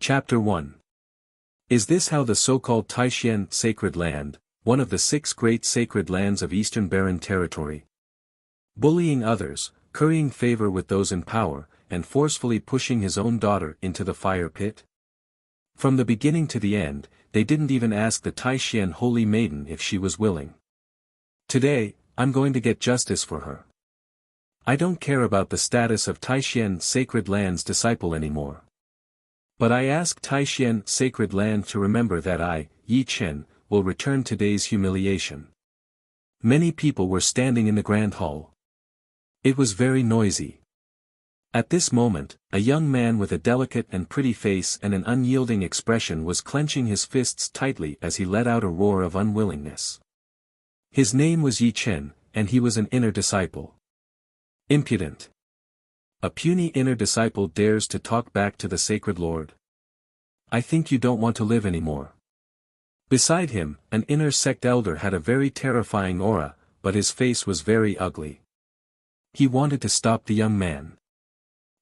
Chapter 1. Is this how the so-called Taishan sacred land, one of the 6 great sacred lands of Eastern Barren Territory? Bullying others, currying favor with those in power, and forcefully pushing his own daughter into the fire pit? From the beginning to the end, they didn't even ask the Taishan holy maiden if she was willing. Today, I'm going to get justice for her. I don't care about the status of Taishan sacred land's disciple anymore. But I ask Taishan sacred land to remember that I, Yi Chen, will return today's humiliation. Many people were standing in the grand hall. It was very noisy. At this moment, a young man with a delicate and pretty face and an unyielding expression was clenching his fists tightly as he let out a roar of unwillingness. His name was Yi Chen, and he was an inner disciple. Impudent. A puny inner disciple dares to talk back to the sacred lord. I think you don't want to live anymore. Beside him, an inner sect elder had a very terrifying aura, but his face was very ugly. He wanted to stop the young man.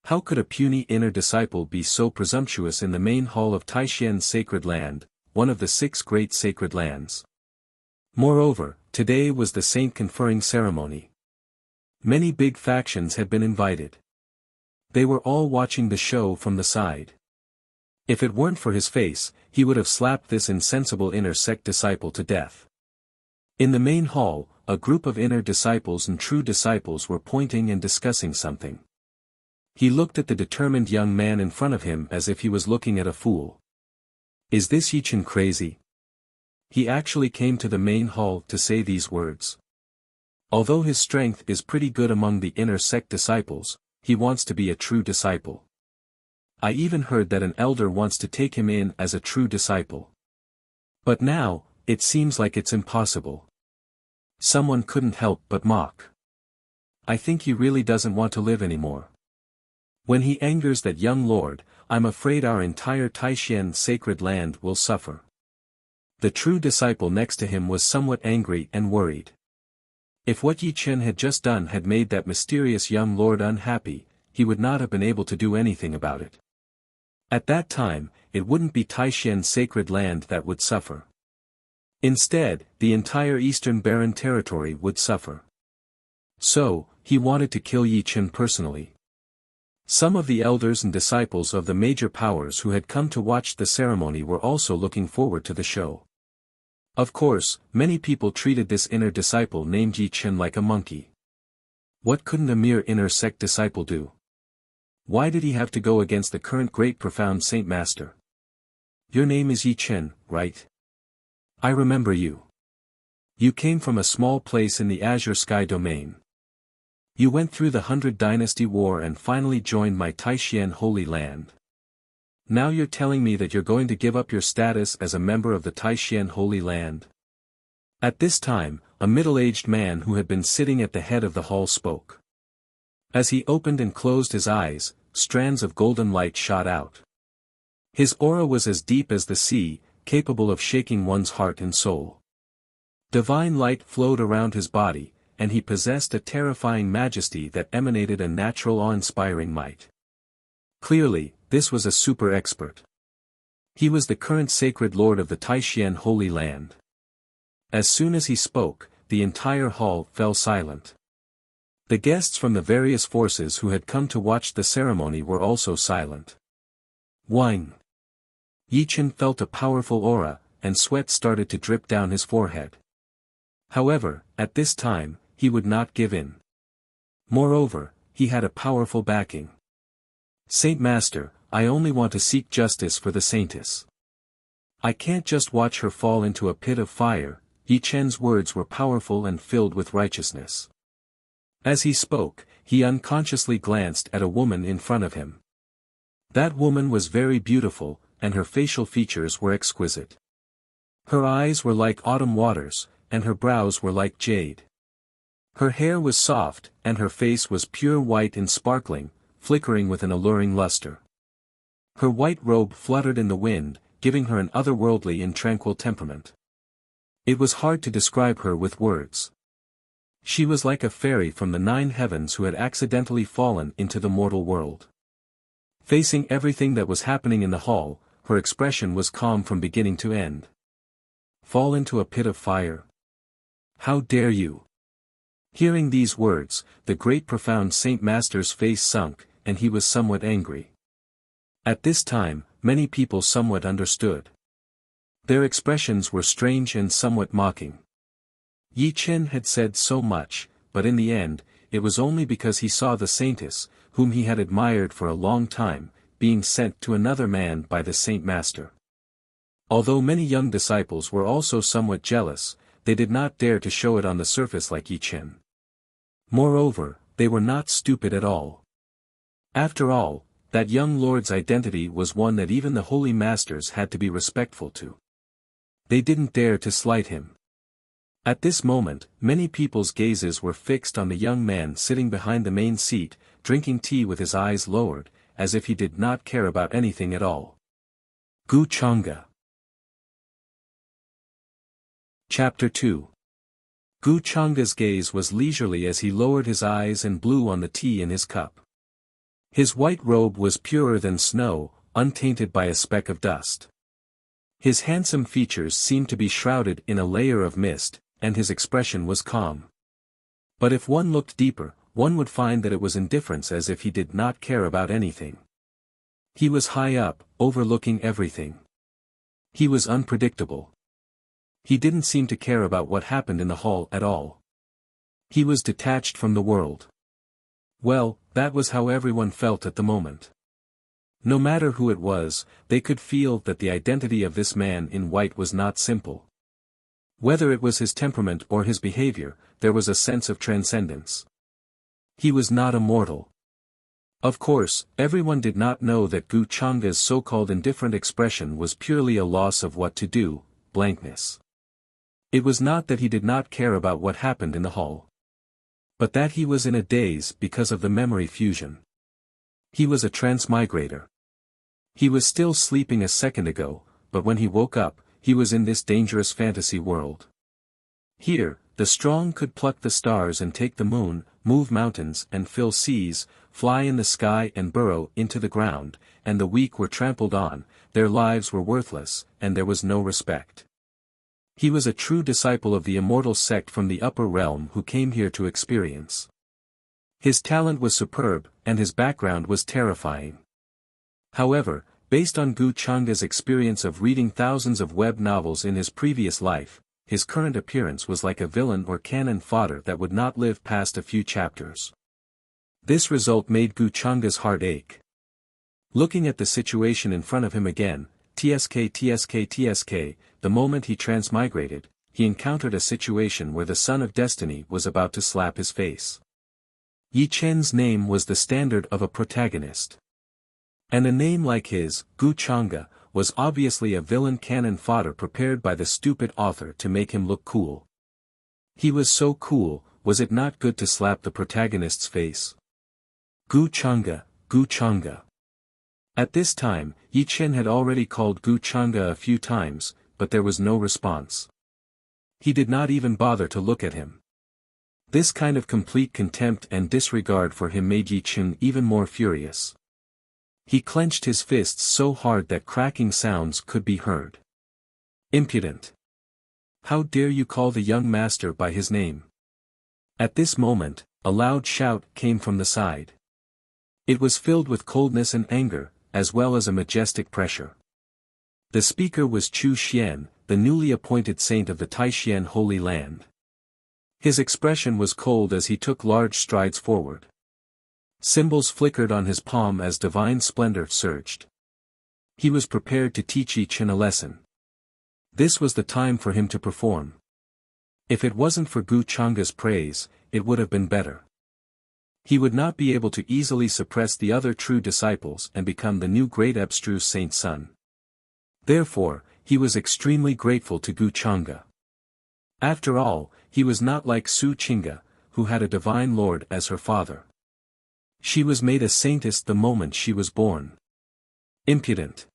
How could a puny inner disciple be so presumptuous in the main hall of Taishan's sacred land, one of the 6 great sacred lands? Moreover, today was the saint conferring ceremony. Many big factions had been invited. They were all watching the show from the side. If it weren't for his face, he would have slapped this insensible inner sect disciple to death. In the main hall, a group of inner disciples and true disciples were pointing and discussing something. He looked at the determined young man in front of him as if he was looking at a fool. Is this Yi Chen crazy? He actually came to the main hall to say these words. Although his strength is pretty good among the inner sect disciples, he wants to be a true disciple. I even heard that an elder wants to take him in as a true disciple. But now, it seems like it's impossible. Someone couldn't help but mock. I think he really doesn't want to live anymore. When he angers that young lord, I'm afraid our entire Taishan sacred land will suffer. The true disciple next to him was somewhat angry and worried. If what Yi Chen had just done had made that mysterious young lord unhappy, he would not have been able to do anything about it. At that time, it wouldn't be Taishan sacred land that would suffer. Instead, the entire Eastern Barren Territory would suffer. So, he wanted to kill Yi Chen personally. Some of the elders and disciples of the major powers who had come to watch the ceremony were also looking forward to the show. Of course, many people treated this inner disciple named Yi Chen like a monkey. What couldn't a mere inner sect disciple do? Why did he have to go against the current great profound Saint Master? Your name is Yi Chen, right? I remember you. You came from a small place in the Azure Sky domain. You went through the 100 Dynasty War and finally joined my Taishan Holy Land. Now you're telling me that you're going to give up your status as a member of the Taishan Holy Land? At this time, a middle-aged man who had been sitting at the head of the hall spoke. As he opened and closed his eyes, strands of golden light shot out. His aura was as deep as the sea, capable of shaking one's heart and soul. Divine light flowed around his body, and he possessed a terrifying majesty that emanated a natural awe-inspiring might. Clearly, this was a super expert. He was the current sacred lord of the Taishan Holy Land. As soon as he spoke, the entire hall fell silent. The guests from the various forces who had come to watch the ceremony were also silent. Whine. Yi Chen felt a powerful aura, and sweat started to drip down his forehead. However, at this time, he would not give in. Moreover, he had a powerful backing. Saint Master, I only want to seek justice for the saintess. I can't just watch her fall into a pit of fire. Yi Chen's words were powerful and filled with righteousness. As he spoke, he unconsciously glanced at a woman in front of him. That woman was very beautiful, and her facial features were exquisite. Her eyes were like autumn waters, and her brows were like jade. Her hair was soft, and her face was pure white and sparkling, flickering with an alluring luster. Her white robe fluttered in the wind, giving her an otherworldly and tranquil temperament. It was hard to describe her with words. She was like a fairy from the 9 heavens who had accidentally fallen into the mortal world. Facing everything that was happening in the hall, her expression was calm from beginning to end. Fall into a pit of fire? How dare you? Hearing these words, the great profound Saint Master's face sunk, and he was somewhat angry. At this time, many people somewhat understood. Their expressions were strange and somewhat mocking. Yi Chen had said so much, but in the end, it was only because he saw the saintess, whom he had admired for a long time, being sent to another man by the Saint Master. Although many young disciples were also somewhat jealous, they did not dare to show it on the surface like Yi Chen. Moreover, they were not stupid at all. After all, that young lord's identity was one that even the holy masters had to be respectful to. They didn't dare to slight him. At this moment, many people's gazes were fixed on the young man sitting behind the main seat, drinking tea with his eyes lowered, as if he did not care about anything at all. Gu Chang'e. Chapter 2. Gu Chang'e's gaze was leisurely as he lowered his eyes and blew on the tea in his cup. His white robe was purer than snow, untainted by a speck of dust. His handsome features seemed to be shrouded in a layer of mist, and his expression was calm. But if one looked deeper, one would find that it was indifference, as if he did not care about anything. He was high up, overlooking everything. He was unpredictable. He didn't seem to care about what happened in the hall at all. He was detached from the world. Well, that was how everyone felt at the moment. No matter who it was, they could feel that the identity of this man in white was not simple. Whether it was his temperament or his behavior, there was a sense of transcendence. He was not a mortal. Of course, everyone did not know that Gu Chang'e's so-called indifferent expression was purely a loss of what to do, blankness. It was not that he did not care about what happened in the hall, but that he was in a daze because of the memory fusion. He was a transmigrator. He was still sleeping a second ago, but when he woke up, he was in this dangerous fantasy world. Here, the strong could pluck the stars and take the moon, move mountains and fill seas, fly in the sky and burrow into the ground, and the weak were trampled on, their lives were worthless, and there was no respect. He was a true disciple of the immortal sect from the upper realm who came here to experience. His talent was superb, and his background was terrifying. However, based on Gu Chang'e's experience of reading thousands of web novels in his previous life, his current appearance was like a villain or cannon fodder that would not live past a few chapters. This result made Gu Chang'e's heart ache. Looking at the situation in front of him again, TSK, the moment he transmigrated, he encountered a situation where the son of destiny was about to slap his face. Yi Chen's name was the standard of a protagonist. And a name like his, Gu Chang'e, was obviously a villain cannon fodder prepared by the stupid author to make him look cool. He was so cool, was it not good to slap the protagonist's face? Gu Chang'e, Gu Chang'e. At this time, Yi Chen had already called Gu Chang'e a few times, but there was no response. He did not even bother to look at him. This kind of complete contempt and disregard for him made Yi Chen even more furious. He clenched his fists so hard that cracking sounds could be heard. Impudent! How dare you call the young master by his name? At this moment, a loud shout came from the side. It was filled with coldness and anger, as well as a majestic pressure. The speaker was Chu Xian, the newly appointed saint of the Taishan Holy Land. His expression was cold as he took large strides forward. Symbols flickered on his palm as divine splendor surged. He was prepared to teach Yi Chen a lesson. This was the time for him to perform. If it wasn't for Gu Chang'e's praise, it would have been better. He would not be able to easily suppress the other true disciples and become the new great abstruse saint's son. Therefore, he was extremely grateful to Gu Chang'e. After all, he was not like Su Qing'e, who had a divine lord as her father. She was made a saintess the moment she was born. Impudent!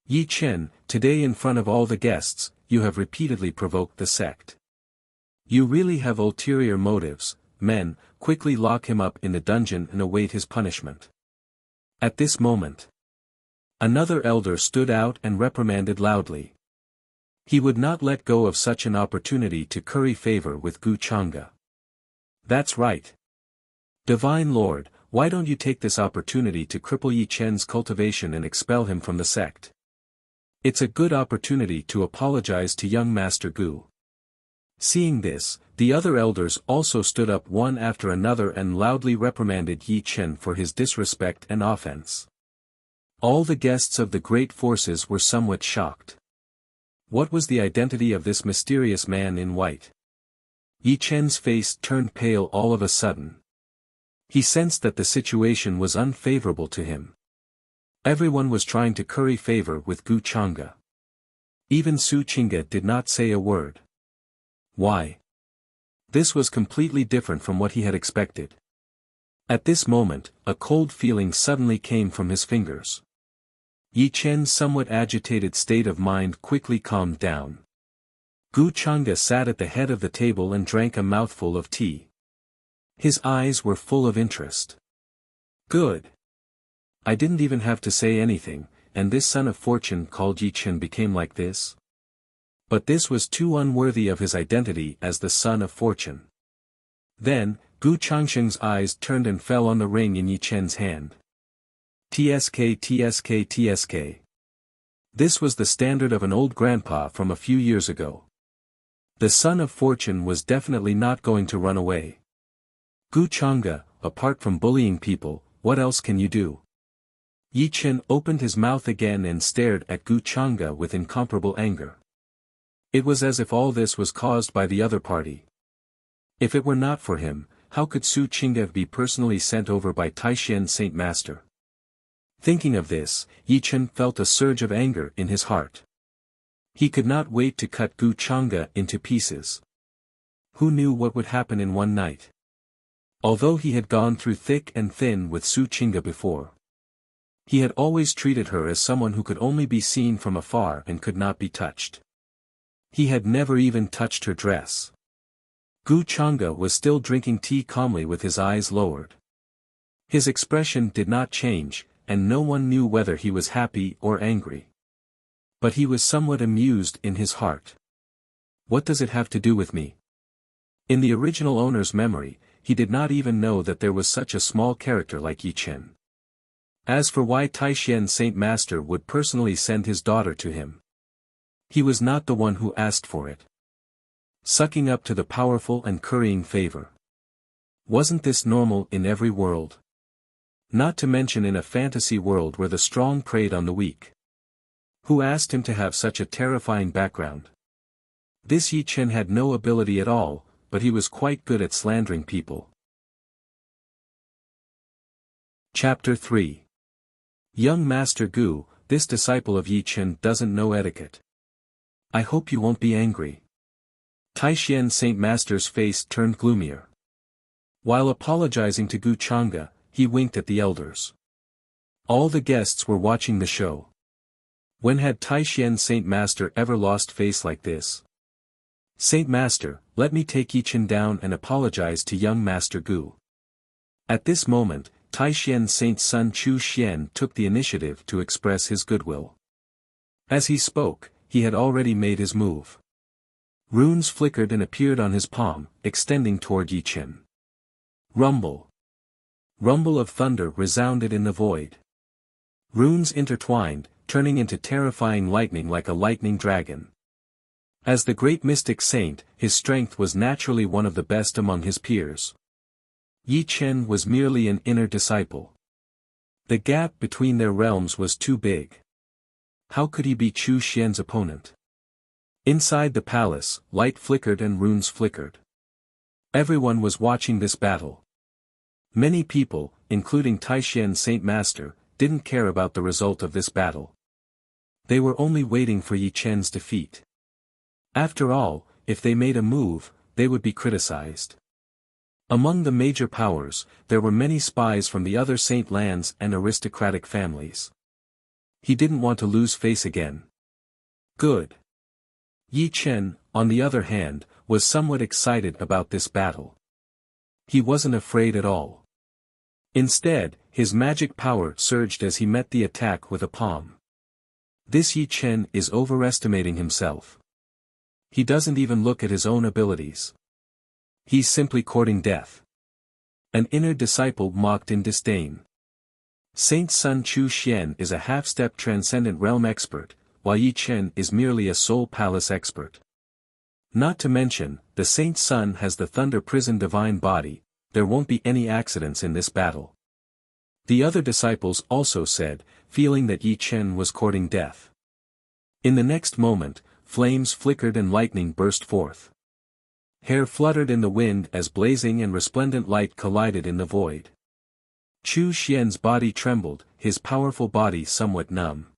Yi Chen, today in front of all the guests, you have repeatedly provoked the sect. You really have ulterior motives. Men, quickly lock him up in the dungeon and await his punishment. At this moment, Another elder stood out and reprimanded loudly. He would not let go of such an opportunity to curry favor with Gu Chang'e. That's right. Divine Lord, why don't you take this opportunity to cripple Yi Chen's cultivation and expel him from the sect? It's a good opportunity to apologize to young Master Gu. Seeing this, the other elders also stood up one after another and loudly reprimanded Yi Chen for his disrespect and offense. All the guests of the great forces were somewhat shocked. What was the identity of this mysterious man in white? Yi Chen's face turned pale all of a sudden. He sensed that the situation was unfavorable to him. Everyone was trying to curry favor with Gu Chang'e. Even Su Qingge did not say a word. Why? This was completely different from what he had expected. At this moment, a cold feeling suddenly came from his fingers. Yi Chen's somewhat agitated state of mind quickly calmed down. Gu Chang'e sat at the head of the table and drank a mouthful of tea. His eyes were full of interest. Good. I didn't even have to say anything, and this son of fortune called Yi Chen became like this? But this was too unworthy of his identity as the son of fortune. Then, Gu Changsheng's eyes turned and fell on the ring in Yi Chen's hand. TSK TSK TSK. This was the standard of an old grandpa from a few years ago. The son of fortune was definitely not going to run away. Gu Chang'e, apart from bullying people, what else can you do? Yi Chen opened his mouth again and stared at Gu Chang'e with incomparable anger. It was as if all this was caused by the other party. If it were not for him, how could Su Qingge be personally sent over by Taishan Saint Master? Thinking of this, Yi Chen felt a surge of anger in his heart. He could not wait to cut Gu Chang'e into pieces. Who knew what would happen in one night? Although he had gone through thick and thin with Su Qingge before, he had always treated her as someone who could only be seen from afar and could not be touched. He had never even touched her dress. Gu Chang'e was still drinking tea calmly with his eyes lowered. His expression did not change, and no one knew whether he was happy or angry. But he was somewhat amused in his heart. What does it have to do with me? In the original owner's memory, he did not even know that there was such a small character like Yi Chen. As for why Taishan Saint Master would personally send his daughter to him, he was not the one who asked for it. Sucking up to the powerful and currying favor. Wasn't this normal in every world? Not to mention in a fantasy world where the strong preyed on the weak. Who asked him to have such a terrifying background? This Yi Chen had no ability at all, but he was quite good at slandering people. Chapter 3. Young Master Gu, this disciple of Yi Chen doesn't know etiquette. I hope you won't be angry. Taishan Saint Master's face turned gloomier. While apologizing to Gu Chang'e, he winked at the elders. All the guests were watching the show. When had Taishan Saint Master ever lost face like this? Saint Master, let me take Yi Chen down and apologize to young Master Gu. At this moment, Taishan Saint's son Chu Xian took the initiative to express his goodwill. As he spoke, he had already made his move. Runes flickered and appeared on his palm, extending toward Yi Chen. Rumble. Rumble of thunder resounded in the void. Runes intertwined, turning into terrifying lightning like a lightning dragon. As the great mystic saint, his strength was naturally one of the best among his peers. Yi Chen was merely an inner disciple. The gap between their realms was too big. How could he be Chu Xian's opponent? Inside the palace, light flickered and runes flickered. Everyone was watching this battle. Many people, including Taishan Saint Master, didn't care about the result of this battle. They were only waiting for Yi Chen's defeat. After all, if they made a move, they would be criticized. Among the major powers, there were many spies from the other saint lands and aristocratic families. He didn't want to lose face again. Good. Yi Chen, on the other hand, was somewhat excited about this battle. He wasn't afraid at all. Instead, his magic power surged as he met the attack with a palm. This Yi Chen is overestimating himself. He doesn't even look at his own abilities. He's simply courting death. An inner disciple mocked in disdain. Saint Sun Chu Xian is a half-step transcendent realm expert, while Yi Chen is merely a soul palace expert. Not to mention, the Saint Sun has the Thunder Prison divine body, there won't be any accidents in this battle. The other disciples also said, feeling that Yi Chen was courting death. In the next moment, flames flickered and lightning burst forth. Hair fluttered in the wind as blazing and resplendent light collided in the void. Chu Xian's body trembled, his powerful body somewhat numb.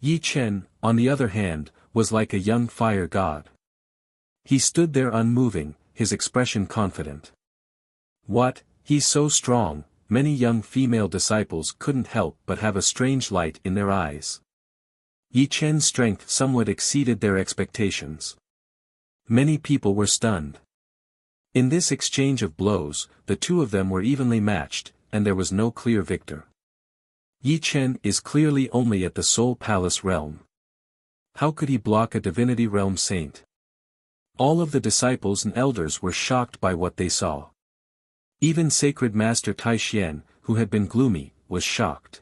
Yi Chen, on the other hand, was like a young fire god. He stood there unmoving, his expression confident. What, he's so strong, many young female disciples couldn't help but have a strange light in their eyes. Yi Chen's strength somewhat exceeded their expectations. Many people were stunned. In this exchange of blows, the two of them were evenly matched, and there was no clear victor. Yi Chen is clearly only at the Soul Palace realm. How could he block a Divinity Realm saint? All of the disciples and elders were shocked by what they saw. Even Sacred Master Taishian, who had been gloomy, was shocked.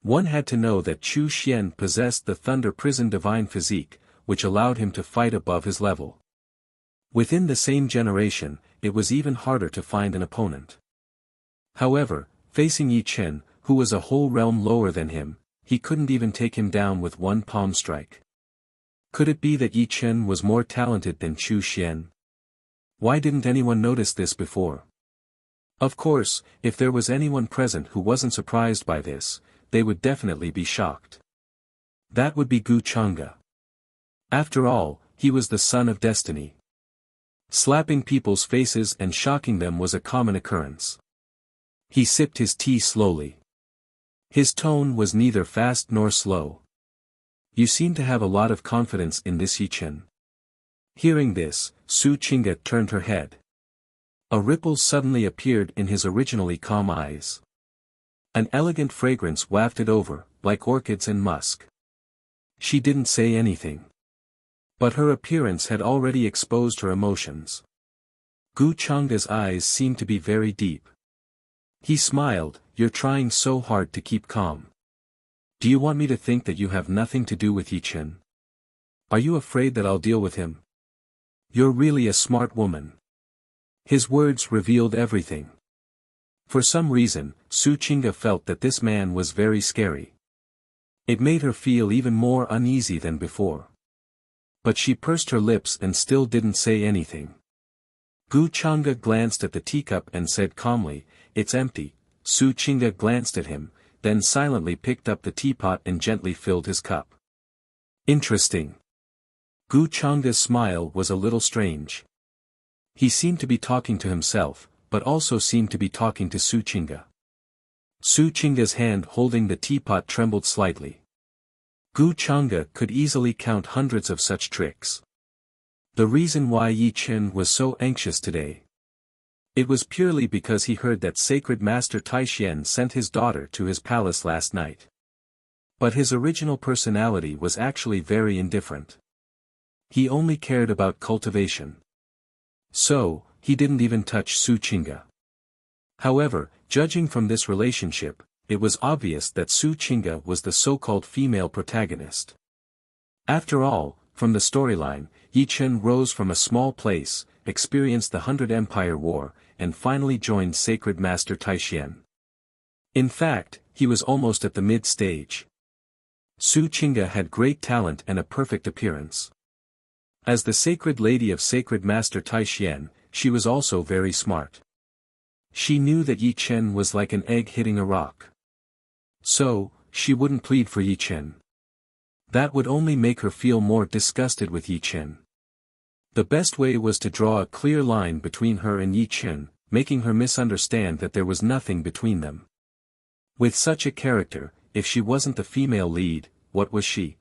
One had to know that Chu Xian possessed the Thunder Prison divine physique, which allowed him to fight above his level. Within the same generation, it was even harder to find an opponent. However, facing Yi Chen, who was a whole realm lower than him, he couldn't even take him down with one palm strike. Could it be that Yi Chen was more talented than Chu Xian? Why didn't anyone notice this before? Of course, if there was anyone present who wasn't surprised by this, they would definitely be shocked. That would be Gu Chang'e. After all, he was the son of destiny. Slapping people's faces and shocking them was a common occurrence. He sipped his tea slowly. His tone was neither fast nor slow. You seem to have a lot of confidence in this Yi Chen. Hearing this, Su Qing'e turned her head. A ripple suddenly appeared in his originally calm eyes. An elegant fragrance wafted over, like orchids and musk. She didn't say anything. But her appearance had already exposed her emotions. Gu Chang'e's eyes seemed to be very deep. He smiled, "You're trying so hard to keep calm. Do you want me to think that you have nothing to do with Yi Chen? Are you afraid that I'll deal with him? You're really a smart woman." His words revealed everything. For some reason, Su Qing'e felt that this man was very scary. It made her feel even more uneasy than before. But she pursed her lips and still didn't say anything. Gu Chang'e glanced at the teacup and said calmly, "It's empty." Su Qing'e glanced at him, then silently picked up the teapot and gently filled his cup. Interesting. Gu Chang'e's smile was a little strange. He seemed to be talking to himself, but also seemed to be talking to Su Qing'e. Su Qing'e's hand holding the teapot trembled slightly. Gu Chang'e could easily count hundreds of such tricks. The reason why Yi Chen was so anxious today. It was purely because he heard that Sacred Master Taishian sent his daughter to his palace last night. But his original personality was actually very indifferent. He only cared about cultivation. So, he didn't even touch Su Qing'e. However, judging from this relationship, it was obvious that Su Qing'e was the so-called female protagonist. After all, from the storyline, Yi Chen rose from a small place, experienced the 100 Empire War, and finally joined Sacred Master Taishian. In fact, he was almost at the mid-stage. Su Qing'e had great talent and a perfect appearance. As the Sacred Lady of Sacred Master Taishian, she was also very smart. She knew that Yi Chen was like an egg hitting a rock. So, she wouldn't plead for Yi Chen. That would only make her feel more disgusted with Yi Chen. The best way was to draw a clear line between her and Yi Chen, making her misunderstand that there was nothing between them. With such a character, if she wasn't the female lead, what was she?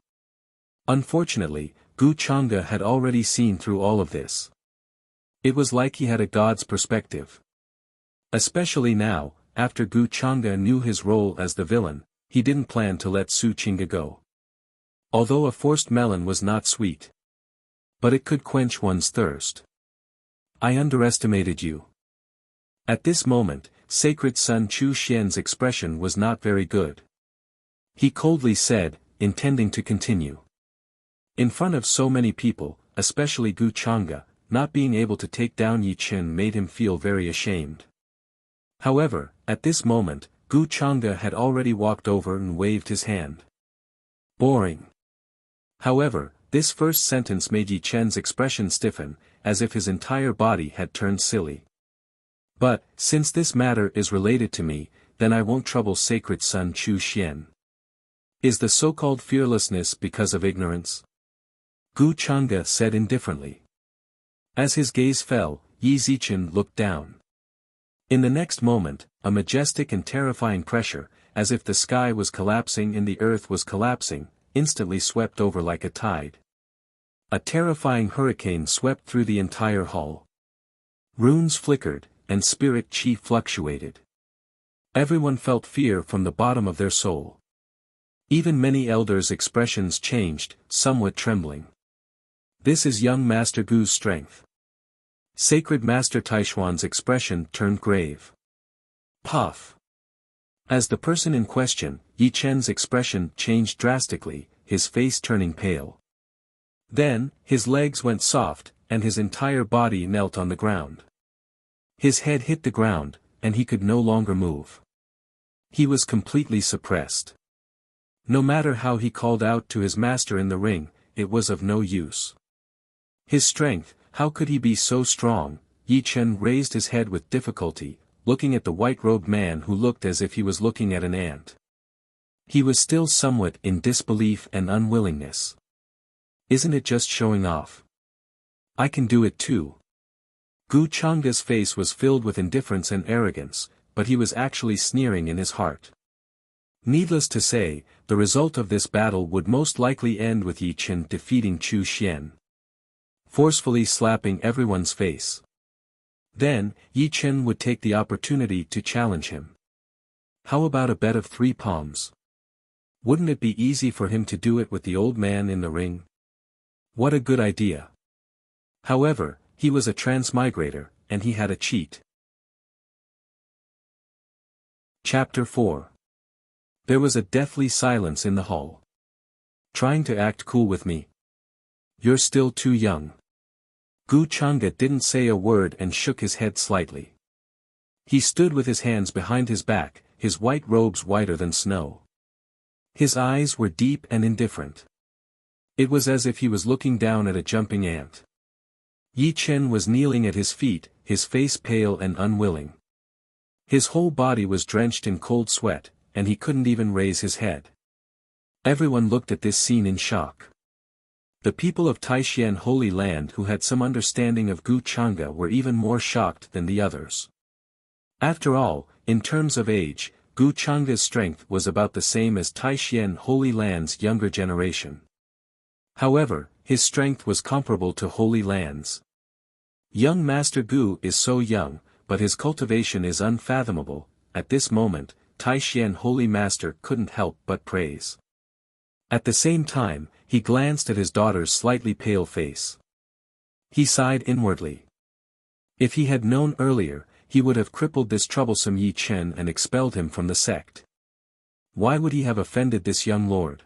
Unfortunately, Gu Chang'e had already seen through all of this. It was like he had a god's perspective. Especially now, after Gu Chang'e knew his role as the villain, he didn't plan to let Su Qing'e go. Although a forced melon was not sweet, but it could quench one's thirst. I underestimated you. At this moment, Sacred Son Chu Xian's expression was not very good. He coldly said, intending to continue. In front of so many people, especially Gu Chang'e, not being able to take down Yi Chen made him feel very ashamed. However, at this moment, Gu Chang'e had already walked over and waved his hand. Boring. However, this first sentence made Yi Chen's expression stiffen, as if his entire body had turned silly. But, since this matter is related to me, then I won't trouble Sacred Son Chu Xian. Is the so-called fearlessness because of ignorance? Gu Chang'e said indifferently. As his gaze fell, Yi Zichen looked down. In the next moment, a majestic and terrifying pressure, as if the sky was collapsing and the earth was collapsing, instantly swept over like a tide. A terrifying hurricane swept through the entire hall. Runes flickered, and spirit chi fluctuated. Everyone felt fear from the bottom of their soul. Even many elders' expressions changed, somewhat trembling. This is young Master Gu's strength. Sacred Master Taishuan's expression turned grave. Puff. As the person in question, Yi Chen's expression changed drastically, his face turning pale. Then, his legs went soft, and his entire body knelt on the ground. His head hit the ground, and he could no longer move. He was completely suppressed. No matter how he called out to his master in the ring, it was of no use. His strength, how could he be so strong? Yi Chen raised his head with difficulty, looking at the white-robed man who looked as if he was looking at an ant. He was still somewhat in disbelief and unwillingness. Isn't it just showing off? I can do it too. Gu Chang'e's face was filled with indifference and arrogance, but he was actually sneering in his heart. Needless to say, the result of this battle would most likely end with Yi Chen defeating Chu Xian, forcefully slapping everyone's face. Then, Yi Chen would take the opportunity to challenge him. How about a bet of 3 palms? Wouldn't it be easy for him to do it with the old man in the ring? What a good idea. However, he was a transmigrator, and he had a cheat. Chapter 4. There was a deathly silence in the hall. Trying to act cool with me? You're still too young. Gu Chang'e didn't say a word and shook his head slightly. He stood with his hands behind his back, his white robes whiter than snow. His eyes were deep and indifferent. It was as if he was looking down at a jumping ant. Yi Chen was kneeling at his feet, his face pale and unwilling. His whole body was drenched in cold sweat, and he couldn't even raise his head. Everyone looked at this scene in shock. The people of Taishan Holy Land who had some understanding of Gu Chang'e were even more shocked than the others. After all, in terms of age, Gu Chang'e's strength was about the same as Taishan Holy Land's younger generation. However, his strength was comparable to Holy Land's. Young Master Gu is so young, but his cultivation is unfathomable. At this moment, Taishan Holy Master couldn't help but praise. At the same time, he glanced at his daughter's slightly pale face. He sighed inwardly. If he had known earlier, he would have crippled this troublesome Yi Chen and expelled him from the sect. Why would he have offended this young lord?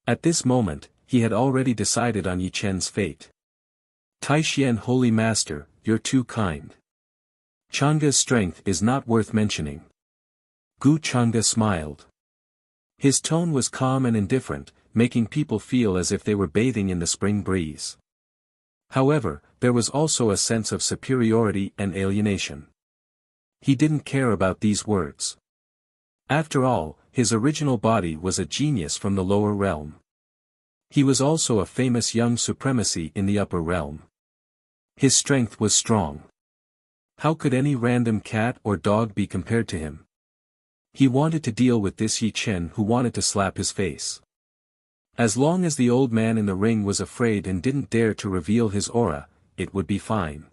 At this moment, he had already decided on Yi Chen's fate. Taishan Holy Master, you're too kind. Chang'e's strength is not worth mentioning. Gu Chang'e smiled. His tone was calm and indifferent, making people feel as if they were bathing in the spring breeze. However, there was also a sense of superiority and alienation. He didn't care about these words. After all, his original body was a genius from the lower realm. He was also a famous young supremacy in the upper realm. His strength was strong. How could any random cat or dog be compared to him? He wanted to deal with this Yi Chen who wanted to slap his face. As long as the old man in the ring was afraid and didn't dare to reveal his aura, it would be fine.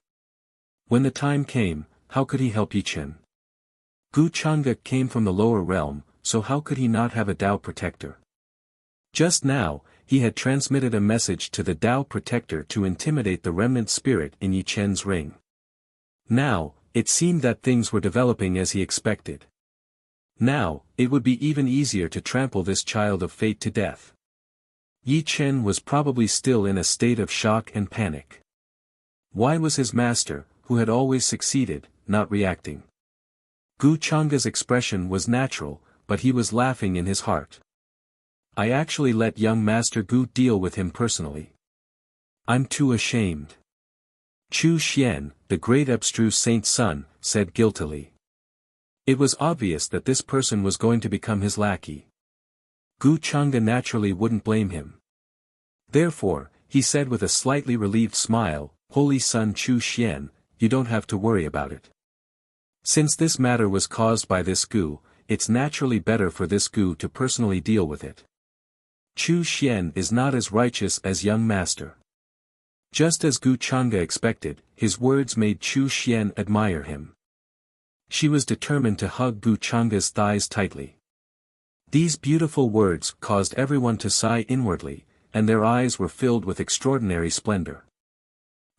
When the time came, how could he help Yi Chen? Gu Chang'e came from the lower realm, so how could he not have a Tao protector? Just now, he had transmitted a message to the Tao protector to intimidate the remnant spirit in Yi Chen's ring. Now, it seemed that things were developing as he expected. Now, it would be even easier to trample this child of fate to death. Yi Chen was probably still in a state of shock and panic. Why was his master, who had always succeeded, not reacting? Gu Chang'e's expression was natural, but he was laughing in his heart. I actually let young Master Gu deal with him personally. I'm too ashamed. Chu Xian, the great abstruse saint's son, said guiltily. It was obvious that this person was going to become his lackey. Gu Chang'e naturally wouldn't blame him. Therefore, he said with a slightly relieved smile, Holy Son Chu Xian, you don't have to worry about it. Since this matter was caused by this Gu, it's naturally better for this Gu to personally deal with it. Chu Xian is not as righteous as young master. Just as Gu Chang'e expected, his words made Chu Xian admire him. She was determined to hug Gu Chang'e's thighs tightly. These beautiful words caused everyone to sigh inwardly, and their eyes were filled with extraordinary splendor.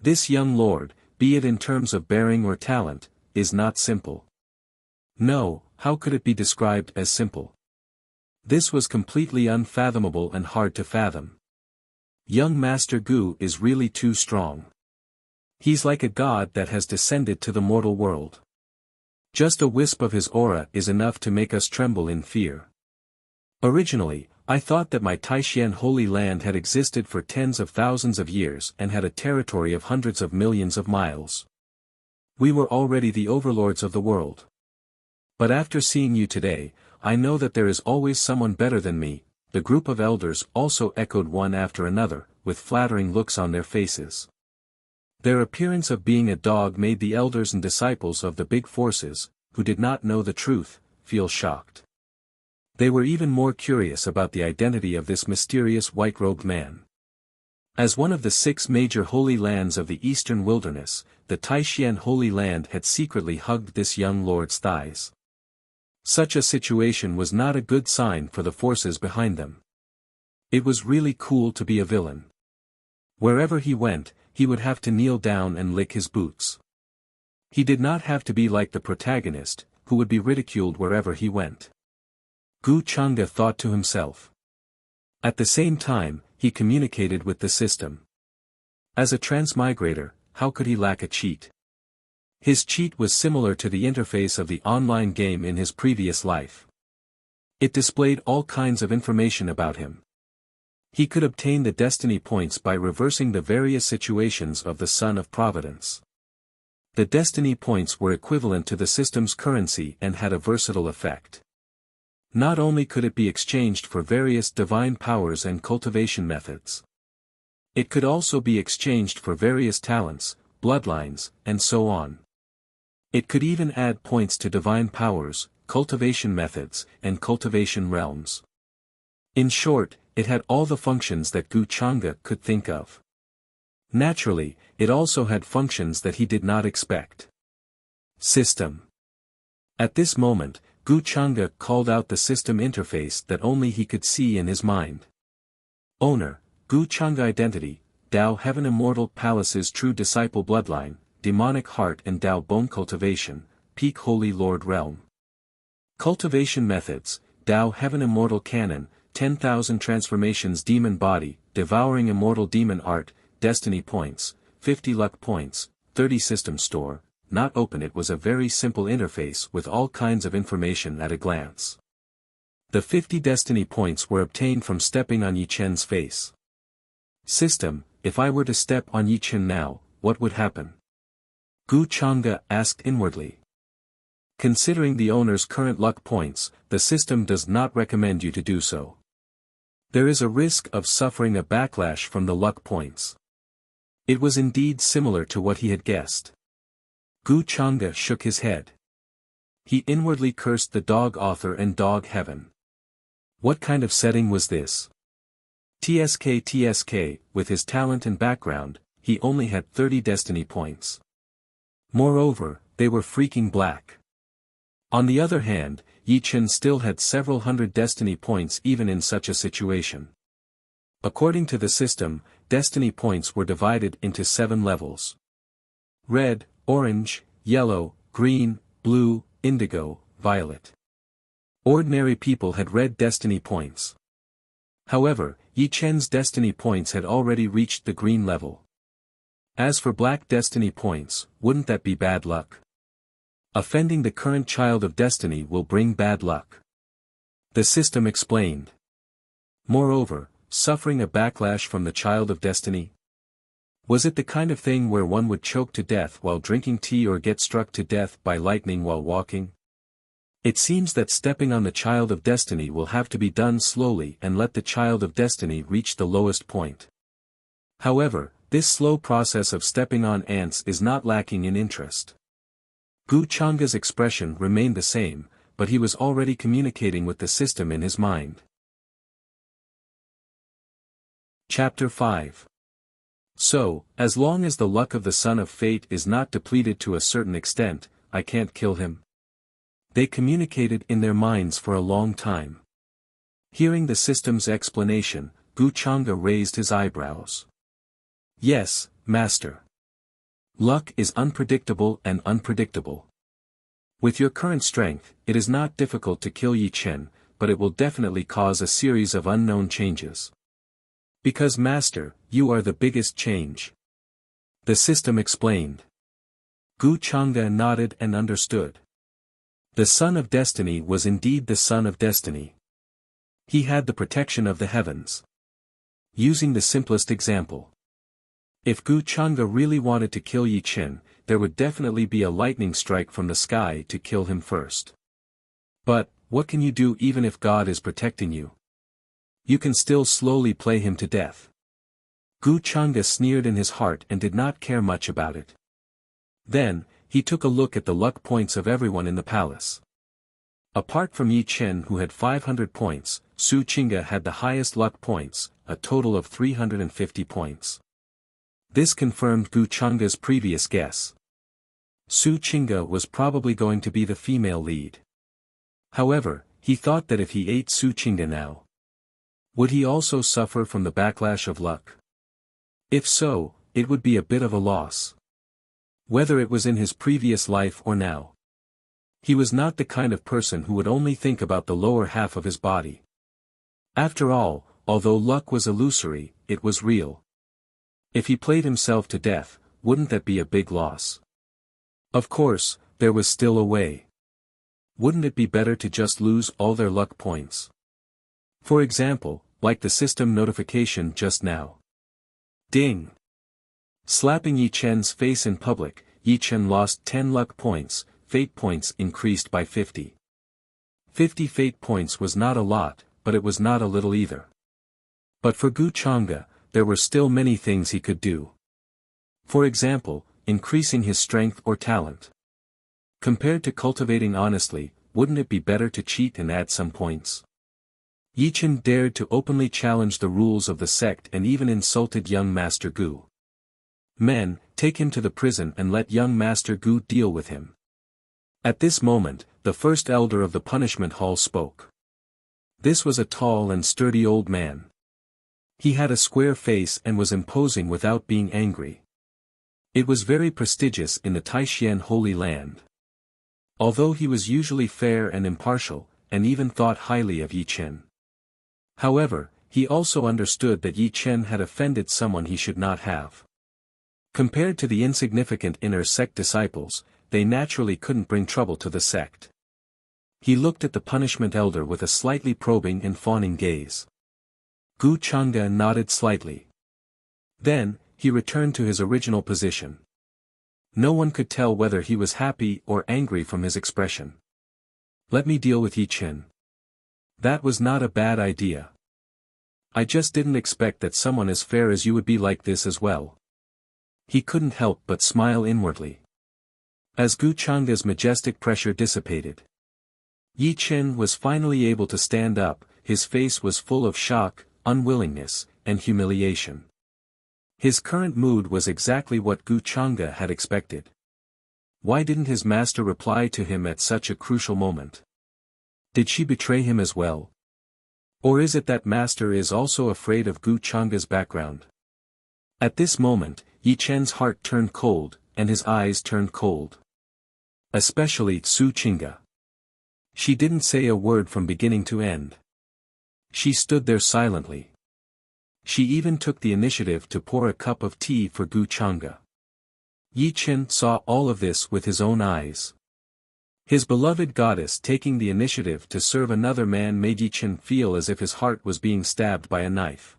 This young lord, be it in terms of bearing or talent, is not simple. No, how could it be described as simple? This was completely unfathomable and hard to fathom. Young Master Gu is really too strong. He's like a god that has descended to the mortal world. Just a wisp of his aura is enough to make us tremble in fear. Originally, I thought that my Taishan Holy Land had existed for tens of thousands of years and had a territory of hundreds of millions of miles. We were already the overlords of the world. But after seeing you today, I know that there is always someone better than me. The group of elders also echoed one after another, with flattering looks on their faces. Their appearance of being a dog made the elders and disciples of the big forces, who did not know the truth, feel shocked. They were even more curious about the identity of this mysterious white-robed man. As one of the 6 major holy lands of the eastern wilderness, the Taishan Holy Land had secretly hugged this young lord's thighs. Such a situation was not a good sign for the forces behind them. It was really cool to be a villain. Wherever he went, he would have to kneel down and lick his boots. He did not have to be like the protagonist, who would be ridiculed wherever he went. Gu Chang'e thought to himself. At the same time, he communicated with the system. As a transmigrator, how could he lack a cheat? His cheat was similar to the interface of the online game in his previous life. It displayed all kinds of information about him. He could obtain the destiny points by reversing the various situations of the Son of Providence. The destiny points were equivalent to the system's currency and had a versatile effect. Not only could it be exchanged for various divine powers and cultivation methods. It could also be exchanged for various talents, bloodlines, and so on. It could even add points to divine powers, cultivation methods, and cultivation realms. In short, it had all the functions that Gu Chang'e could think of. Naturally, it also had functions that he did not expect. System. At this moment, Gu Chang'e called out the system interface that only he could see in his mind. Owner, Gu Chang'e Identity, Tao Heaven Immortal Palace's True Disciple Bloodline, Demonic Heart and Tao Bone Cultivation, Peak Holy Lord Realm. Cultivation Methods, Tao Heaven Immortal Canon, 10,000 Transformations Demon Body, Devouring Immortal Demon Art, Destiny Points, 50 Luck Points, 30 System Store. Not open. It was a very simple interface with all kinds of information at a glance. The 50 destiny points were obtained from stepping on Yi Chen's face. System, if I were to step on Yi Chen now, what would happen? Gu Chang'e asked inwardly. Considering the owner's current luck points, the system does not recommend you to do so. There is a risk of suffering a backlash from the luck points. It was indeed similar to what he had guessed. Gu Chang'e shook his head. He inwardly cursed the dog author and dog heaven. What kind of setting was this? TSK, with his talent and background, he only had 30 destiny points. Moreover, they were freaking black. On the other hand, Yi Chen still had several hundred destiny points even in such a situation. According to the system, destiny points were divided into 7 levels. Red, orange, yellow, green, blue, indigo, violet. Ordinary people had red destiny points. However, Yi Chen's destiny points had already reached the green level. As for black destiny points, wouldn't that be bad luck? Offending the current child of destiny will bring bad luck. The system explained. Moreover, suffering a backlash from the child of destiny? Was it the kind of thing where one would choke to death while drinking tea or get struck to death by lightning while walking? It seems that stepping on the child of destiny will have to be done slowly and let the child of destiny reach the lowest point. However, this slow process of stepping on ants is not lacking in interest. Gu Chang's expression remained the same, but he was already communicating with the system in his mind. Chapter 5. So, as long as the luck of the Son of Fate is not depleted to a certain extent, I can't kill him. They communicated in their minds for a long time. Hearing the system's explanation, Gu Chang'e raised his eyebrows. Yes, Master. Luck is unpredictable and unpredictable. With your current strength, it is not difficult to kill Yi Chen, but it will definitely cause a series of unknown changes. Because Master, you are the biggest change. The system explained. Gu Chang'e nodded and understood. The Son of Destiny was indeed the Son of Destiny. He had the protection of the heavens. Using the simplest example. If Gu Chang'e really wanted to kill Yi Chen, there would definitely be a lightning strike from the sky to kill him first. But, what can you do even if God is protecting you? You can still slowly play him to death. Gu Chang'e sneered in his heart and did not care much about it. Then, he took a look at the luck points of everyone in the palace. Apart from Yi Chen who had 500 points, Su Qingge had the highest luck points, a total of 350 points. This confirmed Gu Chang'e's previous guess. Su Qingge was probably going to be the female lead. However, he thought that if he ate Su Qingge now, would he also suffer from the backlash of luck? If so, it would be a bit of a loss. Whether it was in his previous life or now. He was not the kind of person who would only think about the lower half of his body. After all, although luck was illusory, it was real. If he played himself to death, wouldn't that be a big loss? Of course, there was still a way. Wouldn't it be better to just lose all their luck points? For example, like the system notification just now. Ding! Slapping Yi Chen's face in public, Yi Chen lost 10 luck points, fate points increased by 50. 50 fate points was not a lot, but it was not a little either. But for Gu Chang'e, there were still many things he could do. For example, increasing his strength or talent. Compared to cultivating honestly, wouldn't it be better to cheat and add some points? Yi Chen dared to openly challenge the rules of the sect and even insulted young Master Gu. Men, take him to the prison and let young Master Gu deal with him. At this moment, the first elder of the punishment hall spoke. This was a tall and sturdy old man. He had a square face and was imposing without being angry. It was very prestigious in the Taishan Holy Land. Although he was usually fair and impartial, and even thought highly of Yi Chen. However, he also understood that Yi Chen had offended someone he should not have. Compared to the insignificant inner sect disciples, they naturally couldn't bring trouble to the sect. He looked at the punishment elder with a slightly probing and fawning gaze. Gu Chang'e nodded slightly. Then, he returned to his original position. No one could tell whether he was happy or angry from his expression. Let me deal with Yi Chen. That was not a bad idea. I just didn't expect that someone as fair as you would be like this as well. He couldn't help but smile inwardly. As Gu Chang'e's majestic pressure dissipated, Yi Chen was finally able to stand up. His face was full of shock, unwillingness, and humiliation. His current mood was exactly what Gu Chang'e had expected. Why didn't his master reply to him at such a crucial moment? Did she betray him as well? Or is it that master is also afraid of Gu Changa's background? At this moment, Yi Chen's heart turned cold, and his eyes turned cold. Especially Su Chinga. She didn't say a word from beginning to end. She stood there silently. She even took the initiative to pour a cup of tea for Gu Changa. Yi Chen saw all of this with his own eyes. His beloved goddess taking the initiative to serve another man made Yi Chen feel as if his heart was being stabbed by a knife.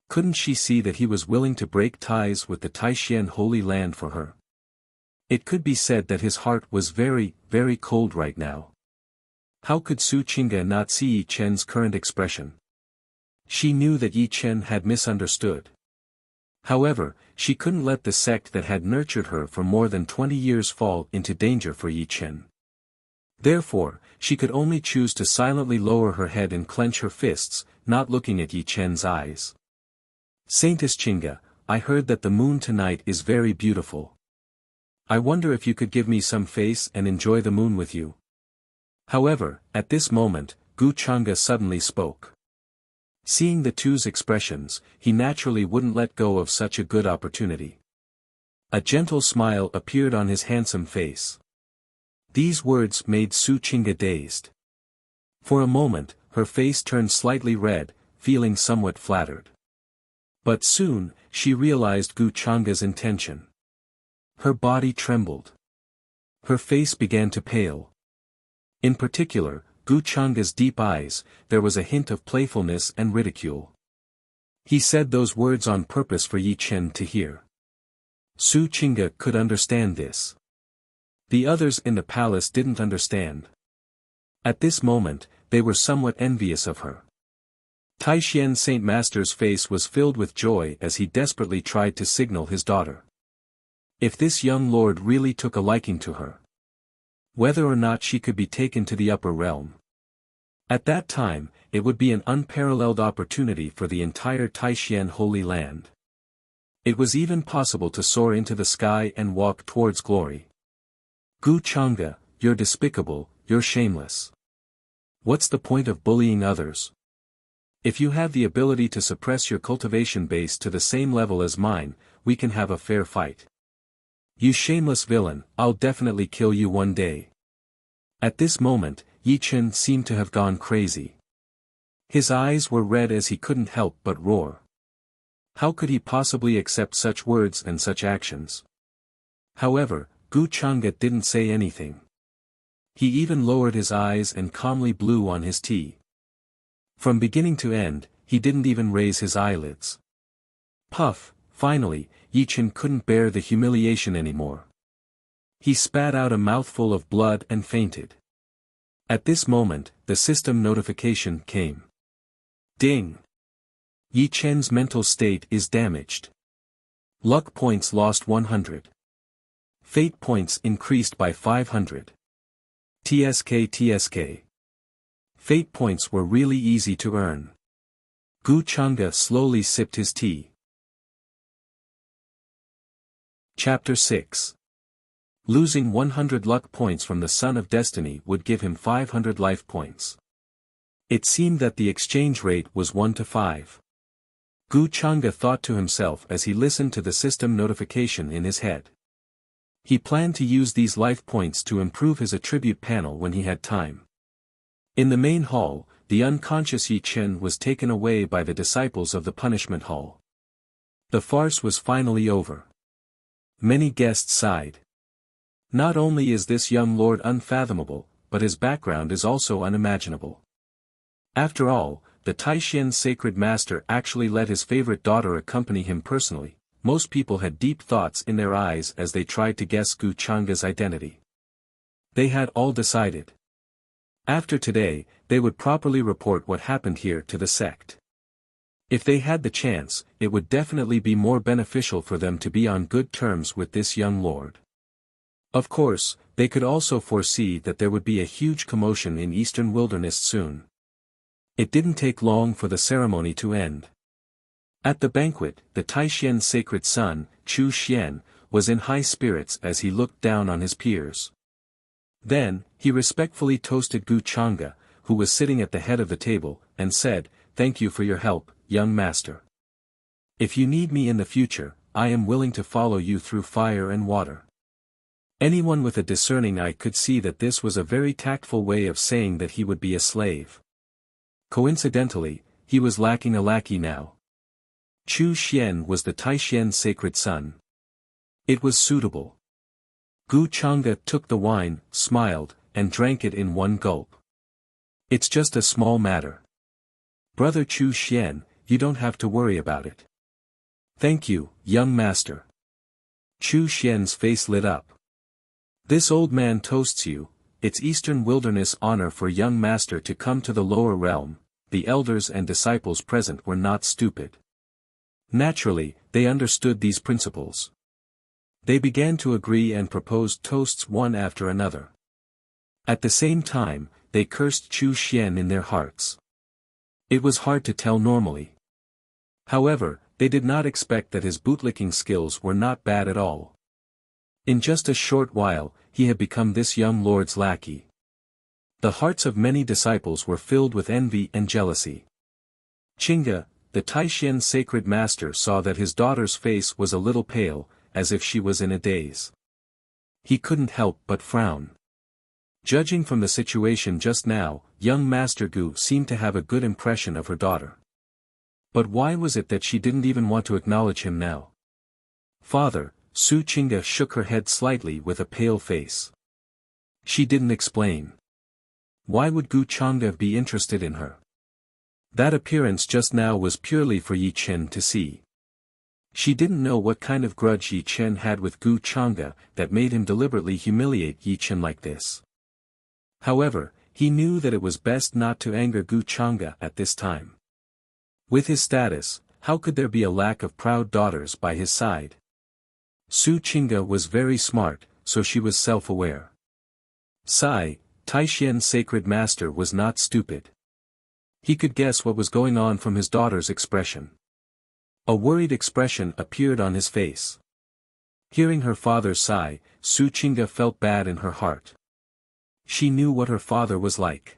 Couldn't she see that he was willing to break ties with the Taishan Holy Land for her? It could be said that his heart was very, very cold right now. How could Su Chinga not see Yi Chen's current expression? She knew that Yi Chen had misunderstood. However, she couldn't let the sect that had nurtured her for more than 20 years fall into danger for Yi Chen. Therefore, she could only choose to silently lower her head and clench her fists, not looking at Yi Chen's eyes. Saintess Chinga, I heard that the moon tonight is very beautiful. I wonder if you could give me some face and enjoy the moon with you. However, at this moment, Gu Changa suddenly spoke. Seeing the two's expressions, he naturally wouldn't let go of such a good opportunity. A gentle smile appeared on his handsome face. These words made Su Chinga dazed. For a moment, her face turned slightly red, feeling somewhat flattered. But soon, she realized Gu Changa's intention. Her body trembled. Her face began to pale. In particular, Gu Changa's deep eyes, there was a hint of playfulness and ridicule. He said those words on purpose for Yi Chen to hear. Su Chinga could understand this. The others in the palace didn't understand. At this moment, they were somewhat envious of her. Taishan Saint Master's face was filled with joy as he desperately tried to signal his daughter. If this young lord really took a liking to her. Whether or not she could be taken to the upper realm. At that time, it would be an unparalleled opportunity for the entire Taishan Holy Land. It was even possible to soar into the sky and walk towards glory. Gu Changa, you're despicable, you're shameless. What's the point of bullying others? If you have the ability to suppress your cultivation base to the same level as mine, we can have a fair fight. You shameless villain, I'll definitely kill you one day. At this moment, Yi Chen seemed to have gone crazy. His eyes were red as he couldn't help but roar. How could he possibly accept such words and such actions? However, Gu Changa didn't say anything. He even lowered his eyes and calmly blew on his tea. From beginning to end, he didn't even raise his eyelids. Puff, finally, Yi Chen couldn't bear the humiliation anymore. He spat out a mouthful of blood and fainted. At this moment, the system notification came. Ding! Yi Chen's mental state is damaged. Luck points lost 100. Fate points increased by 500. TSK. Fate points were really easy to earn. Gu Changa slowly sipped his tea. Chapter 6. Losing 100 luck points from the Son of Destiny would give him 500 life points. It seemed that the exchange rate was 1 to 5. Gu Changa thought to himself as he listened to the system notification in his head. He planned to use these life points to improve his attribute panel when he had time. In the main hall, the unconscious Yi Chen was taken away by the disciples of the punishment hall. The farce was finally over. Many guests sighed. Not only is this young lord unfathomable, but his background is also unimaginable. After all, the Taishan sacred master actually let his favorite daughter accompany him personally. Most people had deep thoughts in their eyes as they tried to guess Gu Changa's identity. They had all decided. After today, they would properly report what happened here to the sect. If they had the chance, it would definitely be more beneficial for them to be on good terms with this young lord. Of course, they could also foresee that there would be a huge commotion in Eastern Wilderness soon. It didn't take long for the ceremony to end. At the banquet, the Taishan sacred son, Chu Xian, was in high spirits as he looked down on his peers. Then, he respectfully toasted Gu Chang'e, who was sitting at the head of the table, and said, "Thank you for your help, young master. If you need me in the future, I am willing to follow you through fire and water." Anyone with a discerning eye could see that this was a very tactful way of saying that he would be a slave. Coincidentally, he was lacking a lackey now. Chu Xian was the Taishien's sacred son. It was suitable. Gu Chang'e took the wine, smiled, and drank it in one gulp. "It's just a small matter. Brother Chu Xian, you don't have to worry about it." "Thank you, young master." Chu Xian's face lit up. "This old man toasts you. It's Eastern Wilderness honor for young master to come to the lower realm." The elders and disciples present were not stupid. Naturally, they understood these principles. They began to agree and proposed toasts one after another. At the same time, they cursed Chu Xian in their hearts. It was hard to tell normally. However, they did not expect that his bootlicking skills were not bad at all. In just a short while, he had become this young lord's lackey. The hearts of many disciples were filled with envy and jealousy. Qingge, the Taishien's sacred master, saw that his daughter's face was a little pale, as if she was in a daze. He couldn't help but frown. Judging from the situation just now, young Master Gu seemed to have a good impression of her daughter. But why was it that she didn't even want to acknowledge him now? "Father," Su Qingge shook her head slightly with a pale face. She didn't explain. Why would Gu Chang'e be interested in her? That appearance just now was purely for Yi Chen to see. She didn't know what kind of grudge Yi Chen had with Gu Chang'e that made him deliberately humiliate Yi Chen like this. However, he knew that it was best not to anger Gu Chang'e at this time. With his status, how could there be a lack of proud daughters by his side? Su Qingge was very smart, so she was self-aware. Sai, Taishien's sacred master, was not stupid. He could guess what was going on from his daughter's expression. A worried expression appeared on his face. Hearing her father sigh, Su Qingge felt bad in her heart. She knew what her father was like.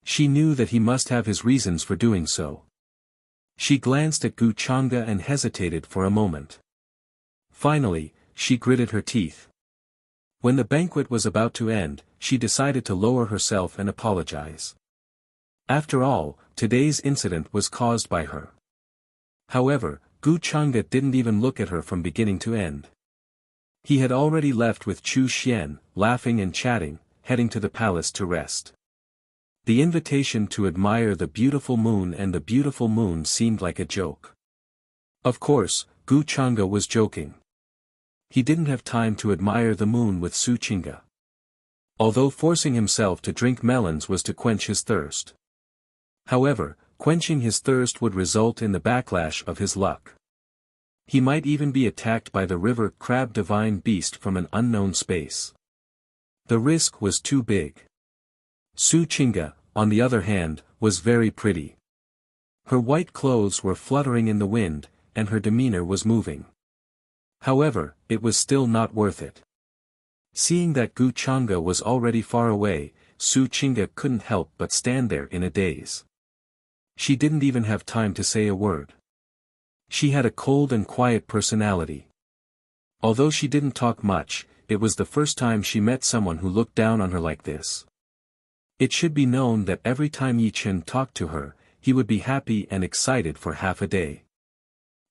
She knew that he must have his reasons for doing so. She glanced at Gu Chang'e and hesitated for a moment. Finally, she gritted her teeth. When the banquet was about to end, she decided to lower herself and apologize. After all, today's incident was caused by her. However, Gu Chang'e didn't even look at her from beginning to end. He had already left with Chu Xian, laughing and chatting, heading to the palace to rest. The invitation to admire the beautiful moon and the beautiful moon seemed like a joke. Of course, Gu Chang'e was joking. He didn't have time to admire the moon with Su Qingge. Although forcing himself to drink melons was to quench his thirst. However, quenching his thirst would result in the backlash of his luck. He might even be attacked by the river crab divine beast from an unknown space. The risk was too big. Su Qingge, on the other hand, was very pretty. Her white clothes were fluttering in the wind, and her demeanor was moving. However, it was still not worth it. Seeing that Gu Chang'e was already far away, Su Qingge couldn't help but stand there in a daze. She didn't even have time to say a word. She had a cold and quiet personality. Although she didn't talk much, it was the first time she met someone who looked down on her like this. It should be known that every time Yi Chen talked to her, he would be happy and excited for half a day.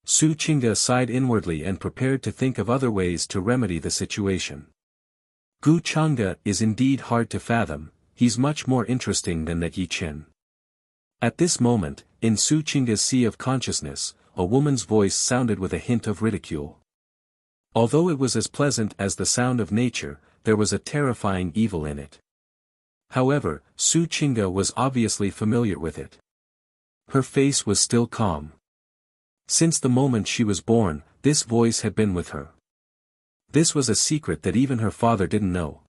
Su Qingge sighed inwardly and prepared to think of other ways to remedy the situation. Gu Chang'e is indeed hard to fathom, he's much more interesting than that Yi Chen. At this moment, in Su Qingge's sea of consciousness, a woman's voice sounded with a hint of ridicule. Although it was as pleasant as the sound of nature, there was a terrifying evil in it. However, Su Qingge was obviously familiar with it. Her face was still calm. Since the moment she was born, this voice had been with her. This was a secret that even her father didn't know.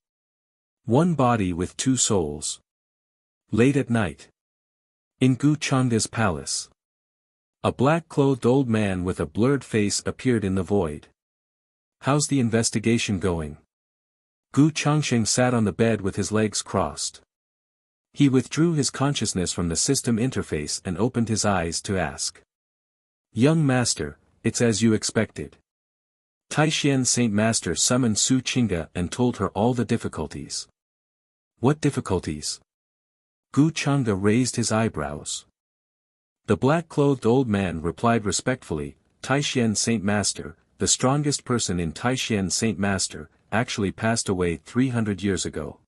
One body with two souls. Late at night. In Gu Chang'e's palace. A black-clothed old man with a blurred face appeared in the void. How's the investigation going? Gu Changsheng sat on the bed with his legs crossed. He withdrew his consciousness from the system interface and opened his eyes to ask. Young master, it's as you expected. Taishian Saint Master summoned Su Qingge and told her all the difficulties. What difficulties? Gu Changge raised his eyebrows. The black-clothed old man replied respectfully, Taishian Saint Master, the strongest person in Taishian Saint Master, actually passed away 300 years ago.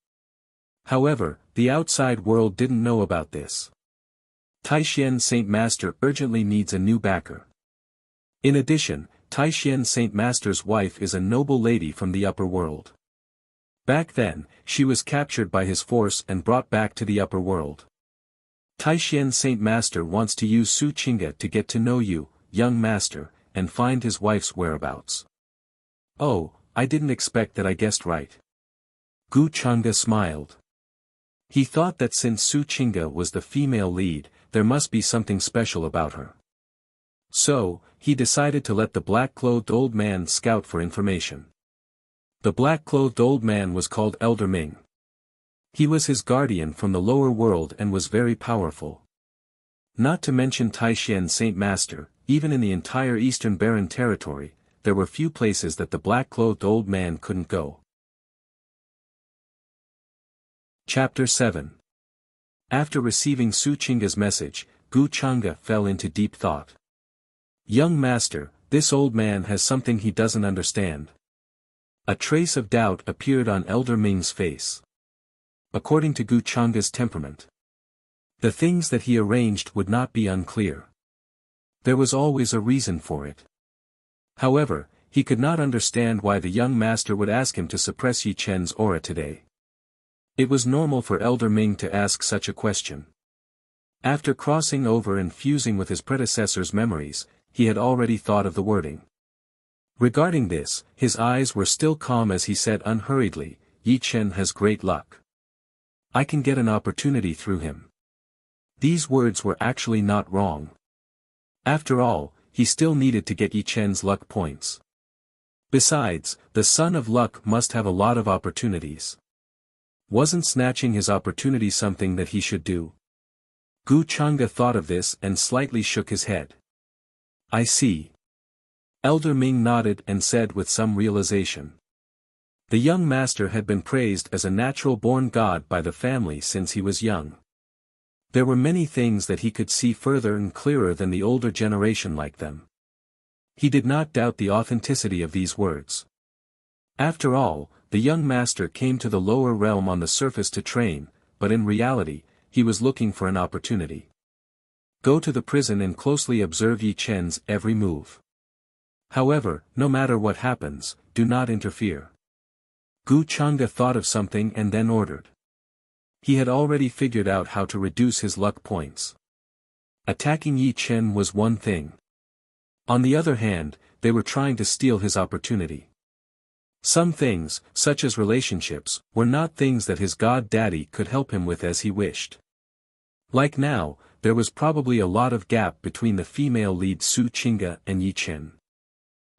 However, the outside world didn't know about this. Taishian Saint Master urgently needs a new backer. In addition, Taishian Saint Master's wife is a noble lady from the upper world. Back then, she was captured by his force and brought back to the upper world. Taishian Saint Master wants to use Su Qingge to get to know you, young master, and find his wife's whereabouts. Oh, I didn't expect that I guessed right. Gu Changge smiled. He thought that since Su Qingge was the female lead, there must be something special about her. So, he decided to let the black-clothed old man scout for information. The black-clothed old man was called Elder Ming. He was his guardian from the lower world and was very powerful. Not to mention Taishian Saint Master, even in the entire Eastern Barren territory, there were few places that the black-clothed old man couldn't go. Chapter 7. After receiving Su Qingge's message, Gu Changge fell into deep thought. Young master, this old man has something he doesn't understand. A trace of doubt appeared on Elder Ming's face. According to Gu Changge's temperament, the things that he arranged would not be unclear. There was always a reason for it. However, he could not understand why the young master would ask him to suppress Yi Chen's aura today. It was normal for Elder Ming to ask such a question. After crossing over and fusing with his predecessor's memories, he had already thought of the wording. Regarding this, his eyes were still calm as he said unhurriedly, Yi Chen has great luck. I can get an opportunity through him. These words were actually not wrong. After all, he still needed to get Yi Chen's luck points. Besides, the son of luck must have a lot of opportunities. Wasn't snatching his opportunity something that he should do? Gu Changge thought of this and slightly shook his head. I see. Elder Ming nodded and said with some realization. The young master had been praised as a natural-born god by the family since he was young. There were many things that he could see further and clearer than the older generation like them. He did not doubt the authenticity of these words. After all, the young master came to the lower realm on the surface to train, but in reality, he was looking for an opportunity. Go to the prison and closely observe Yi Chen's every move. However, no matter what happens, do not interfere. Gu Changge thought of something and then ordered. He had already figured out how to reduce his luck points. Attacking Yi Chen was one thing. On the other hand, they were trying to steal his opportunity. Some things, such as relationships, were not things that his god-daddy could help him with as he wished. Like now, there was probably a lot of gap between the female lead Su Qingge and Yi Chen.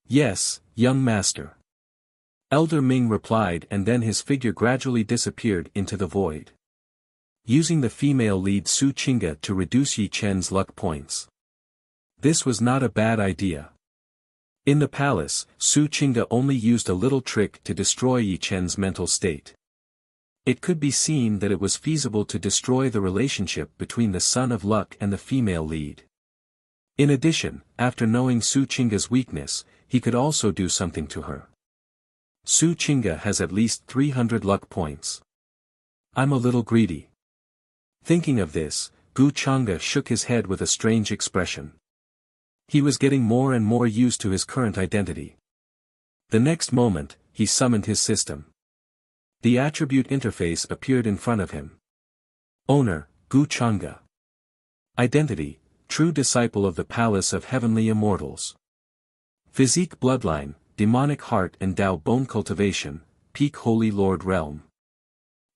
Yes, young master. Elder Ming replied, and then his figure gradually disappeared into the void. Using the female lead Su Qingge to reduce Yi Chen's luck points. This was not a bad idea. In the palace, Su Qingge only used a little trick to destroy Yi Chen's mental state. It could be seen that it was feasible to destroy the relationship between the son of luck and the female lead. In addition, after knowing Su Qingge's weakness, he could also do something to her. Su Qingge has at least 300 luck points. I'm a little greedy. Thinking of this, Gu Changge shook his head with a strange expression. He was getting more and more used to his current identity. The next moment, he summoned his system. The attribute interface appeared in front of him. Owner, Gu Changge. Identity, true disciple of the Palace of Heavenly Immortals. Physique bloodline, demonic heart and Tao bone cultivation, peak Holy Lord realm.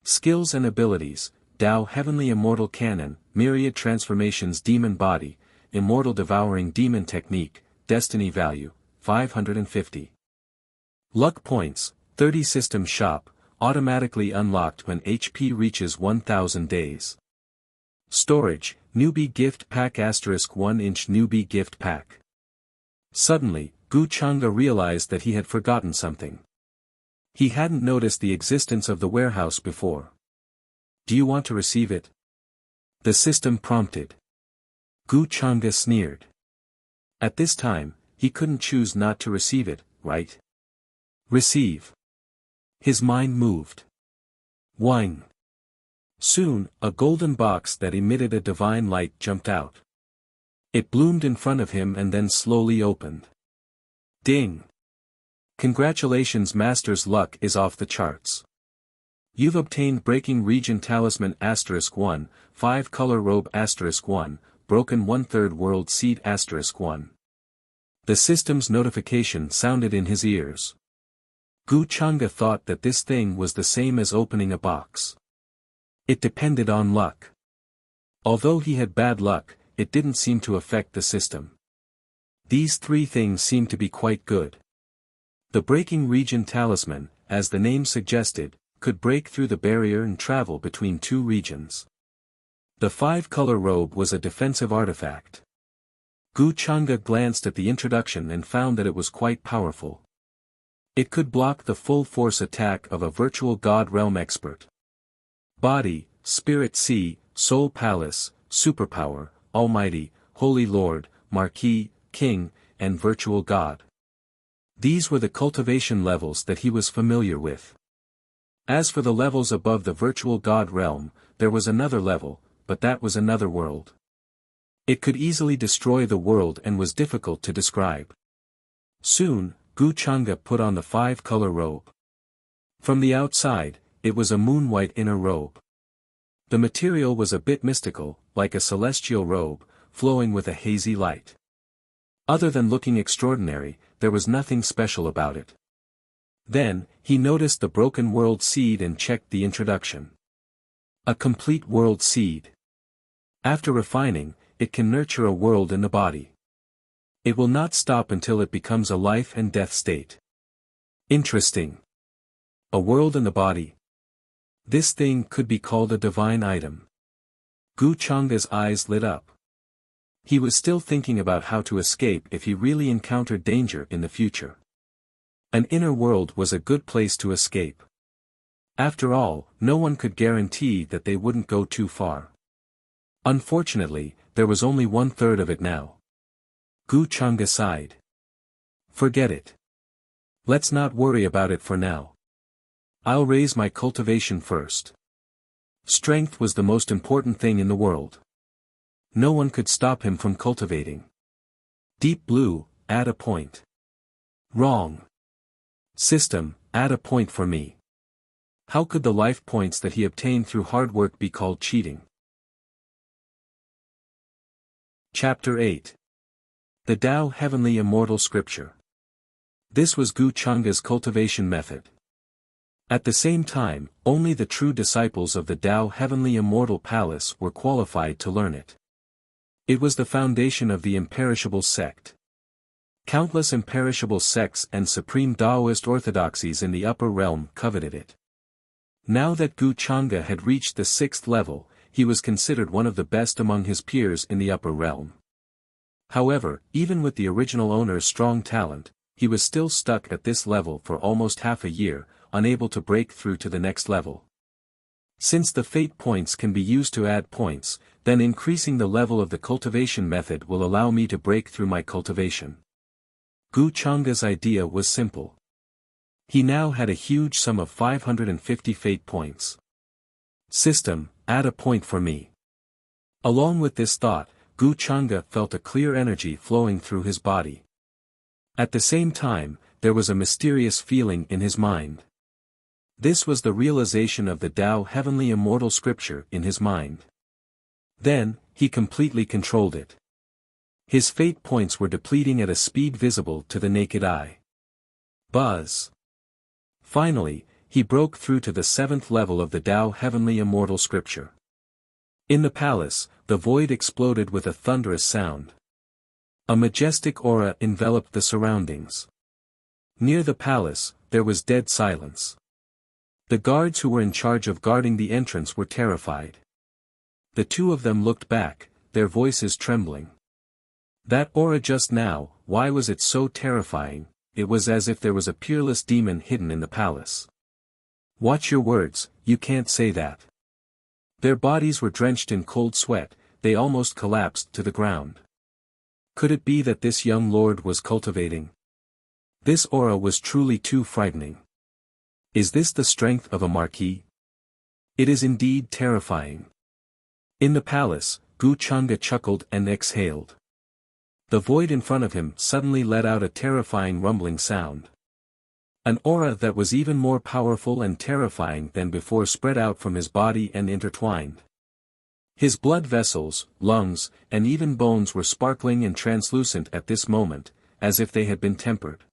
Skills and abilities, Tao Heavenly Immortal Canon, myriad transformations demon body, immortal devouring demon technique, destiny value, 550. Luck points, 30 system shop, automatically unlocked when HP reaches 1000 days. Storage, newbie gift pack *1 inch newbie gift pack. Suddenly, Gu Chang'e realized that he had forgotten something. He hadn't noticed the existence of the warehouse before. Do you want to receive it? The system prompted. Gu Chang'e sneered. At this time, he couldn't choose not to receive it, right? Receive. His mind moved. Whing. Soon, a golden box that emitted a divine light jumped out. It bloomed in front of him and then slowly opened. Ding! Congratulations, Master's luck is off the charts. You've obtained Breaking Region Talisman *1, 5-color robe *1, broken 1/3 world seed *1. The system's notification sounded in his ears. Gu Chang'e thought that this thing was the same as opening a box. It depended on luck. Although he had bad luck, it didn't seem to affect the system. These three things seemed to be quite good. The Breaking Region Talisman, as the name suggested, could break through the barrier and travel between two regions. The 5-color robe was a defensive artifact. Gu Chang'e glanced at the introduction and found that it was quite powerful. It could block the full-force attack of a virtual god realm expert. Body, Spirit Sea, Soul Palace, Superpower, Almighty, Holy Lord, Marquis, King, and Virtual God. These were the cultivation levels that he was familiar with. As for the levels above the Virtual God realm, there was another level, but that was another world. It could easily destroy the world and was difficult to describe. Soon, Gu Chang'e put on the 5-color robe. From the outside, it was a moon-white inner robe. The material was a bit mystical, like a celestial robe, flowing with a hazy light. Other than looking extraordinary, there was nothing special about it. Then, he noticed the broken world seed and checked the introduction. A complete world seed. After refining, it can nurture a world in the body. It will not stop until it becomes a life and death state. Interesting. A world in the body. This thing could be called a divine item. Gu Chang'e's eyes lit up. He was still thinking about how to escape if he really encountered danger in the future. An inner world was a good place to escape. After all, no one could guarantee that they wouldn't go too far. Unfortunately, there was only 1/3 of it now. Gu Chang'e sighed. Forget it. Let's not worry about it for now. I'll raise my cultivation first. Strength was the most important thing in the world. No one could stop him from cultivating. Deep Blue, add a point. Wrong. System, add a point for me. How could the life points that he obtained through hard work be called cheating? Chapter 8. The Tao Heavenly Immortal Scripture. This was Gu Chang'e's cultivation method. At the same time, only the true disciples of the Tao Heavenly Immortal Palace were qualified to learn it. It was the foundation of the imperishable sect. Countless imperishable sects and supreme Taoist orthodoxies in the upper realm coveted it. Now that Gu Chang'e had reached the 6th level, he was considered one of the best among his peers in the upper realm. However, even with the original owner's strong talent, he was still stuck at this level for almost half a year, unable to break through to the next level. Since the fate points can be used to add points, then increasing the level of the cultivation method will allow me to break through my cultivation. Gu Chang'e's idea was simple. He now had a huge sum of 550 fate points. System, add a point for me. Along with this thought, Gu Chang'e felt a clear energy flowing through his body. At the same time, there was a mysterious feeling in his mind. This was the realization of the Tao Heavenly Immortal Scripture in his mind. Then, he completely controlled it. His fate points were depleting at a speed visible to the naked eye. Buzz. Finally, he broke through to the 7th level of the Tao Heavenly Immortal Scripture. In the palace, the void exploded with a thunderous sound. A majestic aura enveloped the surroundings. Near the palace, there was dead silence. The guards who were in charge of guarding the entrance were terrified. The two of them looked back, their voices trembling. That aura just now, why was it so terrifying? It was as if there was a peerless demon hidden in the palace. Watch your words, you can't say that. Their bodies were drenched in cold sweat, they almost collapsed to the ground. Could it be that this young lord was cultivating? This aura was truly too frightening. Is this the strength of a marquis? It is indeed terrifying. In the palace, Gu Changa chuckled and exhaled. The void in front of him suddenly let out a terrifying rumbling sound. An aura that was even more powerful and terrifying than before spread out from his body and intertwined. His blood vessels, lungs, and even bones were sparkling and translucent at this moment, as if they had been tempered.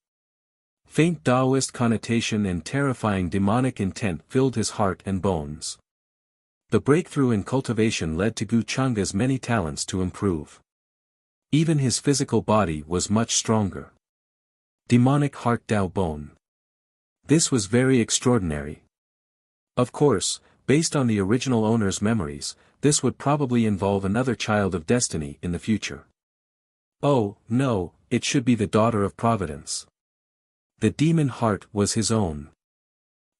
Faint Taoist connotation and terrifying demonic intent filled his heart and bones. The breakthrough in cultivation led to Gu Changa's many talents to improve. Even his physical body was much stronger. Demonic heart Dao bone. This was very extraordinary. Of course, based on the original owner's memories, this would probably involve another child of destiny in the future. Oh, no, it should be the daughter of Providence. The demon heart was his own.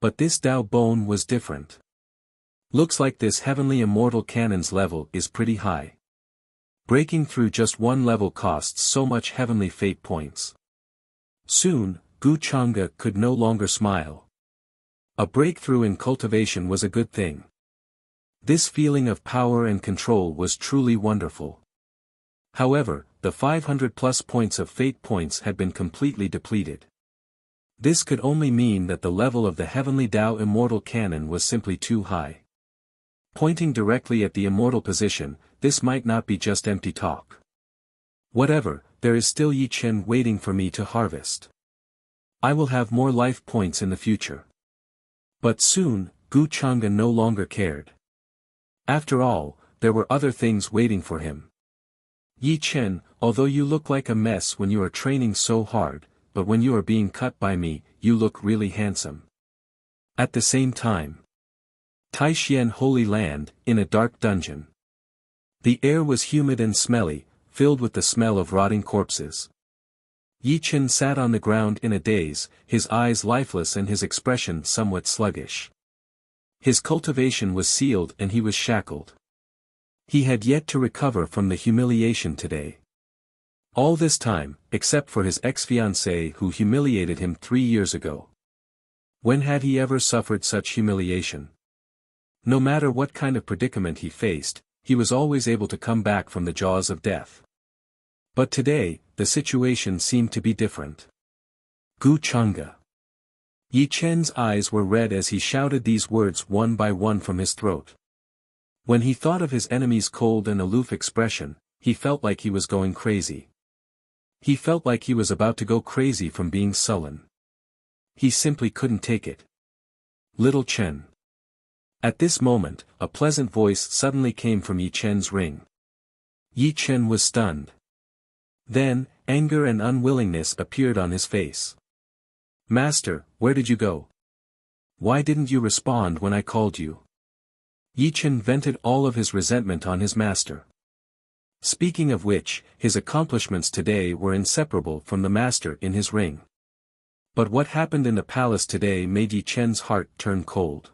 But this Dao bone was different. Looks like this heavenly immortal canon's level is pretty high. Breaking through just one level costs so much heavenly fate points. Soon, Gu Changa could no longer smile. A breakthrough in cultivation was a good thing. This feeling of power and control was truly wonderful. However, the 500+ points of fate points had been completely depleted. This could only mean that the level of the heavenly Dao immortal canon was simply too high. Pointing directly at the immortal position, this might not be just empty talk. Whatever, there is still Yi Chen waiting for me to harvest. I will have more life points in the future. But soon, Gu Changa no longer cared. After all, there were other things waiting for him. Yi Chen, although you look like a mess when you are training so hard, but when you are being cut by me, you look really handsome. At the same time. Taishian Holy Land, in a dark dungeon. The air was humid and smelly, filled with the smell of rotting corpses. Yi Chen sat on the ground in a daze, his eyes lifeless and his expression somewhat sluggish. His cultivation was sealed and he was shackled. He had yet to recover from the humiliation today. All this time, except for his ex-fiancée who humiliated him 3 years ago. When had he ever suffered such humiliation? No matter what kind of predicament he faced, he was always able to come back from the jaws of death. But today, the situation seemed to be different. Gu Changa. Yi Chen's eyes were red as he shouted these words one by one from his throat. When he thought of his enemy's cold and aloof expression, he felt like he was going crazy. He felt like he was about to go crazy from being sullen. He simply couldn't take it. Little Chen. At this moment, a pleasant voice suddenly came from Yi Chen's ring. Yi Chen was stunned. Then, anger and unwillingness appeared on his face. Master, where did you go? Why didn't you respond when I called you? Yi Chen vented all of his resentment on his master. Speaking of which, his accomplishments today were inseparable from the master in his ring. But what happened in the palace today made Yi Chen's heart turn cold.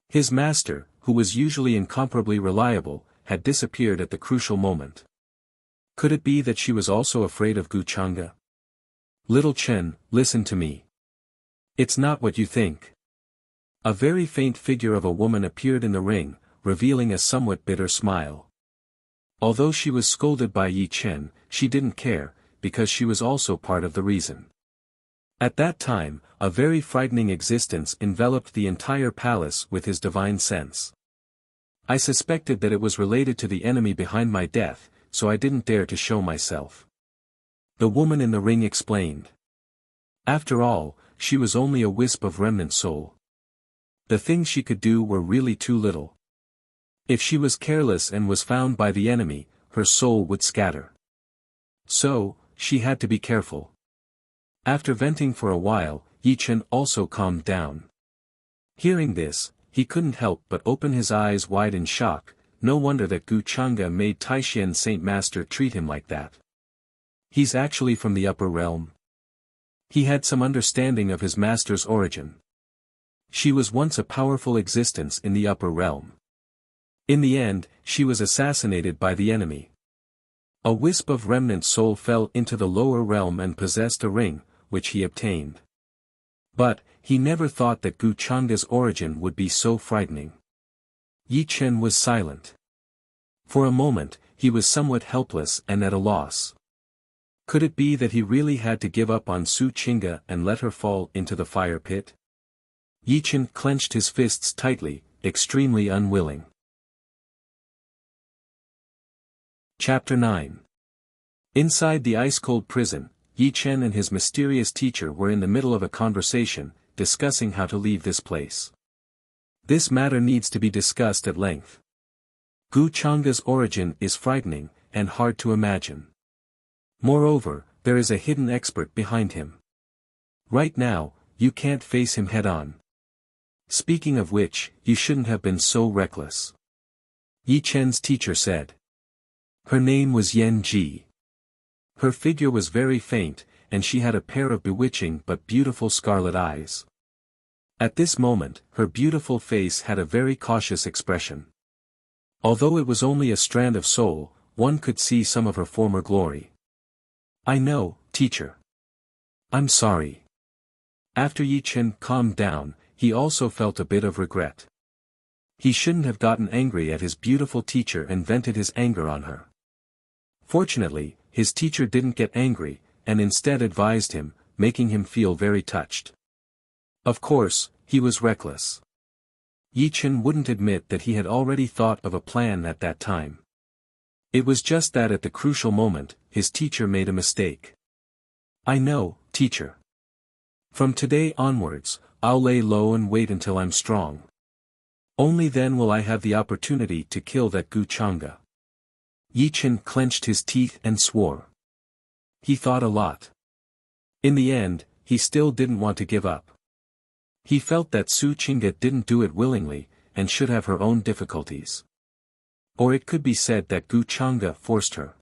His master, who was usually incomparably reliable, had disappeared at the crucial moment. Could it be that she was also afraid of Gu Changa? Little Chen, listen to me. It's not what you think. A very faint figure of a woman appeared in the ring, revealing a somewhat bitter smile. Although she was scolded by Yi Chen, she didn't care, because she was also part of the reason. At that time, a very frightening existence enveloped the entire palace with his divine sense. I suspected that it was related to the enemy behind my death, so I didn't dare to show myself. The woman in the ring explained. After all, she was only a wisp of remnant soul. The things she could do were really too little. If she was careless and was found by the enemy, her soul would scatter. So, she had to be careful. After venting for a while, Yi Chen also calmed down. Hearing this, he couldn't help but open his eyes wide in shock. No wonder that Gu Chang'e made Taishian Saint Master treat him like that. He's actually from the upper realm. He had some understanding of his master's origin. She was once a powerful existence in the upper realm. In the end, she was assassinated by the enemy. A wisp of remnant soul fell into the lower realm and possessed a ring, which he obtained. But, he never thought that Gu Chang'e's origin would be so frightening. Yi Chen was silent. For a moment, he was somewhat helpless and at a loss. Could it be that he really had to give up on Su Qingge and let her fall into the fire pit? Yi Chen clenched his fists tightly, extremely unwilling. Chapter 9. Inside the ice-cold prison, Yi Chen and his mysterious teacher were in the middle of a conversation, discussing how to leave this place. This matter needs to be discussed at length. Gu Chang'e's origin is frightening, and hard to imagine. Moreover, there is a hidden expert behind him. Right now, you can't face him head-on. Speaking of which, you shouldn't have been so reckless. Yi Chen's teacher said. Her name was Yan Ji. Her figure was very faint, and she had a pair of bewitching but beautiful scarlet eyes. At this moment, her beautiful face had a very cautious expression. Although it was only a strand of soul, one could see some of her former glory. I know, teacher. I'm sorry. After Yi Chen calmed down, he also felt a bit of regret. He shouldn't have gotten angry at his beautiful teacher and vented his anger on her. Fortunately, his teacher didn't get angry, and instead advised him, making him feel very touched. Of course, he was reckless. Yi Chen wouldn't admit that he had already thought of a plan at that time. It was just that at the crucial moment, his teacher made a mistake. I know, teacher. From today onwards, I'll lay low and wait until I'm strong. Only then will I have the opportunity to kill that Gu Chang'e. Yi Chen clenched his teeth and swore. He thought a lot. In the end, he still didn't want to give up. He felt that Su Qingge didn't do it willingly, and should have her own difficulties. Or it could be said that Gu Chang'e forced her.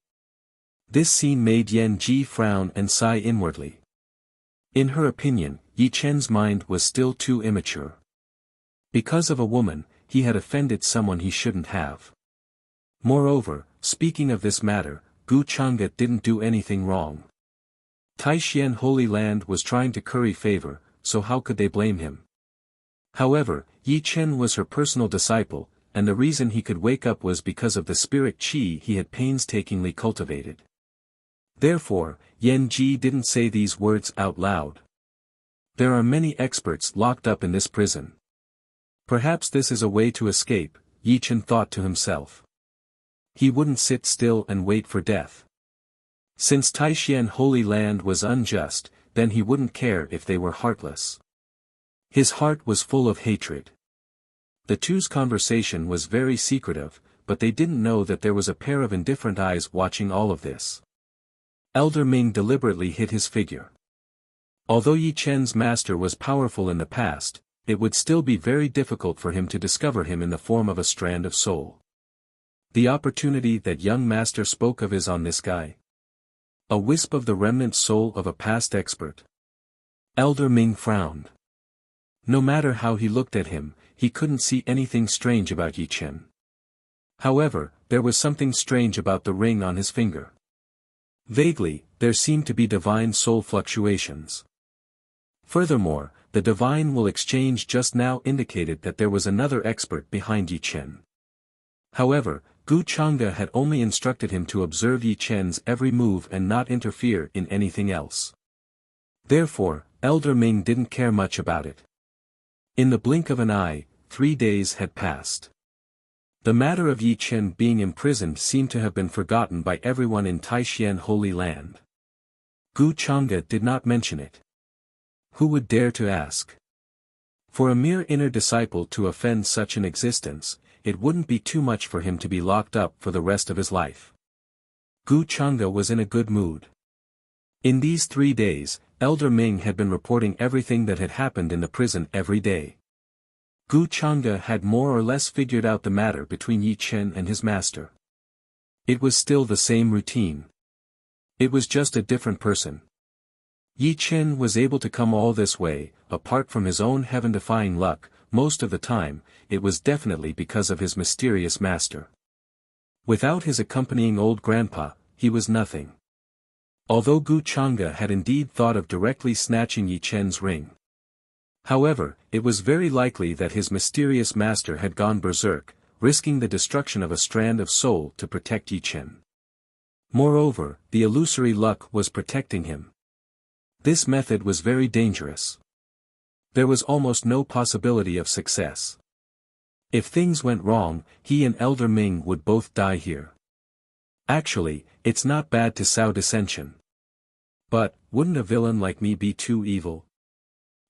This scene made Yan Ji frown and sigh inwardly. In her opinion, Yi Chen's mind was still too immature. Because of a woman, he had offended someone he shouldn't have. Moreover, speaking of this matter, Gu Chang'e didn't do anything wrong. Taishian Holy Land was trying to curry favor, so how could they blame him? However, Yi Chen was her personal disciple, and the reason he could wake up was because of the spirit qi he had painstakingly cultivated. Therefore, Yan Ji didn't say these words out loud. There are many experts locked up in this prison. Perhaps this is a way to escape, Yi Chen thought to himself. He wouldn't sit still and wait for death. Since Taishian Holy Land was unjust, then he wouldn't care if they were heartless. His heart was full of hatred. The two's conversation was very secretive, but they didn't know that there was a pair of indifferent eyes watching all of this. Elder Ming deliberately hid his figure. Although Yi Chen's master was powerful in the past, it would still be very difficult for him to discover him in the form of a strand of soul. The opportunity that young master spoke of is on this guy. A wisp of the remnant soul of a past expert. Elder Ming frowned. No matter how he looked at him, he couldn't see anything strange about Yi Chen. However, there was something strange about the ring on his finger. Vaguely, there seemed to be divine soul fluctuations. Furthermore, the divine will exchange just now indicated that there was another expert behind Yi Chen. However, Gu Chang'e had only instructed him to observe Yi Chen's every move and not interfere in anything else. Therefore, Elder Ming didn't care much about it. In the blink of an eye, 3 days had passed. The matter of Yi Chen being imprisoned seemed to have been forgotten by everyone in Taishian Holy Land. Gu Chang'e did not mention it. Who would dare to ask? For a mere inner disciple to offend such an existence, it wouldn't be too much for him to be locked up for the rest of his life. Gu Chang'e was in a good mood. In these 3 days, Elder Ming had been reporting everything that had happened in the prison every day. Gu Chang'e had more or less figured out the matter between Yi Chen and his master. It was still the same routine. It was just a different person. Yi Chen was able to come all this way, apart from his own heaven-defying luck. Most of the time, it was definitely because of his mysterious master. Without his accompanying old grandpa, he was nothing. Although Gu Chang'e had indeed thought of directly snatching Yi Chen's ring. However, it was very likely that his mysterious master had gone berserk, risking the destruction of a strand of soul to protect Yi Chen. Moreover, the illusory luck was protecting him. This method was very dangerous. There was almost no possibility of success. If things went wrong, he and Elder Ming would both die here. Actually, it's not bad to sow dissension. But, wouldn't a villain like me be too evil?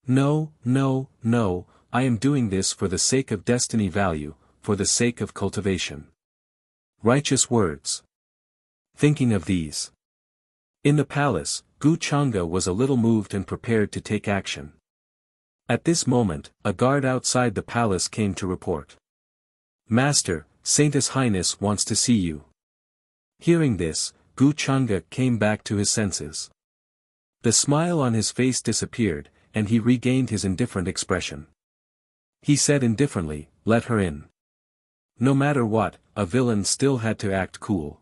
No, no, no, I am doing this for the sake of destiny value, for the sake of cultivation. Righteous words. Thinking of these. In the palace, Gu Chang'e was a little moved and prepared to take action. At this moment, a guard outside the palace came to report. Master, Saint's Highness wants to see you. Hearing this, Gu Chang'e came back to his senses. The smile on his face disappeared, and he regained his indifferent expression. He said indifferently, "Let her in." No matter what, a villain still had to act cool.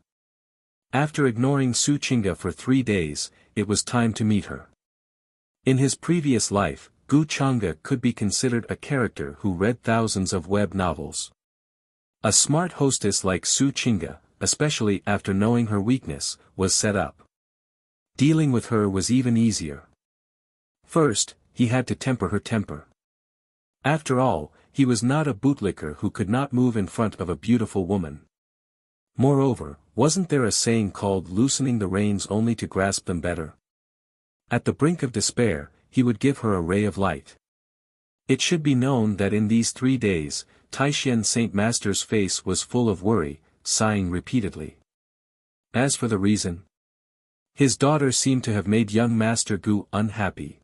After ignoring Su Qingge for 3 days, it was time to meet her. In his previous life, Gu Chang'e could be considered a character who read thousands of web novels. A smart hostess like Su Qingge, especially after knowing her weakness, was set up. Dealing with her was even easier. First, he had to temper her temper. After all, he was not a bootlicker who could not move in front of a beautiful woman. Moreover, wasn't there a saying called loosening the reins only to grasp them better? At the brink of despair, he would give her a ray of light. It should be known that in these 3 days, Taishan Saint Master's face was full of worry, sighing repeatedly. As for the reason, his daughter seemed to have made young Master Gu unhappy.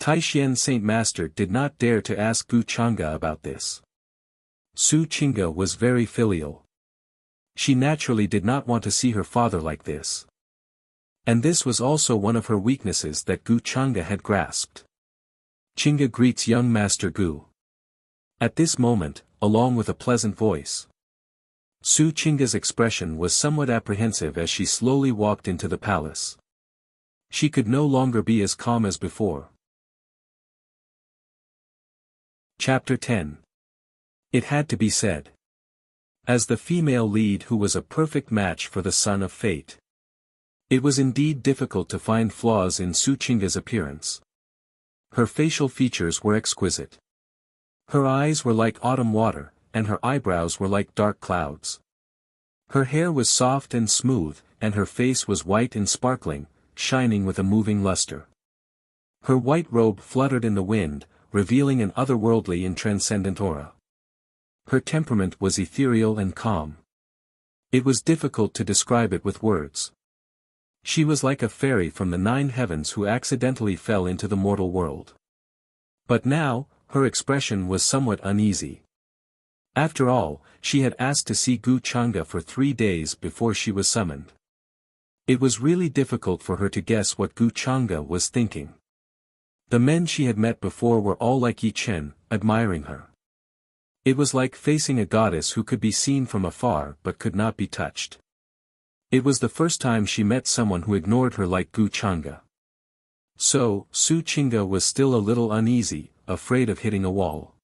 Taishan Saint Master did not dare to ask Gu Chang'e about this. Su Qingge was very filial. She naturally did not want to see her father like this. And this was also one of her weaknesses that Gu Chang'e had grasped. Qingge greets young Master Gu. At this moment, along with a pleasant voice. Su Qingge's expression was somewhat apprehensive as she slowly walked into the palace. She could no longer be as calm as before. Chapter 10. It had to be said. As the female lead who was a perfect match for the son of fate. It was indeed difficult to find flaws in Su Qingge's appearance. Her facial features were exquisite. Her eyes were like autumn water, and her eyebrows were like dark clouds. Her hair was soft and smooth, and her face was white and sparkling, shining with a moving luster. Her white robe fluttered in the wind, revealing an otherworldly and transcendent aura. Her temperament was ethereal and calm. It was difficult to describe it with words. She was like a fairy from the 9 heavens who accidentally fell into the mortal world. But now, her expression was somewhat uneasy. After all, she had asked to see Gu Chang'e for 3 days before she was summoned. It was really difficult for her to guess what Gu Chang'e was thinking. The men she had met before were all like Yi Chen, admiring her. It was like facing a goddess who could be seen from afar but could not be touched. It was the first time she met someone who ignored her like Gu Chang'e. So, Su Qingge was still a little uneasy, afraid of hitting a wall.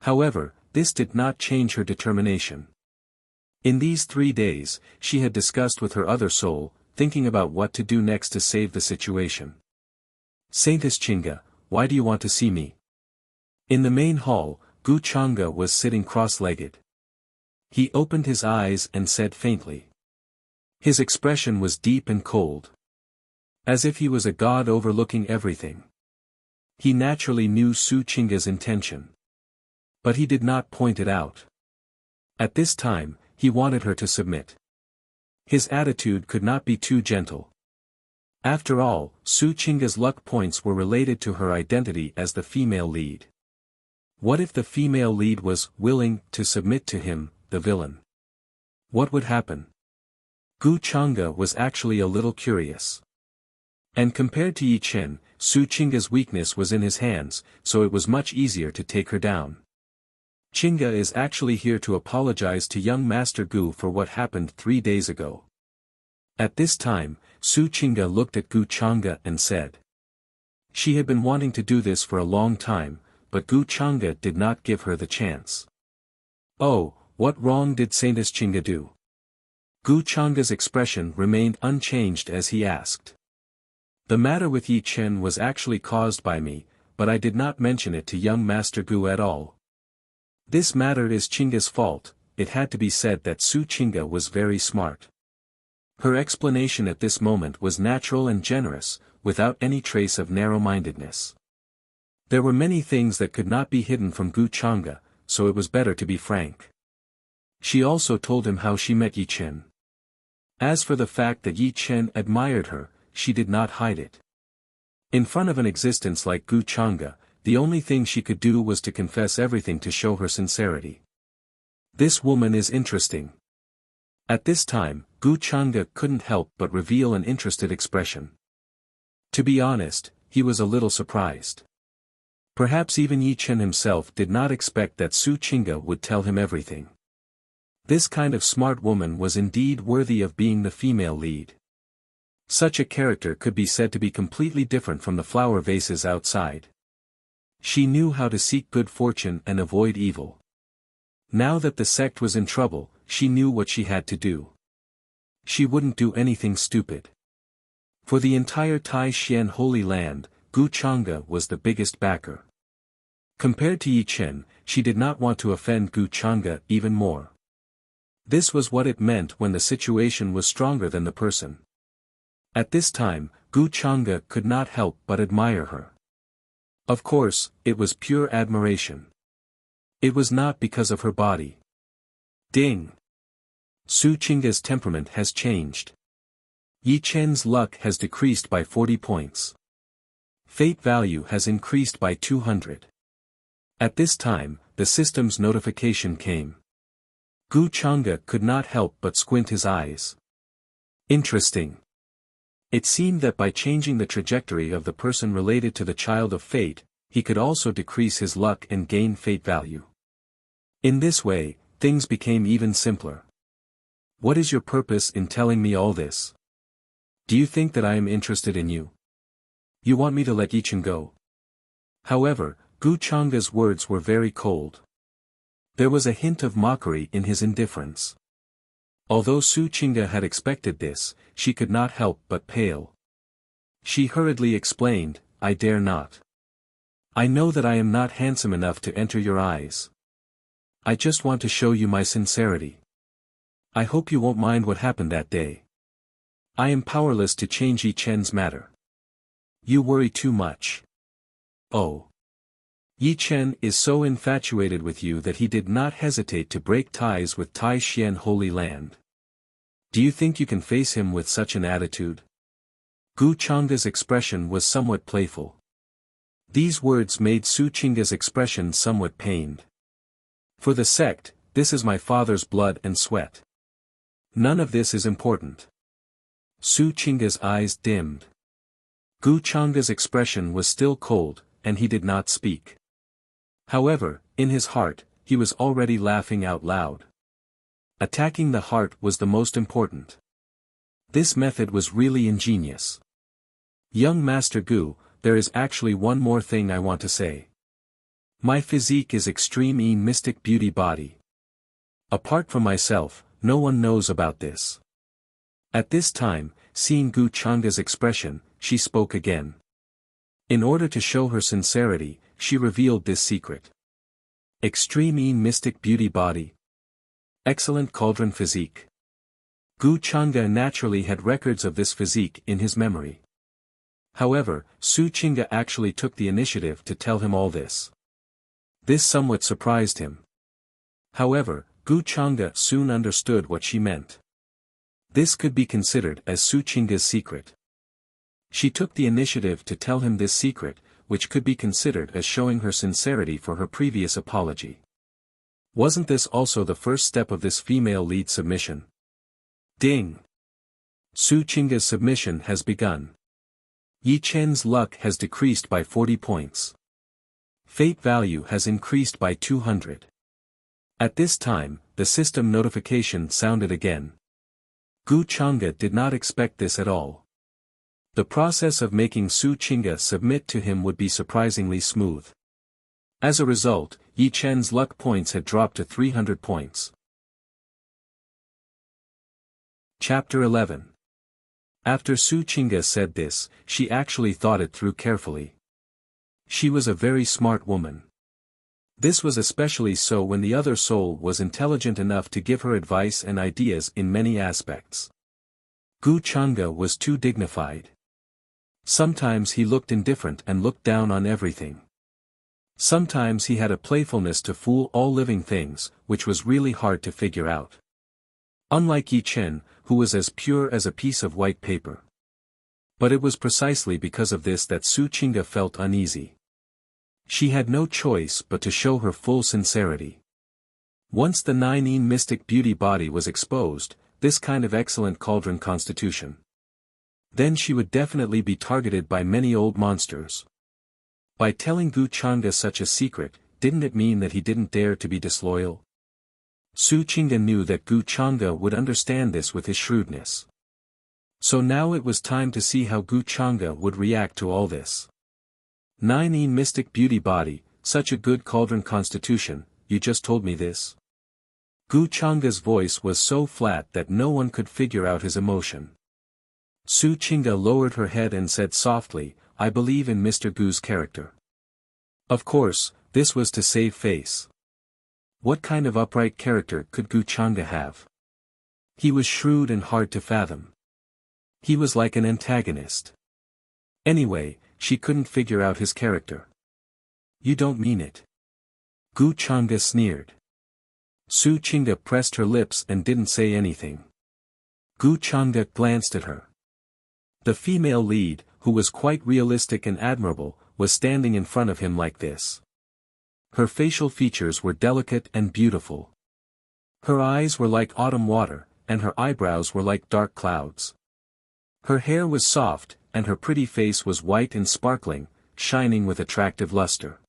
However, this did not change her determination. In these 3 days, she had discussed with her other soul, thinking about what to do next to save the situation. Saintess Qingge, why do you want to see me? In the main hall, Gu Chang'e was sitting cross-legged. He opened his eyes and said faintly. His expression was deep and cold. As if he was a god overlooking everything. He naturally knew Su Qingge's intention. But he did not point it out. At this time, he wanted her to submit. His attitude could not be too gentle. After all, Su Qingga's luck points were related to her identity as the female lead. What if the female lead was willing to submit to him, the villain? What would happen? Gu Changge was actually a little curious. And compared to Yi Chen, Su Qingga's weakness was in his hands, so it was much easier to take her down. Qingge is actually here to apologize to young Master Gu for what happened 3 days ago. At this time, Su Qingge looked at Gu Changge and said. She had been wanting to do this for a long time, but Gu Changge did not give her the chance. Oh, what wrong did Saintess Qingge do? Gu Changge's expression remained unchanged as he asked. The matter with Yi Chen was actually caused by me, but I did not mention it to young Master Gu at all. This matter is Qingge's fault. It had to be said that Su Qingge was very smart. Her explanation at this moment was natural and generous, without any trace of narrow-mindedness. There were many things that could not be hidden from Gu Changge, so it was better to be frank. She also told him how she met Yi Chen. As for the fact that Yi Chen admired her, she did not hide it. In front of an existence like Gu Changge, the only thing she could do was to confess everything to show her sincerity. This woman is interesting. At this time, Gu Changge couldn't help but reveal an interested expression. To be honest, he was a little surprised. Perhaps even Yi Chen himself did not expect that Su Qingge would tell him everything. This kind of smart woman was indeed worthy of being the female lead. Such a character could be said to be completely different from the flower vases outside. She knew how to seek good fortune and avoid evil. Now that the sect was in trouble, she knew what she had to do. She wouldn't do anything stupid. For the entire Taishan Holy Land, Gu Changge was the biggest backer. Compared to Yi Chen, she did not want to offend Gu Changge even more. This was what it meant when the situation was stronger than the person. At this time, Gu Changge could not help but admire her. Of course, it was pure admiration. It was not because of her body. Ding! Su Qingge's temperament has changed. Yi Chen's luck has decreased by 40 points. Fate value has increased by 200. At this time, the system's notification came. Gu Changge could not help but squint his eyes. Interesting. It seemed that by changing the trajectory of the person related to the child of fate, he could also decrease his luck and gain fate value. In this way, things became even simpler. What is your purpose in telling me all this? Do you think that I am interested in you? You want me to let Yi Chen go? However, Gu Changge's words were very cold. There was a hint of mockery in his indifference. Although Su Qingge had expected this, she could not help but pale. She hurriedly explained, I dare not. I know that I am not handsome enough to enter your eyes. I just want to show you my sincerity. I hope you won't mind what happened that day. I am powerless to change Yi Chen's matter. You worry too much. Oh. Yi Chen is so infatuated with you that he did not hesitate to break ties with Taishan Holy Land. Do you think you can face him with such an attitude? Gu Changge's expression was somewhat playful. These words made Su Qingge's expression somewhat pained. For the sect, this is my father's blood and sweat. None of this is important. Su Qingge's eyes dimmed. Gu Changge's expression was still cold, and he did not speak. However, in his heart, he was already laughing out loud. Attacking the heart was the most important. This method was really ingenious. Young Master Gu, there is actually one more thing I want to say. My physique is extreme mystic beauty body. Apart from myself, no one knows about this. At this time, seeing Gu Changge's expression, she spoke again. In order to show her sincerity, she revealed this secret. Extreme mystic beauty body. Excellent cauldron physique. Gu Changge naturally had records of this physique in his memory. However, Su Qingge actually took the initiative to tell him all this. This somewhat surprised him. However, Gu Changge soon understood what she meant. This could be considered as Su Qingge's secret. She took the initiative to tell him this secret, which could be considered as showing her sincerity for her previous apology. Wasn't this also the first step of this female lead submission? Ding! Su Qingga's submission has begun. Yi Chen's luck has decreased by 40 points. Fate value has increased by 200. At this time, the system notification sounded again. Gu Changge did not expect this at all. The process of making Su Qingge submit to him would be surprisingly smooth. As a result, Yi Chen's luck points had dropped to 300 points. Chapter 11. After Su Qingge said this, she actually thought it through carefully. She was a very smart woman. This was especially so when the other soul was intelligent enough to give her advice and ideas in many aspects. Gu Changge was too dignified. Sometimes he looked indifferent and looked down on everything. Sometimes he had a playfulness to fool all living things, which was really hard to figure out. Unlike Yi Chen, who was as pure as a piece of white paper. But it was precisely because of this that Su Qingge felt uneasy. She had no choice but to show her full sincerity. Once the nine mystic beauty body was exposed, this kind of excellent cauldron constitution, then she would definitely be targeted by many old monsters. By telling Gu Changge such a secret, didn't it mean that he didn't dare to be disloyal? Su Qingge knew that Gu Changge would understand this with his shrewdness. So now it was time to see how Gu Changge would react to all this. Nine mystic beauty body, such a good cauldron constitution, you just told me this? Gu Changge's voice was so flat that no one could figure out his emotion. Su Qingge lowered her head and said softly, I believe in Mr. Gu's character. Of course, this was to save face. What kind of upright character could Gu Changge have? He was shrewd and hard to fathom. He was like an antagonist. Anyway, she couldn't figure out his character. You don't mean it. Gu Changge sneered. Su Qingge pressed her lips and didn't say anything. Gu Changge glanced at her. The female lead, who was quite realistic and admirable, was standing in front of him like this. Her facial features were delicate and beautiful. Her eyes were like autumn water, and her eyebrows were like dark clouds. Her hair was soft, and her pretty face was white and sparkling, shining with attractive luster.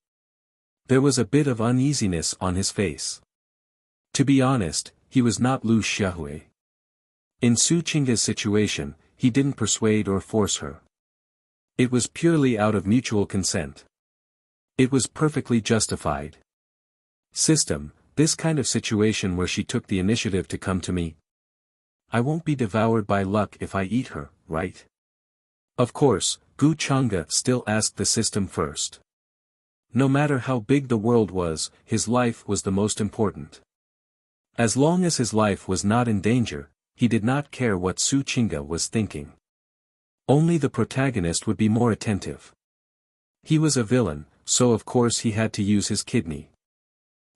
There was a bit of uneasiness on his face. To be honest, he was not Lu Xiaohui. In Su Qingge's situation, he didn't persuade or force her. It was purely out of mutual consent. It was perfectly justified. System, this kind of situation where she took the initiative to come to me. I won't be devoured by luck if I eat her, right? Of course, Gu Changge still asked the system first. No matter how big the world was, his life was the most important. As long as his life was not in danger, he did not care what Su Qingge was thinking. Only the protagonist would be more attentive. He was a villain, so of course he had to use his kidney.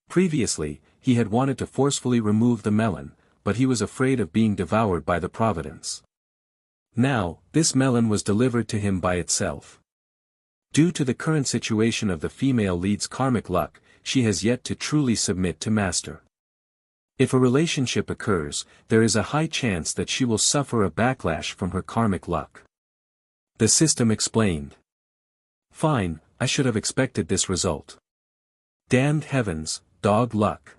Previously, he had wanted to forcefully remove the melon, but he was afraid of being devoured by the providence. Now, this melon was delivered to him by itself. Due to the current situation of the female lead's karmic luck, she has yet to truly submit to master. If a relationship occurs, there is a high chance that she will suffer a backlash from her karmic luck. The system explained. Fine, I should have expected this result. Damned heavens, dog luck.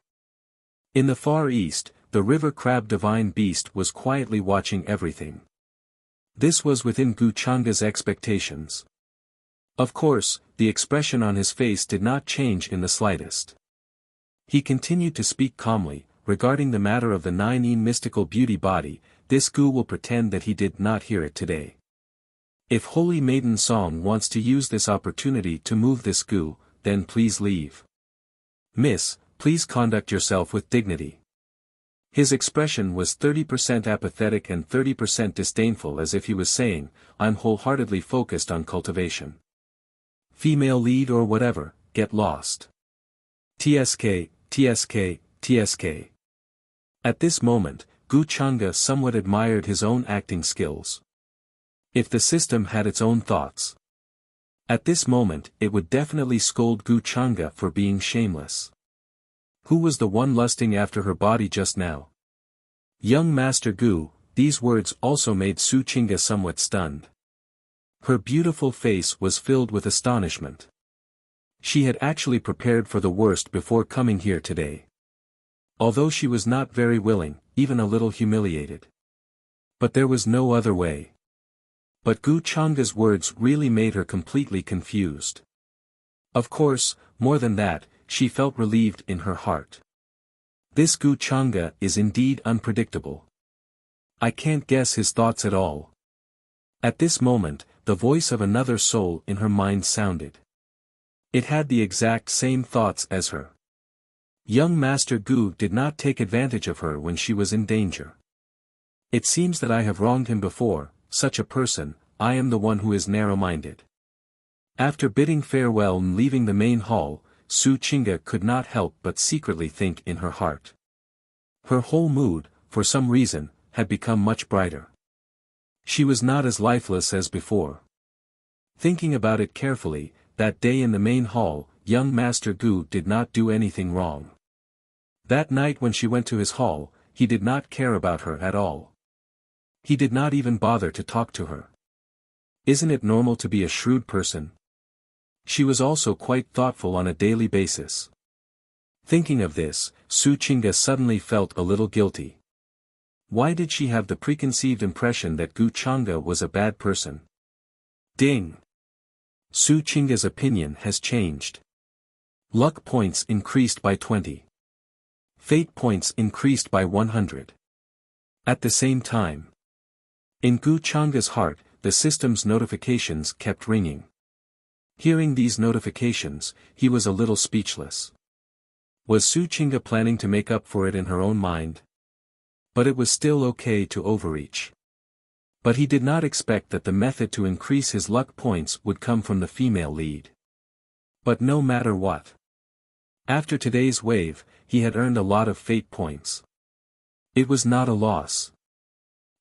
In the Far East, the river crab divine beast was quietly watching everything. This was within Gu Changge's expectations. Of course, the expression on his face did not change in the slightest. He continued to speak calmly, regarding the matter of the nine mystical beauty body, this Gu will pretend that he did not hear it today. If Holy Maiden Song wants to use this opportunity to move this Gu, then please leave. Miss, please conduct yourself with dignity. His expression was 30% apathetic and 30% disdainful, as if he was saying, I'm wholeheartedly focused on cultivation. Female lead or whatever, get lost. TSK, TSK, TSK. At this moment, Gu Changge somewhat admired his own acting skills. If the system had its own thoughts. At this moment it would definitely scold Gu Chang'e for being shameless. Who was the one lusting after her body just now? Young Master Gu. These words also made Su Qing'e somewhat stunned. Her beautiful face was filled with astonishment. She had actually prepared for the worst before coming here today. Although she was not very willing, even a little humiliated. But there was no other way. But Gu Chang'e's words really made her completely confused. Of course, more than that, she felt relieved in her heart. This Gu Chang'e is indeed unpredictable. I can't guess his thoughts at all. At this moment, the voice of another soul in her mind sounded. It had the exact same thoughts as her. Young Master Gu did not take advantage of her when she was in danger. It seems that I have wronged him before, such a person. I am the one who is narrow-minded. After bidding farewell and leaving the main hall, Su Qing'e could not help but secretly think in her heart. Her whole mood, for some reason, had become much brighter. She was not as lifeless as before. Thinking about it carefully, that day in the main hall, young Master Gu did not do anything wrong. That night when she went to his hall, he did not care about her at all. He did not even bother to talk to her. Isn't it normal to be a shrewd person? She was also quite thoughtful on a daily basis. Thinking of this, Su Qing'e suddenly felt a little guilty. Why did she have the preconceived impression that Gu Chang'e was a bad person? Ding! Su Qing'e's opinion has changed. Luck points increased by 20. Fate points increased by 100. At the same time. In Gu Chang'e's heart, the system's notifications kept ringing. Hearing these notifications, he was a little speechless. Was Su Qing'e planning to make up for it in her own mind? But it was still okay to overreach. But he did not expect that the method to increase his luck points would come from the female lead. But no matter what. After today's wave, he had earned a lot of fate points. It was not a loss.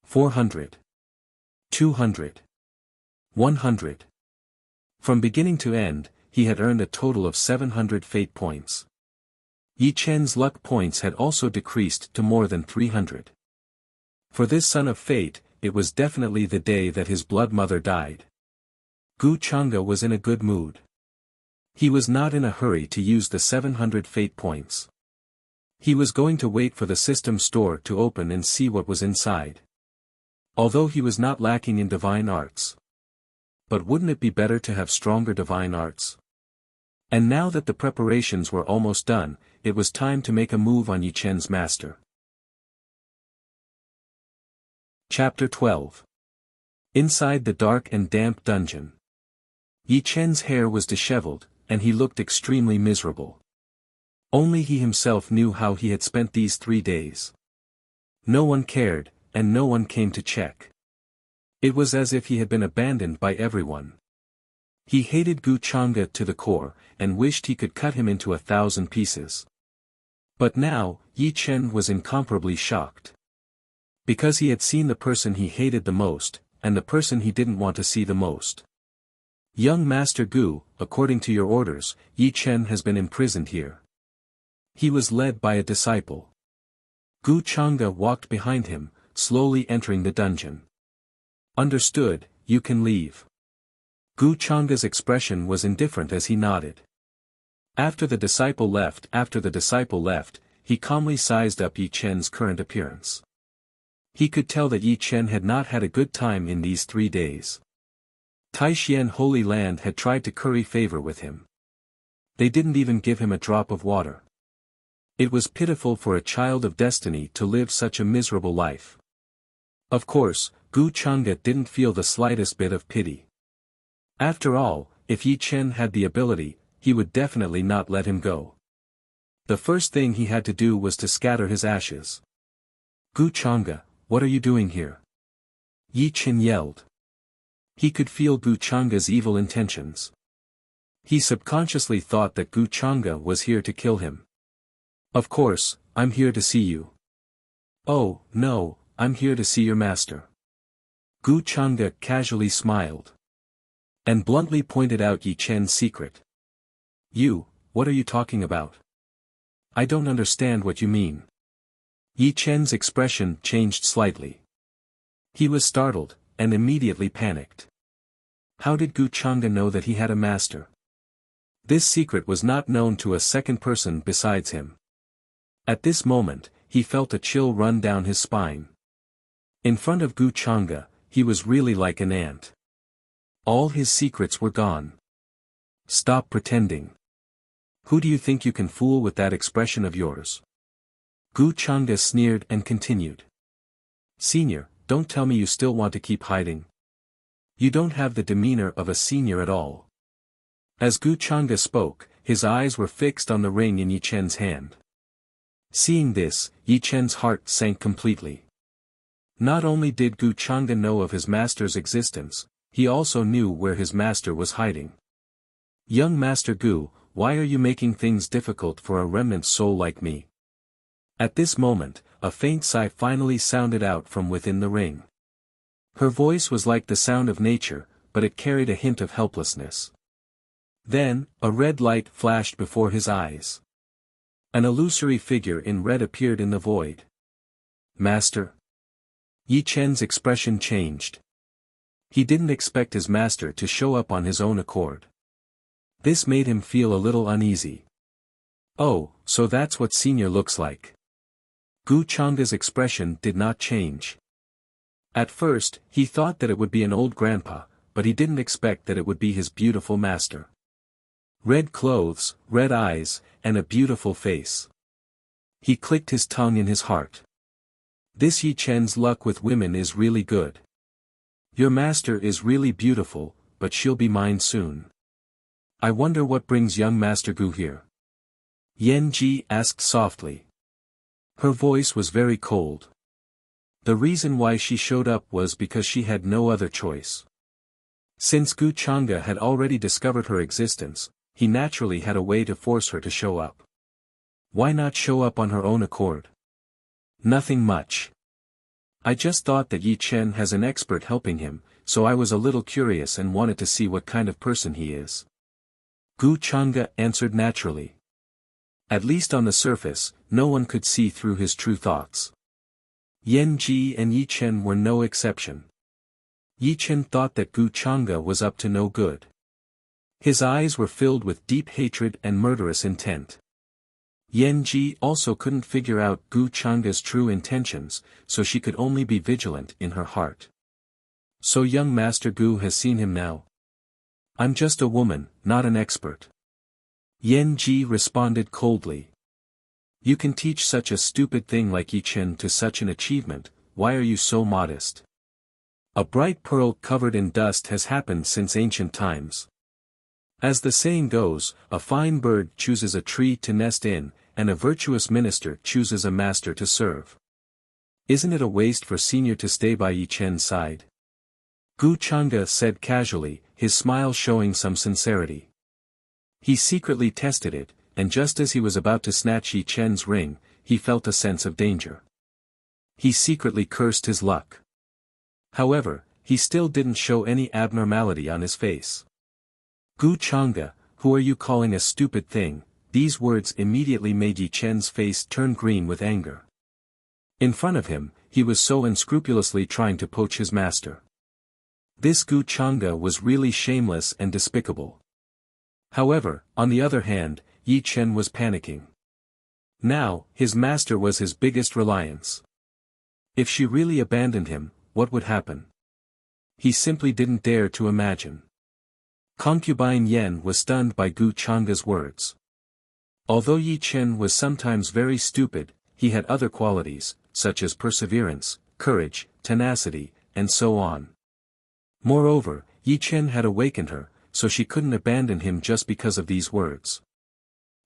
400. 200. 100. From beginning to end, he had earned a total of 700 fate points. Yi Chen's luck points had also decreased to more than 300. For this son of fate, it was definitely the day that his blood mother died. Gu Chang'e was in a good mood. He was not in a hurry to use the 700 fate points. He was going to wait for the system store to open and see what was inside. Although he was not lacking in divine arts. But wouldn't it be better to have stronger divine arts? And now that the preparations were almost done, it was time to make a move on Yi Chen's master. Chapter 12. Inside the dark and damp dungeon. Yi Chen's hair was disheveled, and he looked extremely miserable. Only he himself knew how he had spent these 3 days. No one cared, and no one came to check. It was as if he had been abandoned by everyone. He hated Gu Chang'e to the core, and wished he could cut him into 1,000 pieces. But now, Yi Chen was incomparably shocked. Because he had seen the person he hated the most, and the person he didn't want to see the most. Young Master Gu, according to your orders, Yi Chen has been imprisoned here. He was led by a disciple. Gu Chang'e walked behind him, slowly entering the dungeon. Understood, you can leave. Gu Chang'e's expression was indifferent as he nodded. After the disciple left, he calmly sized up Yi Chen's current appearance. He could tell that Yi Chen had not had a good time in these 3 days. Taishan Holy Land had tried to curry favor with him. They didn't even give him a drop of water. It was pitiful for a child of destiny to live such a miserable life. Of course, Gu Chang'e didn't feel the slightest bit of pity. After all, if Yi Chen had the ability, he would definitely not let him go. The first thing he had to do was to scatter his ashes. Gu Chang'e, what are you doing here? Yi Chen yelled. He could feel Gu Chang'e's evil intentions. He subconsciously thought that Gu Chang'e was here to kill him. Of course, I'm here to see you. Oh, no, I'm here to see your master. Gu Chang'e casually smiled. And bluntly pointed out Yi Chen's secret. What are you talking about? I don't understand what you mean. Yi Chen's expression changed slightly. He was startled, and immediately panicked. How did Gu Chang'e know that he had a master? This secret was not known to a second person besides him. At this moment, he felt a chill run down his spine. In front of Gu Chang'e, he was really like an ant. All his secrets were gone. Stop pretending. Who do you think you can fool with that expression of yours? Gu Chang'e sneered and continued. Senior, don't tell me you still want to keep hiding. You don't have the demeanor of a senior at all. As Gu Chang'e spoke, his eyes were fixed on the ring in Yi Chen's hand. Seeing this, Yi Chen's heart sank completely. Not only did Gu Chang'e know of his master's existence, he also knew where his master was hiding. Young Master Gu, why are you making things difficult for a remnant soul like me? At this moment, a faint sigh finally sounded out from within the ring. Her voice was like the sound of nature, but it carried a hint of helplessness. Then, a red light flashed before his eyes. An illusory figure in red appeared in the void. Master? Yi Chen's expression changed. He didn't expect his master to show up on his own accord. This made him feel a little uneasy. Oh, so that's what senior looks like. Gu Chang'e's expression did not change. At first, he thought that it would be an old grandpa, but he didn't expect that it would be his beautiful master. Red clothes, red eyes, and a beautiful face. He clicked his tongue in his heart. This Yi Chen's luck with women is really good. Your master is really beautiful, but she'll be mine soon. I wonder what brings young Master Gu here? Yan Ji asked softly. Her voice was very cold. The reason why she showed up was because she had no other choice. Since Gu Chang'e had already discovered her existence, he naturally had a way to force her to show up. Why not show up on her own accord? Nothing much. I just thought that Yi Chen has an expert helping him, so I was a little curious and wanted to see what kind of person he is. Gu Chang'e answered naturally. At least on the surface, no one could see through his true thoughts. Yan Ji and Yi Chen were no exception. Yi Chen thought that Gu Chang'e was up to no good. His eyes were filled with deep hatred and murderous intent. Yan Ji also couldn't figure out Gu Chang'e's true intentions, so she could only be vigilant in her heart. So young Master Gu has seen him now. I'm just a woman, not an expert. Yan Ji responded coldly. You can teach such a stupid thing like Yi Chen to such an achievement, why are you so modest? A bright pearl covered in dust has happened since ancient times. As the saying goes, a fine bird chooses a tree to nest in, and a virtuous minister chooses a master to serve. Isn't it a waste for senior to stay by Yi Chen's side? Gu Chang'e said casually, his smile showing some sincerity. He secretly tested it, and just as he was about to snatch Yi Chen's ring, he felt a sense of danger. He secretly cursed his luck. However, he still didn't show any abnormality on his face. Gu Chang'e, who are you calling a stupid thing? These words immediately made Yi Chen's face turn green with anger. In front of him, he was so unscrupulously trying to poach his master. This Gu Chang'e was really shameless and despicable. However, on the other hand, Yi Chen was panicking. Now, his master was his biggest reliance. If she really abandoned him, what would happen? He simply didn't dare to imagine. Concubine Yen was stunned by Gu Chang'e's words. Although Yi Chen was sometimes very stupid, he had other qualities, such as perseverance, courage, tenacity, and so on. Moreover, Yi Chen had awakened her, so she couldn't abandon him just because of these words.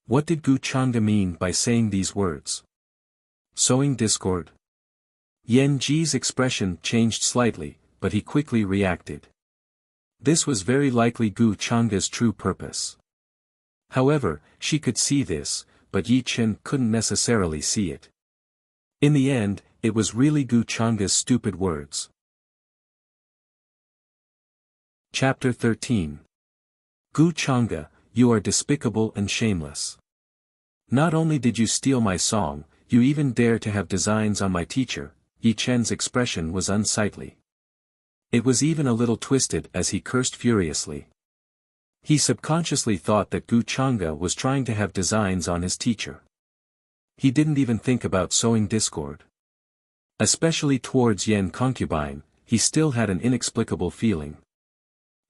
What did Gu Chang'e mean by saying these words? Sowing discord? Yan Ji's expression changed slightly, but he quickly reacted. This was very likely Gu Chang'e's true purpose. However, she could see this, but Yi Chen couldn't necessarily see it. In the end, it was really Gu Chang'e's stupid words. Chapter 13. Gu Chang'e, you are despicable and shameless. Not only did you steal my song, you even dare to have designs on my teacher. Yi Chen's expression was unsightly. It was even a little twisted as he cursed furiously. He subconsciously thought that Gu Chang'e was trying to have designs on his teacher. He didn't even think about sowing discord. Especially towards Yan concubine, he still had an inexplicable feeling.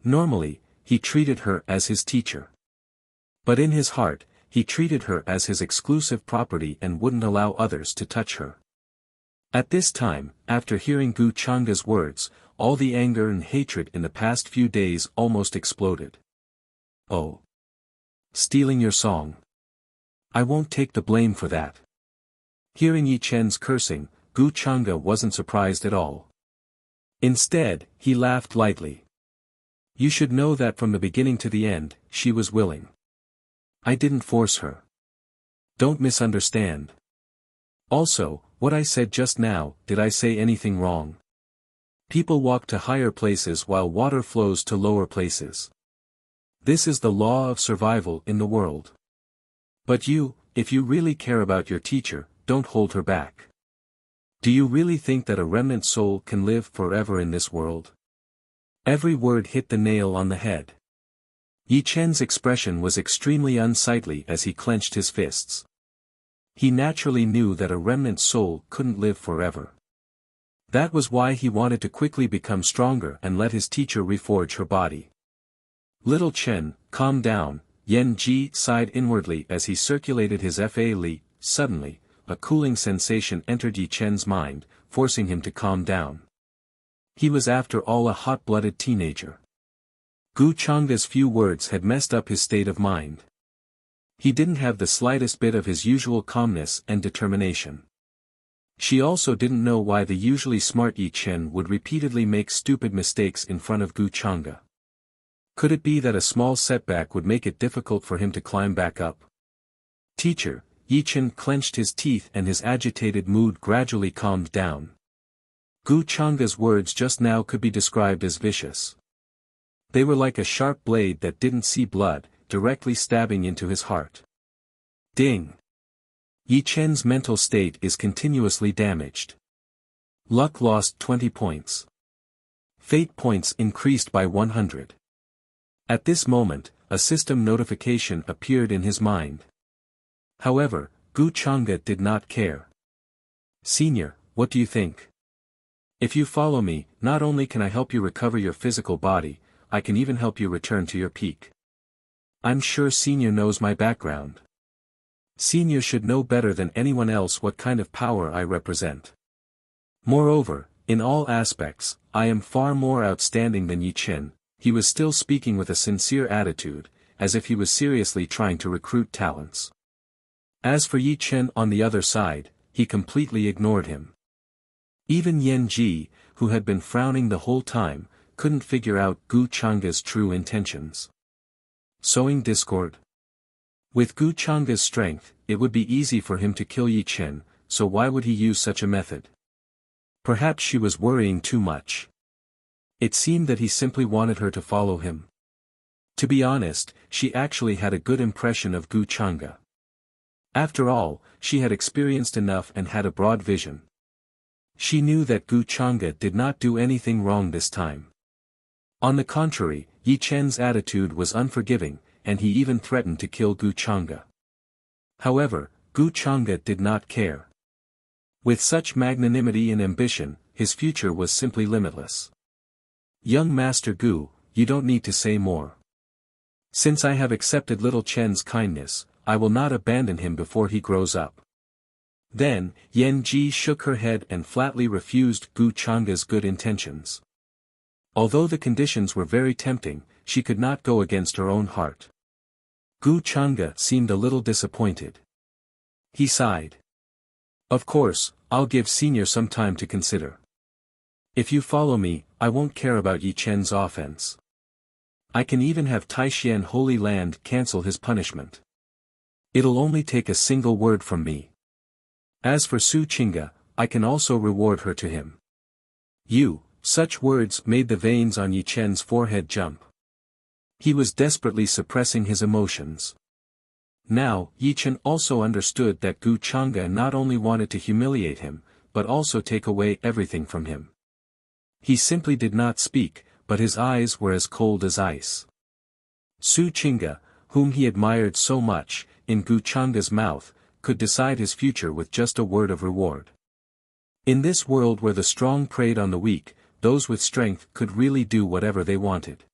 Normally, he treated her as his teacher. But in his heart, he treated her as his exclusive property and wouldn't allow others to touch her. At this time, after hearing Gu Chang'e's words, all the anger and hatred in the past few days almost exploded. Oh! Stealing your song. I won't take the blame for that. Hearing Yi Chen's cursing, Gu Chang'e wasn't surprised at all. Instead, he laughed lightly. You should know that from the beginning to the end, she was willing. I didn't force her. Don't misunderstand. Also, what I said just now, did I say anything wrong? People walk to higher places while water flows to lower places. This is the law of survival in the world. But you, if you really care about your teacher, don't hold her back. Do you really think that a remnant soul can live forever in this world? Every word hit the nail on the head. Yi Chen's expression was extremely unsightly as he clenched his fists. He naturally knew that a remnant soul couldn't live forever. That was why he wanted to quickly become stronger and let his teacher reforge her body. Little Chen, calm down, Yan Ji sighed inwardly as he circulated his Fa Li. Suddenly, a cooling sensation entered Yi Chen's mind, forcing him to calm down. He was after all a hot-blooded teenager. Gu Chang'e's few words had messed up his state of mind. He didn't have the slightest bit of his usual calmness and determination. She also didn't know why the usually smart Yi Chen would repeatedly make stupid mistakes in front of Gu Chang'e. Could it be that a small setback would make it difficult for him to climb back up? Teacher, Yi Chen clenched his teeth and his agitated mood gradually calmed down. Gu Chang'e's words just now could be described as vicious. They were like a sharp blade that didn't see blood, directly stabbing into his heart. Ding! Yi Chen's mental state is continuously damaged. Luck lost 20 points. Fate points increased by 100. At this moment, a system notification appeared in his mind. However, Gu Chang'e did not care. Senior, what do you think? If you follow me, not only can I help you recover your physical body, I can even help you return to your peak. I'm sure Senior knows my background. Senior should know better than anyone else what kind of power I represent. Moreover, in all aspects, I am far more outstanding than Yi Chen. He was still speaking with a sincere attitude, as if he was seriously trying to recruit talents. As for Yi Chen on the other side, he completely ignored him. Even Yan Ji, who had been frowning the whole time, couldn't figure out Gu Chang'e's true intentions. Sowing discord? With Gu Chang'e's strength, it would be easy for him to kill Yi Chen, so why would he use such a method? Perhaps she was worrying too much. It seemed that he simply wanted her to follow him. To be honest, she actually had a good impression of Gu Chang'e. After all, she had experienced enough and had a broad vision. She knew that Gu Chang'e did not do anything wrong this time. On the contrary, Yi Chen's attitude was unforgiving, and he even threatened to kill Gu Chang'e. However, Gu Chang'e did not care. With such magnanimity and ambition, his future was simply limitless. Young Master Gu, you don't need to say more. Since I have accepted little Chen's kindness, I will not abandon him before he grows up. Then, Yan Ji shook her head and flatly refused Gu Chang'e's good intentions. Although the conditions were very tempting, she could not go against her own heart. Gu Chang'e seemed a little disappointed. He sighed. Of course, I'll give Senior some time to consider. If you follow me, I won't care about Yi Chen's offense. I can even have Taishan Holy Land cancel his punishment. It'll only take a single word from me. As for Su Qingge, I can also reward her to him. You, Such words made the veins on Yi Chen's forehead jump. He was desperately suppressing his emotions. Now, Yi Chen also understood that Gu Chang'e not only wanted to humiliate him, but also take away everything from him. He simply did not speak, but his eyes were as cold as ice. Su Qingge, whom he admired so much, in Gu Chang'e's mouth, could decide his future with just a word of reward. In this world where the strong preyed on the weak, those with strength could really do whatever they wanted.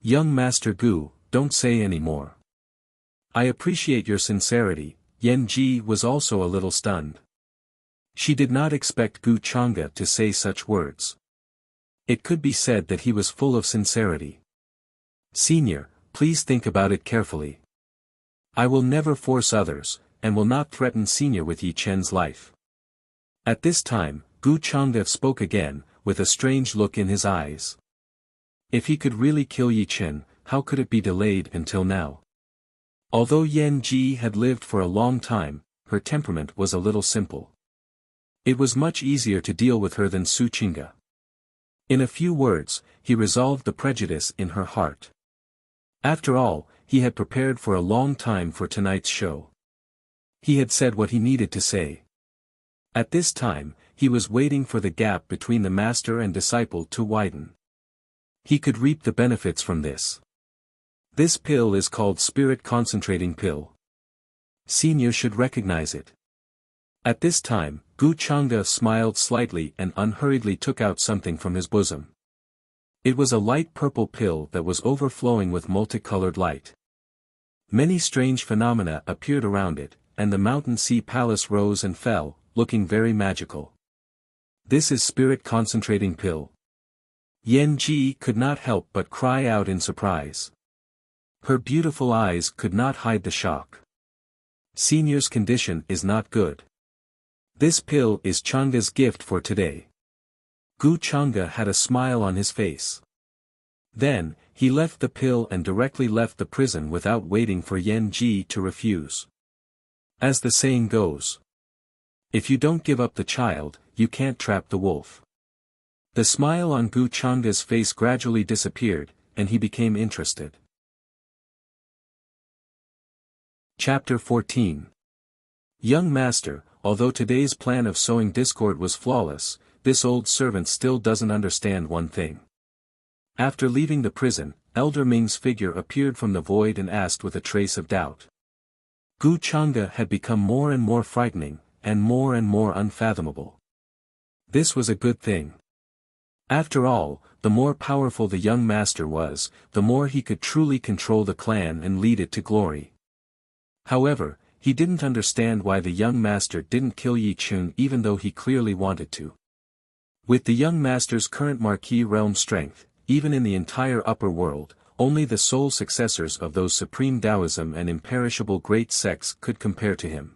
Young Master Gu, don't say any more. I appreciate your sincerity. Yan Ji was also a little stunned. She did not expect Gu Chang'e to say such words. It could be said that he was full of sincerity. Senior, please think about it carefully. I will never force others, and will not threaten Senior with Yi Chen's life. At this time, Gu Chang'e spoke again, with a strange look in his eyes. If he could really kill Yi Chen, how could it be delayed until now? Although Yan Ji had lived for a long time, her temperament was a little simple. It was much easier to deal with her than Su Qingge. In a few words, he resolved the prejudice in her heart. After all, he had prepared for a long time for tonight's show. He had said what he needed to say. At this time, he was waiting for the gap between the master and disciple to widen. He could reap the benefits from this. This pill is called Spirit Concentrating Pill. Senior should recognize it. At this time, Gu Chang'e smiled slightly and unhurriedly took out something from his bosom. It was a light purple pill that was overflowing with multicolored light. Many strange phenomena appeared around it, and the mountain sea palace rose and fell, looking very magical. This is Spirit Concentrating Pill. Yan Ji could not help but cry out in surprise. Her beautiful eyes could not hide the shock. Senior's condition is not good. This pill is Chang'e's gift for today. Gu Chang'e had a smile on his face. Then, he left the pill and directly left the prison without waiting for Yan Ji to refuse. As the saying goes, if you don't give up the child, you can't trap the wolf. The smile on Gu Chang'e's face gradually disappeared, and he became interested. Chapter 14. Young Master, although today's plan of sowing discord was flawless, this old servant still doesn't understand one thing. After leaving the prison, Elder Ming's figure appeared from the void and asked with a trace of doubt. Gu Chang'e had become more and more frightening, and more unfathomable. This was a good thing. After all, the more powerful the young master was, the more he could truly control the clan and lead it to glory. However, he didn't understand why the young master didn't kill Yi Chen even though he clearly wanted to. With the young master's current Marquis realm strength, even in the entire upper world, only the sole successors of those supreme Taoism and imperishable great sects could compare to him.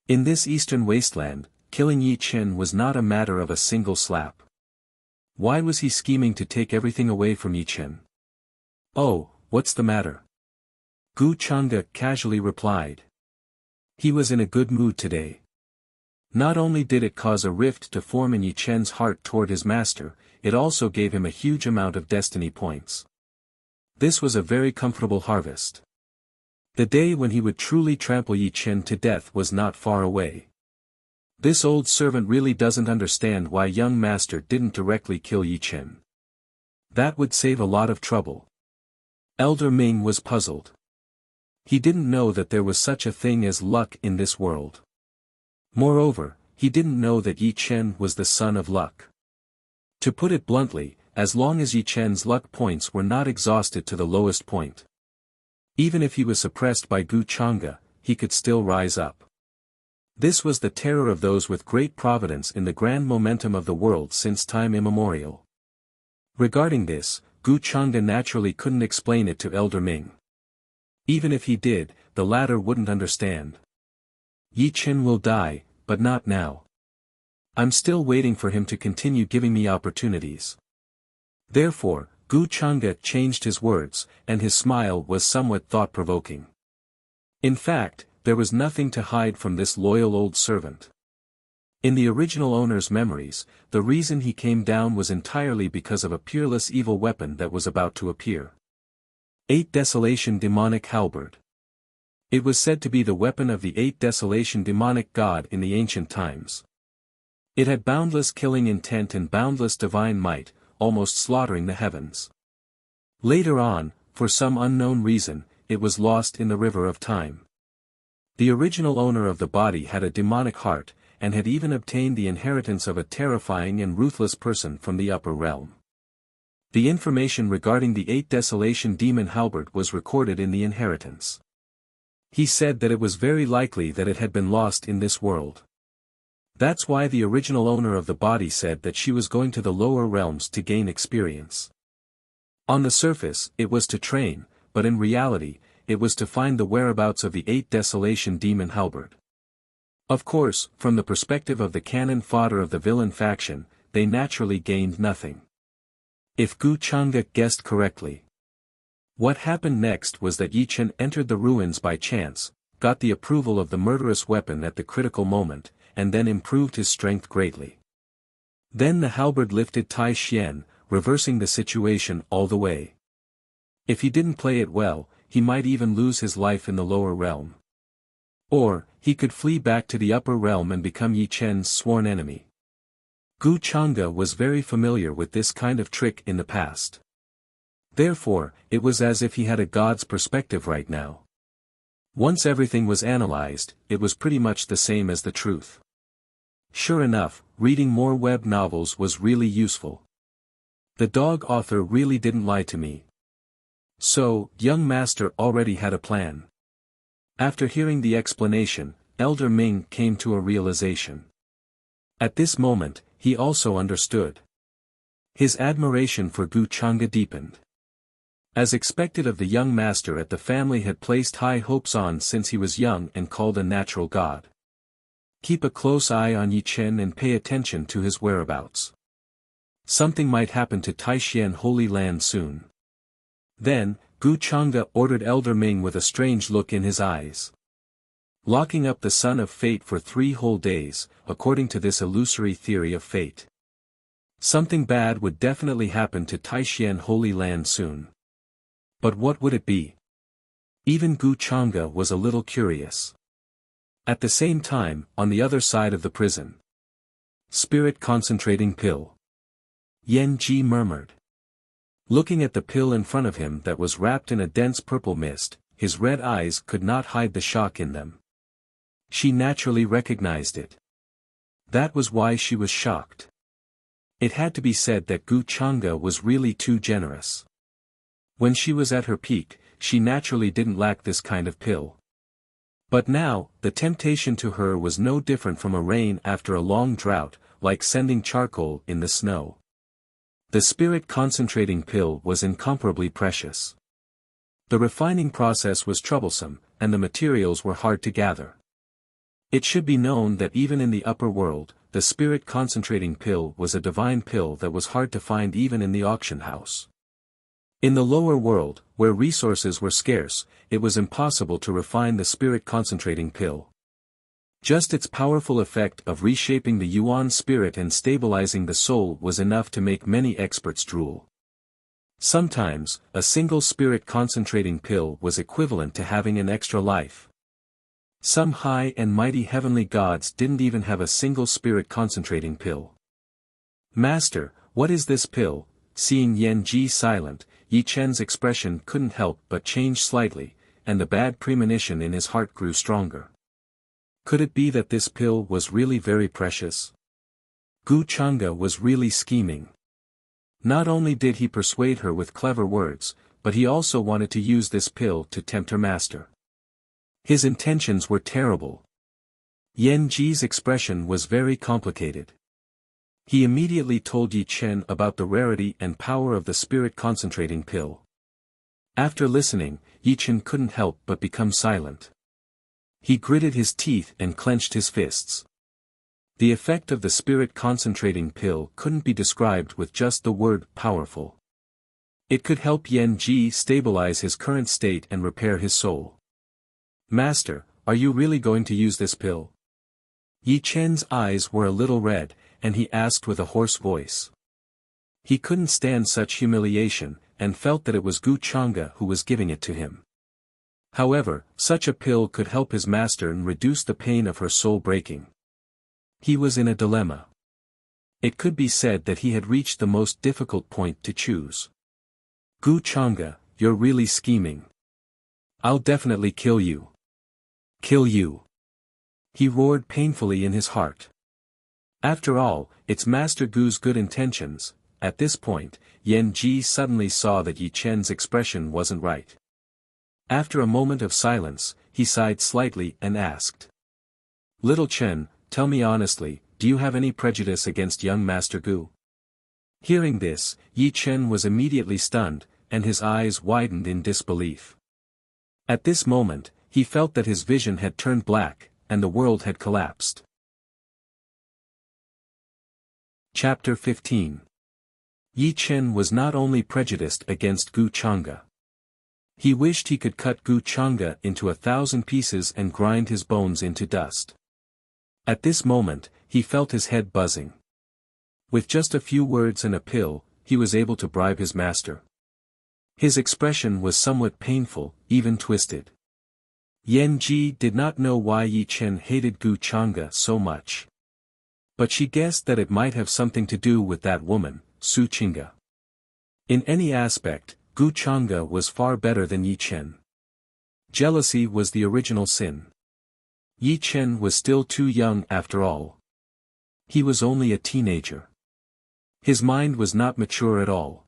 In this eastern wasteland, killing Yi Chen was not a matter of a single slap. Why was he scheming to take everything away from Yi Chen? Oh, what's the matter? Gu Chang'e casually replied. He was in a good mood today. Not only did it cause a rift to form in Yi Chen's heart toward his master, it also gave him a huge amount of destiny points. This was a very comfortable harvest. The day when he would truly trample Yi Chen to death was not far away. This old servant really doesn't understand why young master didn't directly kill Yi Chen. That would save a lot of trouble. Elder Ming was puzzled. He didn't know that there was such a thing as luck in this world. Moreover, he didn't know that Yi Chen was the son of luck. To put it bluntly, as long as Yi Chen's luck points were not exhausted to the lowest point. Even if he was suppressed by Gu Chang'e, he could still rise up. This was the terror of those with great providence in the grand momentum of the world since time immemorial. Regarding this, Gu Chang'e naturally couldn't explain it to Elder Ming. Even if he did, the latter wouldn't understand. Yi Chen will die, but not now. I'm still waiting for him to continue giving me opportunities. Therefore, Gu Chang'e changed his words, and his smile was somewhat thought-provoking. In fact, there was nothing to hide from this loyal old servant. In the original owner's memories, the reason he came down was entirely because of a peerless evil weapon that was about to appear. 8 Desolation Demonic Halberd. It was said to be the weapon of the 8 Desolation demonic god in the ancient times. It had boundless killing intent and boundless divine might, almost slaughtering the heavens. Later on, for some unknown reason, it was lost in the river of time. The original owner of the body had a demonic heart, and had even obtained the inheritance of a terrifying and ruthless person from the upper realm. The information regarding the 8 Desolation demon halberd was recorded in the inheritance. He said that it was very likely that it had been lost in this world. That's why the original owner of the body said that she was going to the lower realms to gain experience. On the surface, it was to train, but in reality, it was to find the whereabouts of the 8 Desolation demon halberd. Of course, from the perspective of the cannon fodder of the villain faction, they naturally gained nothing. If Gu Chang'e guessed correctly. What happened next was that Yi Chen entered the ruins by chance, got the approval of the murderous weapon at the critical moment, and then improved his strength greatly. Then the halberd lifted Tai Xian, reversing the situation all the way. If he didn't play it well, he might even lose his life in the lower realm. Or, he could flee back to the upper realm and become Yi Chen's sworn enemy. Gu Chang'e was very familiar with this kind of trick in the past. Therefore, it was as if he had a god's perspective right now. Once everything was analyzed, it was pretty much the same as the truth. Sure enough, reading more web novels was really useful. The dog author really didn't lie to me. So, young master already had a plan. After hearing the explanation, Elder Ming came to a realization. At this moment, he also understood. His admiration for Gu Chang'e deepened. As expected of the young master the family had placed high hopes on since he was young and called a natural god. Keep a close eye on Yi Chen and pay attention to his whereabouts. Something might happen to Taishan Holy Land soon. Then, Gu Chang'e ordered Elder Ming with a strange look in his eyes. Locking up the Son of Fate for 3 whole days, according to this illusory theory of fate. Something bad would definitely happen to Taishan Holy Land soon. But what would it be? Even Gu Chang'e was a little curious. At the same time, on the other side of the prison. Spirit concentrating pill. Yan Ji murmured. Looking at the pill in front of him that was wrapped in a dense purple mist, his red eyes could not hide the shock in them. She naturally recognized it. That was why she was shocked. It had to be said that Gu Chang'e was really too generous. When she was at her peak, she naturally didn't lack this kind of pill. But now, the temptation to her was no different from a rain after a long drought, like sending charcoal in the snow. The spirit concentrating pill was incomparably precious. The refining process was troublesome, and the materials were hard to gather. It should be known that even in the upper world, the spirit concentrating pill was a divine pill that was hard to find even in the auction house. In the lower world, where resources were scarce, it was impossible to refine the spirit concentrating pill. Just its powerful effect of reshaping the Yuan spirit and stabilizing the soul was enough to make many experts drool. Sometimes, a single spirit concentrating pill was equivalent to having an extra life. Some high and mighty heavenly gods didn't even have a single spirit concentrating pill. Master, what is this pill? Seeing Yan Ji silent, Yi Chen's expression couldn't help but change slightly, and the bad premonition in his heart grew stronger. Could it be that this pill was really very precious? Gu Chang'e was really scheming. Not only did he persuade her with clever words, but he also wanted to use this pill to tempt her master. His intentions were terrible. Yan Ji's expression was very complicated. He immediately told Yi Chen about the rarity and power of the spirit concentrating pill. After listening, Yi Chen couldn't help but become silent. He gritted his teeth and clenched his fists. The effect of the spirit concentrating pill couldn't be described with just the word powerful. It could help Yan Ji stabilize his current state and repair his soul. Master, are you really going to use this pill? Yi Chen's eyes were a little red, and he asked with a hoarse voice. He couldn't stand such humiliation, and felt that it was Gu Chang'e who was giving it to him. However, such a pill could help his master and reduce the pain of her soul breaking. He was in a dilemma. It could be said that he had reached the most difficult point to choose. Gu Chang'e, you're really scheming. I'll definitely kill you. Kill you. He roared painfully in his heart. After all, it's Master Gu's good intentions. At this point, Yan Ji suddenly saw that Yi Chen's expression wasn't right. After a moment of silence, he sighed slightly and asked. Little Chen, tell me honestly, do you have any prejudice against young Master Gu? Hearing this, Yi Chen was immediately stunned, and his eyes widened in disbelief. At this moment, he felt that his vision had turned black, and the world had collapsed. Chapter 15. Yi Chen was not only prejudiced against Gu Chang'e. He wished he could cut Gu Chang'e into 1,000 pieces and grind his bones into dust. At this moment, he felt his head buzzing. With just a few words and a pill, he was able to bribe his master. His expression was somewhat painful, even twisted. Yan Ji did not know why Yi Chen hated Gu Chang'e so much. But she guessed that it might have something to do with that woman, Su Qingge. In any aspect, Gu Chang'e was far better than Yi Chen. Jealousy was the original sin. Yi Chen was still too young after all. He was only a teenager. His mind was not mature at all.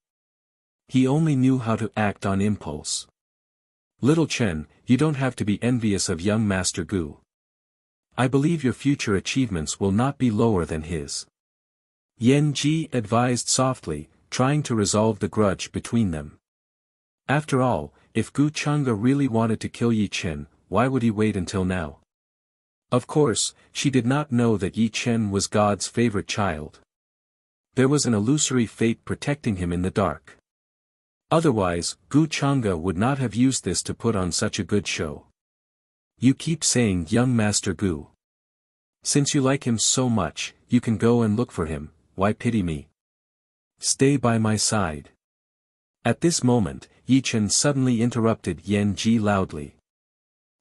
He only knew how to act on impulse. Little Chen, you don't have to be envious of young Master Gu. I believe your future achievements will not be lower than his. Yan Ji advised softly, trying to resolve the grudge between them. After all, if Gu Chang'e really wanted to kill Yi Chen, why would he wait until now? Of course, she did not know that Yi Chen was God's favorite child. There was an illusory fate protecting him in the dark. Otherwise, Gu Chang'e would not have used this to put on such a good show. You keep saying young Master Gu. Since you like him so much, you can go and look for him, why pity me? Stay by my side. At this moment, Yi Chen suddenly interrupted Yan Ji loudly.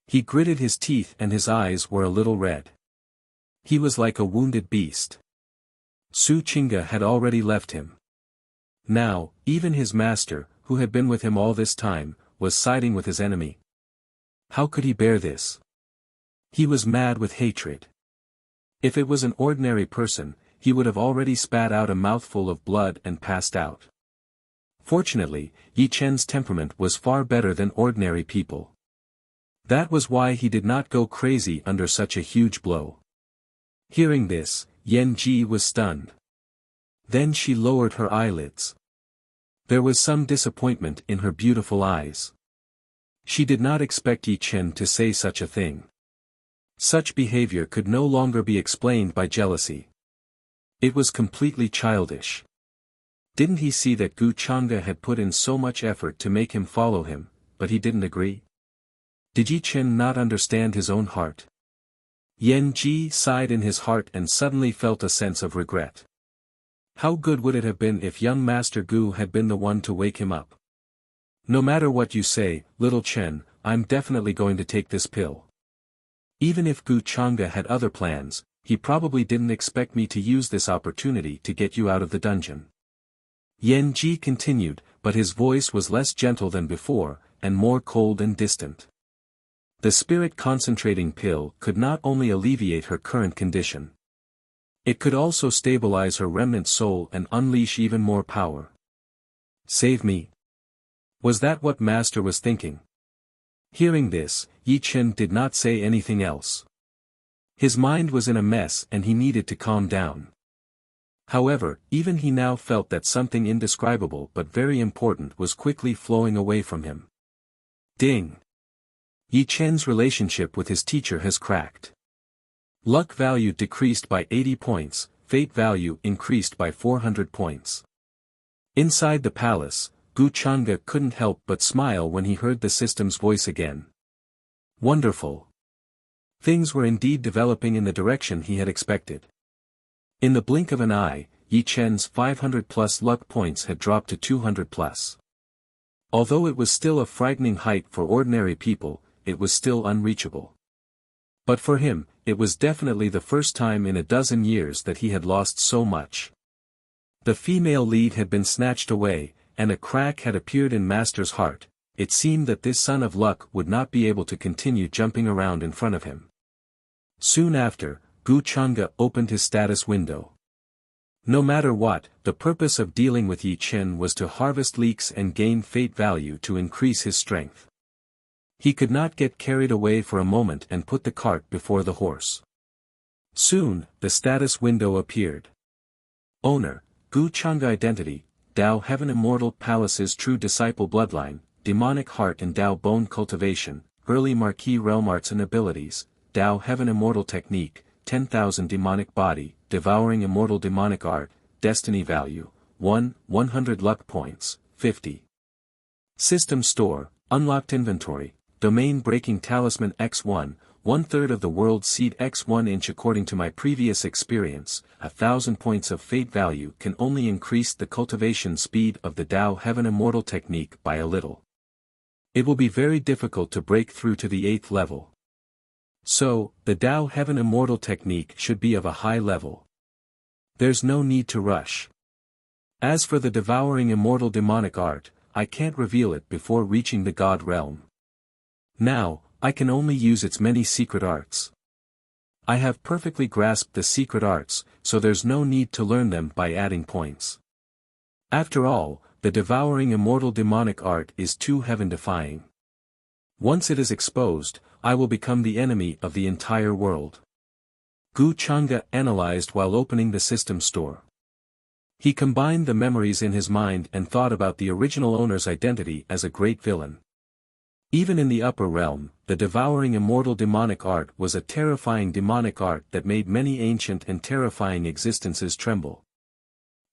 He gritted his teeth and his eyes were a little red. He was like a wounded beast. Su Qingge had already left him. Now, even his master, who had been with him all this time, was siding with his enemy. How could he bear this? He was mad with hatred. If it was an ordinary person, he would have already spat out a mouthful of blood and passed out. Fortunately, Yi Chen's temperament was far better than ordinary people. That was why he did not go crazy under such a huge blow. Hearing this, Yan Ji was stunned. Then she lowered her eyelids. There was some disappointment in her beautiful eyes. She did not expect Yi Chen to say such a thing. Such behavior could no longer be explained by jealousy. It was completely childish. Didn't he see that Gu Chang'e had put in so much effort to make him follow him, but he didn't agree? Did Yi Chen not understand his own heart? Yan Ji sighed in his heart and suddenly felt a sense of regret. How good would it have been if young Master Gu had been the one to wake him up? No matter what you say, little Chen, I'm definitely going to take this pill. Even if Gu Chang'e had other plans, he probably didn't expect me to use this opportunity to get you out of the dungeon. Yan Ji continued, but his voice was less gentle than before, and more cold and distant. The spirit concentrating pill could not only alleviate her current condition. It could also stabilize her remnant soul and unleash even more power. Save me. Was that what Master was thinking? Hearing this, Yi Chen did not say anything else. His mind was in a mess and he needed to calm down. However, even he now felt that something indescribable but very important was quickly flowing away from him. Ding! Yi Chen's relationship with his teacher has cracked. Luck value decreased by 80 points, fate value increased by 400 points. Inside the palace, Gu Chang'e couldn't help but smile when he heard the system's voice again. Wonderful! Things were indeed developing in the direction he had expected. In the blink of an eye, Yi Chen's 500-plus luck points had dropped to 200-plus. Although it was still a frightening height for ordinary people, it was still unreachable. But for him, it was definitely the first time in a dozen years that he had lost so much. The female lead had been snatched away, and a crack had appeared in Master's heart. It seemed that this son of luck would not be able to continue jumping around in front of him. Soon after, Gu Chang'e opened his status window. No matter what, the purpose of dealing with Yi Chen was to harvest leaks and gain fate value to increase his strength. He could not get carried away for a moment and put the cart before the horse. Soon, the status window appeared. Owner, Gu Chang'e Identity, Dao Heaven Immortal Palace's True Disciple Bloodline, Demonic Heart and Dao Bone Cultivation, Early Marquis Realm Arts and Abilities, Dao Heaven Immortal Technique, 10,000 Demonic Body, Devouring Immortal Demonic Art, Destiny Value, 100 Luck Points, 50. System Store, Unlocked Inventory, Domain Breaking Talisman X1, 1/3 of the World Seed X1 inch. According to my previous experience, 1,000 points of fate value can only increase the cultivation speed of the Dao Heaven Immortal Technique by a little. It will be very difficult to break through to the 8th level. So, the Dao Heaven Immortal Technique should be of a high level. There's no need to rush. As for the Devouring Immortal Demonic Art, I can't reveal it before reaching the God Realm. Now, I can only use its many secret arts. I have perfectly grasped the secret arts, so there's no need to learn them by adding points. After all, the Devouring Immortal Demonic Art is too heaven-defying. Once it is exposed, I will become the enemy of the entire world. Gu Chang'e analyzed while opening the system store. He combined the memories in his mind and thought about the original owner's identity as a great villain. Even in the upper realm, the Devouring Immortal Demonic Art was a terrifying demonic art that made many ancient and terrifying existences tremble.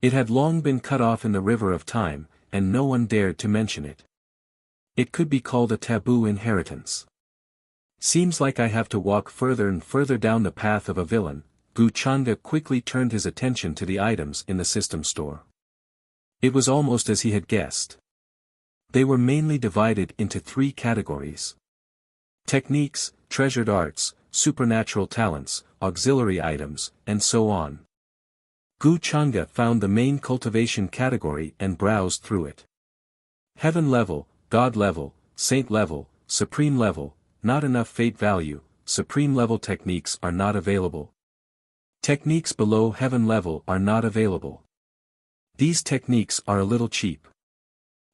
It had long been cut off in the river of time, and no one dared to mention it. It could be called a taboo inheritance. Seems like I have to walk further and further down the path of a villain. Gu Chang'e quickly turned his attention to the items in the system store. It was almost as he had guessed. They were mainly divided into 3 categories: techniques, treasured arts, supernatural talents, auxiliary items, and so on. Gu Chang'e found the main cultivation category and browsed through it. Heaven level, God level, Saint level, Supreme level, not enough fate value, Supreme level techniques are not available. Techniques below Heaven level are not available. These techniques are a little cheap.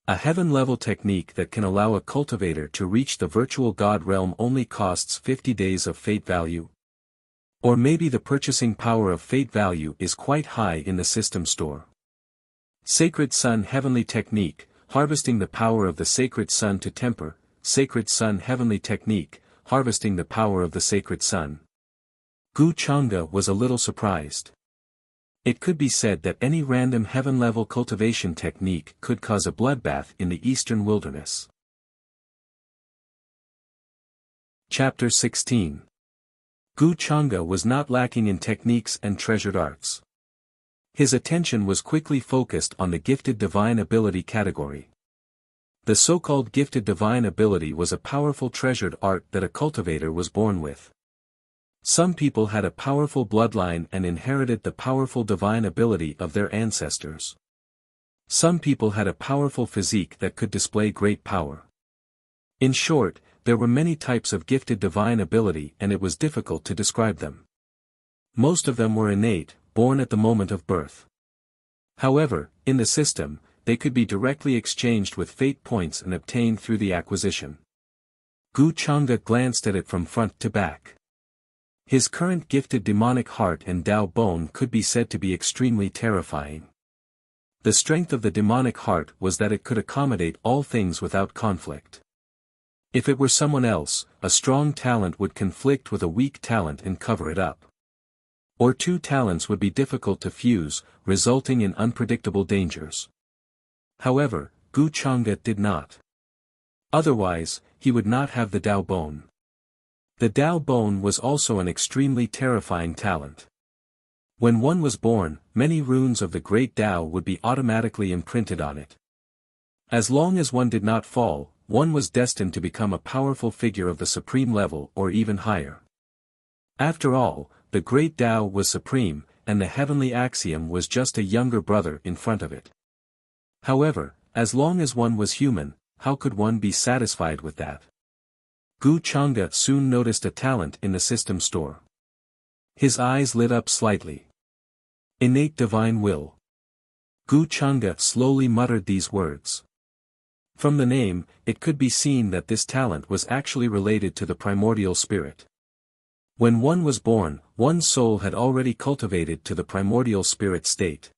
A Heaven level technique that can allow a cultivator to reach the virtual God realm only costs 50 days of fate value. Or maybe the purchasing power of fate value is quite high in the system store. Sacred Sun Heavenly Technique, harvesting the power of the Sacred Sun to temper, Sacred Sun Heavenly Technique, harvesting the power of the Sacred Sun. Gu Chang'e was a little surprised. It could be said that any random heaven-level cultivation technique could cause a bloodbath in the eastern wilderness. Chapter 16. Gu Chang'e was not lacking in techniques and treasured arts. His attention was quickly focused on the gifted divine ability category. The so-called gifted divine ability was a powerful treasured art that a cultivator was born with. Some people had a powerful bloodline and inherited the powerful divine ability of their ancestors. Some people had a powerful physique that could display great power. In short, there were many types of gifted divine ability and it was difficult to describe them. Most of them were innate, born at the moment of birth. However, in the system, they could be directly exchanged with fate points and obtained through the acquisition. Gu Chang'e glanced at it from front to back. His current gifted demonic heart and Dao bone could be said to be extremely terrifying. The strength of the demonic heart was that it could accommodate all things without conflict. If it were someone else, a strong talent would conflict with a weak talent and cover it up. Or 2 talents would be difficult to fuse, resulting in unpredictable dangers. However, Gu Chang'e did not. Otherwise, he would not have the Dao bone. The Dao bone was also an extremely terrifying talent. When one was born, many runes of the great Dao would be automatically imprinted on it. As long as one did not fall, one was destined to become a powerful figure of the supreme level or even higher. After all, the great Dao was supreme, and the heavenly axiom was just a younger brother in front of it. However, as long as one was human, how could one be satisfied with that? Gu Chang'e soon noticed a talent in the system store. His eyes lit up slightly. Innate divine will. Gu Chang'e slowly muttered these words. From the name, it could be seen that this talent was actually related to the primordial spirit. When one was born, one's soul had already cultivated to the primordial spirit state.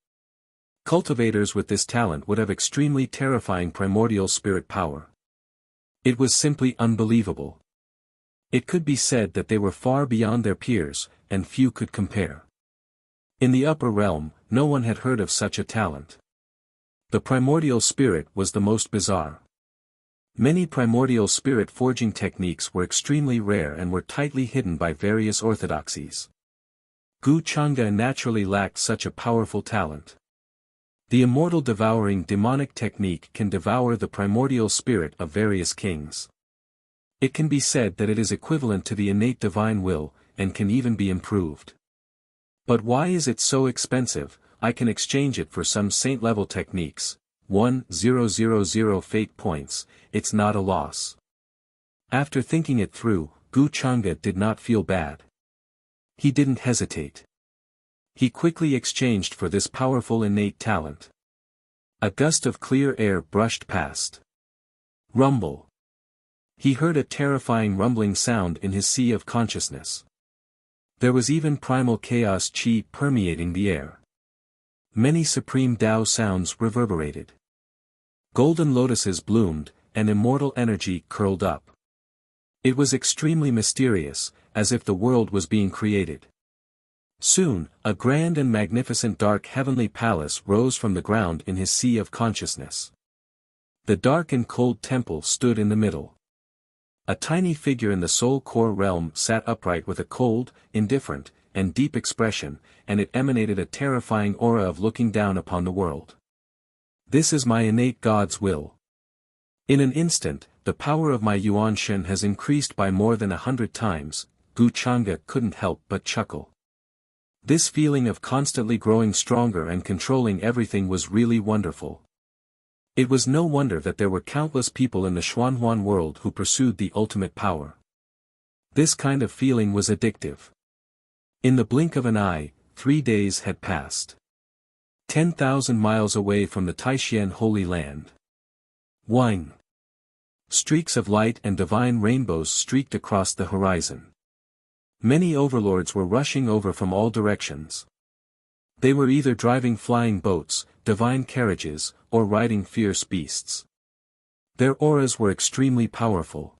Cultivators with this talent would have extremely terrifying primordial spirit power. It was simply unbelievable. It could be said that they were far beyond their peers, and few could compare. In the upper realm, no one had heard of such a talent. The primordial spirit was the most bizarre. Many primordial spirit forging techniques were extremely rare and were tightly hidden by various orthodoxies. Gu Chang'e naturally lacked such a powerful talent. The immortal devouring demonic technique can devour the primordial spirit of various kings. It can be said that it is equivalent to the innate divine will, and can even be improved. But why is it so expensive? I can exchange it for some saint-level techniques. 1000 fate points, it's not a loss. After thinking it through, Gu Chang'e did not feel bad. He didn't hesitate. He quickly exchanged for this powerful innate talent. A gust of clear air brushed past. Rumble. He heard a terrifying rumbling sound in his sea of consciousness. There was even primal chaos chi permeating the air. Many supreme Tao sounds reverberated. Golden lotuses bloomed, and immortal energy curled up. It was extremely mysterious, as if the world was being created. Soon, a grand and magnificent dark heavenly palace rose from the ground in his sea of consciousness. The dark and cold temple stood in the middle. A tiny figure in the soul core realm sat upright with a cold, indifferent, and deep expression, and it emanated a terrifying aura of looking down upon the world. This is my innate God's will. In an instant, the power of my Yuan Shen has increased by more than 100 times, Gu Chang'e couldn't help but chuckle. This feeling of constantly growing stronger and controlling everything was really wonderful. It was no wonder that there were countless people in the Xuanhuan world who pursued the ultimate power. This kind of feeling was addictive. In the blink of an eye, 3 days had passed. 10,000 miles away from the Taishan Holy Land. Wine. Streaks of light and divine rainbows streaked across the horizon. Many overlords were rushing over from all directions. They were either driving flying boats, divine carriages, or riding fierce beasts. Their auras were extremely powerful.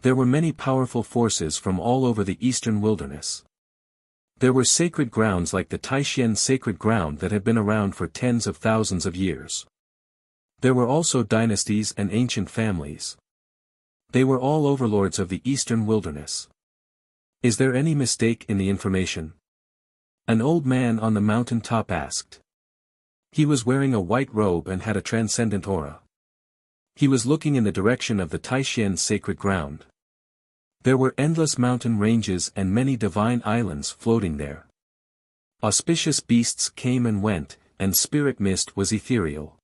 There were many powerful forces from all over the eastern wilderness. There were sacred grounds like the Taishan sacred ground that had been around for tens of thousands of years. There were also dynasties and ancient families. They were all overlords of the eastern wilderness. Is there any mistake in the information? An old man on the mountain top asked. He was wearing a white robe and had a transcendent aura. He was looking in the direction of the Taishan sacred ground. There were endless mountain ranges and many divine islands floating there. Auspicious beasts came and went, and spirit mist was ethereal.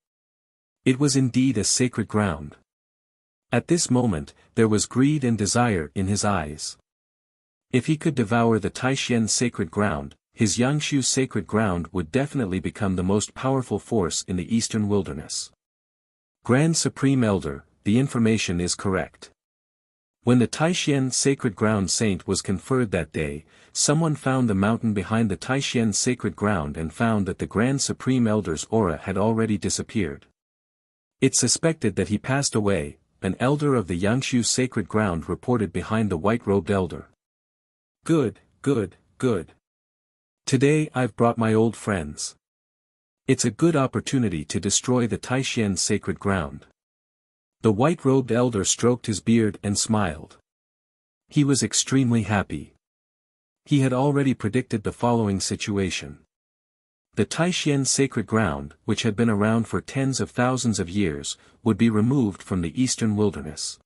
It was indeed a sacred ground. At this moment, there was greed and desire in his eyes. If he could devour the Taishan sacred ground, his Yangshu sacred ground would definitely become the most powerful force in the eastern wilderness. Grand Supreme Elder, the information is correct. When the Taishan sacred ground saint was conferred that day, someone found the mountain behind the Taishan sacred ground and found that the Grand Supreme Elder's aura had already disappeared. It suspected that he passed away. An elder of the Yangshu sacred ground reported behind the white-robed elder. Good, good, good. Today I've brought my old friends. It's a good opportunity to destroy the Taishan sacred ground. The white-robed elder stroked his beard and smiled. He was extremely happy. He had already predicted the following situation. The Taishan sacred ground, which had been around for tens of thousands of years, would be removed from the eastern wilderness.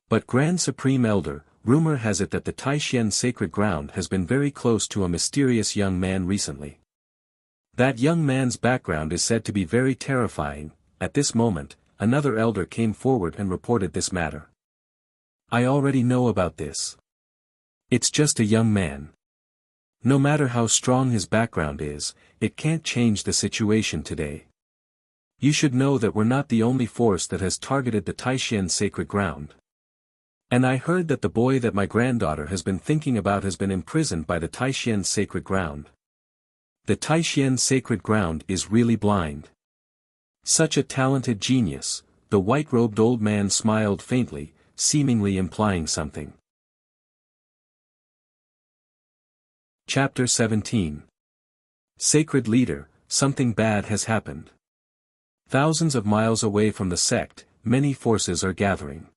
But Grand Supreme Elder, rumor has it that the Taishan sacred ground has been very close to a mysterious young man recently. That young man's background is said to be very terrifying. At this moment, another elder came forward and reported this matter. I already know about this. It's just a young man. No matter how strong his background is, it can't change the situation today. You should know that we're not the only force that has targeted the Taishan sacred ground. And I heard that the boy that my granddaughter has been thinking about has been imprisoned by the Taishan sacred ground. The Taishan sacred ground is really blind. Such a talented genius, the white-robed old man smiled faintly, seemingly implying something. Chapter 17. Sacred Leader, something bad has happened. Thousands of miles away from the sect, many forces are gathering.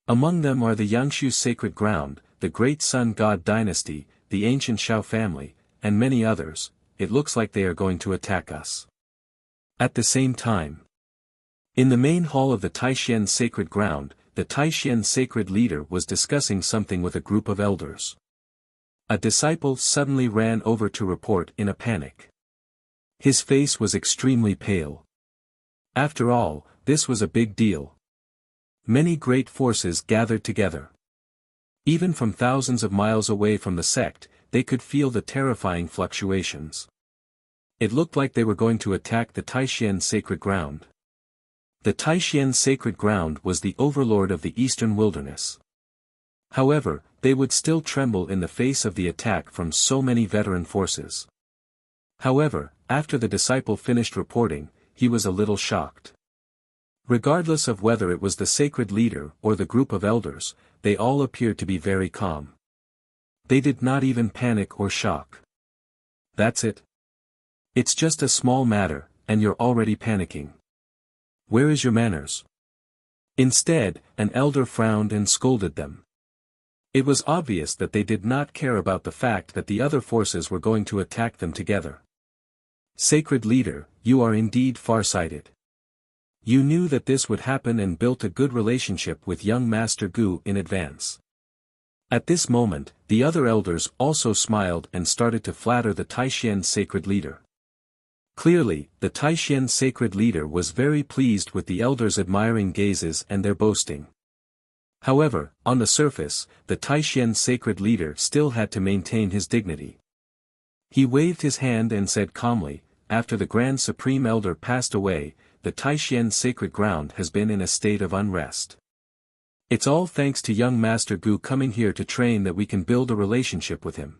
Among them are the Yangshu sacred ground, the great sun god dynasty, the ancient Shao family, and many others. It looks like they are going to attack us. At the same time, in the main hall of the Taishan sacred ground, the Taishan sacred leader was discussing something with a group of elders. A disciple suddenly ran over to report in a panic. His face was extremely pale. After all, this was a big deal. Many great forces gathered together. Even from thousands of miles away from the sect, they could feel the terrifying fluctuations. It looked like they were going to attack the Taishan sacred ground. The Taishan sacred ground was the overlord of the eastern wilderness. However, they would still tremble in the face of the attack from so many veteran forces. However, after the disciple finished reporting, he was a little shocked. Regardless of whether it was the sacred leader or the group of elders, they all appeared to be very calm. They did not even panic or shock. That's it. It's just a small matter, and you're already panicking. Where is your manners? Instead, an elder frowned and scolded them. It was obvious that they did not care about the fact that the other forces were going to attack them together. Sacred leader, you are indeed far-sighted. You knew that this would happen and built a good relationship with young Master Gu in advance. At this moment, the other elders also smiled and started to flatter the Taishan sacred leader. Clearly, the Taishan sacred leader was very pleased with the elders' admiring gazes and their boasting. However, on the surface, the Taishan sacred leader still had to maintain his dignity. He waved his hand and said calmly, after the Grand Supreme Elder passed away, the Taishan sacred ground has been in a state of unrest. It's all thanks to young Master Gu coming here to train that we can build a relationship with him.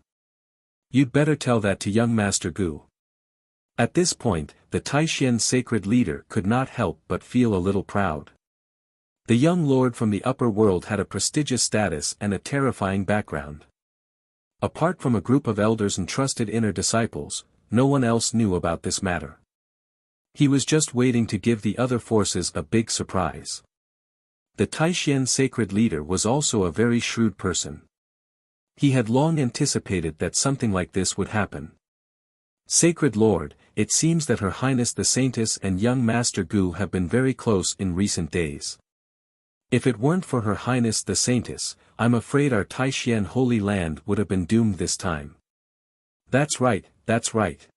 You'd better tell that to young Master Gu. At this point, the Taishan sacred leader could not help but feel a little proud. The young lord from the upper world had a prestigious status and a terrifying background. Apart from a group of elders and trusted inner disciples, no one else knew about this matter. He was just waiting to give the other forces a big surprise. The Taishan sacred leader was also a very shrewd person. He had long anticipated that something like this would happen. Sacred Lord, it seems that Her Highness the Saintess and young Master Gu have been very close in recent days. If it weren't for Her Highness the Saintess, I'm afraid our Taishan Holy Land would have been doomed this time. That's right, that's right.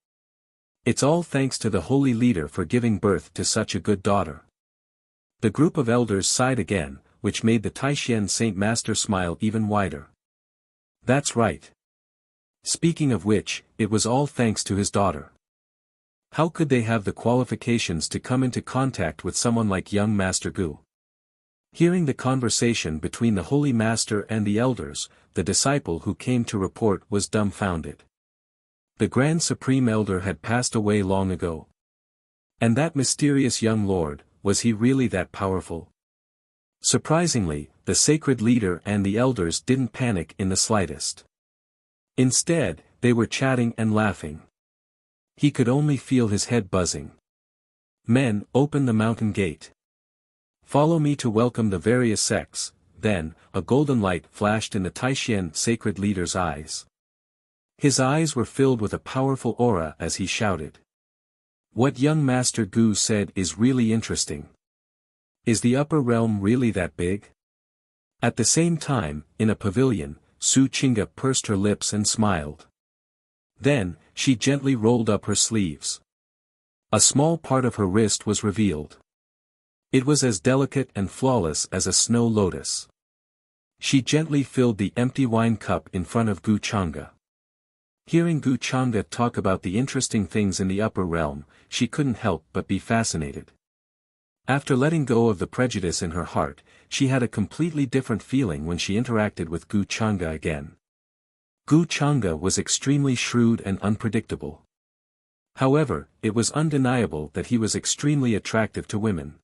It's all thanks to the Holy Leader for giving birth to such a good daughter. The group of elders sighed again, which made the Taishan Saint Master smile even wider. That's right. Speaking of which, it was all thanks to his daughter. How could they have the qualifications to come into contact with someone like young Master Gu? Hearing the conversation between the Holy Master and the elders, the disciple who came to report was dumbfounded. The Grand Supreme Elder had passed away long ago. And that mysterious young lord, was he really that powerful? Surprisingly, the sacred leader and the elders didn't panic in the slightest. Instead, they were chatting and laughing. He could only feel his head buzzing. Men, open the mountain gate. Follow me to welcome the various sects, then, a golden light flashed in the Taishan sacred leader's eyes. His eyes were filled with a powerful aura as he shouted. What young Master Gu said is really interesting. Is the upper realm really that big? At the same time, in a pavilion, Su Qingge pursed her lips and smiled. Then, she gently rolled up her sleeves. A small part of her wrist was revealed. It was as delicate and flawless as a snow lotus. She gently filled the empty wine cup in front of Gu Changge. Hearing Gu Changge talk about the interesting things in the upper realm, she couldn't help but be fascinated. After letting go of the prejudice in her heart, she had a completely different feeling when she interacted with Gu Changge again. Gu Changge was extremely shrewd and unpredictable. However, it was undeniable that he was extremely attractive to women.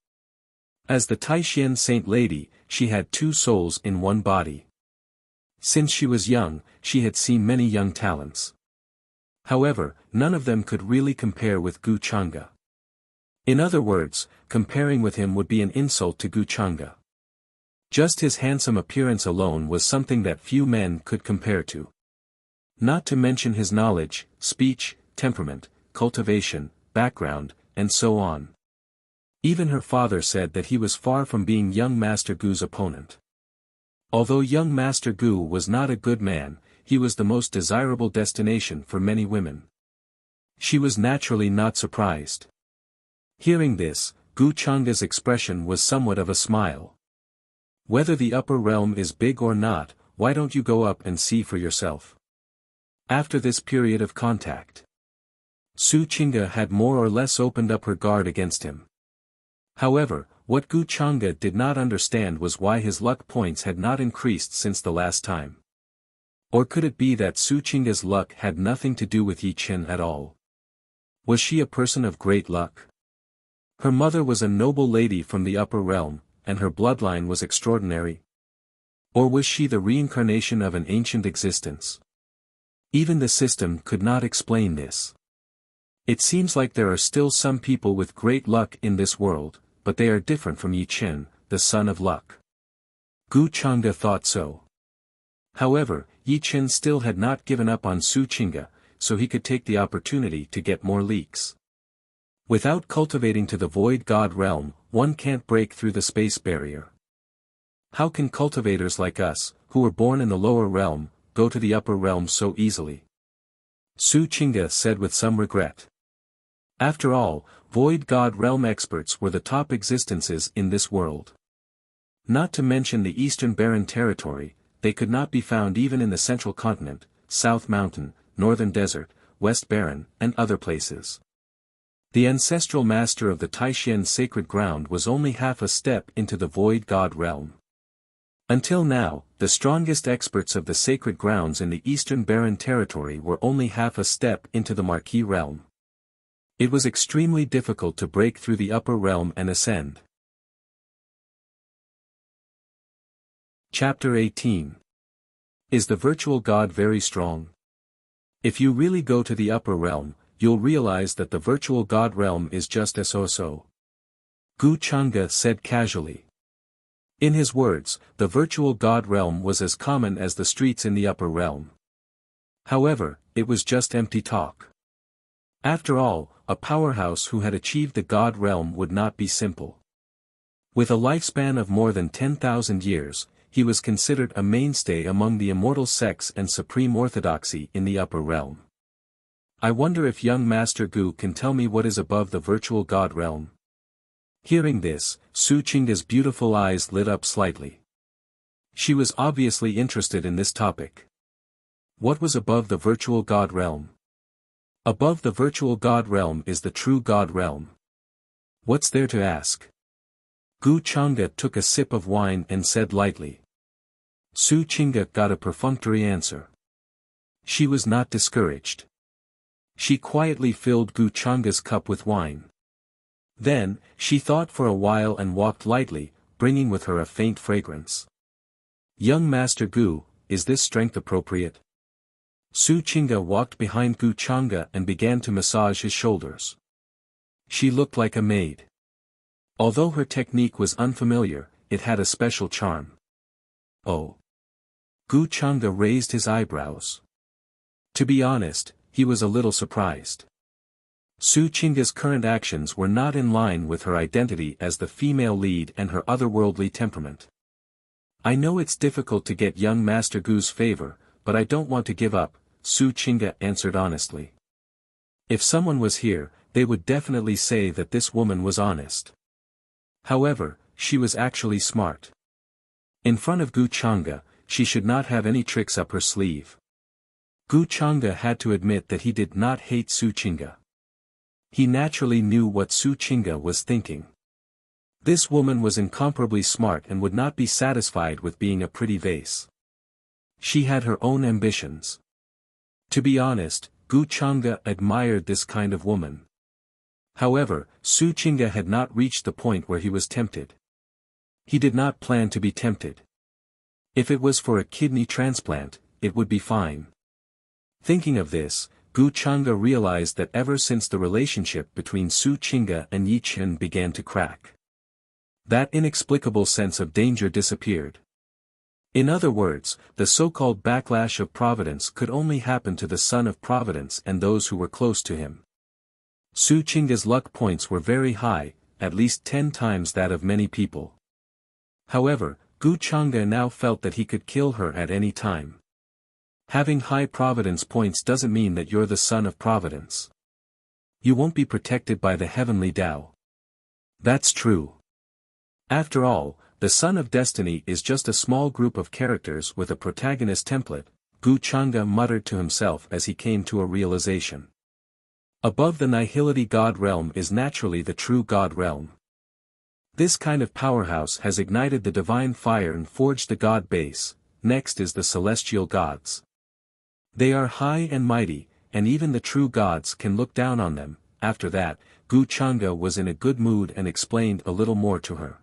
As the Taishan Saint Lady, she had two souls in one body. Since she was young, she had seen many young talents. However, none of them could really compare with Gu Changge. In other words, comparing with him would be an insult to Gu Changge. Just his handsome appearance alone was something that few men could compare to. Not to mention his knowledge, speech, temperament, cultivation, background, and so on. Even her father said that he was far from being young Master Gu's opponent. Although young Master Gu was not a good man, he was the most desirable destination for many women. She was naturally not surprised. Hearing this, Gu Changge's expression was somewhat of a smile. Whether the upper realm is big or not, why don't you go up and see for yourself? After this period of contact, Su Qingge had more or less opened up her guard against him. However, what Gu Changge did not understand was why his luck points had not increased since the last time. Or could it be that Su Qingge's luck had nothing to do with Yi Qin at all? Was she a person of great luck? Her mother was a noble lady from the upper realm, and her bloodline was extraordinary. Or was she the reincarnation of an ancient existence? Even the system could not explain this. It seems like there are still some people with great luck in this world, but they are different from Yi Qin, the son of luck. Gu Changge thought so. However, Yi Qin still had not given up on Su Qingge, so he could take the opportunity to get more leaks. Without cultivating to the void god realm, one can't break through the space barrier. How can cultivators like us, who were born in the lower realm, go to the upper realm so easily? Su Qingge said with some regret. After all, void god realm experts were the top existences in this world. Not to mention the Eastern Barren Territory, they could not be found even in the Central Continent, South Mountain, Northern Desert, West Barren, and other places. The ancestral master of the Taishan sacred ground was only half a step into the void god realm. Until now, the strongest experts of the sacred grounds in the Eastern Barren Territory were only half a step into the Marquis realm. It was extremely difficult to break through the upper realm and ascend. Chapter 18. Is the virtual god very strong? If you really go to the upper realm, you'll realize that the virtual god realm is just as so. Gu Changge said casually. In his words, the virtual god realm was as common as the streets in the upper realm. However, it was just empty talk. After all, a powerhouse who had achieved the god realm would not be simple. With a lifespan of more than 10,000 years, he was considered a mainstay among the immortal sects and supreme orthodoxy in the upper realm. I wonder if young Master Gu can tell me what is above the virtual god realm. Hearing this, Su Qingge's beautiful eyes lit up slightly. She was obviously interested in this topic. What was above the virtual god realm? Above the virtual god realm is the true god realm. What's there to ask? Gu Changge took a sip of wine and said lightly. Su Qingge got a perfunctory answer. She was not discouraged. She quietly filled Gu Changge's cup with wine. Then, she thought for a while and walked lightly, bringing with her a faint fragrance. Young Master Gu, is this strength appropriate? Su Qingge walked behind Gu Changge and began to massage his shoulders. She looked like a maid. Although her technique was unfamiliar, it had a special charm. Oh. Gu Chang'e raised his eyebrows. To be honest, he was a little surprised. Su Qing'e's current actions were not in line with her identity as the female lead and her otherworldly temperament. I know it's difficult to get young Master Gu's favor, but I don't want to give up, Su Qing'e answered honestly. If someone was here, they would definitely say that this woman was honest. However, she was actually smart. In front of Gu Chang'e, she should not have any tricks up her sleeve. Gu Chang'e had to admit that he did not hate Su Qing'e. He naturally knew what Su Qing'e was thinking. This woman was incomparably smart and would not be satisfied with being a pretty vase. She had her own ambitions. To be honest, Gu Chang'e admired this kind of woman. However, Su Qing'e had not reached the point where he was tempted. He did not plan to be tempted. If it was for a kidney transplant, it would be fine. Thinking of this, Gu Chang'e realized that ever since the relationship between Su Qing'e and Yi Chen began to crack, that inexplicable sense of danger disappeared. In other words, the so-called backlash of Providence could only happen to the son of Providence and those who were close to him. Su Qing'e's luck points were very high, at least 10 times that of many people. However, Gu Chang'e now felt that he could kill her at any time. Having high Providence points doesn't mean that you're the son of Providence. You won't be protected by the heavenly Tao. That's true. After all, the Son of Destiny is just a small group of characters with a protagonist template, Gu Chang'e muttered to himself as he came to a realization. Above the nihility God realm is naturally the true God realm. This kind of powerhouse has ignited the divine fire and forged the God base. Next is the celestial gods. They are high and mighty, and even the true gods can look down on them. After that, Gu Chang'e was in a good mood and explained a little more to her.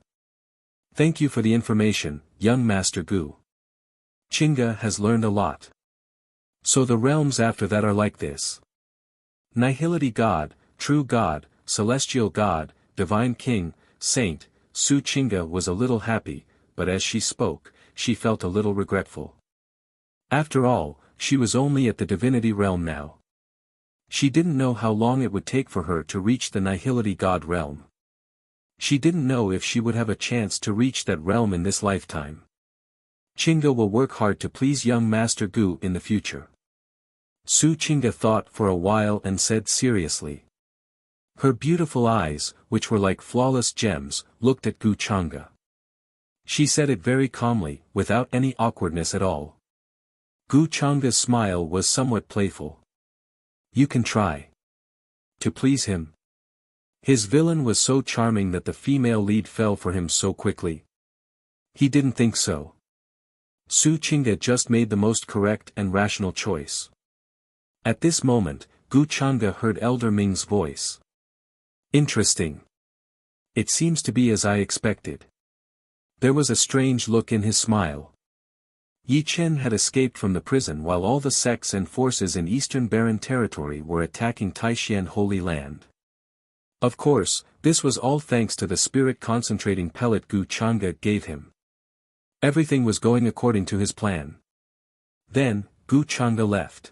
Thank you for the information, young Master Gu. Qing'e has learned a lot. So the realms after that are like this. Nihility God, True God, Celestial God, Divine King, Saint. Su Qing'e was a little happy, but as she spoke, she felt a little regretful. After all, she was only at the divinity realm now. She didn't know how long it would take for her to reach the nihility God realm. She didn't know if she would have a chance to reach that realm in this lifetime. Qing'e will work hard to please young Master Gu in the future. Su Qing'e thought for a while and said seriously. Her beautiful eyes, which were like flawless gems, looked at Gu Chang'e. She said it very calmly, without any awkwardness at all. Gu Chang'e's smile was somewhat playful. You can try to please him. His villain was so charming that the female lead fell for him so quickly. He didn't think so. Su Qing'e just made the most correct and rational choice. At this moment, Gu Chang'e heard Elder Ming's voice. Interesting. It seems to be as I expected. There was a strange look in his smile. Yi Chen had escaped from the prison while all the sects and forces in Eastern Barren Territory were attacking Taishan Holy Land. Of course, this was all thanks to the spirit concentrating pellet Gu Chang'e gave him. Everything was going according to his plan. Then, Gu Chang'e left.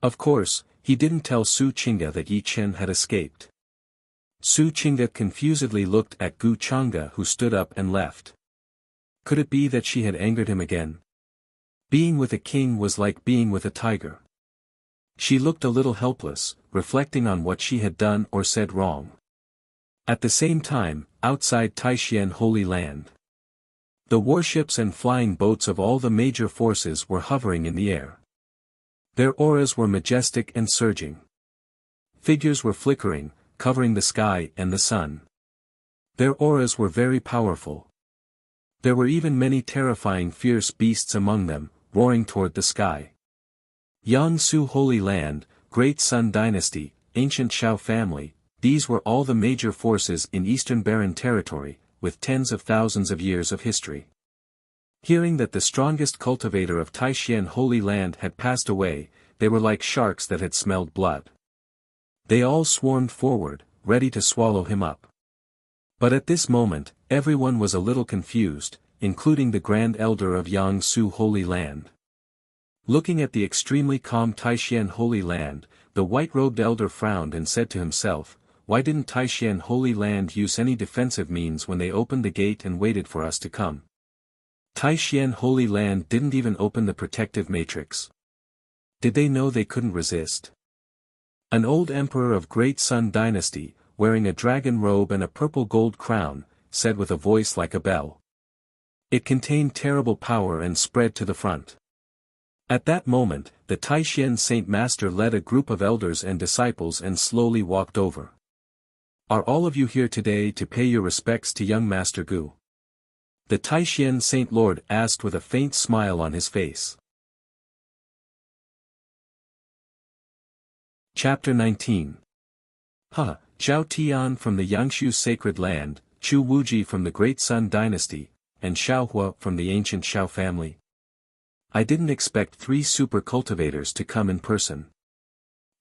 Of course, he didn't tell Su Qing'e that Yi Chen had escaped. Su Qing'e confusedly looked at Gu Chang'e, who stood up and left. Could it be that she had angered him again? Being with a king was like being with a tiger. She looked a little helpless, reflecting on what she had done or said wrong. At the same time, outside Taishan Holy Land, the warships and flying boats of all the major forces were hovering in the air. Their auras were majestic and surging. Figures were flickering, covering the sky and the sun. Their auras were very powerful. There were even many terrifying fierce beasts among them, roaring toward the sky. Yangsu Holy Land, Great Sun Dynasty, Ancient Shao family, these were all the major forces in Eastern Barren Territory, with tens of thousands of years of history. Hearing that the strongest cultivator of Taishan Holy Land had passed away, they were like sharks that had smelled blood. They all swarmed forward, ready to swallow him up. But at this moment, everyone was a little confused, including the Grand Elder of Yangsu Holy Land. Looking at the extremely calm Taishan Holy Land, the white-robed elder frowned and said to himself, "Why didn't Taishan Holy Land use any defensive means when they opened the gate and waited for us to come? Taishan Holy Land didn't even open the protective matrix. Did they know they couldn't resist?" An old emperor of Great Sun Dynasty, wearing a dragon robe and a purple gold crown, said with a voice like a bell. It contained terrible power and spread to the front. At that moment, the Taishan Saint Master led a group of elders and disciples and slowly walked over. "Are all of you here today to pay your respects to young Master Gu?" The Taishan Saint Lord asked with a faint smile on his face. Chapter 19. Zhao Tian from the Yangshu Sacred Land, Chu Wuji from the Great Sun Dynasty, and Xiaohua from the ancient Xiao family. I didn't expect 3 super cultivators to come in person.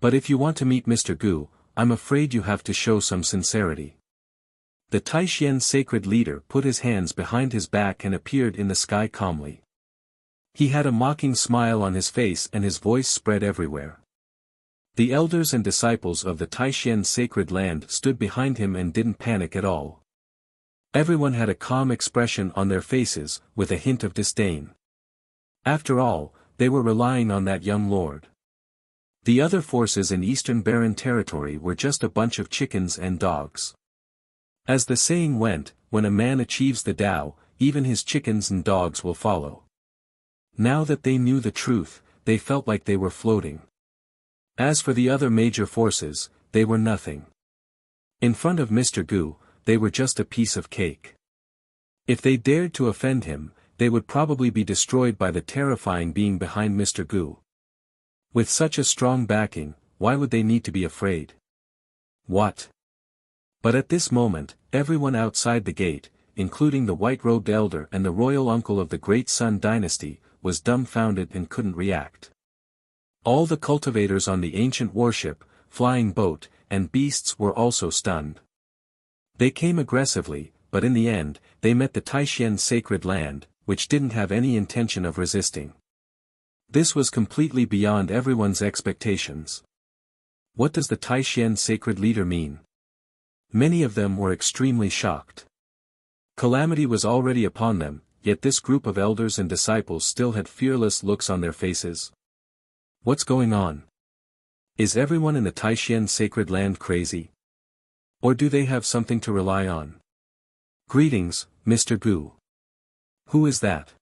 But if you want to meet Mr. Gu, I'm afraid you have to show some sincerity. The Taishan sacred leader put his hands behind his back and appeared in the sky calmly. He had a mocking smile on his face and his voice spread everywhere. The elders and disciples of the Taishan sacred land stood behind him and didn't panic at all. Everyone had a calm expression on their faces, with a hint of disdain. After all, they were relying on that young lord. The other forces in Eastern Barren Territory were just a bunch of chickens and dogs. As the saying went, when a man achieves the Tao, even his chickens and dogs will follow. Now that they knew the truth, they felt like they were floating. As for the other major forces, they were nothing. In front of Mr. Gu, they were just a piece of cake. If they dared to offend him, they would probably be destroyed by the terrifying being behind Mr. Gu. With such a strong backing, why would they need to be afraid? What? But at this moment, everyone outside the gate, including the white-robed elder and the royal uncle of the Great Sun Dynasty, was dumbfounded and couldn't react. All the cultivators on the ancient warship, flying boat, and beasts were also stunned. They came aggressively, but in the end, they met the Taishan sacred land, which didn't have any intention of resisting. This was completely beyond everyone's expectations. What does the Taishan sacred leader mean? Many of them were extremely shocked. Calamity was already upon them, yet this group of elders and disciples still had fearless looks on their faces. What's going on? Is everyone in the Taishan sacred land crazy? Or do they have something to rely on? Greetings, Mr. Gu. Who is that?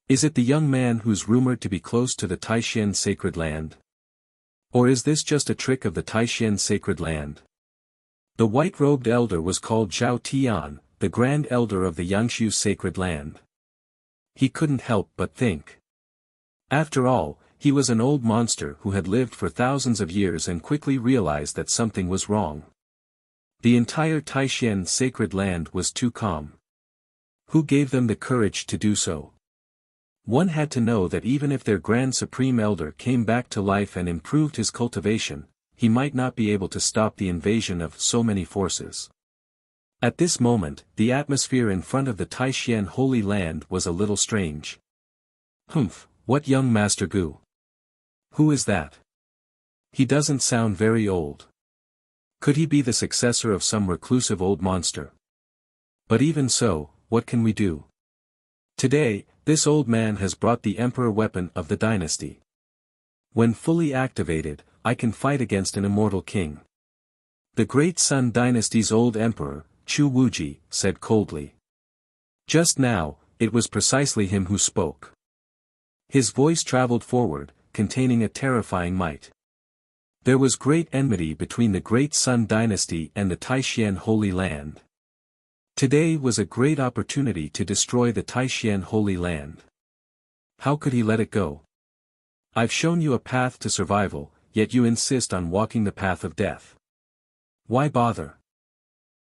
Is it the young man who's rumored to be close to the Taishan sacred land? Or is this just a trick of the Taishan sacred land? The white-robed elder was called Zhao Tian, the grand elder of the Yangshu sacred land. He couldn't help but think. After all, he was an old monster who had lived for thousands of years and quickly realized that something was wrong. The entire Taishan sacred land was too calm. Who gave them the courage to do so? One had to know that even if their Grand Supreme Elder came back to life and improved his cultivation, he might not be able to stop the invasion of so many forces. At this moment, the atmosphere in front of the Taishan Holy Land was a little strange. What young Master Gu? Who is that? He doesn't sound very old. Could he be the successor of some reclusive old monster? But even so, what can we do? Today, this old man has brought the emperor weapon of the dynasty. When fully activated, I can fight against an immortal king. The Great Sun Dynasty's old emperor, Chu Wuji, said coldly. Just now, it was precisely him who spoke. His voice traveled forward, containing a terrifying might. There was great enmity between the Great Sun Dynasty and the Taishan Holy Land. Today was a great opportunity to destroy the Taishan Holy Land. How could he let it go? I've shown you a path to survival, yet you insist on walking the path of death. Why bother?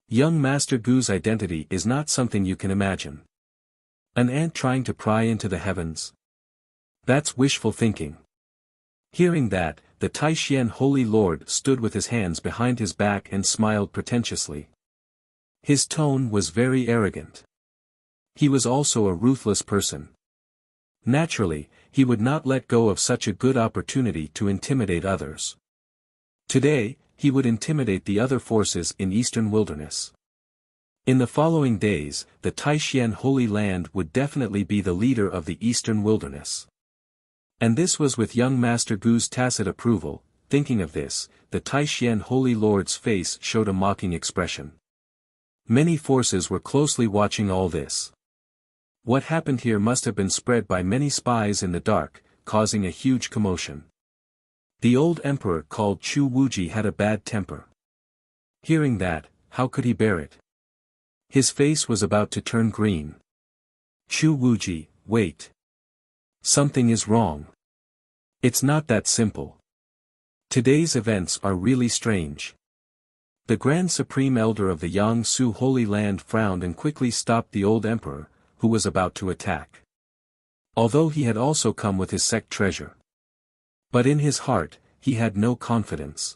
Young Master Gu's identity is not something you can imagine. An ant trying to pry into the heavens? That's wishful thinking. Hearing that, the Taishan Holy Lord stood with his hands behind his back and smiled pretentiously. His tone was very arrogant. He was also a ruthless person. Naturally, he would not let go of such a good opportunity to intimidate others. Today, he would intimidate the other forces in Eastern Wilderness. In the following days, the Taishan Holy Land would definitely be the leader of the Eastern Wilderness. And this was with young Master Gu's tacit approval. Thinking of this, the Taishan Holy Lord's face showed a mocking expression. Many forces were closely watching all this. What happened here must have been spread by many spies in the dark, causing a huge commotion. The old emperor called Chu Wuji had a bad temper. Hearing that, how could he bear it? His face was about to turn green. Chu Wuji, wait. Something is wrong. It's not that simple. Today's events are really strange. The Grand Supreme Elder of the Yangsu Holy Land frowned and quickly stopped the old emperor, who was about to attack. Although he had also come with his sect treasure. But in his heart, he had no confidence.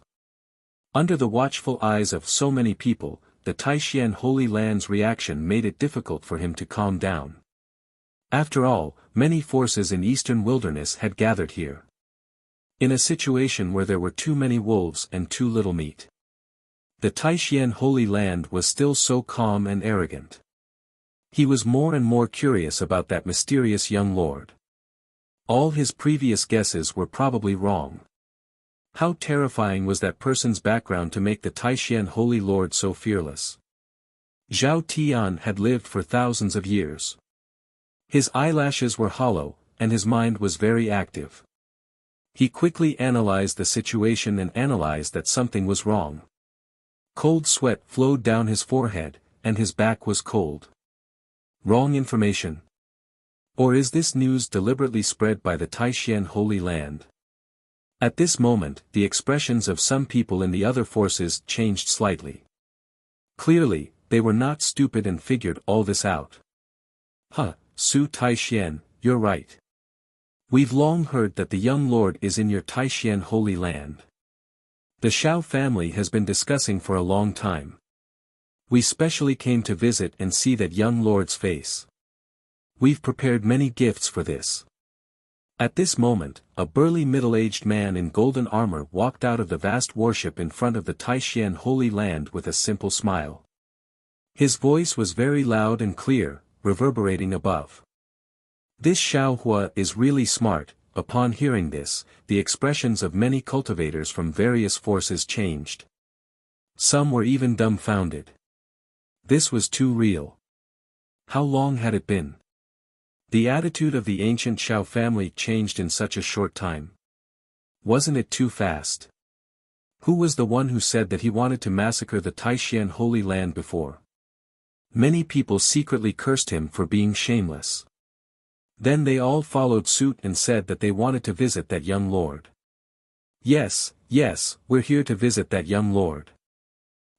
Under the watchful eyes of so many people, the Taishan Holy Land's reaction made it difficult for him to calm down. After all, many forces in Eastern Wilderness had gathered here. In a situation where there were too many wolves and too little meat. The Taishan Holy Land was still so calm and arrogant. He was more and more curious about that mysterious young lord. All his previous guesses were probably wrong. How terrifying was that person's background to make the Taishan Holy Lord so fearless. Zhao Tian had lived for thousands of years. His eyelashes were hollow, and his mind was very active. He quickly analyzed the situation and analyzed that something was wrong. Cold sweat flowed down his forehead, and his back was cold. Wrong information? Or is this news deliberately spread by the Taishan Holy Land? At this moment, the expressions of some people in the other forces changed slightly. Clearly, they were not stupid and figured all this out. Su Taishan, you're right. We've long heard that the young lord is in your Taishan Holy Land. The Shao family has been discussing for a long time. We specially came to visit and see that young lord's face. We've prepared many gifts for this. At this moment, a burly middle-aged man in golden armor walked out of the vast worship in front of the Taishan Holy Land with a simple smile. His voice was very loud and clear, reverberating above. This Xiao Hua is really smart. Upon hearing this, the expressions of many cultivators from various forces changed. Some were even dumbfounded. This was too real. How long had it been? The attitude of the ancient Shao family changed in such a short time. Wasn't it too fast? Who was the one who said that he wanted to massacre the Taishan Holy Land before? Many people secretly cursed him for being shameless. Then they all followed suit and said that they wanted to visit that young lord. Yes, we're here to visit that young lord.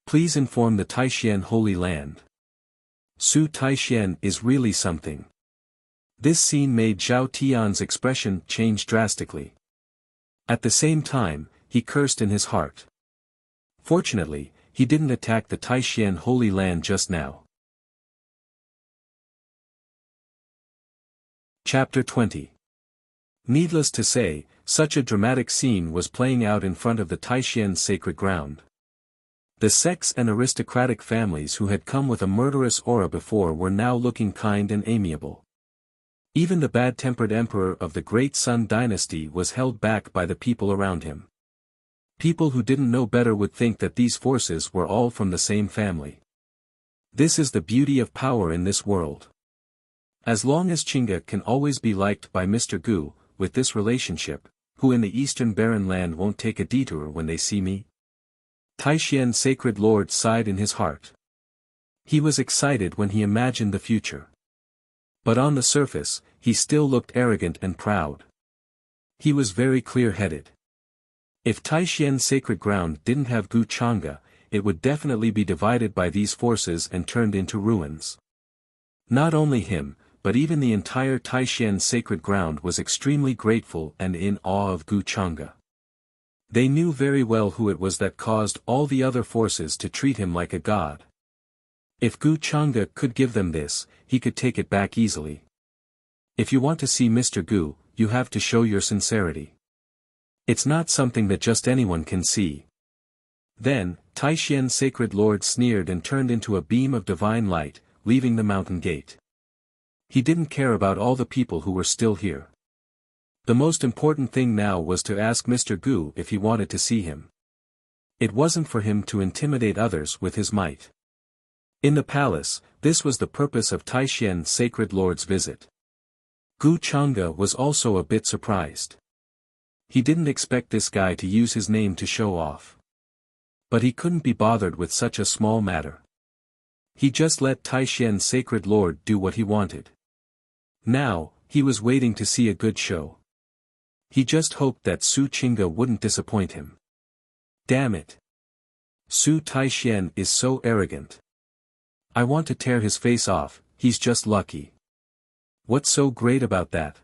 Please inform the Taishan Holy Land. Su Taishan is really something. This scene made Zhao Tian's expression change drastically. At the same time, he cursed in his heart. Fortunately, he didn't attack the Taishan Holy Land just now. Chapter 20. Needless to say, such a dramatic scene was playing out in front of the Taishan sacred ground. The sects and aristocratic families who had come with a murderous aura before were now looking kind and amiable. Even the bad-tempered emperor of the Great Sun Dynasty was held back by the people around him. People who didn't know better would think that these forces were all from the same family. This is the beauty of power in this world. As long as Chinga can always be liked by Mr. Gu, with this relationship, who in the Eastern Barren Land won't take a detour when they see me? Taishan Sacred Lord sighed in his heart. He was excited when he imagined the future. But on the surface, he still looked arrogant and proud. He was very clear-headed. If Taishan Sacred Ground didn't have Gu Chang'e, it would definitely be divided by these forces and turned into ruins. Not only him, but even the entire Taishan Sacred Ground was extremely grateful and in awe of Gu Chang'e. They knew very well who it was that caused all the other forces to treat him like a god. If Gu Chang'e could give them this, he could take it back easily. If you want to see Mr. Gu, you have to show your sincerity. It's not something that just anyone can see. Then, Taishien's sacred lord sneered and turned into a beam of divine light, leaving the mountain gate. He didn't care about all the people who were still here. The most important thing now was to ask Mr. Gu if he wanted to see him. It wasn't for him to intimidate others with his might. In the palace, this was the purpose of Taishien's sacred lord's visit. Gu Chang'e was also a bit surprised. He didn't expect this guy to use his name to show off. But he couldn't be bothered with such a small matter. He just let Taishien's sacred lord do what he wanted. Now, he was waiting to see a good show. He just hoped that Su Qingge wouldn't disappoint him. Damn it. Su Taishian is so arrogant. I want to tear his face off, he's just lucky. What's so great about that?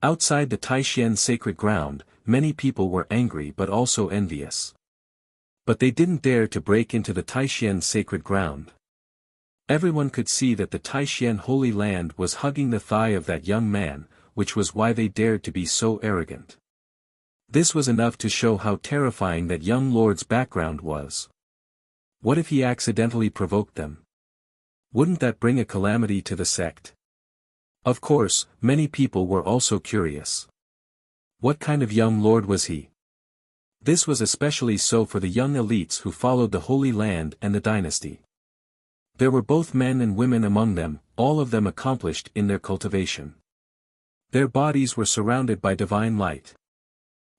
Outside the Taishian sacred ground, many people were angry but also envious. But they didn't dare to break into the Taishian sacred ground. Everyone could see that the Taishian holy land was hugging the thigh of that young man, which was why they dared to be so arrogant. This was enough to show how terrifying that young lord's background was. What if he accidentally provoked them? Wouldn't that bring a calamity to the sect? Of course, many people were also curious. What kind of young lord was he? This was especially so for the young elites who followed the Holy Land and the dynasty. There were both men and women among them, all of them accomplished in their cultivation. Their bodies were surrounded by divine light.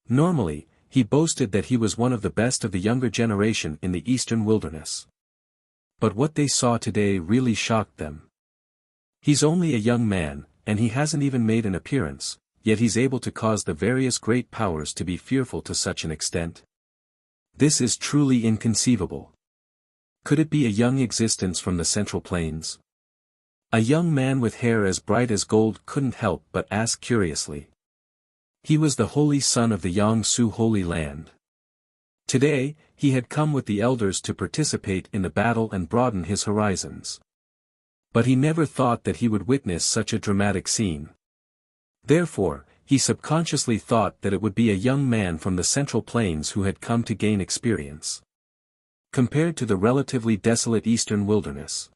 Normally, he boasted that he was one of the best of the younger generation in the eastern wilderness. But what they saw today really shocked them. He's only a young man, and he hasn't even made an appearance, yet he's able to cause the various great powers to be fearful to such an extent. This is truly inconceivable. Could it be a young existence from the Central Plains? A young man with hair as bright as gold couldn't help but ask curiously. He was the holy son of the Yangsu Holy Land. Today, he had come with the elders to participate in the battle and broaden his horizons. But he never thought that he would witness such a dramatic scene. Therefore, he subconsciously thought that it would be a young man from the Central Plains who had come to gain experience. Compared to the relatively desolate eastern wilderness,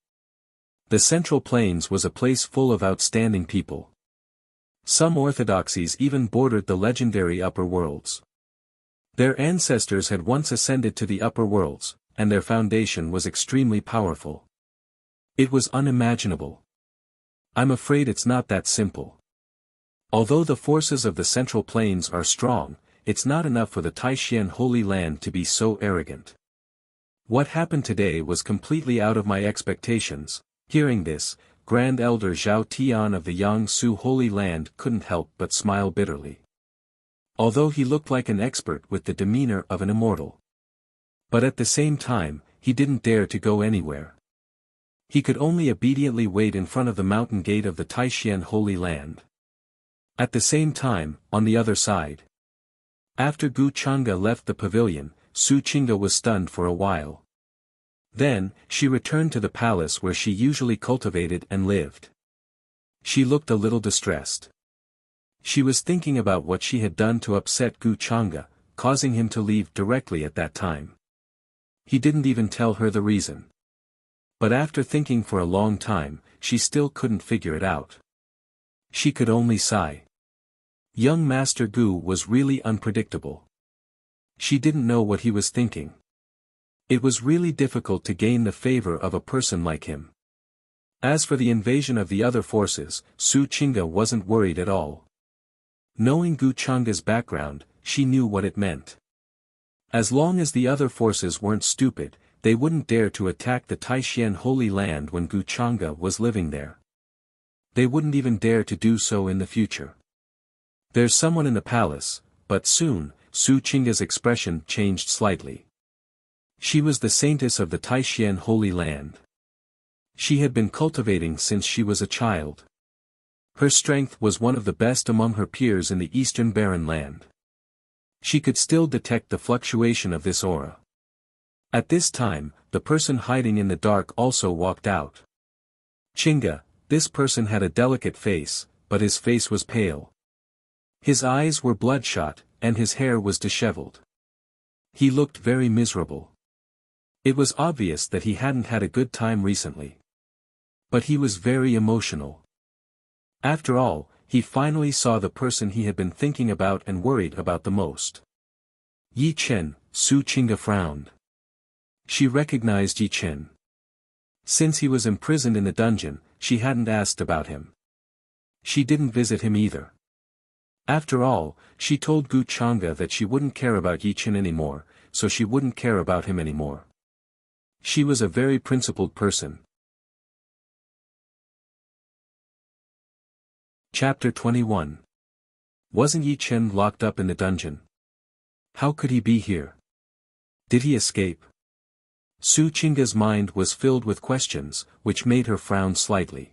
the Central Plains was a place full of outstanding people. Some orthodoxies even bordered the legendary upper worlds. Their ancestors had once ascended to the upper worlds, and their foundation was extremely powerful. It was unimaginable. I'm afraid it's not that simple. Although the forces of the Central Plains are strong, it's not enough for the Taishian Holy Land to be so arrogant. What happened today was completely out of my expectations. Hearing this, Grand Elder Zhao Tian of the Yangsu Holy Land couldn't help but smile bitterly. Although he looked like an expert with the demeanor of an immortal. But at the same time, he didn't dare to go anywhere. He could only obediently wait in front of the mountain gate of the Taishian Holy Land. At the same time, on the other side. After Gu Chang'e left the pavilion, Su Qingge was stunned for a while. Then, she returned to the palace where she usually cultivated and lived. She looked a little distressed. She was thinking about what she had done to upset Gu Chang'e, causing him to leave directly at that time. He didn't even tell her the reason. But after thinking for a long time, she still couldn't figure it out. She could only sigh. Young Master Gu was really unpredictable. She didn't know what he was thinking. It was really difficult to gain the favor of a person like him. As for the invasion of the other forces, Su Qingge wasn't worried at all. Knowing Gu Chang'e's background, she knew what it meant. As long as the other forces weren't stupid, they wouldn't dare to attack the Taishian Holy Land when Gu Chang'e was living there. They wouldn't even dare to do so in the future. There's someone in the palace, but soon, Su Qingge's expression changed slightly. She was the saintess of the Taishian Holy Land. She had been cultivating since she was a child. Her strength was one of the best among her peers in the Eastern Barren Land. She could still detect the fluctuation of this aura. At this time, the person hiding in the dark also walked out. Chinga, this person had a delicate face, but his face was pale. His eyes were bloodshot, and his hair was disheveled. He looked very miserable. It was obvious that he hadn't had a good time recently. But he was very emotional. After all, he finally saw the person he had been thinking about and worried about the most. Yi Chen, Su Chinga frowned. She recognized Yi Chen. Since he was imprisoned in the dungeon, she hadn't asked about him. She didn't visit him either. After all, she told Gu Changa that she wouldn't care about Yi Chen anymore, so she wouldn't care about him anymore. She was a very principled person. Chapter 21. Wasn't Yi Chen locked up in the dungeon? How could he be here? Did he escape? Su Chinga's mind was filled with questions, which made her frown slightly.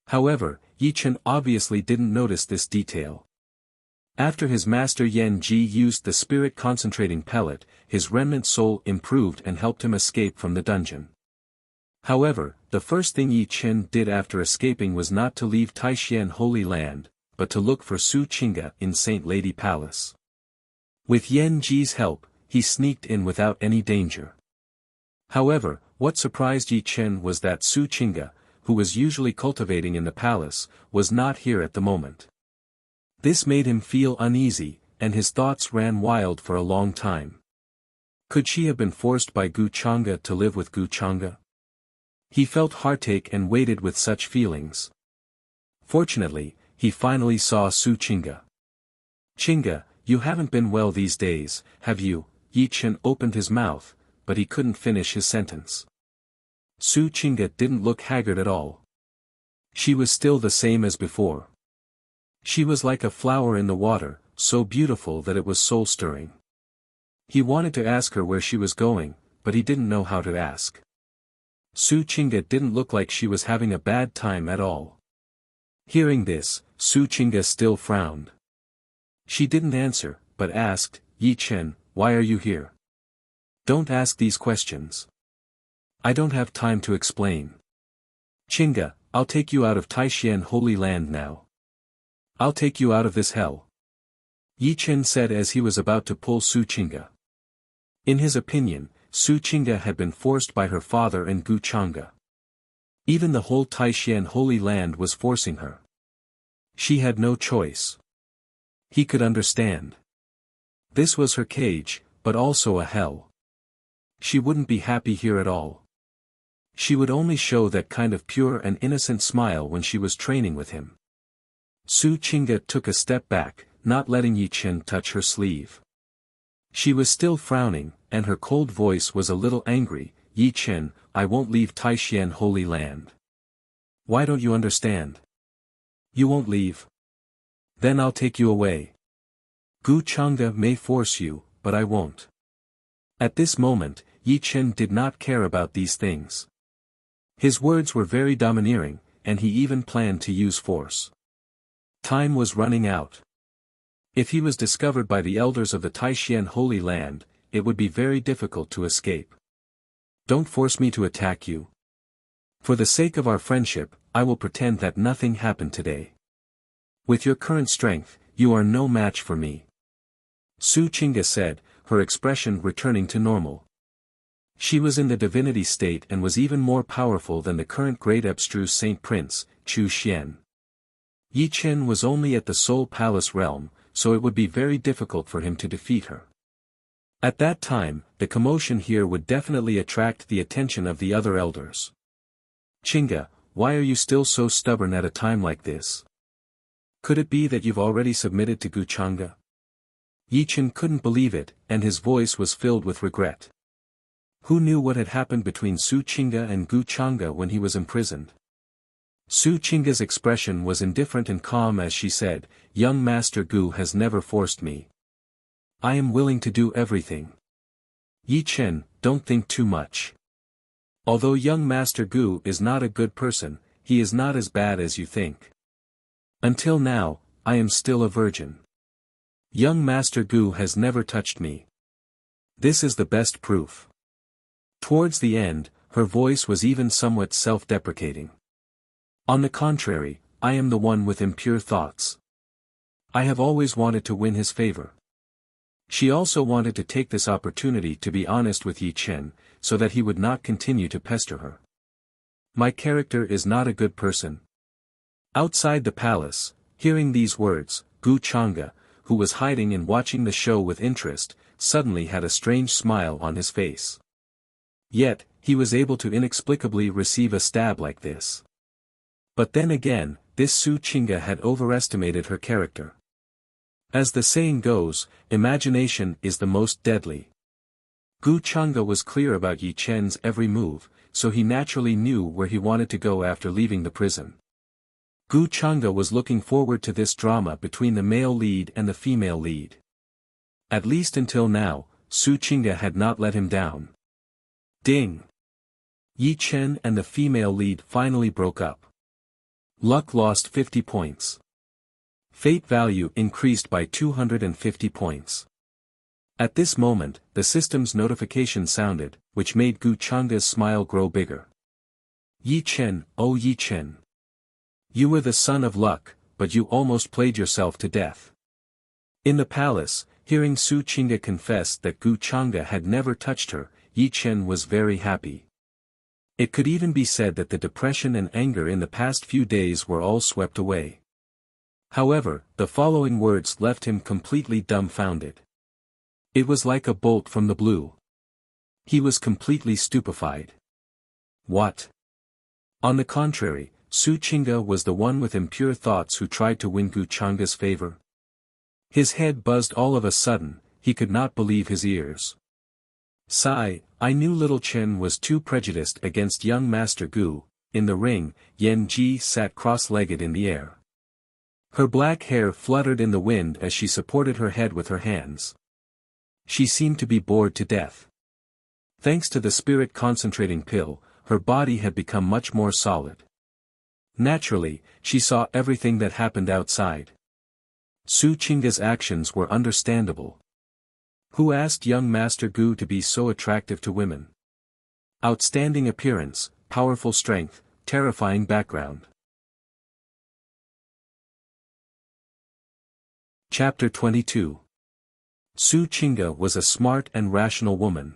However, Yi Chen obviously didn't notice this detail. After his master Yan Ji used the spirit concentrating pellet, his remnant soul improved and helped him escape from the dungeon. However, the first thing Yi Chen did after escaping was not to leave Taishan Holy Land, but to look for Su Chinga in Saint Lady Palace. With Yan Ji's help, he sneaked in without any danger. However, what surprised Yi Chen was that Su Chinga, who was usually cultivating in the palace, was not here at the moment. This made him feel uneasy, and his thoughts ran wild for a long time. Could she have been forced by Gu Changa to live with Gu Changa? He felt heartache and waited with such feelings. Fortunately, he finally saw Su Chinga. Chinga, you haven't been well these days, have you? Yi Chen opened his mouth, but he couldn't finish his sentence. Su Chinga didn't look haggard at all. She was still the same as before. She was like a flower in the water, so beautiful that it was soul-stirring. He wanted to ask her where she was going, but he didn't know how to ask. Su Chinga didn't look like she was having a bad time at all. Hearing this, Su Chinga still frowned. She didn't answer, but asked, Yi Chen, why are you here? Don't ask these questions. I don't have time to explain. Chinga, I'll take you out of Taishan Holy Land now. I'll take you out of this hell. Yi Chen said as he was about to pull Su Chinga. In his opinion, Su Chinga had been forced by her father and Gu Changa. Even the whole Taishan Holy Land was forcing her. She had no choice. He could understand. This was her cage, but also a hell. She wouldn't be happy here at all. She would only show that kind of pure and innocent smile when she was training with him. Su Chinga took a step back, not letting Yi Chen touch her sleeve. She was still frowning, and her cold voice was a little angry. Yi Chen, I won't leave Taishan Holy Land. Why don't you understand? You won't leave? Then I'll take you away. Gu Changa may force you, but I won't. At this moment, Yi Chen did not care about these things. His words were very domineering, and he even planned to use force. Time was running out. If he was discovered by the elders of the Taishan Holy Land, it would be very difficult to escape. Don't force me to attack you. For the sake of our friendship, I will pretend that nothing happened today. With your current strength, you are no match for me. Su Chinga said, her expression returning to normal. She was in the divinity state and was even more powerful than the current great abstruse Saint Prince, Chu Xian. Yi Chen was only at the Soul Palace realm, so it would be very difficult for him to defeat her. At that time, the commotion here would definitely attract the attention of the other elders. Chinga, why are you still so stubborn at a time like this? Could it be that you've already submitted to Gu Changa? Yi Chen couldn't believe it, and his voice was filled with regret. Who knew what had happened between Su Chinga and Gu Changa when he was imprisoned? Su Chinga's expression was indifferent and calm as she said, Young Master Gu has never forced me. I am willing to do everything. Yi Chen, don't think too much. Although young Master Gu is not a good person, he is not as bad as you think. Until now, I am still a virgin. Young Master Gu has never touched me. This is the best proof. Towards the end, her voice was even somewhat self-deprecating. On the contrary, I am the one with impure thoughts. I have always wanted to win his favor. She also wanted to take this opportunity to be honest with Yi Chen, so that he would not continue to pester her. My character is not a good person. Outside the palace, hearing these words, Gu Chang'e, who was hiding and watching the show with interest, suddenly had a strange smile on his face. Yet, he was able to inexplicably receive a stab like this. But then again, this Su Qing'e had overestimated her character. As the saying goes, imagination is the most deadly. Gu Chang'e was clear about Yi Chen's every move, so he naturally knew where he wanted to go after leaving the prison. Gu Chang'e was looking forward to this drama between the male lead and the female lead. At least until now, Su Qing'e had not let him down. Ding! Yi Chen and the female lead finally broke up. Luck lost 50 points. Fate value increased by 250 points. At this moment, the system's notification sounded, which made Gu Chang'e's smile grow bigger. Yi Chen, oh Yi Chen. You were the son of luck, but you almost played yourself to death. In the palace, hearing Su Qing'e confess that Gu Chang'e had never touched her, Yi Chen was very happy. It could even be said that the depression and anger in the past few days were all swept away. However, the following words left him completely dumbfounded. It was like a bolt from the blue. He was completely stupefied. What? On the contrary, Su Qing'e was the one with impure thoughts who tried to win Gu Chang'e's favor. His head buzzed all of a sudden, he could not believe his ears. Sigh, I knew little Chen was too prejudiced against young Master Gu. In the ring, Yan Ji sat cross-legged in the air. Her black hair fluttered in the wind as she supported her head with her hands. She seemed to be bored to death. Thanks to the spirit concentrating pill, her body had become much more solid. Naturally, she saw everything that happened outside. Su Qing'e's actions were understandable. Who asked young Master Gu to be so attractive to women? Outstanding appearance, powerful strength, terrifying background. Chapter 22. Su Qing'e was a smart and rational woman.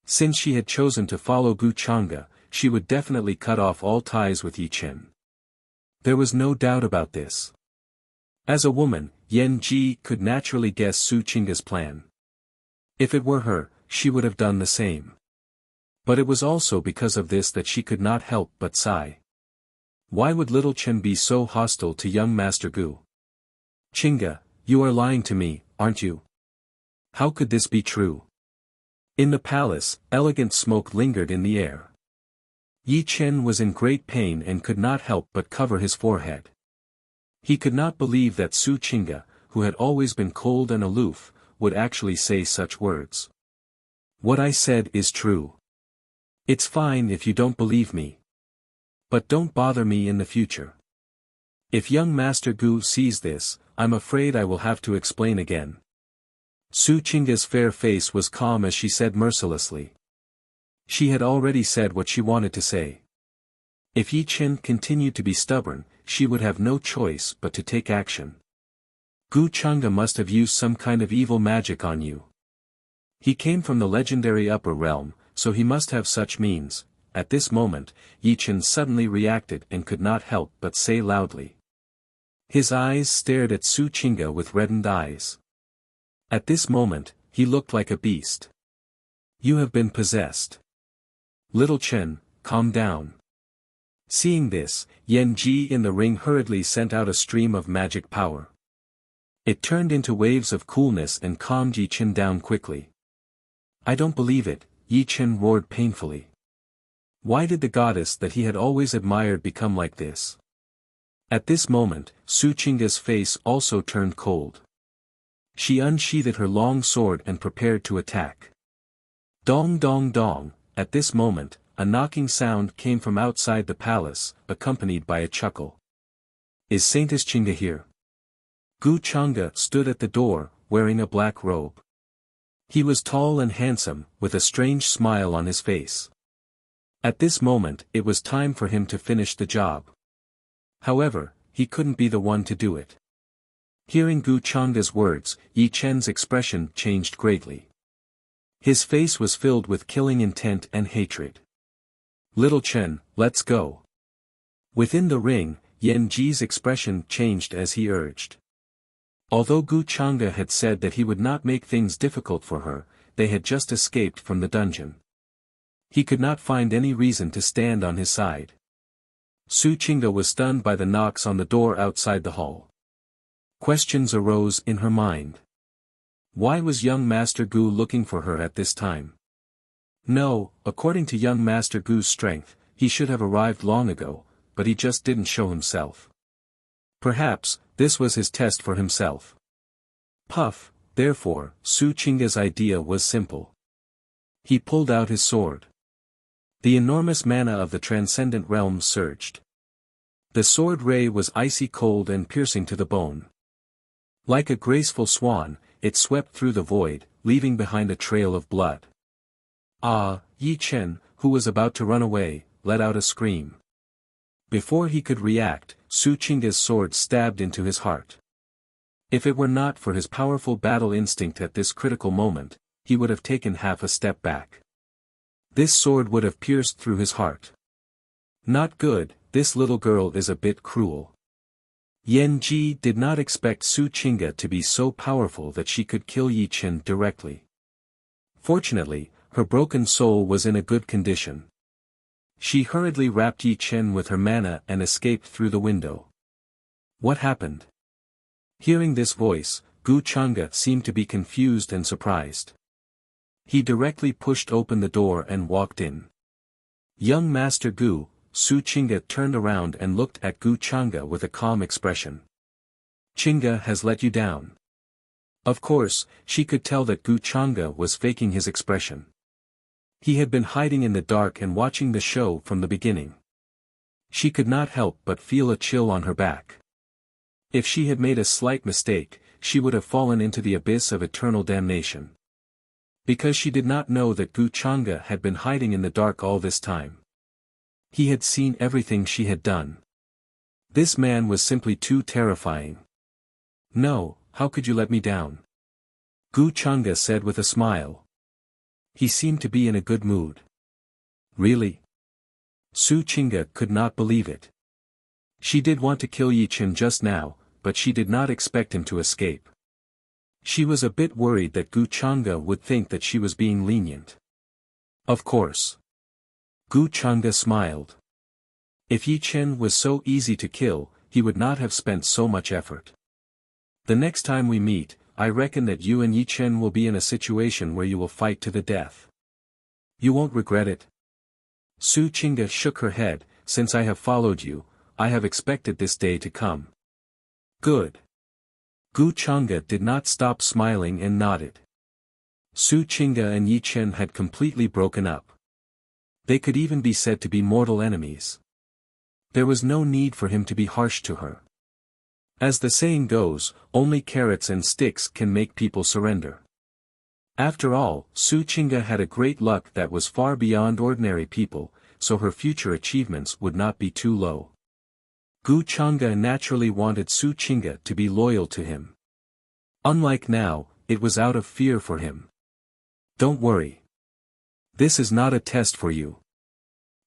Since she had chosen to follow Gu Chang'e, she would definitely cut off all ties with Yi Chen. There was no doubt about this. As a woman, Yan Ji could naturally guess Su Qing'e's plan. If it were her, she would have done the same. But it was also because of this that she could not help but sigh. Why would little Chen be so hostile to young Master Gu? Qing'e, you are lying to me, aren't you? How could this be true? In the palace, elegant smoke lingered in the air. Yi Chen was in great pain and could not help but cover his forehead. He could not believe that Su Qing'e, who had always been cold and aloof, would actually say such words. What I said is true. It's fine if you don't believe me. But don't bother me in the future. If young Master Gu sees this, I'm afraid I will have to explain again. Su Qing'e's fair face was calm as she said mercilessly. She had already said what she wanted to say. If Yi Chen continued to be stubborn, she would have no choice but to take action. Gu Chang'e must have used some kind of evil magic on you. He came from the legendary upper realm, so he must have such means. At this moment, Yi Chen suddenly reacted and could not help but say loudly. His eyes stared at Su Qing'e with reddened eyes. At this moment, he looked like a beast. You have been possessed. Little Chen, calm down. Seeing this, Yan Ji in the ring hurriedly sent out a stream of magic power. It turned into waves of coolness and calmed Yi Chen down quickly. I don't believe it, Yi Chen roared painfully. Why did the goddess that he had always admired become like this? At this moment, Su Qing'e's face also turned cold. She unsheathed her long sword and prepared to attack. Dong dong dong, at this moment, a knocking sound came from outside the palace, accompanied by a chuckle. Is Saintess Qing'e here? Gu Chang'e stood at the door, wearing a black robe. He was tall and handsome, with a strange smile on his face. At this moment it was time for him to finish the job. However, he couldn't be the one to do it. Hearing Gu Changa's words, Yi Chen's expression changed greatly. His face was filled with killing intent and hatred. "Little Chen, let's go." Within the ring, Yan Ji's expression changed as he urged. Although Gu Changa had said that he would not make things difficult for her, they had just escaped from the dungeon. He could not find any reason to stand on his side. Su Qingge was stunned by the knocks on the door outside the hall. Questions arose in her mind. Why was young Master Gu looking for her at this time? No, according to young Master Gu's strength, he should have arrived long ago, but he just didn't show himself. Perhaps, this was his test for himself. Puff, therefore, Su Qingge's idea was simple. He pulled out his sword. The enormous mana of the transcendent realms surged. The sword ray was icy cold and piercing to the bone. Like a graceful swan, it swept through the void, leaving behind a trail of blood. Ah, Yi Chen, who was about to run away, let out a scream. Before he could react, Su Qingge's sword stabbed into his heart. If it were not for his powerful battle instinct at this critical moment, he would have taken half a step back. This sword would have pierced through his heart. Not good, this little girl is a bit cruel. Yan Ji did not expect Su Qingge to be so powerful that she could kill Yi Chen directly. Fortunately, her broken soul was in a good condition. She hurriedly wrapped Yi Chen with her mana and escaped through the window. What happened? Hearing this voice, Gu Changge seemed to be confused and surprised. He directly pushed open the door and walked in. Young Master Gu, Su Qingge turned around and looked at Gu Changge with a calm expression. Qingge has let you down. Of course, she could tell that Gu Changge was faking his expression. He had been hiding in the dark and watching the show from the beginning. She could not help but feel a chill on her back. If she had made a slight mistake, she would have fallen into the abyss of eternal damnation. Because she did not know that Gu Changge had been hiding in the dark all this time. He had seen everything she had done. This man was simply too terrifying. No, how could you let me down? Gu Changge said with a smile. He seemed to be in a good mood. Really? Su Qingge could not believe it. She did want to kill Yi Chen just now, but she did not expect him to escape. She was a bit worried that Gu Changge would think that she was being lenient. Of course. Gu Changge smiled. If Yi Chen was so easy to kill, he would not have spent so much effort. The next time we meet, I reckon that you and Yi Chen will be in a situation where you will fight to the death. You won't regret it. Su Qingge shook her head. Since I have followed you, I have expected this day to come. Good. Gu Changge did not stop smiling and nodded. Su Qingge and Yi Chen had completely broken up. They could even be said to be mortal enemies. There was no need for him to be harsh to her. As the saying goes, only carrots and sticks can make people surrender. After all, Su Qingge had a great luck that was far beyond ordinary people, so her future achievements would not be too low. Gu Changge naturally wanted Su Qingge to be loyal to him. Unlike now, it was out of fear for him. Don't worry. This is not a test for you.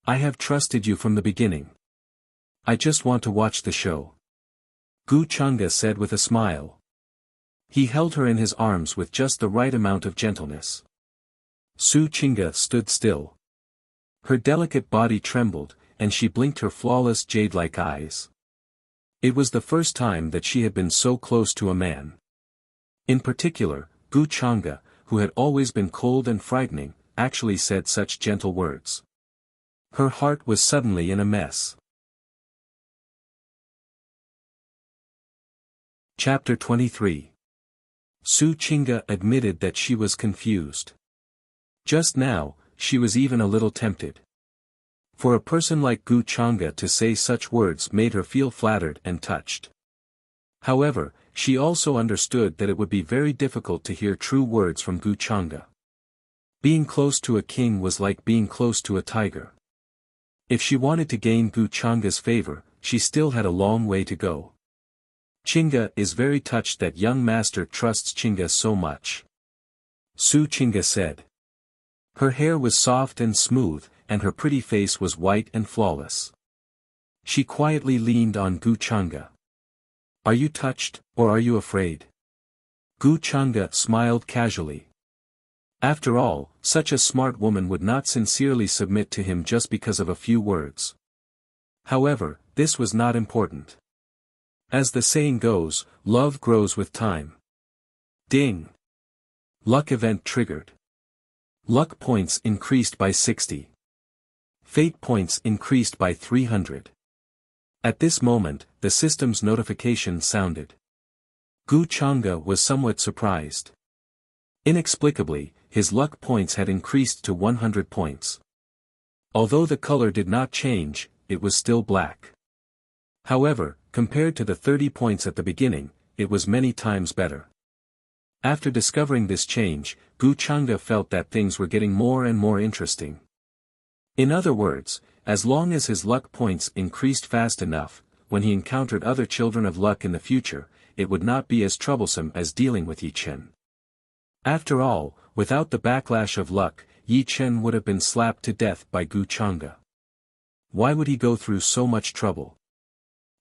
I have trusted you from the beginning. I just want to watch the show. Gu Changge said with a smile. He held her in his arms with just the right amount of gentleness. Su Qingge stood still. Her delicate body trembled, and she blinked her flawless jade-like eyes. It was the first time that she had been so close to a man. In particular, Gu Changge, who had always been cold and frightening, actually said such gentle words. Her heart was suddenly in a mess. Chapter 23. Su Qingge admitted that she was confused. Just now, she was even a little tempted. For a person like Gu Changge to say such words made her feel flattered and touched. However, she also understood that it would be very difficult to hear true words from Wuxia. Being close to a king was like being close to a tiger. If she wanted to gain Wuxia's favor, she still had a long way to go. Qingge is very touched that young master trusts Qingge so much. Su Qingge said. Her hair was soft and smooth, and her pretty face was white and flawless. She quietly leaned on Wuxia. Are you touched, or are you afraid? Wuxia smiled casually. After all, such a smart woman would not sincerely submit to him just because of a few words. However, this was not important. As the saying goes, love grows with time. Ding! Luck event triggered. Luck points increased by 60. Fate points increased by 300. At this moment, the system's notification sounded. Wuxia was somewhat surprised. Inexplicably, his luck points had increased to 100 points. Although the color did not change, it was still black. However, compared to the 30 points at the beginning, it was many times better. After discovering this change, Wuxia felt that things were getting more and more interesting. In other words, as long as his luck points increased fast enough, when he encountered other children of luck in the future, it would not be as troublesome as dealing with Yi Chen. After all, without the backlash of luck, Yi Chen would have been slapped to death by Wuxia. Why would he go through so much trouble?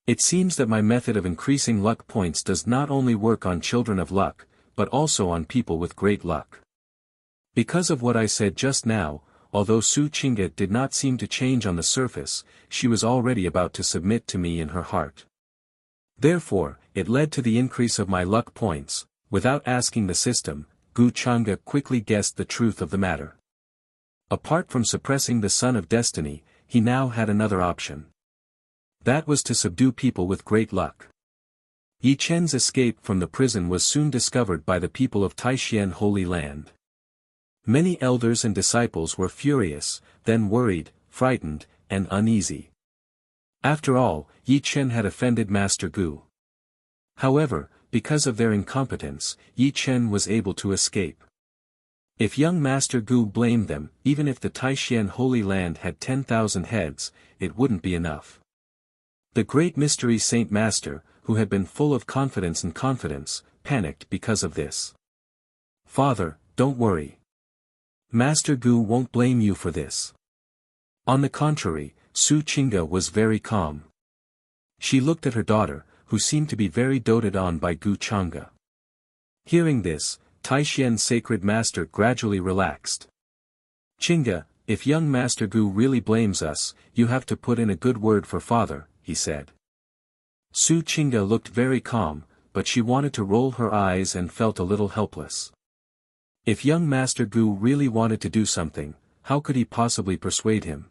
It seems that my method of increasing luck points does not only work on children of luck, but also on people with great luck. Because of what I said just now, although Su Qingge did not seem to change on the surface, she was already about to submit to me in her heart. Therefore, it led to the increase of my luck points. Without asking the system, Wuxia quickly guessed the truth of the matter. Apart from suppressing the Son of Destiny, he now had another option. That was to subdue people with great luck. Yi Chen's escape from the prison was soon discovered by the people of Taishan Holy Land. Many elders and disciples were furious, then worried, frightened, and uneasy. After all, Yi Chen had offended Master Gu. However, because of their incompetence, Yi Chen was able to escape. If young Master Gu blamed them, even if the Taishan Holy Land had 10,000 heads, it wouldn't be enough. The great mystery Saint Master, who had been full of confidence, panicked because of this. Father, don't worry. Master Gu won't blame you for this. On the contrary, Su Qingge was very calm. She looked at her daughter, who seemed to be very doted on by Wuxia. Hearing this, Taishan's sacred master gradually relaxed. Qingge, if young Master Gu really blames us, you have to put in a good word for father, he said. Su Qingge looked very calm, but she wanted to roll her eyes and felt a little helpless. If young Master Gu really wanted to do something, how could he possibly persuade him?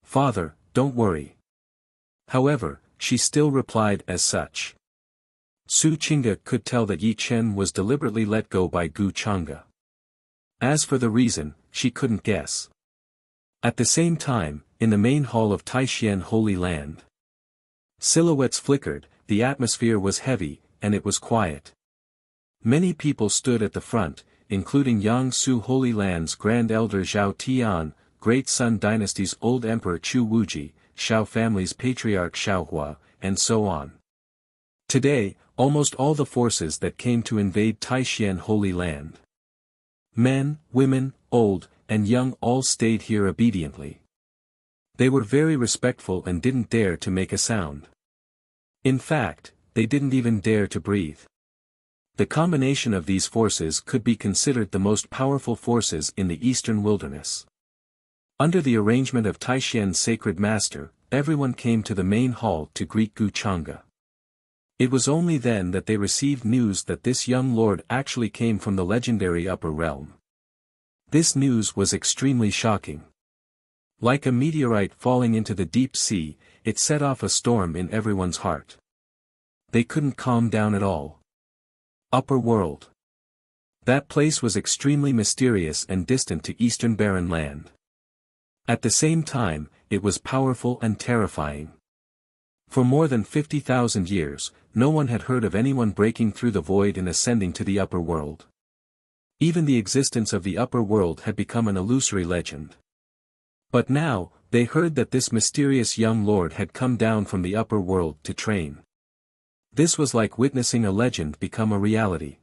Father, don't worry. However, she still replied as such. Su Qingge could tell that Yi Chen was deliberately let go by Wuxia. As for the reason, she couldn't guess. At the same time, in the main hall of Taishan Holy Land, silhouettes flickered, the atmosphere was heavy, and it was quiet. Many people stood at the front, including Yangsu Holy Land's Grand Elder Zhao Tian, Great Sun Dynasty's old Emperor Chu Wuji, Shao family's Patriarch Shaohua, and so on. Today, almost all the forces that came to invade Taishan Holy Land. Men, women, old, and young all stayed here obediently. They were very respectful and didn't dare to make a sound. In fact, they didn't even dare to breathe. The combination of these forces could be considered the most powerful forces in the eastern wilderness. Under the arrangement of Taishan's sacred master, everyone came to the main hall to greet Wuxia. It was only then that they received news that this young lord actually came from the legendary upper realm. This news was extremely shocking. Like a meteorite falling into the deep sea, it set off a storm in everyone's heart. They couldn't calm down at all. Upper world. That place was extremely mysterious and distant to Eastern Barren Land. At the same time, it was powerful and terrifying. For more than 50,000 years, no one had heard of anyone breaking through the void and ascending to the upper world. Even the existence of the upper world had become an illusory legend. But now, they heard that this mysterious young lord had come down from the upper world to train. This was like witnessing a legend become a reality.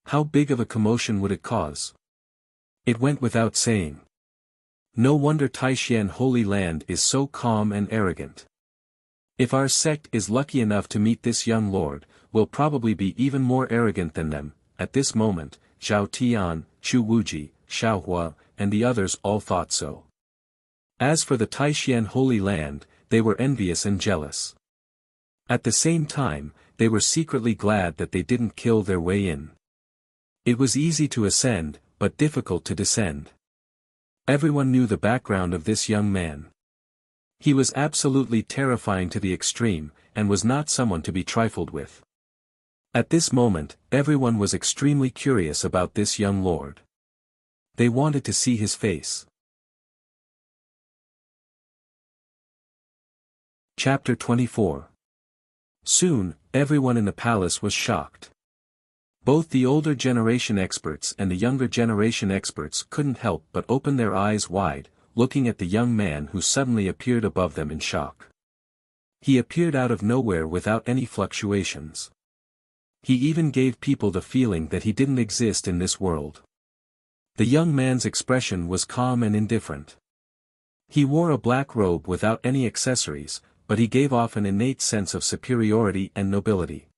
How big of a commotion would it cause? It went without saying. No wonder Taishan Holy Land is so calm and arrogant. If our sect is lucky enough to meet this young lord, we'll probably be even more arrogant than them. At this moment, Zhao Tian, Chu Wuji, Xiao Hua, and the others all thought so. As for the Taishan Holy Land, they were envious and jealous. At the same time, they were secretly glad that they didn't kill their way in. It was easy to ascend, but difficult to descend. Everyone knew the background of this young man. He was absolutely terrifying to the extreme, and was not someone to be trifled with. At this moment, everyone was extremely curious about this young lord. They wanted to see his face. Chapter 24. Soon, everyone in the palace was shocked. Both the older generation experts and the younger generation experts couldn't help but open their eyes wide, looking at the young man who suddenly appeared above them in shock. He appeared out of nowhere without any fluctuations. He even gave people the feeling that he didn't exist in this world. The young man's expression was calm and indifferent. He wore a black robe without any accessories, but he gave off an innate sense of superiority and nobility.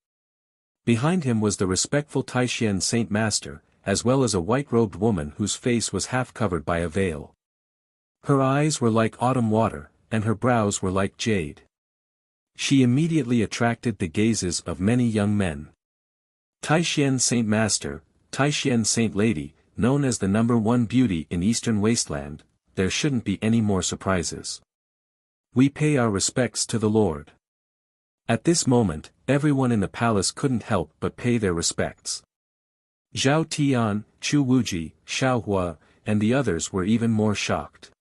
Behind him was the respectful Taishan Saint Master, as well as a white-robed woman whose face was half covered by a veil. Her eyes were like autumn water, and her brows were like jade. She immediately attracted the gazes of many young men. Taishan Saint Master, Taishan Saint Lady, known as the #1 beauty in Eastern Wasteland, there shouldn't be any more surprises. We pay our respects to the Lord. At this moment, everyone in the palace couldn't help but pay their respects. Zhao Tian, Chu Wuji, Xiao Hua, and the others were even more shocked.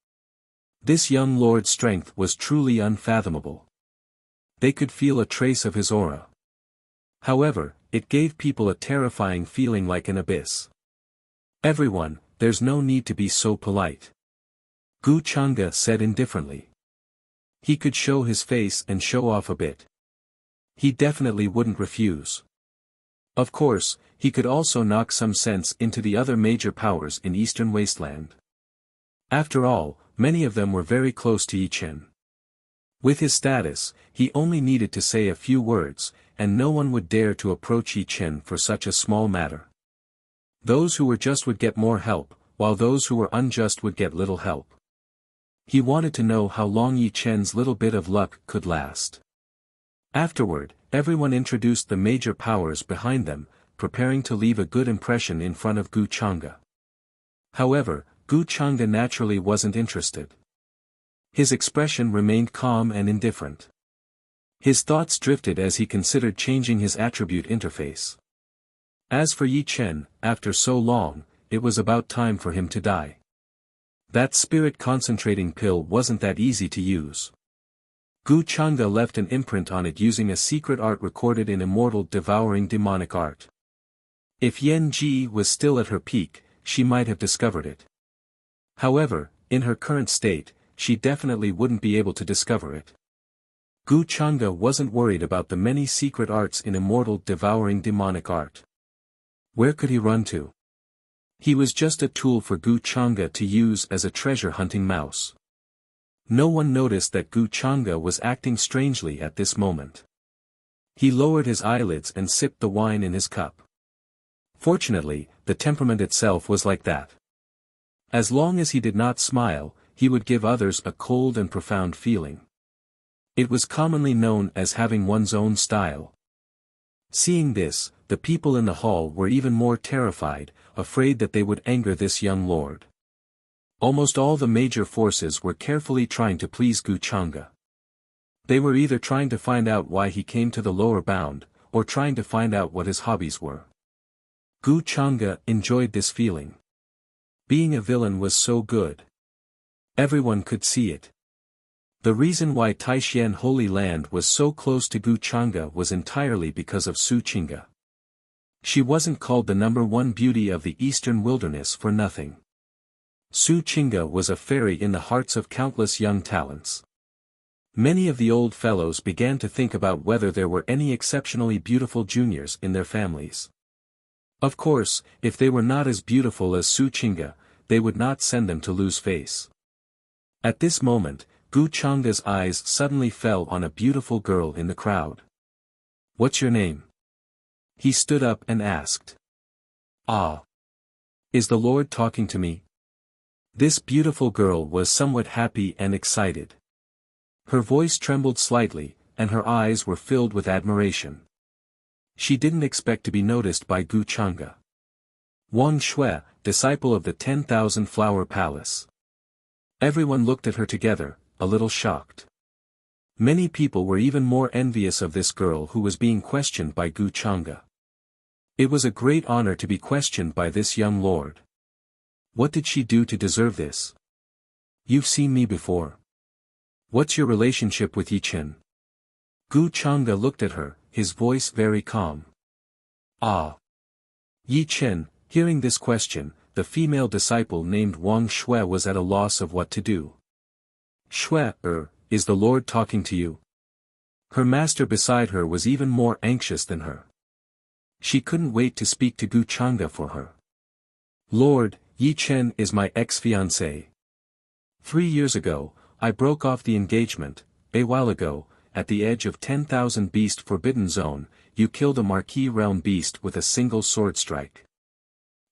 This young lord's strength was truly unfathomable. They could feel a trace of his aura. However, it gave people a terrifying feeling like an abyss. Everyone, there's no need to be so polite. Gu Chang'e said indifferently. He could show his face and show off a bit. He definitely wouldn't refuse. Of course, he could also knock some sense into the other major powers in Eastern Wasteland. After all, many of them were very close to Yi Chen. With his status, he only needed to say a few words, and no one would dare to approach Yi Chen for such a small matter. Those who were just would get more help, while those who were unjust would get little help. He wanted to know how long Yi Chen's little bit of luck could last. Afterward, everyone introduced the major powers behind them, preparing to leave a good impression in front of Gu Chang'e. However, Gu Chang'e naturally wasn't interested. His expression remained calm and indifferent. His thoughts drifted as he considered changing his attribute interface. As for Yi Chen, after so long, it was about time for him to die. That spirit concentrating pill wasn't that easy to use. Gu Chang'e left an imprint on it using a secret art recorded in immortal devouring demonic art. If Yan Ji was still at her peak, she might have discovered it. However, in her current state, she definitely wouldn't be able to discover it. Gu Chang'e wasn't worried about the many secret arts in immortal devouring demonic art. Where could he run to? He was just a tool for Gu Chang'e to use as a treasure-hunting mouse. No one noticed that Gu Chang'e was acting strangely at this moment. He lowered his eyelids and sipped the wine in his cup. Fortunately, the temperament itself was like that. As long as he did not smile, he would give others a cold and profound feeling. It was commonly known as having one's own style. Seeing this, the people in the hall were even more terrified, afraid that they would anger this young lord. Almost all the major forces were carefully trying to please Gu Chang'e. They were either trying to find out why he came to the lower bound, or trying to find out what his hobbies were. Gu Chang'e enjoyed this feeling. Being a villain was so good. Everyone could see it. The reason why Taishan Holy Land was so close to Guchanga was entirely because of Su Chinga. She wasn't called the #1 beauty of the eastern wilderness for nothing. Su Chinga was a fairy in the hearts of countless young talents. Many of the old fellows began to think about whether there were any exceptionally beautiful juniors in their families. Of course, if they were not as beautiful as Su Chinga, they would not send them to lose face. At this moment, Guchanga's eyes suddenly fell on a beautiful girl in the crowd. "What's your name?" He stood up and asked. "Ah. Is the Lord talking to me?" This beautiful girl was somewhat happy and excited. Her voice trembled slightly, and her eyes were filled with admiration. She didn't expect to be noticed by Guchanga. Wang Shui, disciple of the 10,000 Flower Palace. Everyone looked at her together, a little shocked. Many people were even more envious of this girl who was being questioned by Guchanga. It was a great honor to be questioned by this young lord. What did she do to deserve this? "You've seen me before. What's your relationship with Yichen?" Guchanga looked at her, his voice very calm. "Ah." Yichen, hearing this question, the female disciple named Wang Shui was at a loss of what to do. "Shui, is the Lord talking to you?" Her master beside her was even more anxious than her. She couldn't wait to speak to Guchanga for her. "Lord, Yichen is my ex-fiancée. 3 years ago, I broke off the engagement. A while ago, at the edge of 10,000 Beast Forbidden Zone, you killed a Marquis Realm beast with a single sword strike.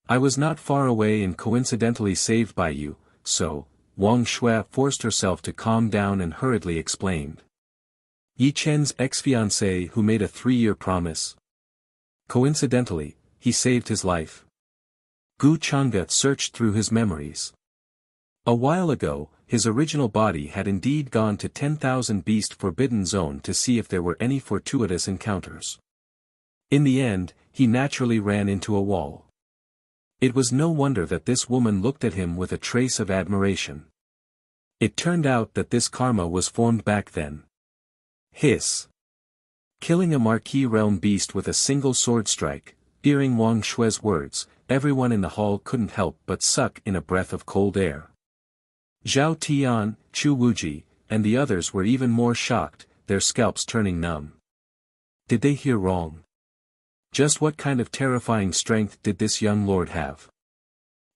I was not far away and coincidentally saved by you, so," Wang Shui forced herself to calm down and hurriedly explained. "Yichen's ex-fiancée who made a 3-year promise. Coincidentally, he saved his life." Guchanga searched through his memories. A while ago, his original body had indeed gone to 10,000 Beast Forbidden Zone to see if there were any fortuitous encounters. In the end, he naturally ran into a wall. It was no wonder that this woman looked at him with a trace of admiration. It turned out that this karma was formed back then. Hiss. Killing a Marquis Realm beast with a single sword strike, hearing Wang Shui's words, everyone in the hall couldn't help but suck in a breath of cold air. Zhao Tian, Chu Wuji, and the others were even more shocked, their scalps turning numb. Did they hear wrong? Just what kind of terrifying strength did this young lord have?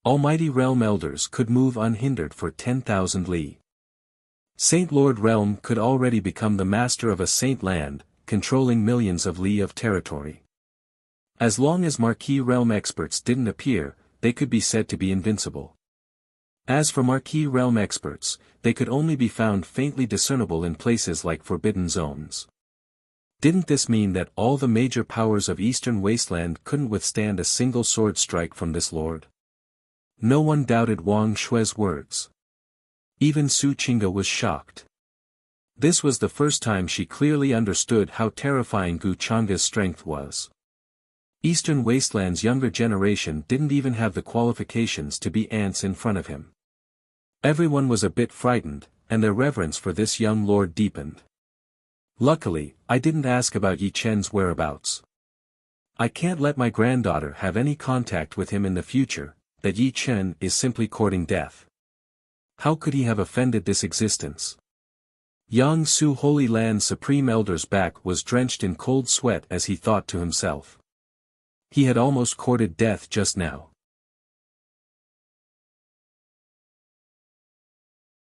Almighty Realm Elders could move unhindered for 10,000 li. Saint Lord Realm could already become the master of a saint land, controlling millions of li of territory. As long as Marquis Realm experts didn't appear, they could be said to be invincible. As for Marquis Realm experts, they could only be found faintly discernible in places like Forbidden Zones. Didn't this mean that all the major powers of Eastern Wasteland couldn't withstand a single sword strike from this lord? No one doubted Wang Shui's words. Even Su Chinga was shocked. This was the first time she clearly understood how terrifying Guchanga's strength was. Eastern Wasteland's younger generation didn't even have the qualifications to be ants in front of him. Everyone was a bit frightened, and their reverence for this young lord deepened. Luckily, I didn't ask about Yi Chen's whereabouts. I can't let my granddaughter have any contact with him in the future, that Yi Chen is simply courting death. How could he have offended this existence? Yang Su Holy Land's Supreme Elder's back was drenched in cold sweat as he thought to himself. He had almost courted death just now.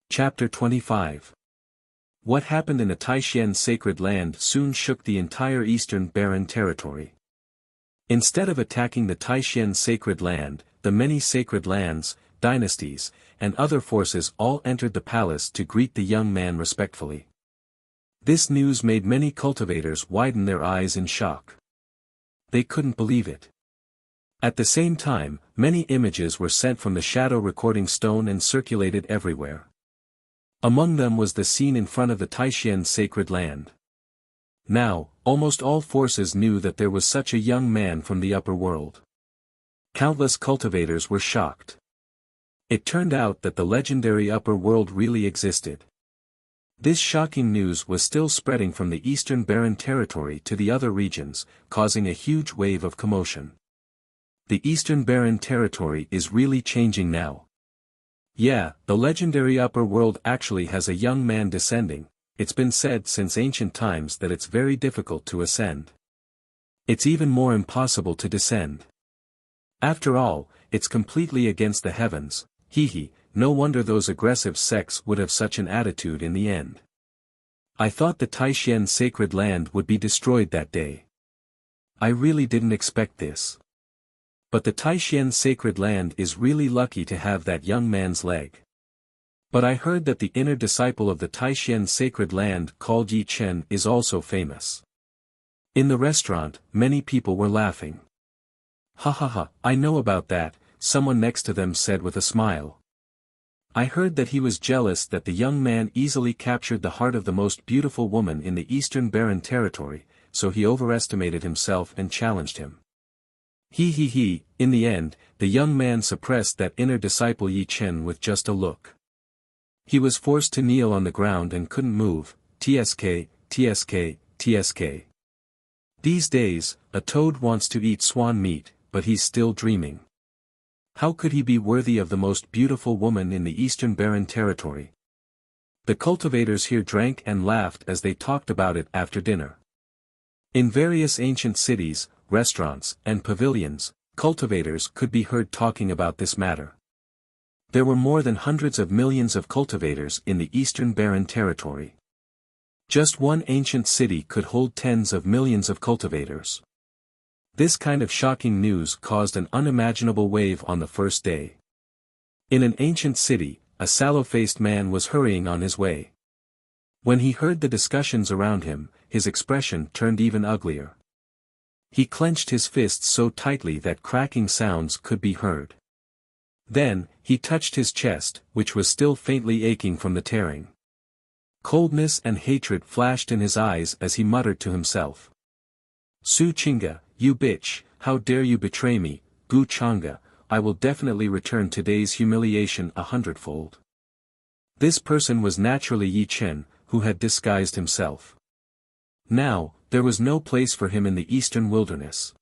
Chapter 25. What happened in the Taishan sacred land soon shook the entire eastern barren territory. Instead of attacking the Taishan sacred land, the many sacred lands, dynasties, and other forces all entered the palace to greet the young man respectfully. This news made many cultivators widen their eyes in shock. They couldn't believe it. At the same time, many images were sent from the shadow recording stone and circulated everywhere. Among them was the scene in front of the Taishan sacred land. Now, almost all forces knew that there was such a young man from the upper world. Countless cultivators were shocked. It turned out that the legendary upper world really existed. This shocking news was still spreading from the Eastern Barren Territory to the other regions, causing a huge wave of commotion. The Eastern Barren Territory is really changing now. Yeah, the legendary upper world actually has a young man descending. It's been said since ancient times that it's very difficult to ascend. It's even more impossible to descend. After all, it's completely against the heavens. No wonder those aggressive sects would have such an attitude in the end. I thought the Taishan sacred land would be destroyed that day. I really didn't expect this. But the Taishan sacred land is really lucky to have that young man's leg. But I heard that the inner disciple of the Taishan sacred land called Yi Chen is also famous. In the restaurant, many people were laughing. I know about that, someone next to them said with a smile. I heard that he was jealous that the young man easily captured the heart of the most beautiful woman in the Eastern Barren Territory, so he overestimated himself and challenged him. In the end, the young man suppressed that inner disciple Yi Chen with just a look. He was forced to kneel on the ground and couldn't move. Tsk. These days, a toad wants to eat swan meat, but he's still dreaming. How could he be worthy of the most beautiful woman in the Eastern Barren Territory? The cultivators here drank and laughed as they talked about it after dinner. In various ancient cities, restaurants, and pavilions, cultivators could be heard talking about this matter. There were more than hundreds of millions of cultivators in the Eastern Barren Territory. Just one ancient city could hold tens of millions of cultivators. This kind of shocking news caused an unimaginable wave on the first day. In an ancient city, a sallow-faced man was hurrying on his way. When he heard the discussions around him, his expression turned even uglier. He clenched his fists so tightly that cracking sounds could be heard. Then, he touched his chest, which was still faintly aching from the tearing. Coldness and hatred flashed in his eyes as he muttered to himself. Su Chinga, you bitch, how dare you betray me, Gu Changa, I will definitely return today's humiliation 100-fold. This person was naturally Yi Chen, who had disguised himself. Now, there was no place for him in the eastern wilderness.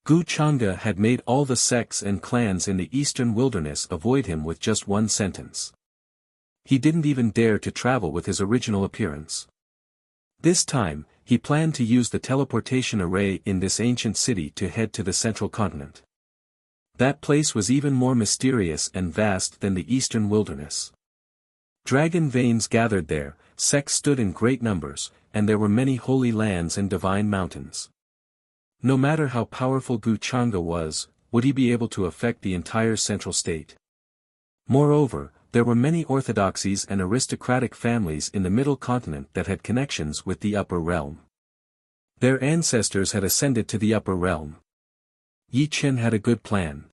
Gu Changa had made all the sects and clans in the eastern wilderness avoid him with just one sentence. He didn't even dare to travel with his original appearance. This time, he planned to use the teleportation array in this ancient city to head to the central continent. That place was even more mysterious and vast than the eastern wilderness. Dragon veins gathered there, sects stood in great numbers, and there were many holy lands and divine mountains. No matter how powerful Gu Changa was, would he be able to affect the entire central state? Moreover, there were many orthodoxies and aristocratic families in the middle continent that had connections with the upper realm. Their ancestors had ascended to the upper realm. Yi Chen had a good plan.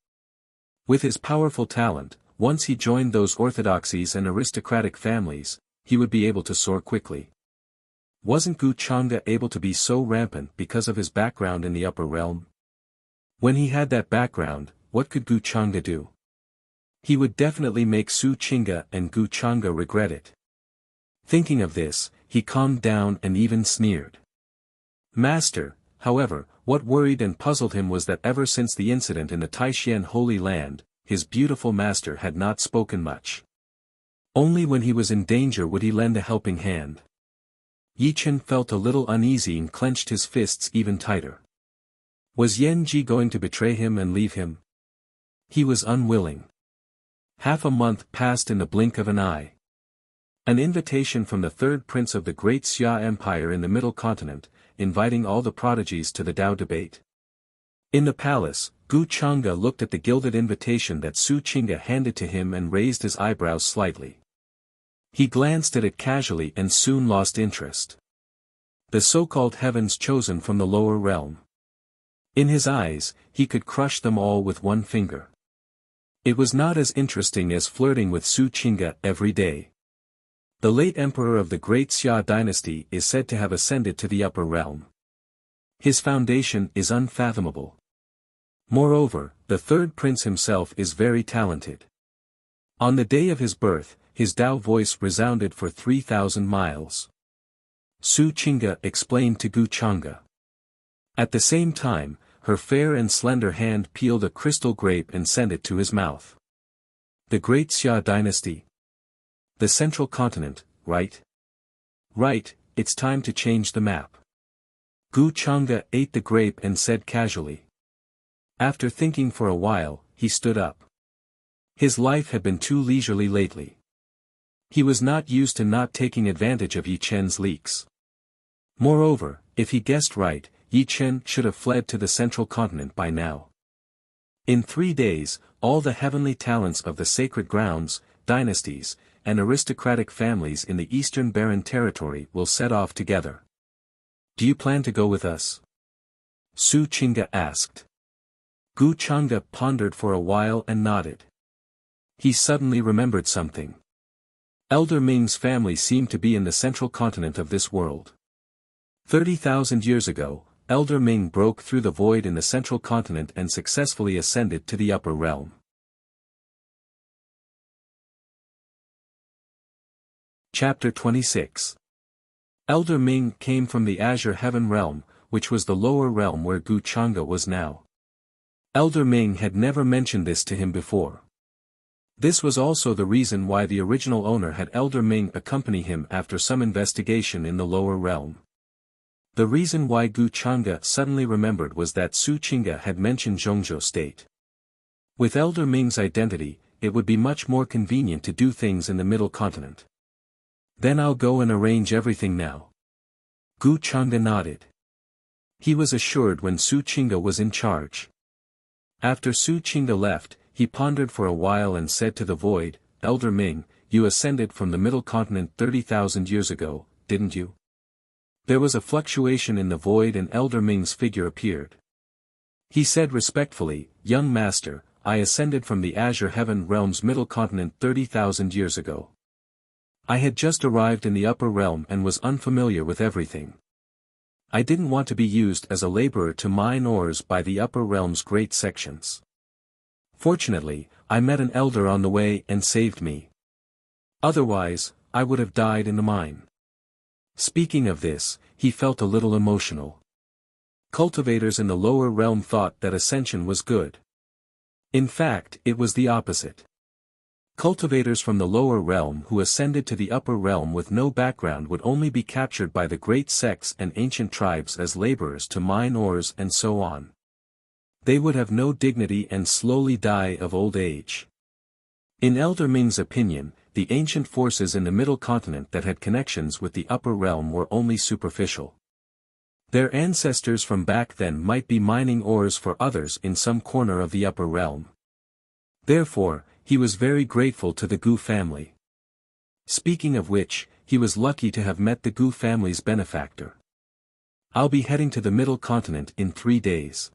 With his powerful talent, once he joined those orthodoxies and aristocratic families, he would be able to soar quickly. Wasn't Gu Changa able to be so rampant because of his background in the upper realm? When he had that background, what could Gu Changa do? He would definitely make Su Chinga and Gu Changa regret it. Thinking of this, he calmed down and even sneered. Master, however, what worried and puzzled him was that ever since the incident in the Taishan Holy Land, his beautiful master had not spoken much. Only when he was in danger would he lend a helping hand. Yi Chen felt a little uneasy and clenched his fists even tighter. Was Yan Ji going to betray him and leave him? He was unwilling. Half a month passed in the blink of an eye. An invitation from the third prince of the great Xia Empire in the Middle Continent, inviting all the prodigies to the Tao debate. In the palace, Gu Changa looked at the gilded invitation that Su Chinga handed to him and raised his eyebrows slightly. He glanced at it casually and soon lost interest. The so-called heavens chosen from the lower realm. In his eyes, he could crush them all with one finger. It was not as interesting as flirting with Su Chinga every day. The late emperor of the great Xia dynasty is said to have ascended to the upper realm. His foundation is unfathomable. Moreover, the third prince himself is very talented. On the day of his birth, his Tao voice resounded for 3,000 miles. Su Qingge explained to Gu Changge. At the same time, her fair and slender hand peeled a crystal grape and sent it to his mouth. The Great Xia Dynasty. The Central Continent, right? Right, it's time to change the map. Gu Changge ate the grape and said casually. After thinking for a while, he stood up. His life had been too leisurely lately. He was not used to not taking advantage of Yi Chen's leaks. Moreover, if he guessed right, Yi Chen should have fled to the Central Continent by now. In 3 days, all the heavenly talents of the sacred grounds, dynasties, and aristocratic families in the Eastern Barren Territory will set off together. Do you plan to go with us? Su Qingge asked. Gu Changge pondered for a while and nodded. He suddenly remembered something. Elder Ming's family seemed to be in the central continent of this world. 30,000 years ago, Elder Ming broke through the void in the central continent and successfully ascended to the upper realm. Chapter 26. Elder Ming came from the Azure Heaven realm, which was the lower realm where Gu Changge was now. Elder Ming had never mentioned this to him before. This was also the reason why the original owner had Elder Ming accompany him after some investigation in the lower realm. The reason why Gu Changge suddenly remembered was that Su Qingge had mentioned Zhongzhou State. With Elder Ming's identity, it would be much more convenient to do things in the middle continent. Then I'll go and arrange everything now. Gu Changge nodded. He was assured when Su Qingge was in charge. After Su Qingge left, he pondered for a while and said to the void, Elder Ming, you ascended from the middle continent 30,000 years ago, didn't you? There was a fluctuation in the void and Elder Ming's figure appeared. He said respectfully, young master, I ascended from the Azure Heaven realm's middle continent 30,000 years ago. I had just arrived in the upper realm and was unfamiliar with everything. I didn't want to be used as a laborer to mine ores by the upper realm's great sections. Fortunately, I met an elder on the way and saved me. Otherwise, I would have died in the mine. Speaking of this, he felt a little emotional. Cultivators in the lower realm thought that ascension was good. In fact, it was the opposite. Cultivators from the lower realm who ascended to the upper realm with no background would only be captured by the great sects and ancient tribes as laborers to mine ores and so on. They would have no dignity and slowly die of old age. In Elder Ming's opinion, the ancient forces in the middle continent that had connections with the upper realm were only superficial. Their ancestors from back then might be mining ores for others in some corner of the upper realm. Therefore, he was very grateful to the Gu family. Speaking of which, he was lucky to have met the Gu family's benefactor. I'll be heading to the middle continent in 3 days.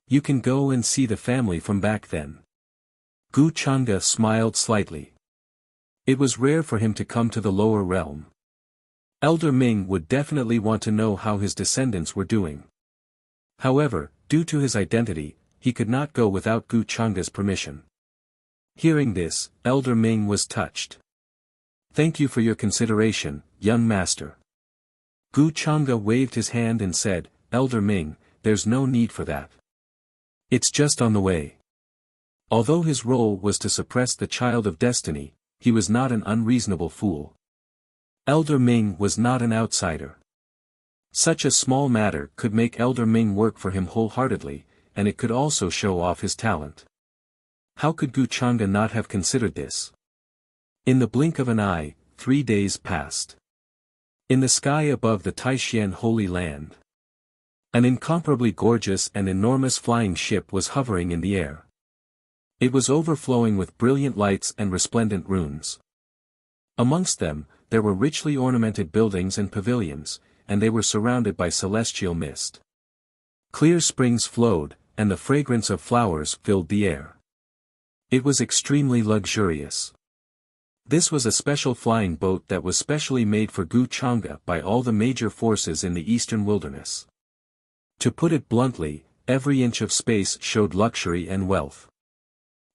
You can go and see the family from back then. Gu Changge smiled slightly. It was rare for him to come to the lower realm. Elder Ming would definitely want to know how his descendants were doing. However, due to his identity, he could not go without Gu Changge's permission. Hearing this, Elder Ming was touched. Thank you for your consideration, young master. Gu Changge waved his hand and said, Elder Ming, there's no need for that. It's just on the way. Although his role was to suppress the child of destiny, he was not an unreasonable fool. Elder Ming was not an outsider. Such a small matter could make Elder Ming work for him wholeheartedly, and it could also show off his talent. How could Gu Changge not have considered this? In the blink of an eye, 3 days passed. In the sky above the Taishan Holy Land, an incomparably gorgeous and enormous flying ship was hovering in the air. It was overflowing with brilliant lights and resplendent runes. Amongst them, there were richly ornamented buildings and pavilions, and they were surrounded by celestial mist. Clear springs flowed, and the fragrance of flowers filled the air. It was extremely luxurious. This was a special flying boat that was specially made for Gu Changge by all the major forces in the eastern wilderness. To put it bluntly, every inch of space showed luxury and wealth.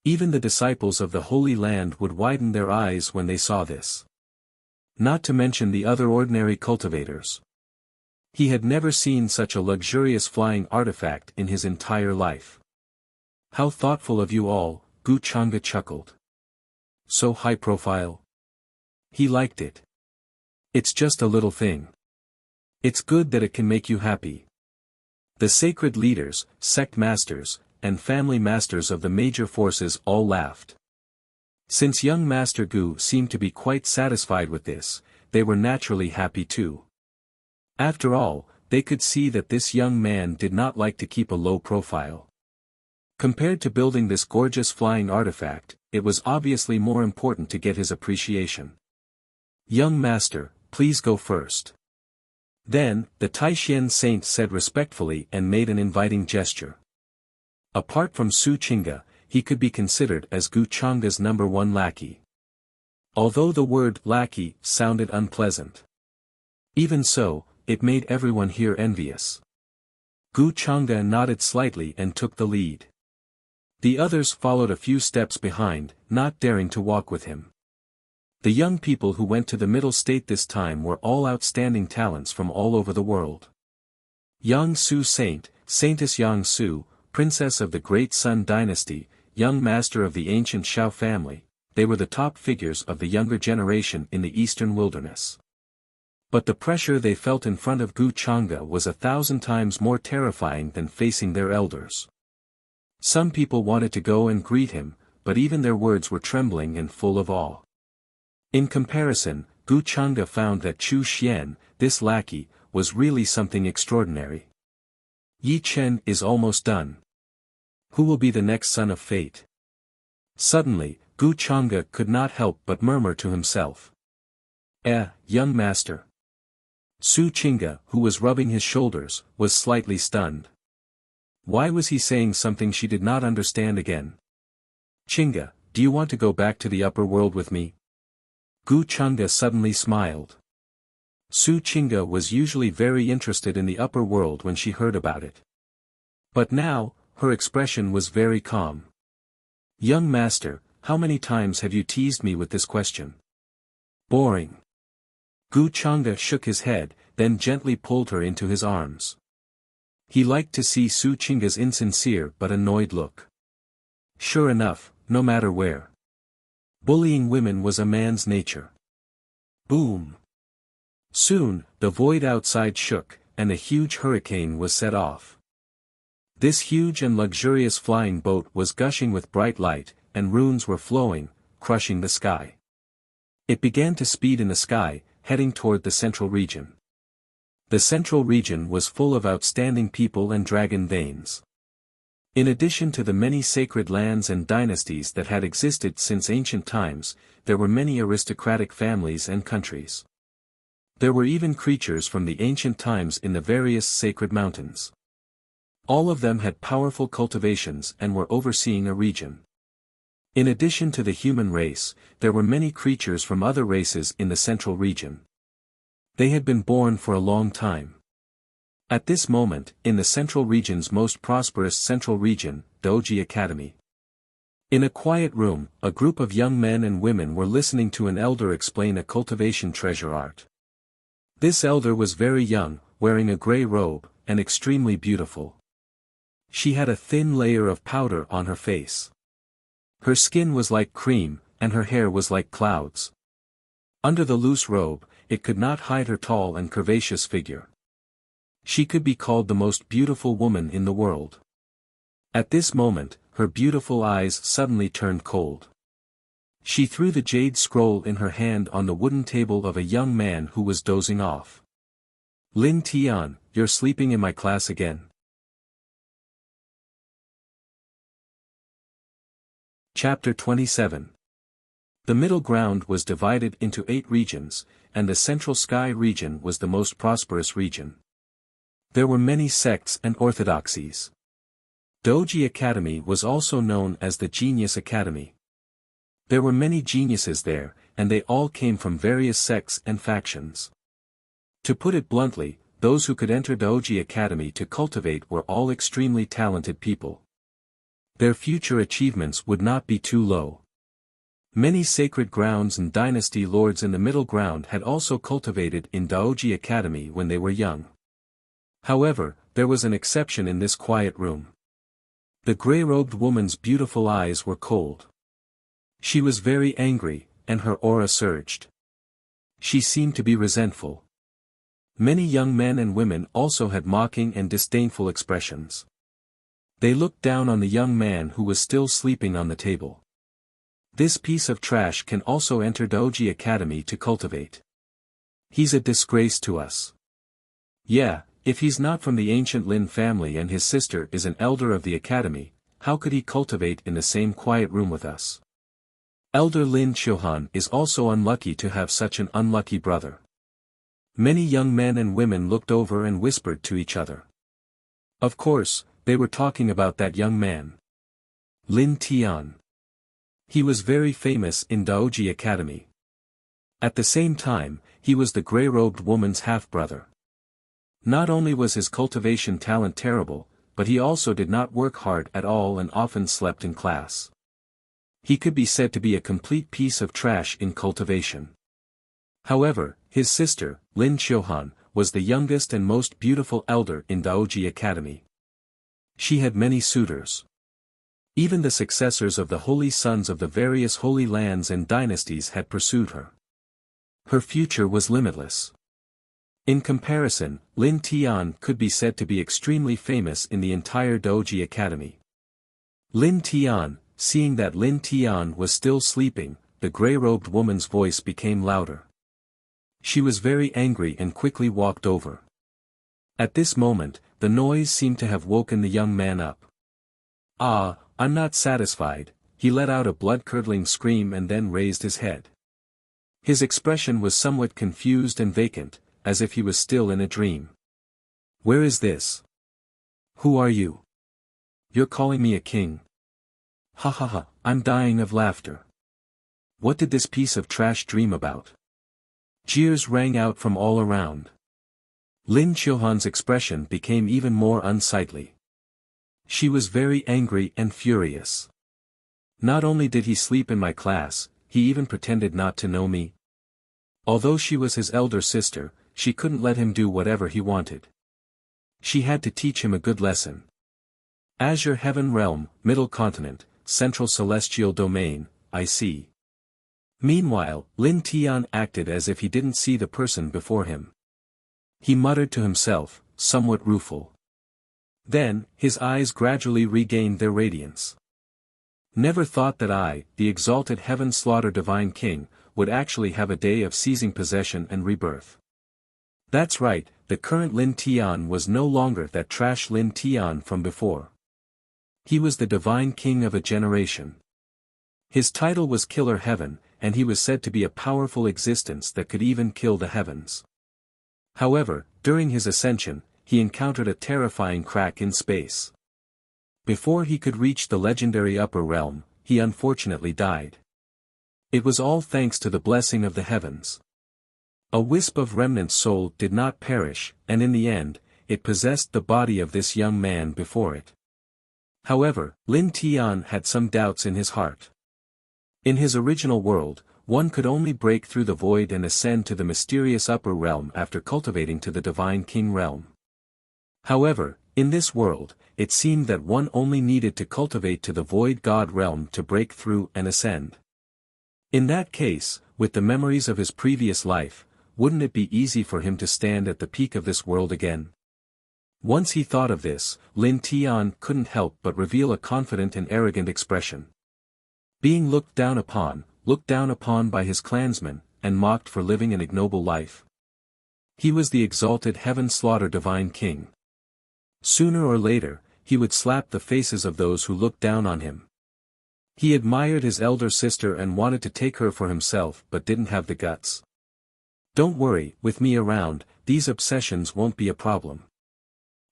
Even the disciples of the Holy Land would widen their eyes when they saw this. Not to mention the other ordinary cultivators. He had never seen such a luxurious flying artifact in his entire life. How thoughtful of you all, Gu Chang'e chuckled. So high profile. He liked it. It's just a little thing. It's good that it can make you happy. The sacred leaders, sect masters, and family masters of the major forces all laughed. Since young Master Gu seemed to be quite satisfied with this, they were naturally happy too. After all, they could see that this young man did not like to keep a low profile. Compared to building this gorgeous flying artifact, it was obviously more important to get his appreciation. Young master, please go first. Then, the Taishan saint said respectfully and made an inviting gesture. Apart from Su Qingge, he could be considered as Gu Chang'e's #1 lackey. Although the word lackey sounded unpleasant. Even so, it made everyone here envious. Gu Chang'e nodded slightly and took the lead. The others followed a few steps behind, not daring to walk with him. The young people who went to the middle state this time were all outstanding talents from all over the world. Yang Su Saint, Saintess Yang Su, Princess of the Great Sun Dynasty, young master of the ancient Shao family, they were the top figures of the younger generation in the eastern wilderness. But the pressure they felt in front of Gu Chang'e was 1,000 times more terrifying than facing their elders. Some people wanted to go and greet him, but even their words were trembling and full of awe. In comparison, Gu Chang'e found that Chu Xian, this lackey, was really something extraordinary. Yi Chen is almost done. Who will be the next son of fate? Suddenly, Gu Chang'e could not help but murmur to himself. Young master. Su Qingge, who was rubbing his shoulders, was slightly stunned. Why was he saying something she did not understand again? Qingge, do you want to go back to the upper world with me? Gu Chang'e suddenly smiled. Su Qingge was usually very interested in the upper world when she heard about it. But now, her expression was very calm. Young master, how many times have you teased me with this question? Boring. Gu Chang'e shook his head, then gently pulled her into his arms. He liked to see Su Qingge's insincere but annoyed look. Sure enough, no matter where. Bullying women was a man's nature. Boom. Soon, the void outside shook, and a huge hurricane was set off. This huge and luxurious flying boat was gushing with bright light, and runes were flowing, crushing the sky. It began to speed in the sky, heading toward the central region. The central region was full of outstanding people and dragon veins. In addition to the many sacred lands and dynasties that had existed since ancient times, there were many aristocratic families and countries. There were even creatures from the ancient times in the various sacred mountains. All of them had powerful cultivations and were overseeing a region. In addition to the human race, there were many creatures from other races in the central region. They had been born for a long time. At this moment, in the central region's most prosperous central region, Doji Academy. In a quiet room, a group of young men and women were listening to an elder explain a cultivation treasure art. This elder was very young, wearing a gray robe, and extremely beautiful. She had a thin layer of powder on her face. Her skin was like cream, and her hair was like clouds. Under the loose robe, it could not hide her tall and curvaceous figure. She could be called the most beautiful woman in the world. At this moment, her beautiful eyes suddenly turned cold. She threw the jade scroll in her hand on the wooden table of a young man who was dozing off. Lin Tian, you're sleeping in my class again. Chapter 27. The middle ground was divided into 8 regions, and the central sky region was the most prosperous region. There were many sects and orthodoxies. Doji Academy was also known as the Genius Academy. There were many geniuses there, and they all came from various sects and factions. To put it bluntly, those who could enter Doji Academy to cultivate were all extremely talented people. their future achievements would not be too low. Many sacred grounds and dynasty lords in the middle ground had also cultivated in Daoji Academy when they were young. However, there was an exception in this quiet room. The grey-robed woman's beautiful eyes were cold. She was very angry, and her aura surged. She seemed to be resentful. Many young men and women also had mocking and disdainful expressions. They looked down on the young man who was still sleeping on the table. This piece of trash can also enter Daoji Academy to cultivate. He's a disgrace to us. Yeah, if he's not from the ancient Lin family and his sister is an elder of the academy, how could he cultivate in the same quiet room with us? Elder Lin Xiuhan is also unlucky to have such an unlucky brother. Many young men and women looked over and whispered to each other. Of course, they were talking about that young man. Lin Tian. He was very famous in Daoji Academy. At the same time, he was the grey-robed woman's half-brother. Not only was his cultivation talent terrible, but he also did not work hard at all and often slept in class. He could be said to be a complete piece of trash in cultivation. However, his sister, Lin Xiuhan, was the youngest and most beautiful elder in Daoji Academy. She had many suitors. Even the successors of the holy sons of the various holy lands and dynasties had pursued her. Her future was limitless. In comparison, Lin Tian could be said to be extremely famous in the entire Daoji Academy. Lin Tian, seeing that Lin Tian was still sleeping, the grey-robed woman's voice became louder. She was very angry and quickly walked over. At this moment, the noise seemed to have woken the young man up. "Ah, I'm not satisfied," he let out a blood-curdling scream and then raised his head. His expression was somewhat confused and vacant, as if he was still in a dream. "Where is this? Who are you? You're calling me a king? Ha ha ha, I'm dying of laughter. What did this piece of trash dream about?" Jeers rang out from all around. Lin Xiuhan's expression became even more unsightly. She was very angry and furious. Not only did he sleep in my class, he even pretended not to know me. Although she was his elder sister, she couldn't let him do whatever he wanted. She had to teach him a good lesson. Azure Heaven Realm, Middle Continent, Central Celestial Domain, I see. Meanwhile, Lin Tian acted as if he didn't see the person before him. He muttered to himself, somewhat rueful. Then, his eyes gradually regained their radiance. Never thought that I, the exalted Heaven Slaughter Divine King, would actually have a day of seizing possession and rebirth. That's right, the current Lin Tian was no longer that trash Lin Tian from before. He was the Divine King of a generation. His title was Killer Heaven, and he was said to be a powerful existence that could even kill the heavens. However, during his ascension, he encountered a terrifying crack in space. Before he could reach the legendary upper realm, he unfortunately died. It was all thanks to the blessing of the heavens. A wisp of remnant soul did not perish, and in the end, it possessed the body of this young man before it. However, Lin Tian had some doubts in his heart. In his original world, one could only break through the void and ascend to the mysterious upper realm after cultivating to the Divine King realm. However, in this world, it seemed that one only needed to cultivate to the void god realm to break through and ascend. In that case, with the memories of his previous life, wouldn't it be easy for him to stand at the peak of this world again? Once he thought of this, Lin Tian couldn't help but reveal a confident and arrogant expression. Being looked down upon by his clansmen, and mocked for living an ignoble life. He was the exalted Heaven Slaughter Divine King. Sooner or later, he would slap the faces of those who looked down on him. He admired his elder sister and wanted to take her for himself but didn't have the guts. Don't worry, with me around, these obsessions won't be a problem.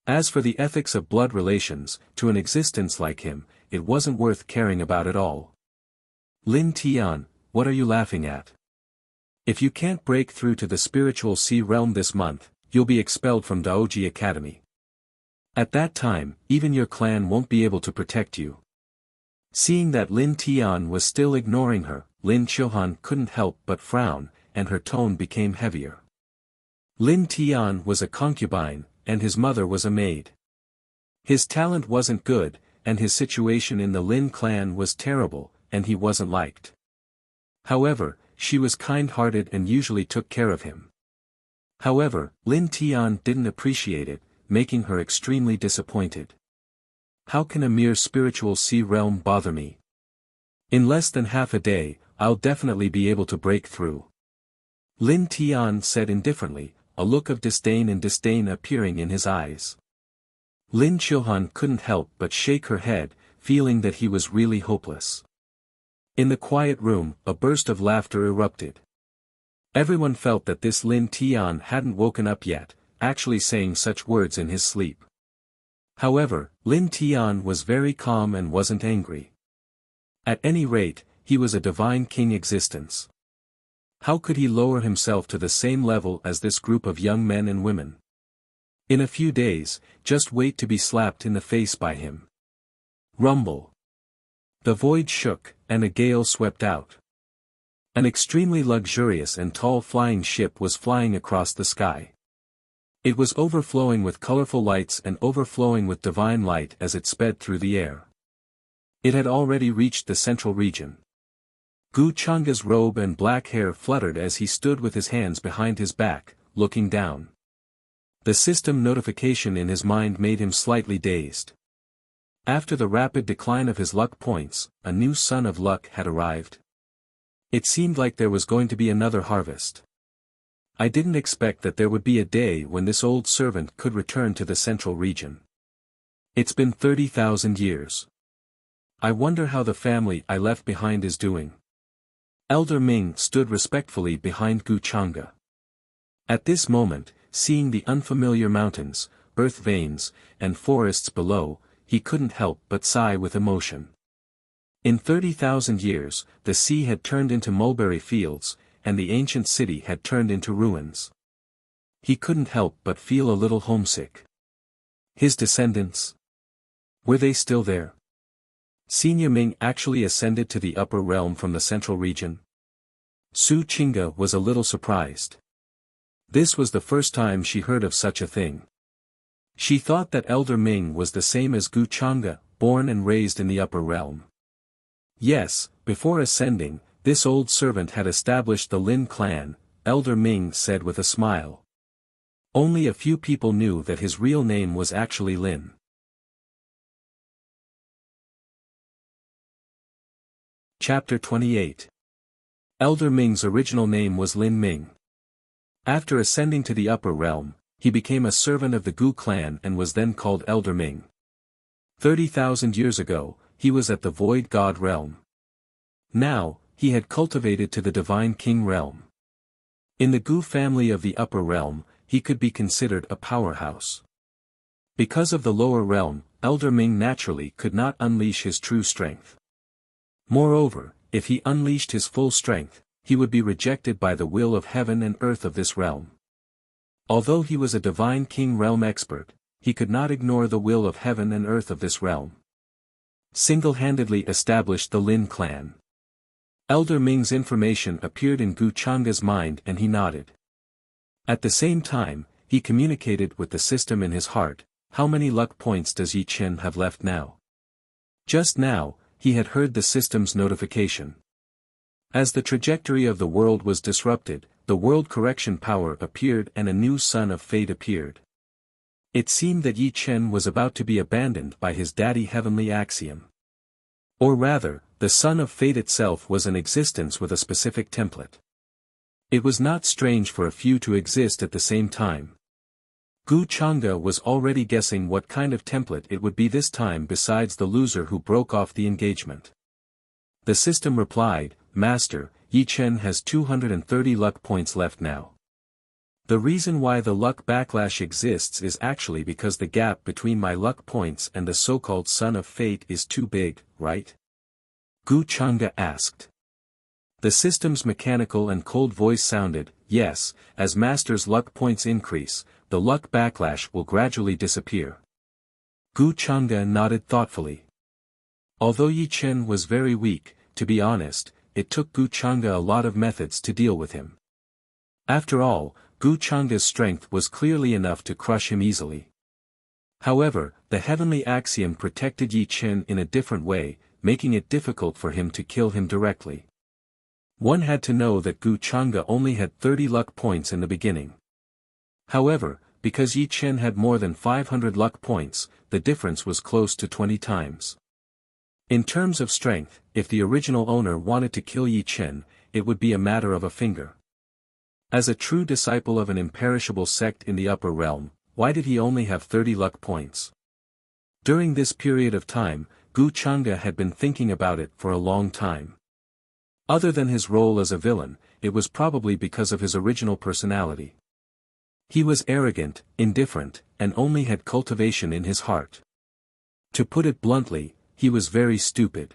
As for the ethics of blood relations, to an existence like him, it wasn't worth caring about at all. Lin Tian, what are you laughing at? If you can't break through to the spiritual sea realm this month, you'll be expelled from Daoji Academy. At that time, even your clan won't be able to protect you. Seeing that Lin Tian was still ignoring her, Lin Qiuhan couldn't help but frown, and her tone became heavier. Lin Tian was a concubine, and his mother was a maid. His talent wasn't good, and his situation in the Lin clan was terrible, and he wasn't liked. However, she was kind-hearted and usually took care of him. However, Lin Tian didn't appreciate it, making her extremely disappointed. How can a mere spiritual sea realm bother me? In less than half a day, I'll definitely be able to break through. Lin Tian said indifferently, a look of disdain appearing in his eyes. Lin Qiuhan couldn't help but shake her head, feeling that he was really hopeless. In the quiet room, a burst of laughter erupted. Everyone felt that this Lin Tian hadn't woken up yet, actually saying such words in his sleep. However, Lin Tian was very calm and wasn't angry. At any rate, he was a divine king existence. How could he lower himself to the same level as this group of young men and women? In a few days, just wait to be slapped in the face by him. Rumble. The void shook, and a gale swept out. An extremely luxurious and tall flying ship was flying across the sky. It was overflowing with colorful lights and overflowing with divine light as it sped through the air. It had already reached the central region. Gu Changa's robe and black hair fluttered as he stood with his hands behind his back, looking down. The system notification in his mind made him slightly dazed. After the rapid decline of his luck points, a new son of luck had arrived. It seemed like there was going to be another harvest. I didn't expect that there would be a day when this old servant could return to the central region. It's been 30,000 years. I wonder how the family I left behind is doing. Elder Ming stood respectfully behind Gu Changa. At this moment, seeing the unfamiliar mountains, earth veins, and forests below, he couldn't help but sigh with emotion. In 30,000 years, the sea had turned into mulberry fields, and the ancient city had turned into ruins. He couldn't help but feel a little homesick. His descendants? Were they still there? Senior Ming actually ascended to the upper realm from the central region. Su Qingge was a little surprised. This was the first time she heard of such a thing. She thought that Elder Ming was the same as Gu Changa, born and raised in the upper realm. Yes, before ascending, this old servant had established the Lin clan, Elder Ming said with a smile. Only a few people knew that his real name was actually Lin. Chapter 28. Elder Ming's original name was Lin Ming. After ascending to the upper realm, he became a servant of the Gu clan and was then called Elder Ming. 30,000 years ago, he was at the Void God realm. Now, he had cultivated to the Divine King realm. In the Gu family of the upper realm, he could be considered a powerhouse. Because of the lower realm, Elder Ming naturally could not unleash his true strength. Moreover, if he unleashed his full strength, he would be rejected by the will of heaven and earth of this realm. Although he was a Divine King realm expert, he could not ignore the will of heaven and earth of this realm. Single-handedly established the Lin clan. Elder Ming's information appeared in Gu Changa's mind and he nodded. At the same time, he communicated with the system in his heart. How many luck points does Yi Chen have left now? Just now, he had heard the system's notification. As the trajectory of the world was disrupted, the world correction power appeared and a new son of fate appeared. It seemed that Yi Chen was about to be abandoned by his daddy heavenly axiom. Or rather, the son of fate itself was an existence with a specific template. It was not strange for a few to exist at the same time. Gu Changa was already guessing what kind of template it would be this time besides the loser who broke off the engagement. The system replied, Master, Yi Chen has 230 luck points left now. The reason why the luck backlash exists is actually because the gap between my luck points and the so-called son of fate is too big, right? Gu Changa asked. The system's mechanical and cold voice sounded, yes, as Master's luck points increase, the luck backlash will gradually disappear. Gu Changa nodded thoughtfully. Although Yi Chen was very weak, to be honest, it took Gu Chang'e a lot of methods to deal with him. After all, Gu Chang'e's strength was clearly enough to crush him easily. However, the heavenly axiom protected Yi Chen in a different way, making it difficult for him to kill him directly. One had to know that Gu Chang'e only had 30 luck points in the beginning. However, because Yi Chen had more than 500 luck points, the difference was close to 20 times. In terms of strength, if the original owner wanted to kill Yi Chen, it would be a matter of a finger. As a true disciple of an imperishable sect in the upper realm, why did he only have 30 luck points? During this period of time, Gu Chang'e had been thinking about it for a long time. Other than his role as a villain, it was probably because of his original personality. He was arrogant, indifferent, and only had cultivation in his heart. To put it bluntly, he was very stupid.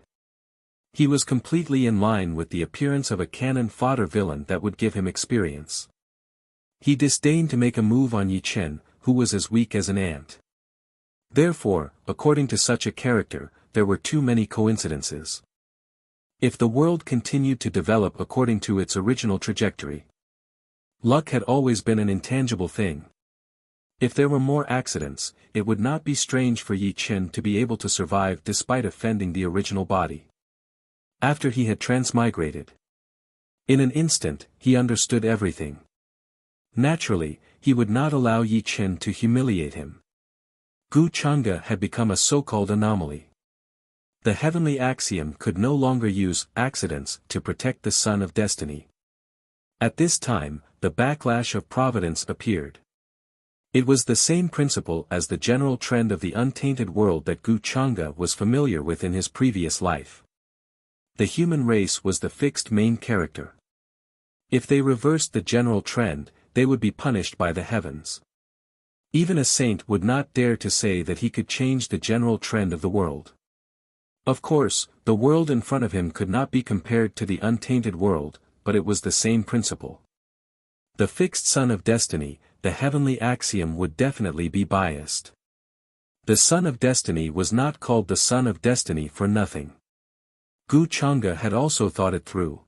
He was completely in line with the appearance of a cannon fodder villain that would give him experience. He disdained to make a move on Yi Chen, who was as weak as an ant. Therefore, according to such a character, there were too many coincidences. If the world continued to develop according to its original trajectory, luck had always been an intangible thing. If there were more accidents, it would not be strange for Yi Chen to be able to survive despite offending the original body. After he had transmigrated, in an instant, he understood everything. Naturally, he would not allow Yi Chen to humiliate him. Gu Chang'e had become a so-called anomaly. The heavenly axiom could no longer use accidents to protect the son of destiny. At this time, the backlash of providence appeared. It was the same principle as the general trend of the untainted world that Gu Chang'e was familiar with in his previous life. The human race was the fixed main character. If they reversed the general trend, they would be punished by the heavens. Even a saint would not dare to say that he could change the general trend of the world. Of course, the world in front of him could not be compared to the untainted world, but it was the same principle. The fixed son of destiny, the heavenly axiom would definitely be biased. The son of destiny was not called the son of destiny for nothing. Gu Chang'e had also thought it through.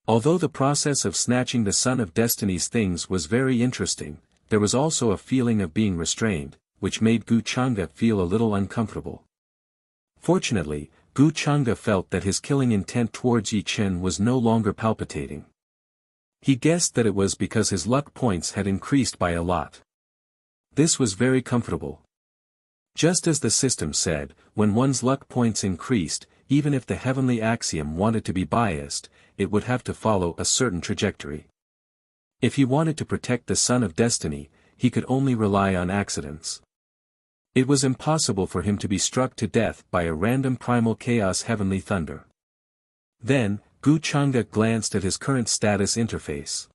Although the process of snatching the son of destiny's things was very interesting, there was also a feeling of being restrained, which made Gu Chang'e feel a little uncomfortable. Fortunately, Gu Chang'e felt that his killing intent towards Yi Chen was no longer palpitating. He guessed that it was because his luck points had increased by a lot. This was very comfortable. Just as the system said, when one's luck points increased, even if the heavenly axiom wanted to be biased, it would have to follow a certain trajectory. If he wanted to protect the son of destiny, he could only rely on accidents. It was impossible for him to be struck to death by a random primal chaos heavenly thunder. Then, Gu Chang'e glanced at his current status interface.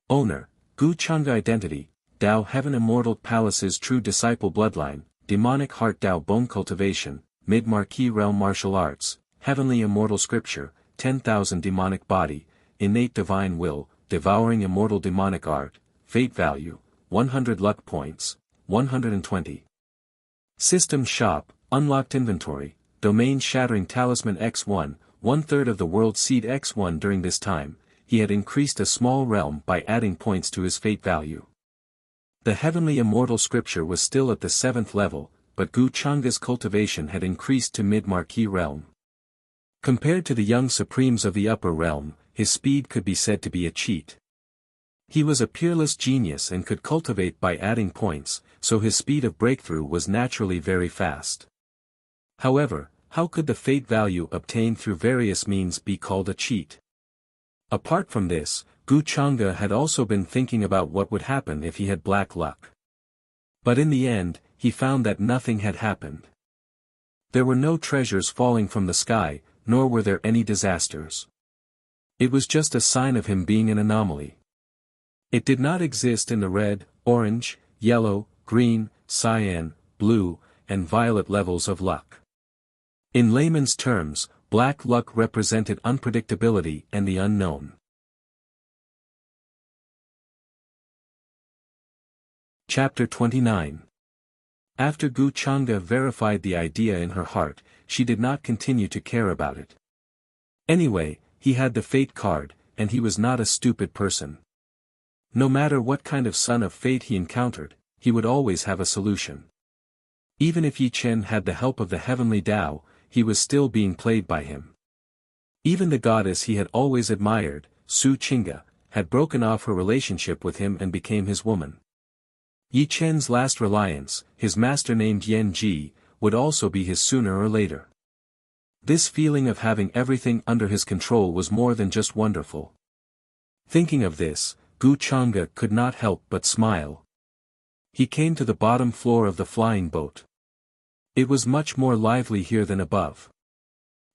Owner, Gu Chang'e Identity, Dao Heaven Immortal Palace's True Disciple Bloodline, Demonic Heart Dao Bone Cultivation, Mid-Marquee Realm Martial Arts, Heavenly Immortal Scripture, 10,000 Demonic Body, Innate Divine Will, Devouring Immortal Demonic Art, Fate Value, 100 Luck Points, 120. System Shop, Unlocked Inventory, Domain Shattering Talisman X1, 1/3 of the World Seed X1. During this time, he had increased a small realm by adding points to his fate value. The Heavenly Immortal Scripture was still at the 7th level, but Gu Chang'e's cultivation had increased to mid-marquee realm. Compared to the young supremes of the upper realm, his speed could be said to be a cheat. He was a peerless genius and could cultivate by adding points, so his speed of breakthrough was naturally very fast. However, how could the fate value obtained through various means be called a cheat? Apart from this, Gu Chang'e had also been thinking about what would happen if he had black luck. But in the end, he found that nothing had happened. There were no treasures falling from the sky, nor were there any disasters. It was just a sign of him being an anomaly. It did not exist in the red, orange, yellow, green, cyan, blue, and violet levels of luck. In layman's terms, black luck represented unpredictability and the unknown. Chapter 29. After Gu Chang'e verified the idea in her heart, she did not continue to care about it. Anyway, he had the fate card, and he was not a stupid person. No matter what kind of son of fate he encountered, he would always have a solution. Even if Yi Chen had the help of the heavenly Tao, he was still being played by him. Even the goddess he had always admired, Su Qingge, had broken off her relationship with him and became his woman. Yi Chen's last reliance, his master named Yan Ji, would also be his sooner or later. This feeling of having everything under his control was more than just wonderful. Thinking of this, Gu Chang'e could not help but smile. He came to the bottom floor of the flying boat. It was much more lively here than above.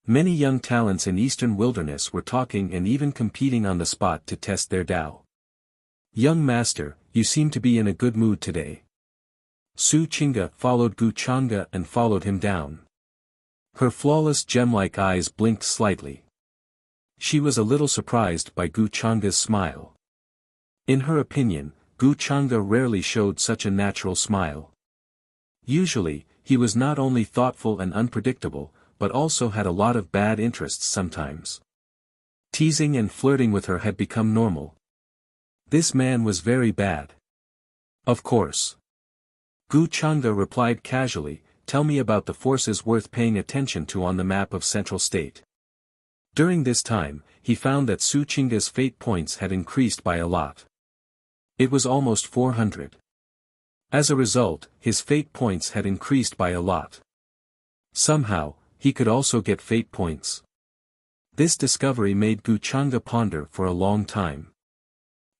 Many young talents in Eastern Wilderness were talking and even competing on the spot to test their Tao. "Young master, you seem to be in a good mood today." Su Qingge followed Gu Chang'e and followed him down. Her flawless gem-like eyes blinked slightly. She was a little surprised by Gu Chang'e's smile. In her opinion, Gu Chang'e rarely showed such a natural smile. Usually, he was not only thoughtful and unpredictable, but also had a lot of bad interests sometimes. Teasing and flirting with her had become normal. This man was very bad. Of course. Gu Chang'e replied casually, "Tell me about the forces worth paying attention to on the map of Central State." During this time, he found that Su Qingge's fate points had increased by a lot. It was almost 400. As a result, his fate points had increased by a lot. Somehow, he could also get fate points. This discovery made Gu Chang'e ponder for a long time.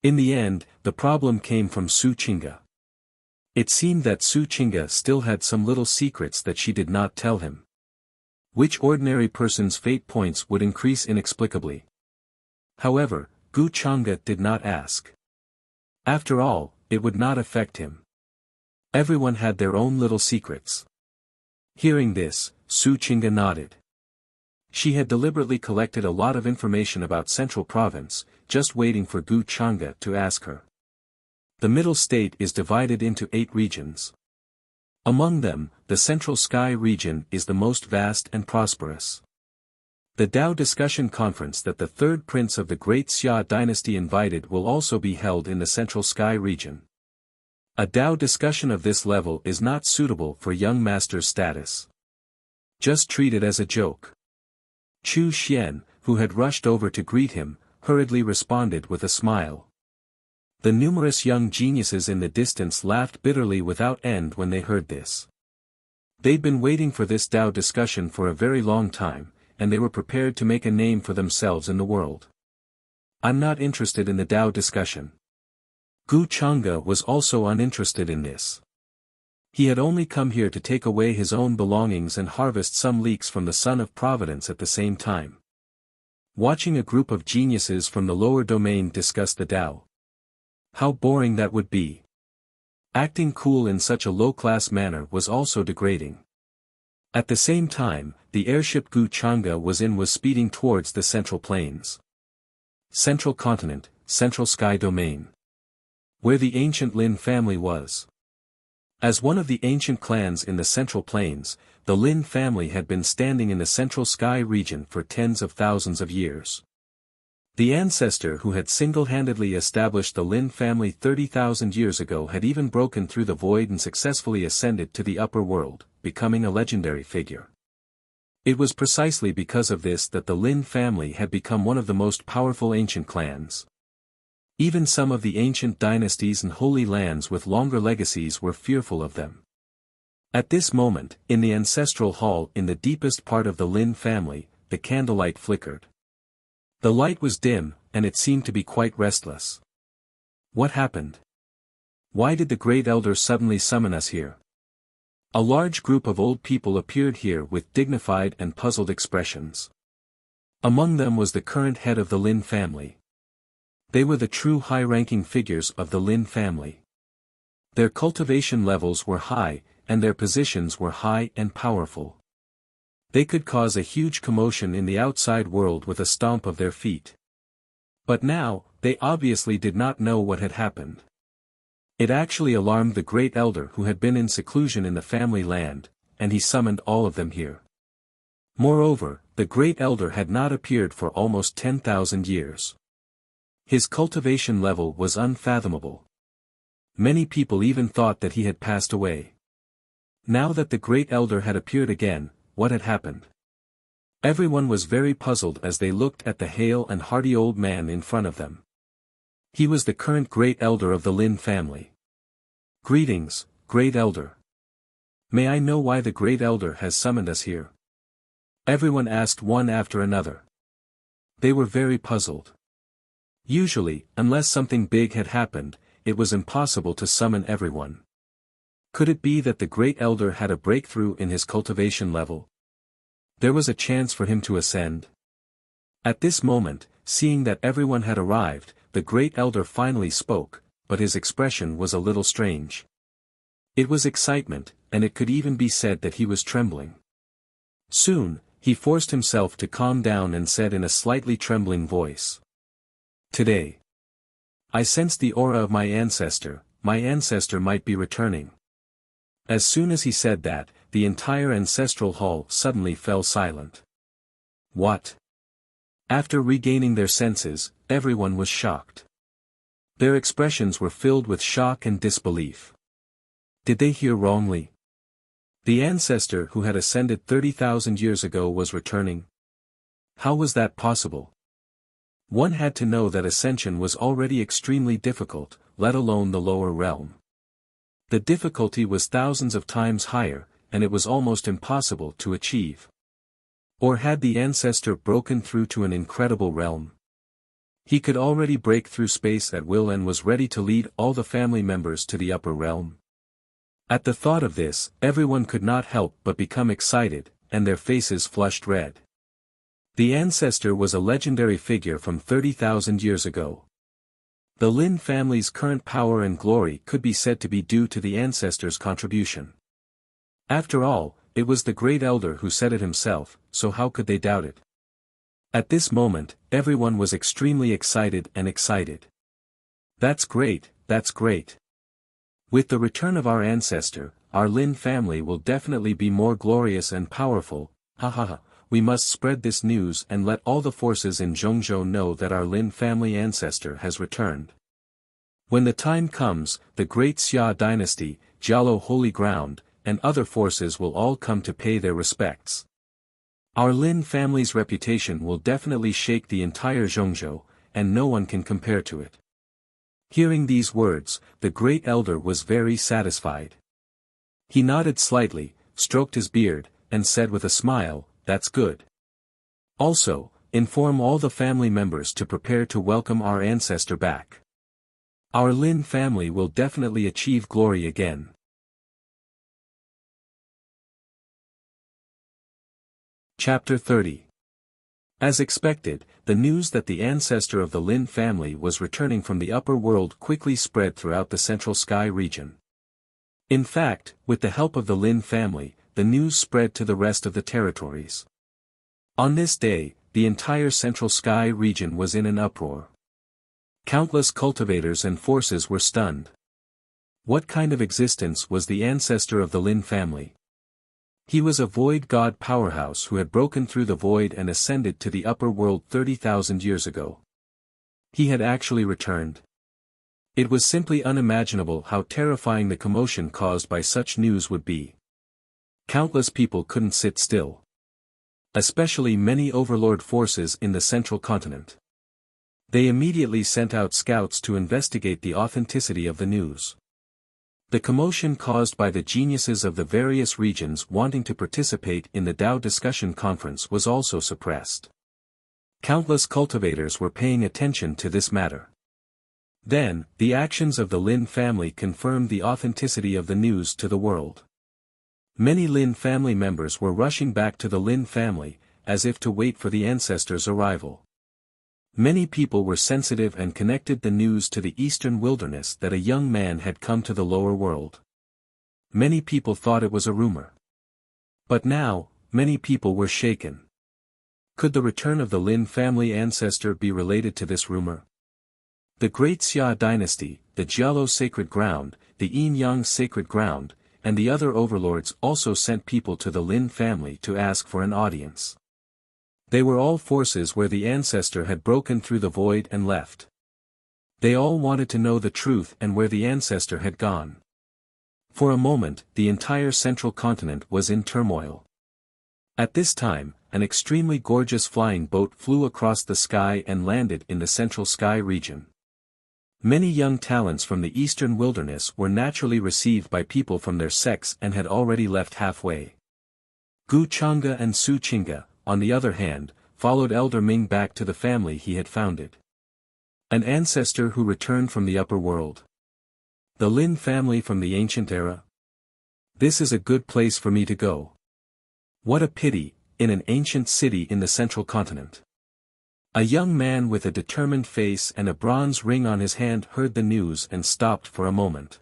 In the end, the problem came from Su Qingge. It seemed that Su Qingge still had some little secrets that she did not tell him. Which ordinary person's fate points would increase inexplicably. However, Gu Chang'e did not ask. After all, it would not affect him. Everyone had their own little secrets. Hearing this, Su Qingge nodded. She had deliberately collected a lot of information about Central Province, just waiting for Gu Chang'e to ask her. The Middle State is divided into 8 regions. Among them, the Central Sky region is the most vast and prosperous. The Tao discussion conference that the third prince of the Great Xia dynasty invited will also be held in the Central Sky region. A Tao discussion of this level is not suitable for young master's status. Just treat it as a joke. Chu Xian, who had rushed over to greet him, hurriedly responded with a smile. The numerous young geniuses in the distance laughed bitterly without end when they heard this. They'd been waiting for this Tao discussion for a very long time, and they were prepared to make a name for themselves in the world. "I'm not interested in the Tao discussion." Gu Chang'e was also uninterested in this. He had only come here to take away his own belongings and harvest some leeks from the Son of Providence at the same time. Watching a group of geniuses from the lower domain discuss the Tao. How boring that would be. Acting cool in such a low-class manner was also degrading. At the same time, the airship Gu Chang'e was in was speeding towards the Central Plains. Central Continent, Central Sky Domain. Where the ancient Lin family was. As one of the ancient clans in the Central Plains, the Lin family had been standing in the Central Sky region for tens of thousands of years. The ancestor who had single-handedly established the Lin family 30,000 years ago had even broken through the void and successfully ascended to the upper world, becoming a legendary figure. It was precisely because of this that the Lin family had become one of the most powerful ancient clans. Even some of the ancient dynasties and holy lands with longer legacies were fearful of them. At this moment, in the ancestral hall in the deepest part of the Lin family, the candlelight flickered. The light was dim, and it seemed to be quite restless. What happened? Why did the Great Elder suddenly summon us here? A large group of old people appeared here with dignified and puzzled expressions. Among them was the current head of the Lin family. They were the true high-ranking figures of the Lin family. Their cultivation levels were high, and their positions were high and powerful. They could cause a huge commotion in the outside world with a stomp of their feet. But now, they obviously did not know what had happened. It actually alarmed the great elder who had been in seclusion in the family land, and he summoned all of them here. Moreover, the great elder had not appeared for almost 10,000 years. His cultivation level was unfathomable. Many people even thought that he had passed away. Now that the great elder had appeared again, what had happened? Everyone was very puzzled as they looked at the hale and hearty old man in front of them. He was the current great elder of the Lin family. "Greetings, great elder. May I know why the great elder has summoned us here?" Everyone asked one after another. They were very puzzled. Usually, unless something big had happened, it was impossible to summon everyone. Could it be that the great elder had a breakthrough in his cultivation level? There was a chance for him to ascend. At this moment, seeing that everyone had arrived, the great elder finally spoke, but his expression was a little strange. It was excitement, and it could even be said that he was trembling. Soon, he forced himself to calm down and said in a slightly trembling voice, "Today, I sense the aura of my ancestor might be returning." As soon as he said that, the entire ancestral hall suddenly fell silent. What? After regaining their senses, everyone was shocked. Their expressions were filled with shock and disbelief. Did they hear wrongly? The ancestor who had ascended 30,000 years ago was returning? How was that possible? One had to know that ascension was already extremely difficult, let alone the lower realm. The difficulty was thousands of times higher, and it was almost impossible to achieve. Or had the ancestor broken through to an incredible realm? He could already break through space at will and was ready to lead all the family members to the upper realm. At the thought of this, everyone could not help but become excited, and their faces flushed red. The ancestor was a legendary figure from 30,000 years ago. The Lin family's current power and glory could be said to be due to the ancestor's contribution. After all, it was the great elder who said it himself, so how could they doubt it? At this moment, everyone was extremely excited. That's great, that's great. With the return of our ancestor, our Lin family will definitely be more glorious and powerful. We must spread this news and let all the forces in Zhongzhou know that our Lin family ancestor has returned. When the time comes, the great Xia dynasty, Jialo Holy Ground, and other forces will all come to pay their respects. Our Lin family's reputation will definitely shake the entire Zhongzhou, and no one can compare to it. Hearing these words, the great elder was very satisfied. He nodded slightly, stroked his beard, and said with a smile, "That's good. Also, inform all the family members to prepare to welcome our ancestor back. Our Lin family will definitely achieve glory again." Chapter 30. As expected, the news that the ancestor of the Lin family was returning from the upper world quickly spread throughout the Central Sky region. In fact, with the help of the Lin family, the news spread to the rest of the territories. On this day, the entire Central Sky region was in an uproar. Countless cultivators and forces were stunned. What kind of existence was the ancestor of the Lin family? He was a void god powerhouse who had broken through the void and ascended to the upper world 30,000 years ago. He had actually returned. It was simply unimaginable how terrifying the commotion caused by such news would be. Countless people couldn't sit still. Especially many overlord forces in the central continent. They immediately sent out scouts to investigate the authenticity of the news. The commotion caused by the geniuses of the various regions wanting to participate in the Dao discussion conference was also suppressed. Countless cultivators were paying attention to this matter. Then, the actions of the Lin family confirmed the authenticity of the news to the world. Many Lin family members were rushing back to the Lin family, as if to wait for the ancestor's arrival. Many people were sensitive and connected the news to the eastern wilderness that a young man had come to the lower world. Many people thought it was a rumor. But now, many people were shaken. Could the return of the Lin family ancestor be related to this rumor? The great Xia dynasty, the Jialo sacred ground, the Yin-Yang sacred ground, and the other overlords also sent people to the Lin family to ask for an audience. They were all forces where the ancestor had broken through the void and left. They all wanted to know the truth and where the ancestor had gone. For a moment, the entire central continent was in turmoil. At this time, an extremely gorgeous flying boat flew across the sky and landed in the central sky region. Many young talents from the eastern wilderness were naturally received by people from their sex and had already left halfway. Gu Chang'e and Su Qing'e, on the other hand, followed Elder Ming back to the family he had founded. An ancestor who returned from the upper world. The Lin family from the ancient era? This is a good place for me to go. What a pity, in an ancient city in the central continent. A young man with a determined face and a bronze ring on his hand heard the news and stopped for a moment.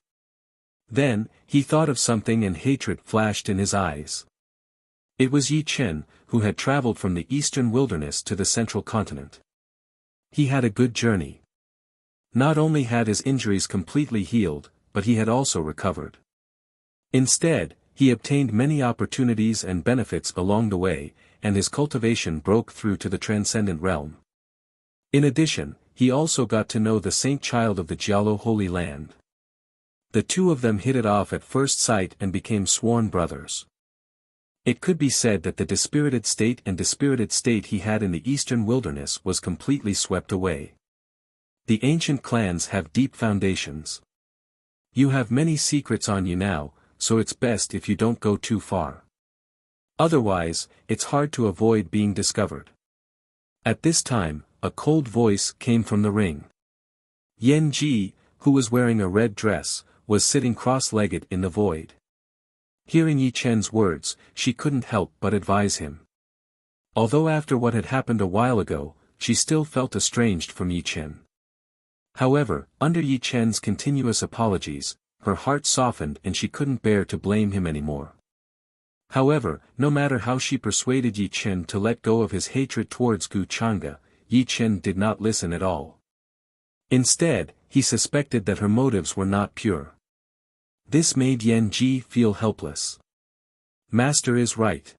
Then, he thought of something and hatred flashed in his eyes. It was Yi Chen, who had traveled from the eastern wilderness to the central continent. He had a good journey. Not only had his injuries completely healed, but he had also recovered. Instead, he obtained many opportunities and benefits along the way, and his cultivation broke through to the transcendent realm. In addition, he also got to know the saint child of the Jialo Holy Land. The two of them hit it off at first sight and became sworn brothers. It could be said that the dispirited state he had in the eastern wilderness was completely swept away. The ancient clans have deep foundations. You have many secrets on you now, so it's best if you don't go too far. Otherwise, it's hard to avoid being discovered. At this time, a cold voice came from the ring. Yan Ji, who was wearing a red dress, was sitting cross-legged in the void. Hearing Yi Chen's words, she couldn't help but advise him. Although after what had happened a while ago, she still felt estranged from Yi Chen. However, under Yi Chen's continuous apologies, her heart softened and she couldn't bear to blame him anymore. However, no matter how she persuaded Yi Chen to let go of his hatred towards Gu Chang'e, Yi Chen did not listen at all. Instead, he suspected that her motives were not pure. This made Yan Ji feel helpless. Master is right.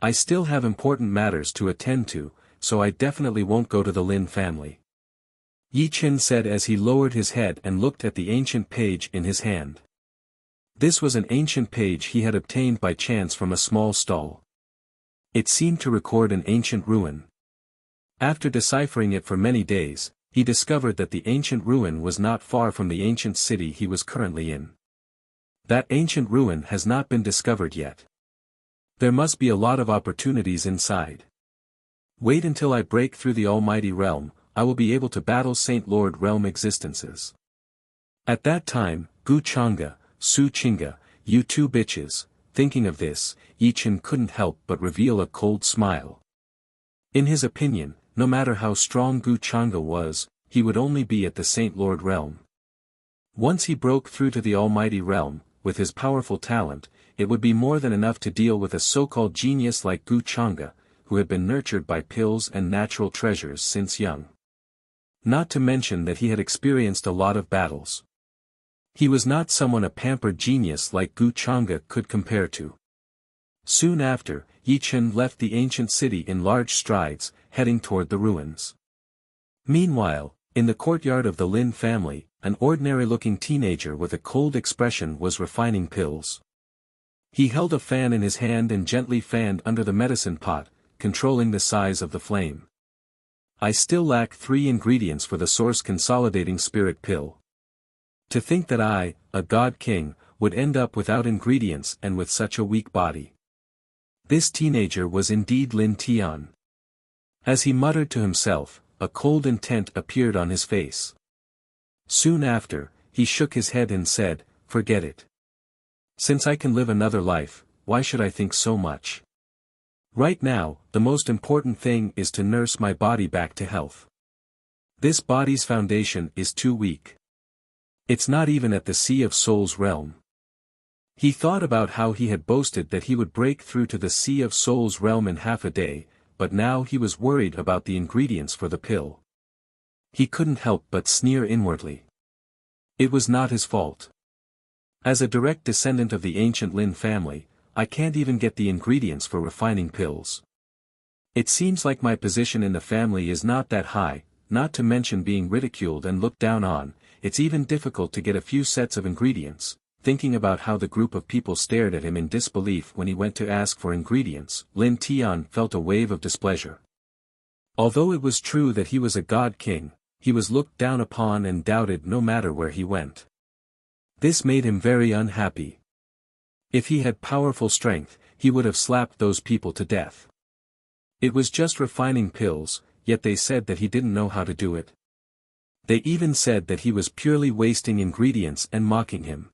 I still have important matters to attend to, so I definitely won't go to the Lin family. Yi Chen said as he lowered his head and looked at the ancient page in his hand. This was an ancient page he had obtained by chance from a small stall. It seemed to record an ancient ruin. After deciphering it for many days, he discovered that the ancient ruin was not far from the ancient city he was currently in. That ancient ruin has not been discovered yet. There must be a lot of opportunities inside. Wait until I break through the Almighty Realm, I will be able to battle Saint Lord Realm existences. At that time, Gu Chang'e, Su Qing'e, you two bitches, thinking of this, Yi Chen couldn't help but reveal a cold smile. In his opinion, no matter how strong Gu Chang'e was, he would only be at the Saint Lord Realm. Once he broke through to the Almighty Realm, with his powerful talent, it would be more than enough to deal with a so-called genius like Gu Chang'e, who had been nurtured by pills and natural treasures since young. Not to mention that he had experienced a lot of battles. He was not someone a pampered genius like Gu Chang'e could compare to. Soon after, Yi Chen left the ancient city in large strides, heading toward the ruins. Meanwhile, in the courtyard of the Lin family, an ordinary-looking teenager with a cold expression was refining pills. He held a fan in his hand and gently fanned under the medicine pot, controlling the size of the flame. I still lack 3 ingredients for the Source Consolidating Spirit Pill. To think that I, a God King, would end up without ingredients and with such a weak body. This teenager was indeed Lin Tian. As he muttered to himself, a cold intent appeared on his face. Soon after, he shook his head and said, "Forget it. Since I can live another life, why should I think so much? Right now, the most important thing is to nurse my body back to health. This body's foundation is too weak. It's not even at the Sea of Souls realm." He thought about how he had boasted that he would break through to the Sea of Souls realm in half a day, but now he was worried about the ingredients for the pill. He couldn't help but sneer inwardly. It was not his fault. As a direct descendant of the ancient Lin family, I can't even get the ingredients for refining pills. It seems like my position in the family is not that high, not to mention being ridiculed and looked down on. It's even difficult to get a few sets of ingredients. Thinking about how the group of people stared at him in disbelief when he went to ask for ingredients, Lin Tian felt a wave of displeasure. Although it was true that he was a god king, he was looked down upon and doubted no matter where he went. This made him very unhappy. If he had powerful strength, he would have slapped those people to death. It was just refining pills, yet they said that he didn't know how to do it. They even said that he was purely wasting ingredients and mocking him.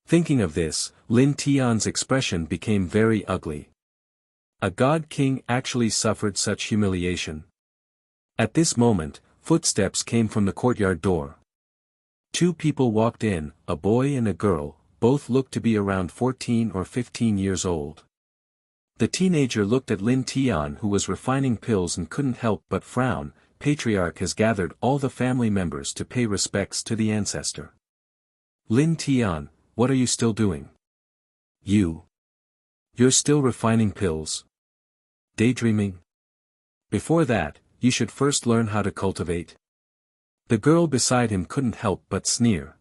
Thinking of this, Lin Tian's expression became very ugly. A god king actually suffered such humiliation. At this moment, footsteps came from the courtyard door. Two people walked in, a boy and a girl, both looked to be around 14 or 15 years old. The teenager looked at Lin Tian, who was refining pills, and couldn't help but frown. Patriarch has gathered all the family members to pay respects to the ancestor. Lin Tian, what are you still doing? You're still refining pills? Daydreaming? Before that, you should first learn how to cultivate. The girl beside him couldn't help but sneer.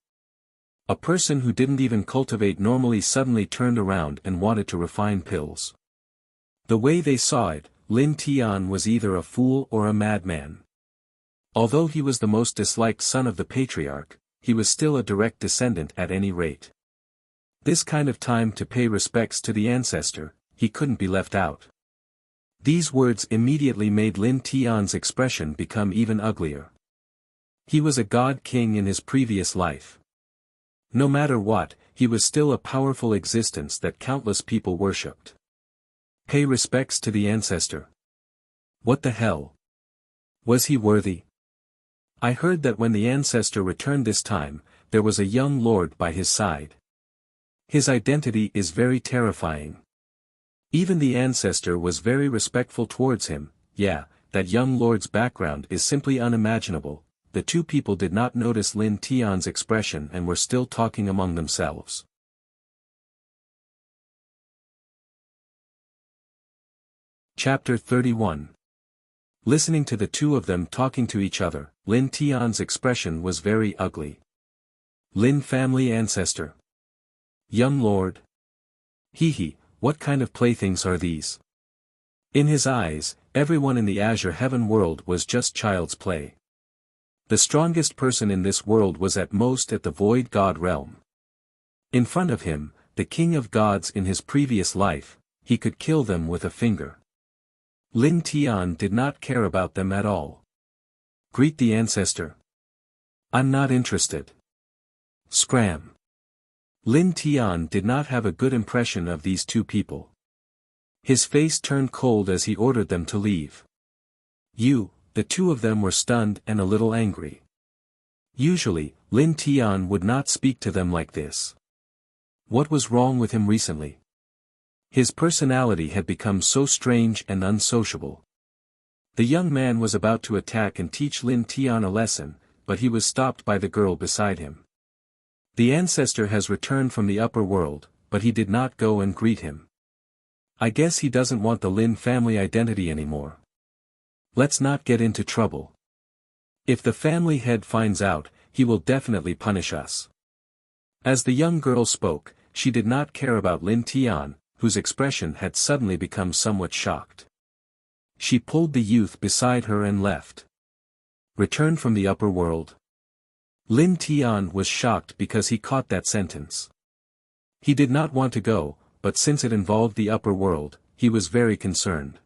A person who didn't even cultivate normally suddenly turned around and wanted to refine pills. The way they saw it, Lin Tian was either a fool or a madman. Although he was the most disliked son of the patriarch, he was still a direct descendant at any rate. This kind of time to pay respects to the ancestor, he couldn't be left out. These words immediately made Lin Tian's expression become even uglier. He was a god king in his previous life. No matter what, he was still a powerful existence that countless people worshipped. Pay respects to the ancestor. What the hell? Was he worthy? I heard that when the ancestor returned this time, there was a young lord by his side. His identity is very terrifying. Even the ancestor was very respectful towards him. Yeah, that young lord's background is simply unimaginable. The two people did not notice Lin Tian's expression and were still talking among themselves. Chapter 31. Listening to the two of them talking to each other, Lin Tian's expression was very ugly. Lin family ancestor. Young lord. Hee, what kind of playthings are these? In his eyes, everyone in the Azure Heaven world was just child's play. The strongest person in this world was at most at the Void God realm. In front of him, the king of gods in his previous life, he could kill them with a finger. Lin Tian did not care about them at all. Greet the ancestor. I'm not interested. Scram. Lin Tian did not have a good impression of these two people. His face turned cold as he ordered them to leave. The two of them were stunned and a little angry. Usually, Lin Tian would not speak to them like this. What was wrong with him recently? His personality had become so strange and unsociable. The young man was about to attack and teach Lin Tian a lesson, but he was stopped by the girl beside him. The ancestor has returned from the upper world, but he did not go and greet him. I guess he doesn't want the Lin family identity anymore. Let's not get into trouble. If the family head finds out, he will definitely punish us. As the young girl spoke, she did not care about Lin Tian, whose expression had suddenly become somewhat shocked. She pulled the youth beside her and left. Returned from the upper world. Lin Tian was shocked because he caught that sentence. He did not want to go, but since it involved the upper world, he was very concerned.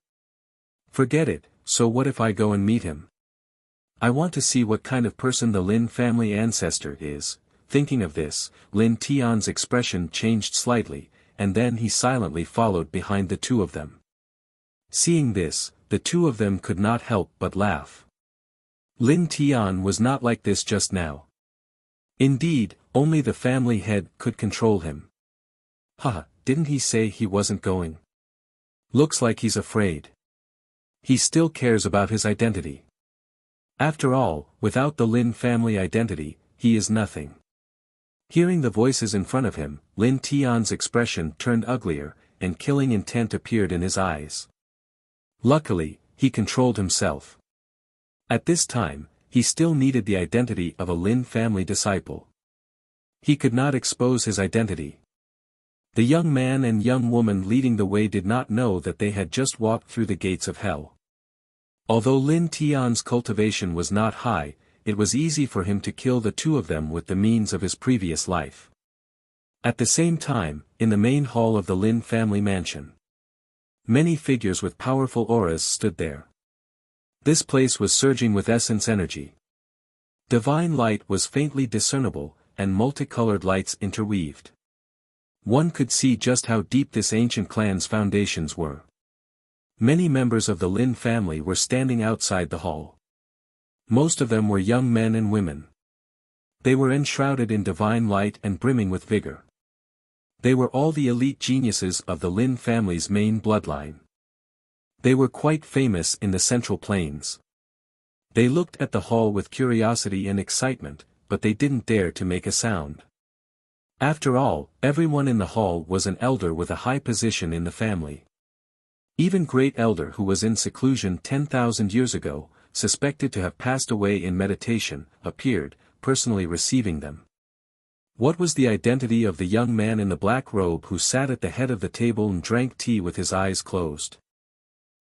Forget it, so what if I go and meet him? I want to see what kind of person the Lin family ancestor is. Thinking of this, Lin Tian's expression changed slightly, and then he silently followed behind the two of them. Seeing this, the two of them could not help but laugh. Lin Tian was not like this just now. Indeed, only the family head could control him. Haha, didn't he say he wasn't going? Looks like he's afraid. He still cares about his identity. After all, without the Lin family identity, he is nothing. Hearing the voices in front of him, Lin Tian's expression turned uglier, and killing intent appeared in his eyes. Luckily, he controlled himself. At this time, he still needed the identity of a Lin family disciple. He could not expose his identity. The young man and young woman leading the way did not know that they had just walked through the gates of hell. Although Lin Tian's cultivation was not high, it was easy for him to kill the two of them with the means of his previous life. At the same time, in the main hall of the Lin family mansion, many figures with powerful auras stood there. This place was surging with essence energy. Divine light was faintly discernible, and multicolored lights interweaved. One could see just how deep this ancient clan's foundations were. Many members of the Lin family were standing outside the hall. Most of them were young men and women. They were enshrouded in divine light and brimming with vigor. They were all the elite geniuses of the Lin family's main bloodline. They were quite famous in the Central Plains. They looked at the hall with curiosity and excitement, but they didn't dare to make a sound. After all, everyone in the hall was an elder with a high position in the family. Even Great Elder, who was in seclusion 10,000 years ago, suspected to have passed away in meditation, appeared, personally receiving them. What was the identity of the young man in the black robe who sat at the head of the table and drank tea with his eyes closed?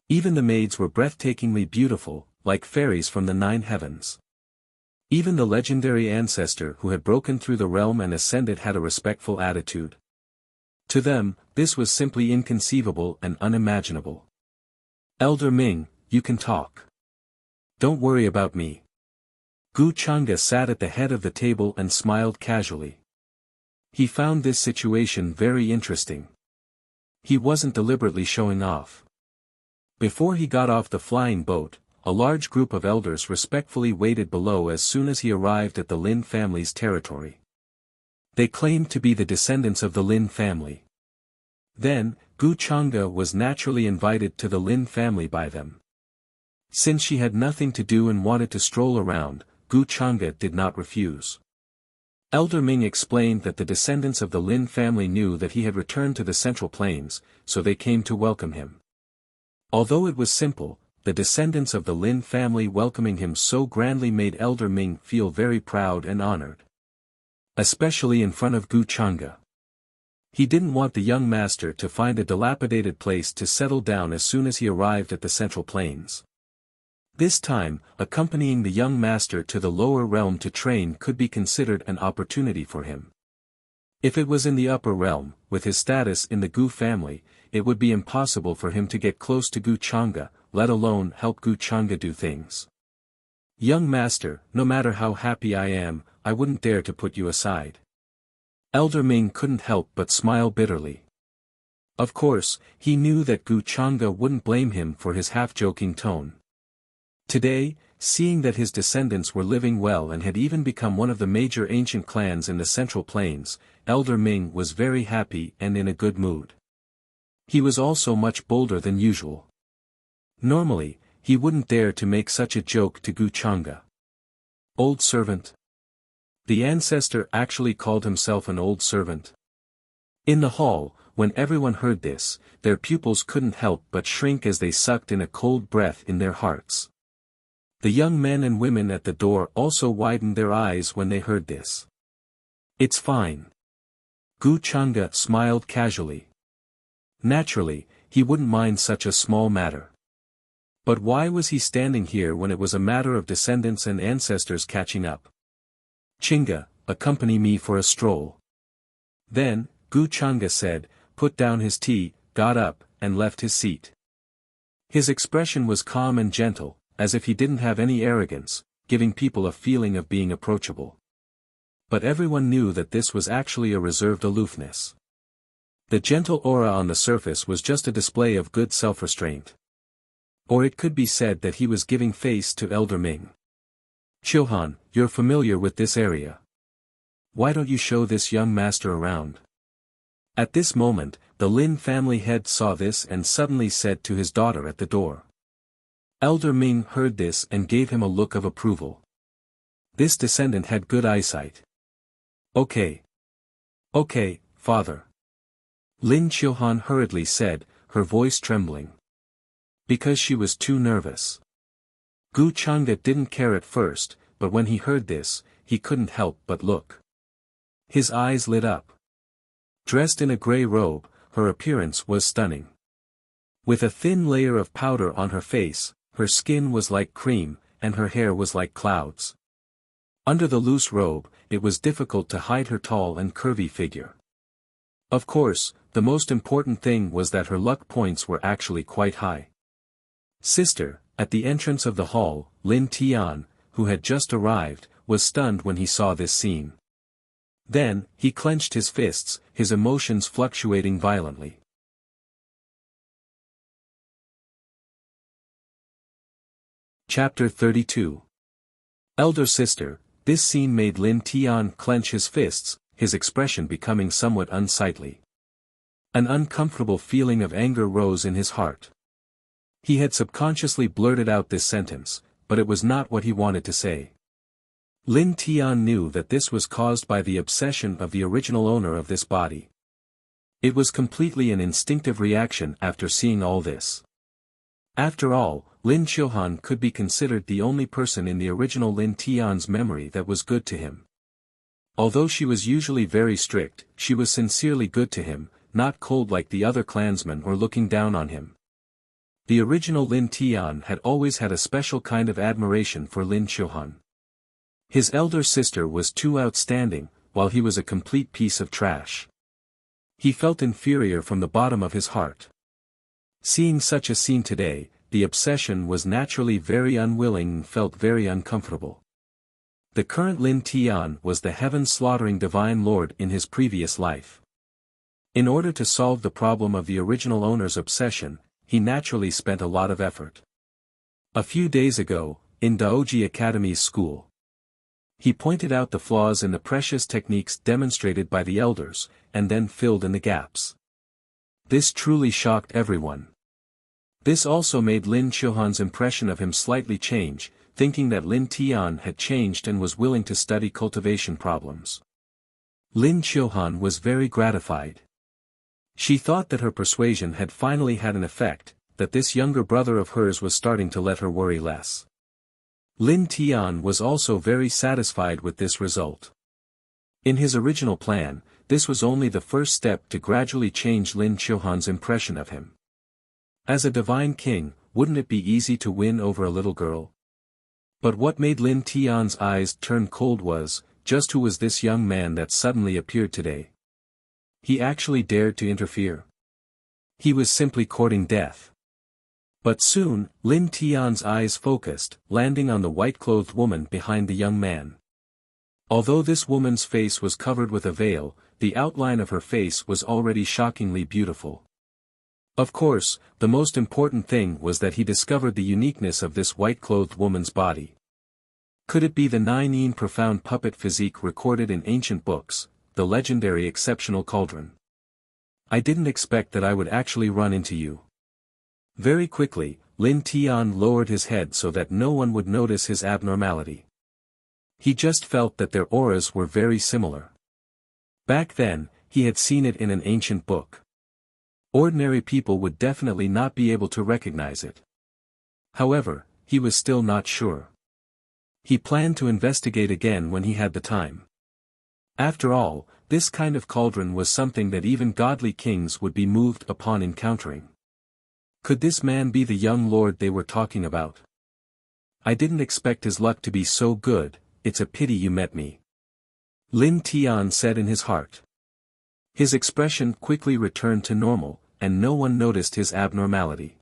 Even the maids were breathtakingly beautiful, like fairies from the 9 heavens. Even the legendary ancestor who had broken through the realm and ascended had a respectful attitude. To them, this was simply inconceivable and unimaginable. Elder Ming, you can talk. Don't worry about me. Gu Chang'e sat at the head of the table and smiled casually. He found this situation very interesting. He wasn't deliberately showing off. Before he got off the flying boat, a large group of elders respectfully waited below as soon as he arrived at the Lin family's territory. They claimed to be the descendants of the Lin family. Then, Gu Chang'e was naturally invited to the Lin family by them. Since she had nothing to do and wanted to stroll around, Gu Chang'e did not refuse. Elder Ming explained that the descendants of the Lin family knew that he had returned to the Central Plains, so they came to welcome him. Although it was simple, the descendants of the Lin family welcoming him so grandly made Elder Ming feel very proud and honored. Especially in front of Gu Chang'e. He didn't want the young master to find a dilapidated place to settle down as soon as he arrived at the Central Plains. This time, accompanying the young master to the lower realm to train could be considered an opportunity for him. If it was in the upper realm, with his status in the Gu family, it would be impossible for him to get close to Gu Chang'e, let alone help Gu Chang'e do things. Young master, no matter how happy I am, I wouldn't dare to put you aside. Elder Ming couldn't help but smile bitterly. Of course, he knew that Gu Chang'e wouldn't blame him for his half-joking tone. Today, seeing that his descendants were living well and had even become one of the major ancient clans in the Central Plains, Elder Ming was very happy and in a good mood. He was also much bolder than usual. Normally, he wouldn't dare to make such a joke to Gu Chang'e. Old servant. The ancestor actually called himself an old servant. In the hall, when everyone heard this, their pupils couldn't help but shrink as they sucked in a cold breath in their hearts. The young men and women at the door also widened their eyes when they heard this. It's fine. Gu Chang'e smiled casually. Naturally, he wouldn't mind such a small matter. But why was he standing here when it was a matter of descendants and ancestors catching up? Ching'e, accompany me for a stroll. Then, Gu Chang'e said, put down his tea, got up, and left his seat. His expression was calm and gentle, as if he didn't have any arrogance, giving people a feeling of being approachable. But everyone knew that this was actually a reserved aloofness. The gentle aura on the surface was just a display of good self-restraint. Or it could be said that he was giving face to Elder Ming. Chilhan, you're familiar with this area. Why don't you show this young master around? At this moment, the Lin family head saw this and suddenly said to his daughter at the door. Elder Ming heard this and gave him a look of approval. This descendant had good eyesight. Okay, Okay, father. Lin Chilhan hurriedly said, her voice trembling. Because she was too nervous. Gu Changde didn't care at first, but when he heard this, he couldn't help but look. His eyes lit up. Dressed in a grey robe, her appearance was stunning. With a thin layer of powder on her face, her skin was like cream, and her hair was like clouds. Under the loose robe, it was difficult to hide her tall and curvy figure. Of course, the most important thing was that her luck points were actually quite high. Sister, at the entrance of the hall, Lin Tian, who had just arrived, was stunned when he saw this scene. Then, he clenched his fists, his emotions fluctuating violently. Chapter 32. Elder sister, this scene made Lin Tian clench his fists, his expression becoming somewhat unsightly. An uncomfortable feeling of anger rose in his heart. He had subconsciously blurted out this sentence, but it was not what he wanted to say. Lin Tian knew that this was caused by the obsession of the original owner of this body. It was completely an instinctive reaction after seeing all this. After all, Lin Chilhan could be considered the only person in the original Lin Tian's memory that was good to him. Although she was usually very strict, she was sincerely good to him, not cold like the other clansmen or looking down on him. The original Lin Tian had always had a special kind of admiration for Lin Chilhan. His elder sister was too outstanding, while he was a complete piece of trash. He felt inferior from the bottom of his heart. Seeing such a scene today, the obsession was naturally very unwilling and felt very uncomfortable. The current Lin Tian was the heaven-slaughtering divine lord in his previous life. In order to solve the problem of the original owner's obsession, he naturally spent a lot of effort. A few days ago, in Daoji Academy's school, he pointed out the flaws in the precious techniques demonstrated by the elders, and then filled in the gaps. This truly shocked everyone. This also made Lin Chilhan's impression of him slightly change, thinking that Lin Tian had changed and was willing to study cultivation problems. Lin Chilhan was very gratified. She thought that her persuasion had finally had an effect, that this younger brother of hers was starting to let her worry less. Lin Tian was also very satisfied with this result. In his original plan, this was only the first step to gradually change Lin Chilhan's impression of him. As a divine king, wouldn't it be easy to win over a little girl? But what made Lin Tian's eyes turn cold was, just who was this young man that suddenly appeared today? He actually dared to interfere. He was simply courting death. But soon, Lin Tian's eyes focused, landing on the white-clothed woman behind the young man. Although this woman's face was covered with a veil, the outline of her face was already shockingly beautiful. Of course, the most important thing was that he discovered the uniqueness of this white-clothed woman's body. Could it be the 9 profound puppet physique recorded in ancient books, the legendary exceptional cauldron? I didn't expect that I would actually run into you. Very quickly, Lin Tian lowered his head so that no one would notice his abnormality. He just felt that their auras were very similar. Back then, he had seen it in an ancient book. Ordinary people would definitely not be able to recognize it. However, he was still not sure. He planned to investigate again when he had the time. After all, this kind of cauldron was something that even godly kings would be moved upon encountering. Could this man be the young lord they were talking about? I didn't expect his luck to be so good, it's a pity you met me. Lin Tian said in his heart. His expression quickly returned to normal, and no one noticed his abnormality.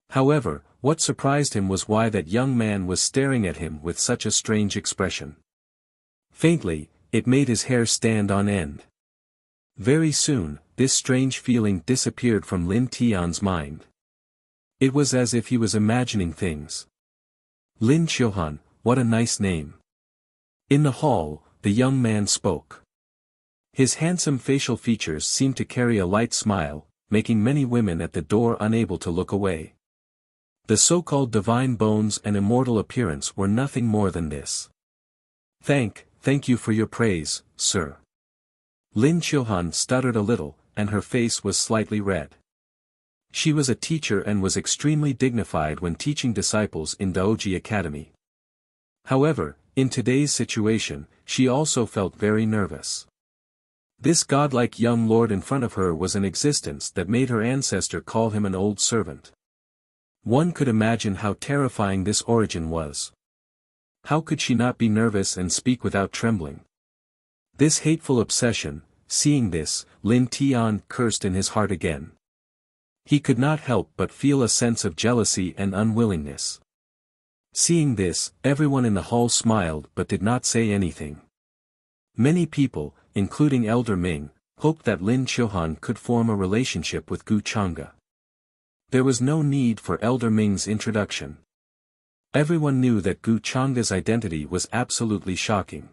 However, what surprised him was why that young man was staring at him with such a strange expression. Faintly, it made his hair stand on end. Very soon, this strange feeling disappeared from Lin Tian's mind. It was as if he was imagining things. Lin Chilhan, what a nice name. In the hall, the young man spoke. His handsome facial features seemed to carry a light smile, making many women at the door unable to look away. The so-called divine bones and immortal appearance were nothing more than this. Thank you for your praise, sir. Lin Chilhan stuttered a little, and her face was slightly red. She was a teacher and was extremely dignified when teaching disciples in Daoji Academy. However, in today's situation, she also felt very nervous. This godlike young lord in front of her was an existence that made her ancestor call him an old servant. One could imagine how terrifying this origin was. How could she not be nervous and speak without trembling? This hateful obsession, seeing this, Lin Tian cursed in his heart again. He could not help but feel a sense of jealousy and unwillingness. Seeing this, everyone in the hall smiled but did not say anything. Many people, including Elder Ming, hoped that Lin Chilhan could form a relationship with Gu Chang'e. There was no need for Elder Ming's introduction. Everyone knew that Gu Chang'e's identity was absolutely shocking.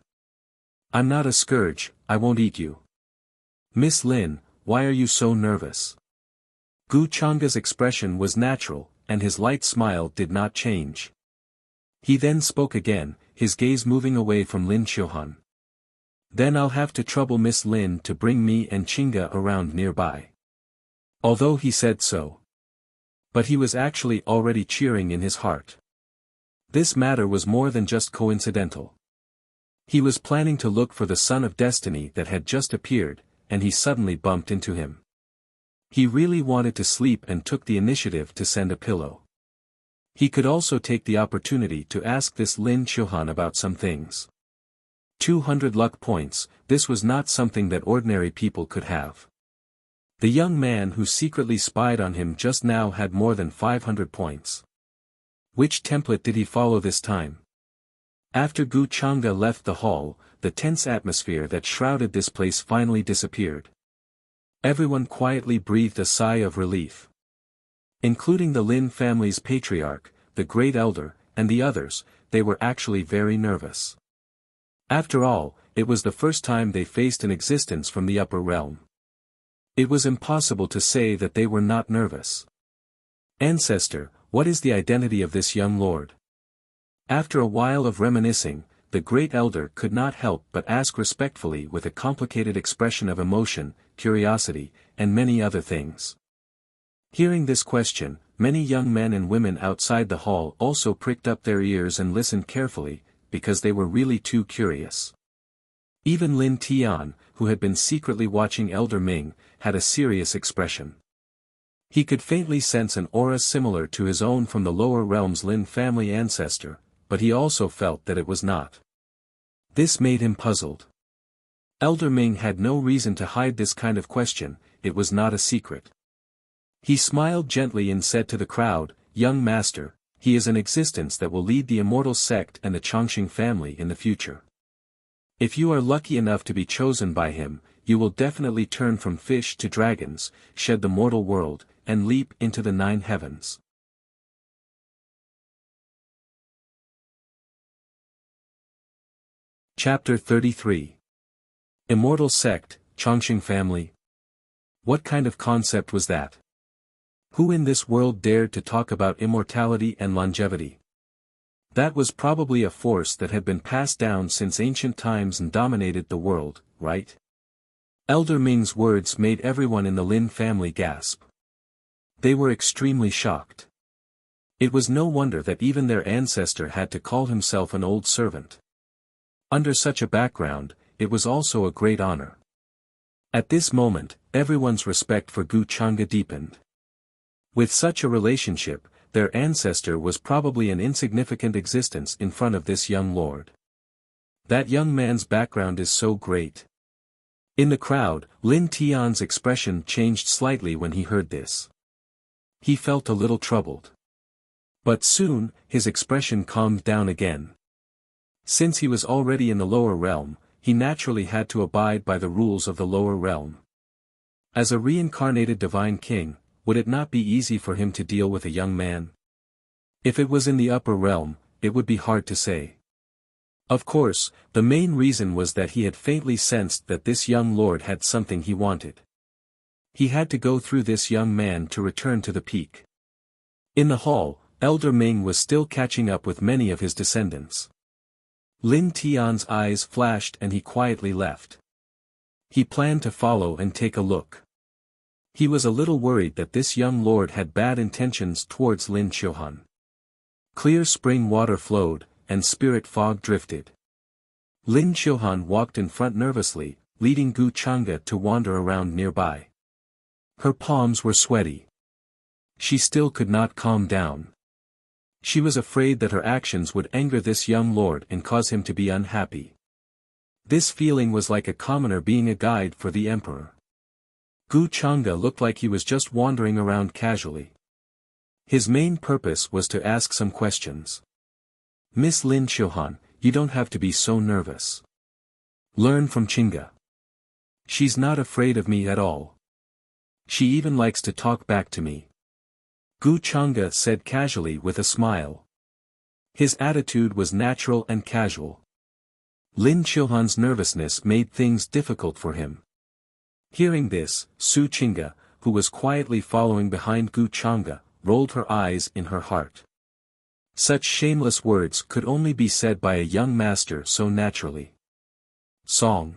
"I'm not a scourge, I won't eat you." "Miss Lin, why are you so nervous?" Gu Chang'e's expression was natural, and his light smile did not change. He then spoke again, his gaze moving away from Lin Chilhan. "Then I'll have to trouble Miss Lin to bring me and Chinga around nearby." Although he said so. But he was actually already cheering in his heart. This matter was more than just coincidental. He was planning to look for the son of destiny that had just appeared, and he suddenly bumped into him. He really wanted to sleep and took the initiative to send a pillow. He could also take the opportunity to ask this Lin Chilhan about some things. 200 luck points, this was not something that ordinary people could have. The young man who secretly spied on him just now had more than 500 points. Which template did he follow this time? After Gu Chang'e left the hall, the tense atmosphere that shrouded this place finally disappeared. Everyone quietly breathed a sigh of relief. Including the Lin family's patriarch, the great elder, and the others, they were actually very nervous. After all, it was the first time they faced an existence from the upper realm. It was impossible to say that they were not nervous. "Ancestor, what is the identity of this young lord?" After a while of reminiscing, the great elder could not help but ask respectfully with a complicated expression of emotion, curiosity, and many other things. Hearing this question, many young men and women outside the hall also pricked up their ears and listened carefully, because they were really too curious. Even Lin Tian, who had been secretly watching Elder Ming, had a serious expression. He could faintly sense an aura similar to his own from the lower realm's Lin family ancestor, but he also felt that it was not. This made him puzzled. Elder Ming had no reason to hide this kind of question, it was not a secret. He smiled gently and said to the crowd, "Young master, he is an existence that will lead the immortal sect and the Chongqing family in the future. If you are lucky enough to be chosen by him, you will definitely turn from fish to dragons, shed the mortal world, and leap into the 9 heavens." Chapter 33. Immortal Sect, Chongqing Family. What kind of concept was that? Who in this world dared to talk about immortality and longevity? That was probably a force that had been passed down since ancient times and dominated the world, right? Elder Ming's words made everyone in the Lin family gasp. They were extremely shocked. It was no wonder that even their ancestor had to call himself an old servant. Under such a background, it was also a great honor. At this moment, everyone's respect for Gu Chang'e deepened. With such a relationship, their ancestor was probably an insignificant existence in front of this young lord. That young man's background is so great. In the crowd, Lin Tian's expression changed slightly when he heard this. He felt a little troubled. But soon, his expression calmed down again. Since he was already in the lower realm, he naturally had to abide by the rules of the lower realm. As a reincarnated divine king, would it not be easy for him to deal with a young man? If it was in the upper realm, it would be hard to say. Of course, the main reason was that he had faintly sensed that this young lord had something he wanted. He had to go through this young man to return to the peak. In the hall, Elder Ming was still catching up with many of his descendants. Lin Tian's eyes flashed and he quietly left. He planned to follow and take a look. He was a little worried that this young lord had bad intentions towards Lin Qiuhan. Clear spring water flowed, and spirit fog drifted. Lin Qiuhan walked in front nervously, leading Gu Chang'e to wander around nearby. Her palms were sweaty. She still could not calm down. She was afraid that her actions would anger this young lord and cause him to be unhappy. This feeling was like a commoner being a guide for the emperor. Gu Chang'e looked like he was just wandering around casually. His main purpose was to ask some questions. Miss Lin Qiuhan, you don't have to be so nervous. Learn from Qing'e. She's not afraid of me at all. She even likes to talk back to me. Gu Chang'e said casually with a smile. His attitude was natural and casual. Lin Qiuhan's nervousness made things difficult for him. Hearing this, Su Qing'e, who was quietly following behind Gu Chang'e, rolled her eyes in her heart. Such shameless words could only be said by a young master so naturally. Song.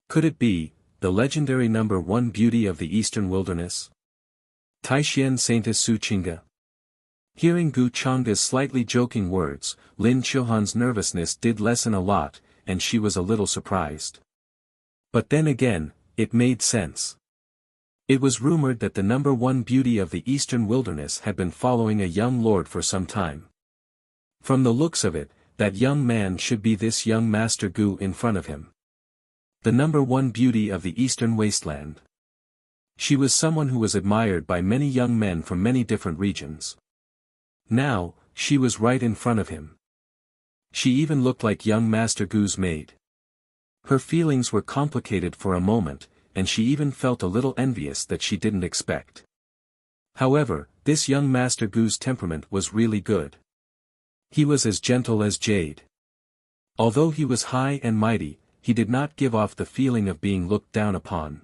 Could it be, the legendary number 1 beauty of the eastern wilderness? Taishian Saintis Su Qing'e. Hearing Gu Chang'e's slightly joking words, Lin Qiuhan's nervousness did lessen a lot, and she was a little surprised. But then again, it made sense. It was rumored that the number 1 beauty of the eastern wilderness had been following a young lord for some time. From the looks of it, that young man should be this young Master Gu in front of him. The number 1 beauty of the eastern wasteland. She was someone who was admired by many young men from many different regions. Now, she was right in front of him. She even looked like young Master Gu's maid. Her feelings were complicated for a moment, and she even felt a little envious that she didn't expect. However, this young Master Gu's temperament was really good. He was as gentle as jade. Although he was high and mighty, he did not give off the feeling of being looked down upon.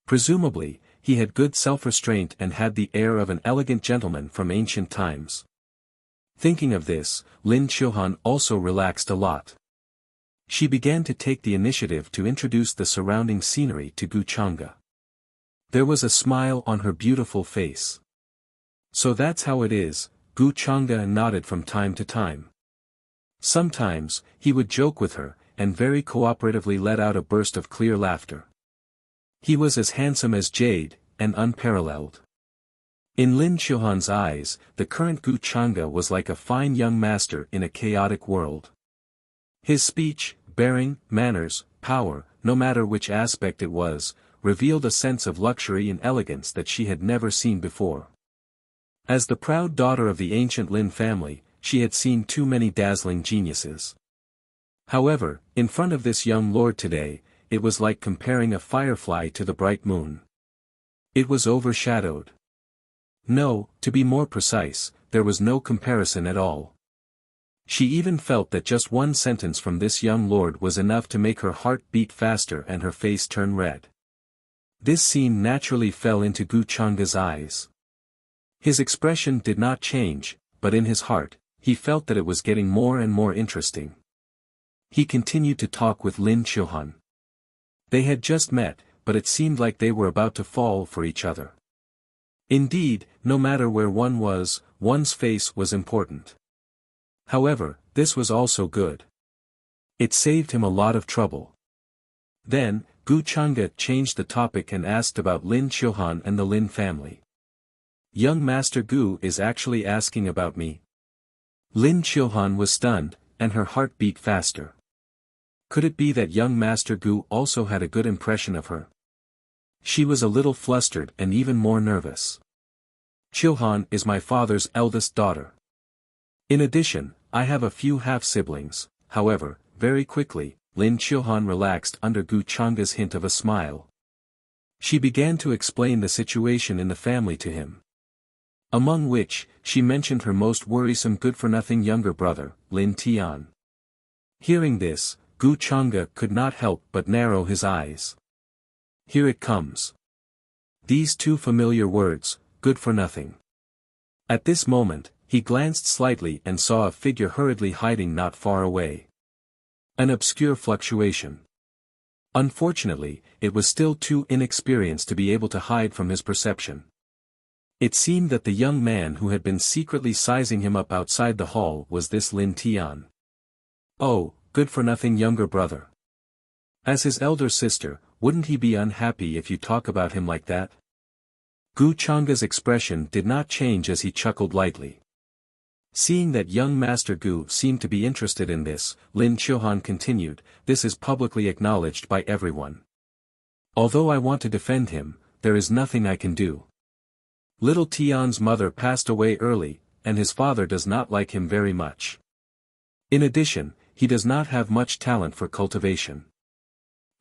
Presumably, he had good self-restraint and had the air of an elegant gentleman from ancient times. Thinking of this, Lin Qiuhan also relaxed a lot. She began to take the initiative to introduce the surrounding scenery to Gu Chang'e. There was a smile on her beautiful face. So that's how it is, Gu Chang'e nodded from time to time. Sometimes, he would joke with her, and very cooperatively let out a burst of clear laughter. He was as handsome as jade, and unparalleled. In Lin Qiuhan's eyes, the current Gu Chang'e was like a fine young master in a chaotic world. His speech, bearing, manners, power, no matter which aspect it was, revealed a sense of luxury and elegance that she had never seen before. As the proud daughter of the ancient Lin family, she had seen too many dazzling geniuses. However, in front of this young lord today, it was like comparing a firefly to the bright moon. It was overshadowed. No, to be more precise, there was no comparison at all. She even felt that just one sentence from this young lord was enough to make her heart beat faster and her face turn red. This scene naturally fell into Gu Chang'e's eyes. His expression did not change, but in his heart, he felt that it was getting more and more interesting. He continued to talk with Lin Qiuhan. They had just met, but it seemed like they were about to fall for each other. Indeed, no matter where one was, one's face was important. However, this was also good. It saved him a lot of trouble. Then, Gu Chang'e changed the topic and asked about Lin Qiuhan and the Lin family. Young Master Gu is actually asking about me. Lin Qiuhan was stunned, and her heart beat faster. Could it be that young Master Gu also had a good impression of her? She was a little flustered and even more nervous. Qiuhan is my father's eldest daughter. In addition, I have a few half-siblings. However, very quickly, Lin Qiuhan relaxed under Gu Chang'e's hint of a smile. She began to explain the situation in the family to him. Among which, she mentioned her most worrisome good-for-nothing younger brother, Lin Tian. Hearing this, Gu Chang'e could not help but narrow his eyes. Here it comes. These two familiar words, good for nothing. At this moment, he glanced slightly and saw a figure hurriedly hiding not far away. An obscure fluctuation. Unfortunately, it was still too inexperienced to be able to hide from his perception. It seemed that the young man who had been secretly sizing him up outside the hall was this Lin Tian. Oh, good-for-nothing younger brother. As his elder sister, wouldn't he be unhappy if you talk about him like that? Gu Chang's expression did not change as he chuckled lightly. Seeing that young Master Gu seemed to be interested in this, Lin Qiuhan continued, this is publicly acknowledged by everyone. Although I want to defend him, there is nothing I can do. Little Tian's mother passed away early, and his father does not like him very much. In addition, he does not have much talent for cultivation.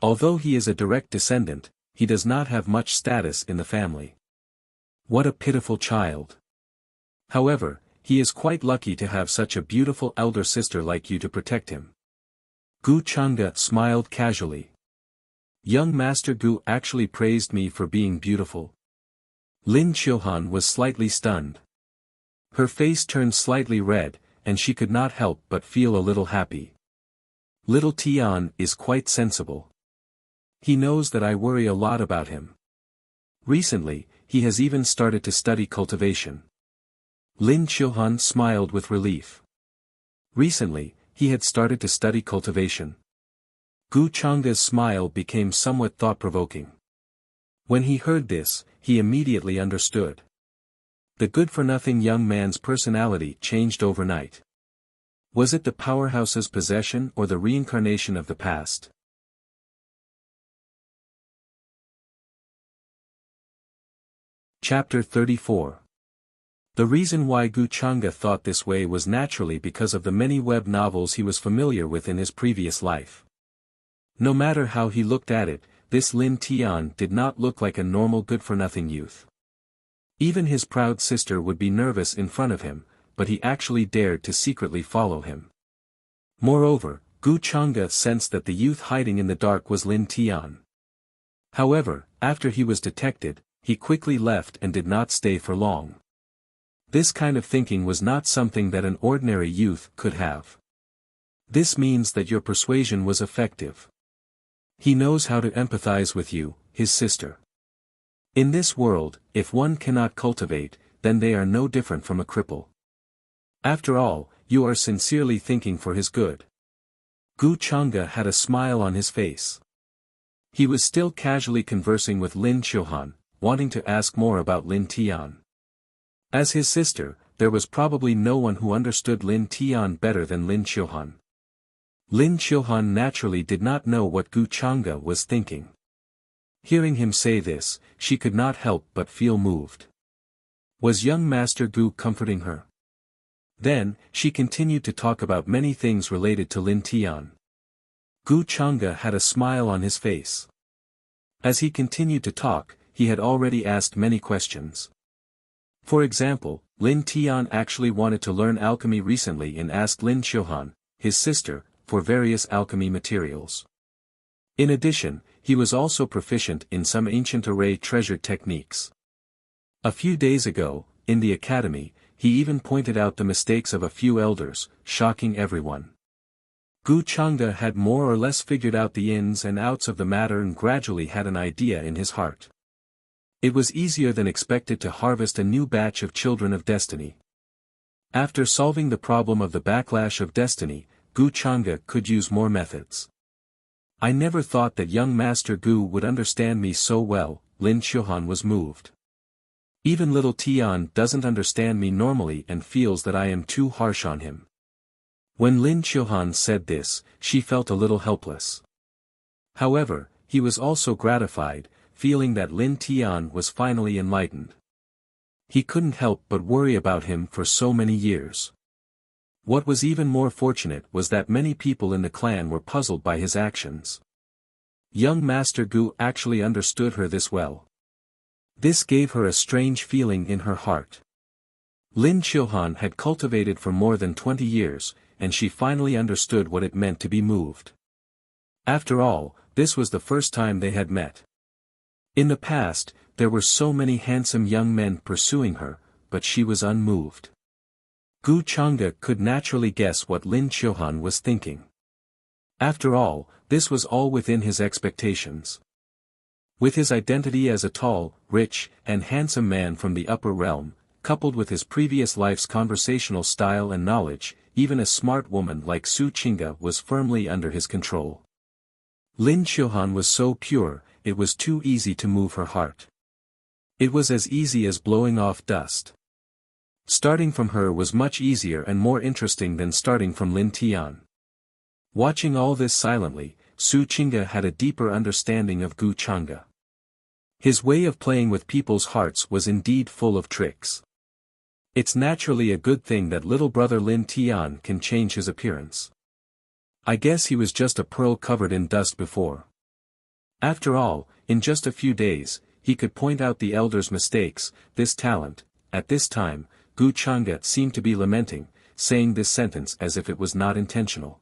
Although he is a direct descendant, he does not have much status in the family. What a pitiful child. However, he is quite lucky to have such a beautiful elder sister like you to protect him. Gu Changge smiled casually. Young Master Gu actually praised me for being beautiful. Lin Qiuhan was slightly stunned. Her face turned slightly red, and she could not help but feel a little happy. Little Tian is quite sensible. He knows that I worry a lot about him. Recently, he has even started to study cultivation. Lin Qiuhan smiled with relief. Recently, he had started to study cultivation. Gu Changge's smile became somewhat thought-provoking. When he heard this, he immediately understood. The good-for-nothing young man's personality changed overnight. Was it the powerhouse's possession or the reincarnation of the past? Chapter 34. The reason why Gu Changge thought this way was naturally because of the many web novels he was familiar with in his previous life. No matter how he looked at it, this Lin Tian did not look like a normal good-for-nothing youth. Even his proud sister would be nervous in front of him, but he actually dared to secretly follow him. Moreover, Gu Changge sensed that the youth hiding in the dark was Lin Tian. However, after he was detected, he quickly left and did not stay for long. This kind of thinking was not something that an ordinary youth could have. This means that your persuasion was effective. He knows how to empathize with you, his sister. In this world, if one cannot cultivate, then they are no different from a cripple. After all, you are sincerely thinking for his good. Gu Changge had a smile on his face. He was still casually conversing with Lin Qiuhan, wanting to ask more about Lin Tian. As his sister, there was probably no one who understood Lin Tian better than Lin Qiuhan. Lin Qiuhan naturally did not know what Gu Changge was thinking. Hearing him say this, she could not help but feel moved. Was young Master Gu comforting her? Then, she continued to talk about many things related to Lin Tian. Gu Changge had a smile on his face. As he continued to talk, he had already asked many questions. For example, Lin Tian actually wanted to learn alchemy recently and asked Lin Qiuhan, his sister, for various alchemy materials. In addition, he was also proficient in some ancient array treasure techniques. A few days ago, in the academy, he even pointed out the mistakes of a few elders, shocking everyone. Gu Changge had more or less figured out the ins and outs of the matter and gradually had an idea in his heart. It was easier than expected to harvest a new batch of children of destiny. After solving the problem of the backlash of destiny, Gu Changge could use more methods. I never thought that young Master Gu would understand me so well, Lin Qiuhan was moved. Even little Tian doesn't understand me normally and feels that I am too harsh on him. When Lin Qiuhan said this, she felt a little helpless. However, he was also gratified, feeling that Lin Tian was finally enlightened. He couldn't help but worry about him for so many years. What was even more fortunate was that many people in the clan were puzzled by his actions. Young Master Gu actually understood her this well. This gave her a strange feeling in her heart. Lin Qiuhan had cultivated for more than 20 years, and she finally understood what it meant to be moved. After all, this was the first time they had met. In the past, there were so many handsome young men pursuing her, but she was unmoved. Gu Changge could naturally guess what Lin Qiuhan was thinking. After all, this was all within his expectations. With his identity as a tall, rich, and handsome man from the upper realm, coupled with his previous life's conversational style and knowledge, even a smart woman like Su Qingge was firmly under his control. Lin Qiuhan was so pure, it was too easy to move her heart. It was as easy as blowing off dust. Starting from her was much easier and more interesting than starting from Lin Tian. Watching all this silently, Su Qingge had a deeper understanding of Gu Changge. His way of playing with people's hearts was indeed full of tricks. It's naturally a good thing that little brother Lin Tian can change his appearance. I guess he was just a pearl covered in dust before. After all, in just a few days, he could point out the elder's mistakes, this talent. At this time, Gu Changge seemed to be lamenting, saying this sentence as if it was not intentional.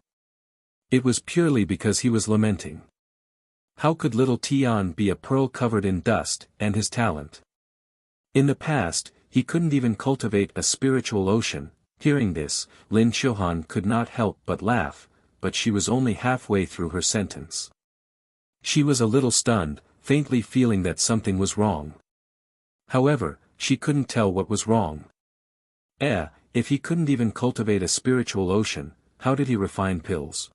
It was purely because he was lamenting. How could little Tian be a pearl covered in dust, and his talent? In the past, he couldn't even cultivate a spiritual ocean. Hearing this, Lin Qiuhan could not help but laugh, but she was only halfway through her sentence. She was a little stunned, faintly feeling that something was wrong. However, she couldn't tell what was wrong. If he couldn't even cultivate a spiritual ocean, how did he refine pills?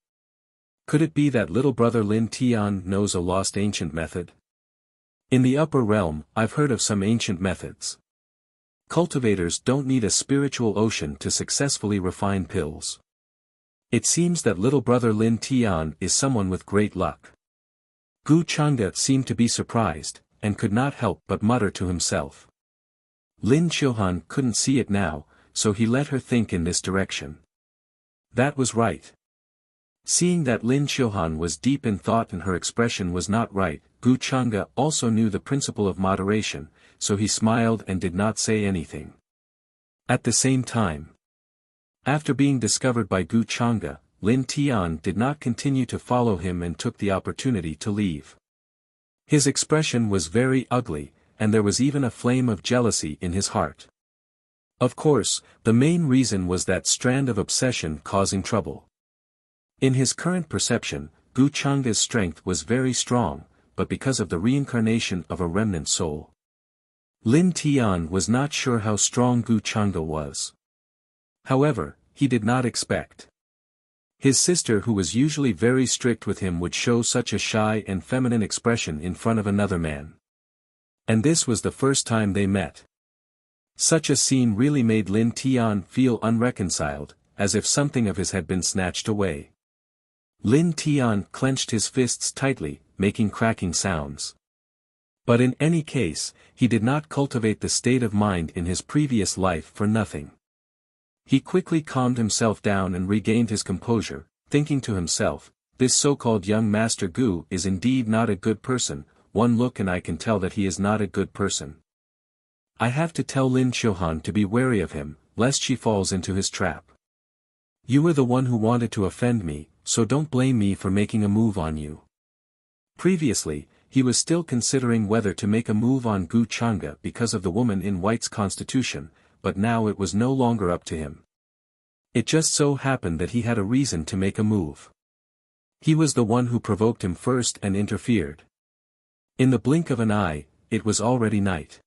Could it be that little brother Lin Tian knows a lost ancient method? In the upper realm, I've heard of some ancient methods. Cultivators don't need a spiritual ocean to successfully refine pills. It seems that little brother Lin Tian is someone with great luck. Gu Changge seemed to be surprised, and could not help but mutter to himself. Lin Qiuhan couldn't see it now, so he let her think in this direction. That was right. Seeing that Lin Qiuhan was deep in thought and her expression was not right, Gu Changge also knew the principle of moderation, so he smiled and did not say anything. At the same time, after being discovered by Gu Changge, Lin Tian did not continue to follow him and took the opportunity to leave. His expression was very ugly, and there was even a flame of jealousy in his heart. Of course, the main reason was that strand of obsession causing trouble. In his current perception, Gu Changge's strength was very strong, but because of the reincarnation of a remnant soul. Lin Tian was not sure how strong Gu Changge was. However, he did not expect his sister, who was usually very strict with him, would show such a shy and feminine expression in front of another man. And this was the first time they met. Such a scene really made Lin Tian feel unreconciled, as if something of his had been snatched away. Lin Tian clenched his fists tightly, making cracking sounds. But in any case, he did not cultivate the state of mind in his previous life for nothing. He quickly calmed himself down and regained his composure, thinking to himself, this so-called young Master Gu is indeed not a good person, one look and I can tell that he is not a good person. I have to tell Lin Qiuhan to be wary of him, lest she falls into his trap. You were the one who wanted to offend me, so don't blame me for making a move on you. Previously, he was still considering whether to make a move on Gu Changge because of the woman in white's constitution, but now it was no longer up to him. It just so happened that he had a reason to make a move. He was the one who provoked him first and interfered. In the blink of an eye, it was already night.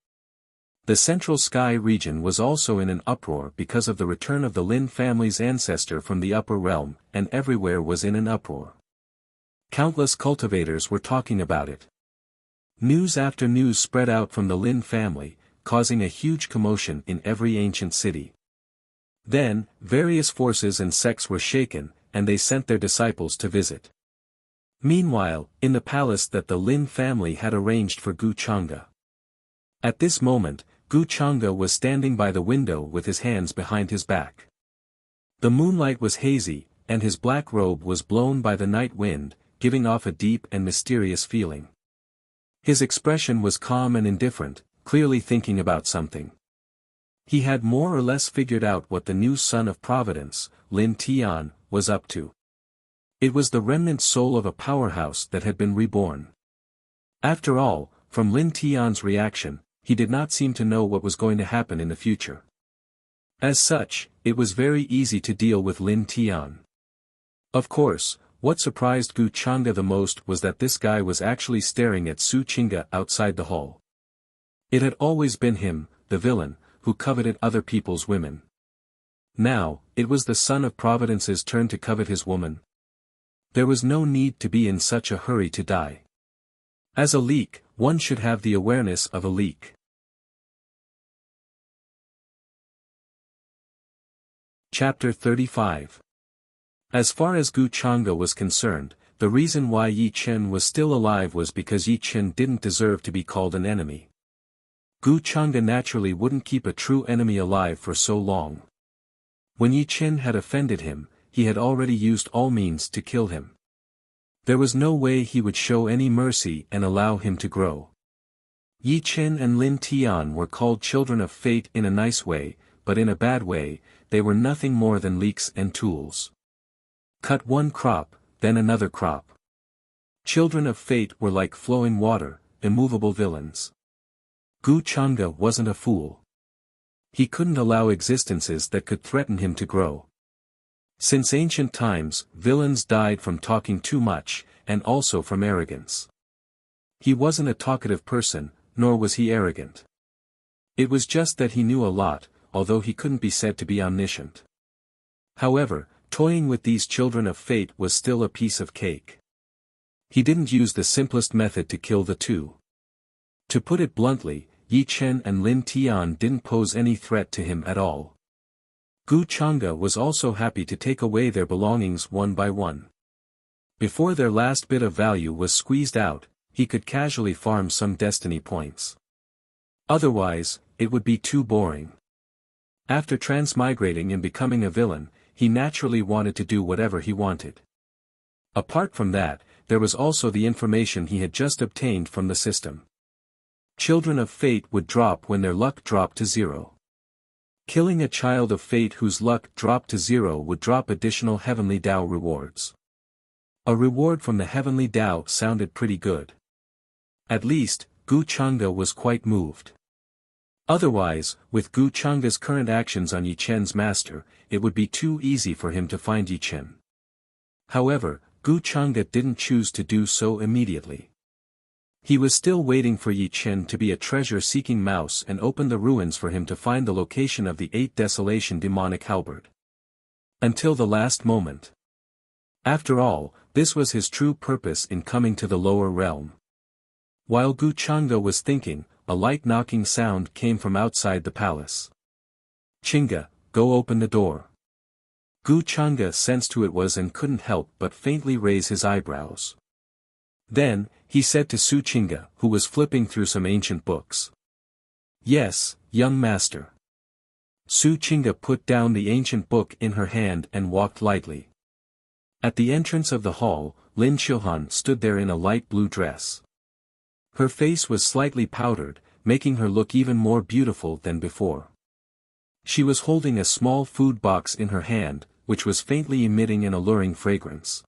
The central sky region was also in an uproar because of the return of the Lin family's ancestor from the upper realm, and everywhere was in an uproar. Countless cultivators were talking about it. News after news spread out from the Lin family, causing a huge commotion in every ancient city. Then, various forces and sects were shaken, and they sent their disciples to visit. Meanwhile, in the palace that the Lin family had arranged for Gu Changge. At this moment, Gu Changge was standing by the window with his hands behind his back. The moonlight was hazy, and his black robe was blown by the night wind, giving off a deep and mysterious feeling. His expression was calm and indifferent, clearly thinking about something. He had more or less figured out what the new son of Providence, Lin Tian, was up to. It was the remnant soul of a powerhouse that had been reborn. After all, from Lin Tian's reaction, he did not seem to know what was going to happen in the future. As such, it was very easy to deal with Lin Tian. Of course, What surprised Gu Chang'e the most was that this guy was actually staring at Su Qing'e outside the hall. It had always been him, the villain, who coveted other people's women. Now, it was the son of Providence's turn to covet his woman. There was no need to be in such a hurry to die. As a leak, one should have the awareness of a leak. Chapter 35. As far as Gu Chang'e was concerned, the reason why Yi Chen was still alive was because Yi Chen didn't deserve to be called an enemy. Gu Chang'e naturally wouldn't keep a true enemy alive for so long. When Yi Chen had offended him, he had already used all means to kill him. There was no way he would show any mercy and allow him to grow. Yi Chen and Lin Tian were called children of fate in a nice way, but in a bad way, they were nothing more than leeks and tools. Cut one crop, then another crop. Children of fate were like flowing water, immovable villains. Gu Chang'e wasn't a fool. He couldn't allow existences that could threaten him to grow. Since ancient times, villains died from talking too much, and also from arrogance. He wasn't a talkative person, nor was he arrogant. It was just that he knew a lot, although he couldn't be said to be omniscient. However, toying with these children of fate was still a piece of cake. He didn't use the simplest method to kill the two. To put it bluntly, Yi Chen and Lin Tian didn't pose any threat to him at all. Gu Chang'e was also happy to take away their belongings one by one. Before their last bit of value was squeezed out, he could casually farm some destiny points. Otherwise, it would be too boring. After transmigrating and becoming a villain, he naturally wanted to do whatever he wanted. Apart from that, there was also the information he had just obtained from the system. Children of fate would drop when their luck dropped to 0. Killing a child of fate whose luck dropped to 0 would drop additional heavenly Tao rewards. A reward from the heavenly Tao sounded pretty good. At least, Gu Chang'e was quite moved. Otherwise, with Gu Chang'e's current actions on Yi Chen's master, it would be too easy for him to find Yi Chen. However, Gu Chang'e didn't choose to do so immediately. He was still waiting for Yi Chen to be a treasure-seeking mouse and open the ruins for him to find the location of the 8 Desolation demonic halberd. Until the last moment. After all, this was his true purpose in coming to the lower realm. While Gu Chang'e was thinking, a light knocking sound came from outside the palace. "Qing'e, go open the door." Gu Chang'e sensed who it was and couldn't help but faintly raise his eyebrows. Then, he said to Su Qing'e, who was flipping through some ancient books. "Yes, young master." Su Qing'e put down the ancient book in her hand and walked lightly. At the entrance of the hall, Lin Qiuhan stood there in a light blue dress. Her face was slightly powdered, making her look even more beautiful than before. She was holding a small food box in her hand, which was faintly emitting an alluring fragrance.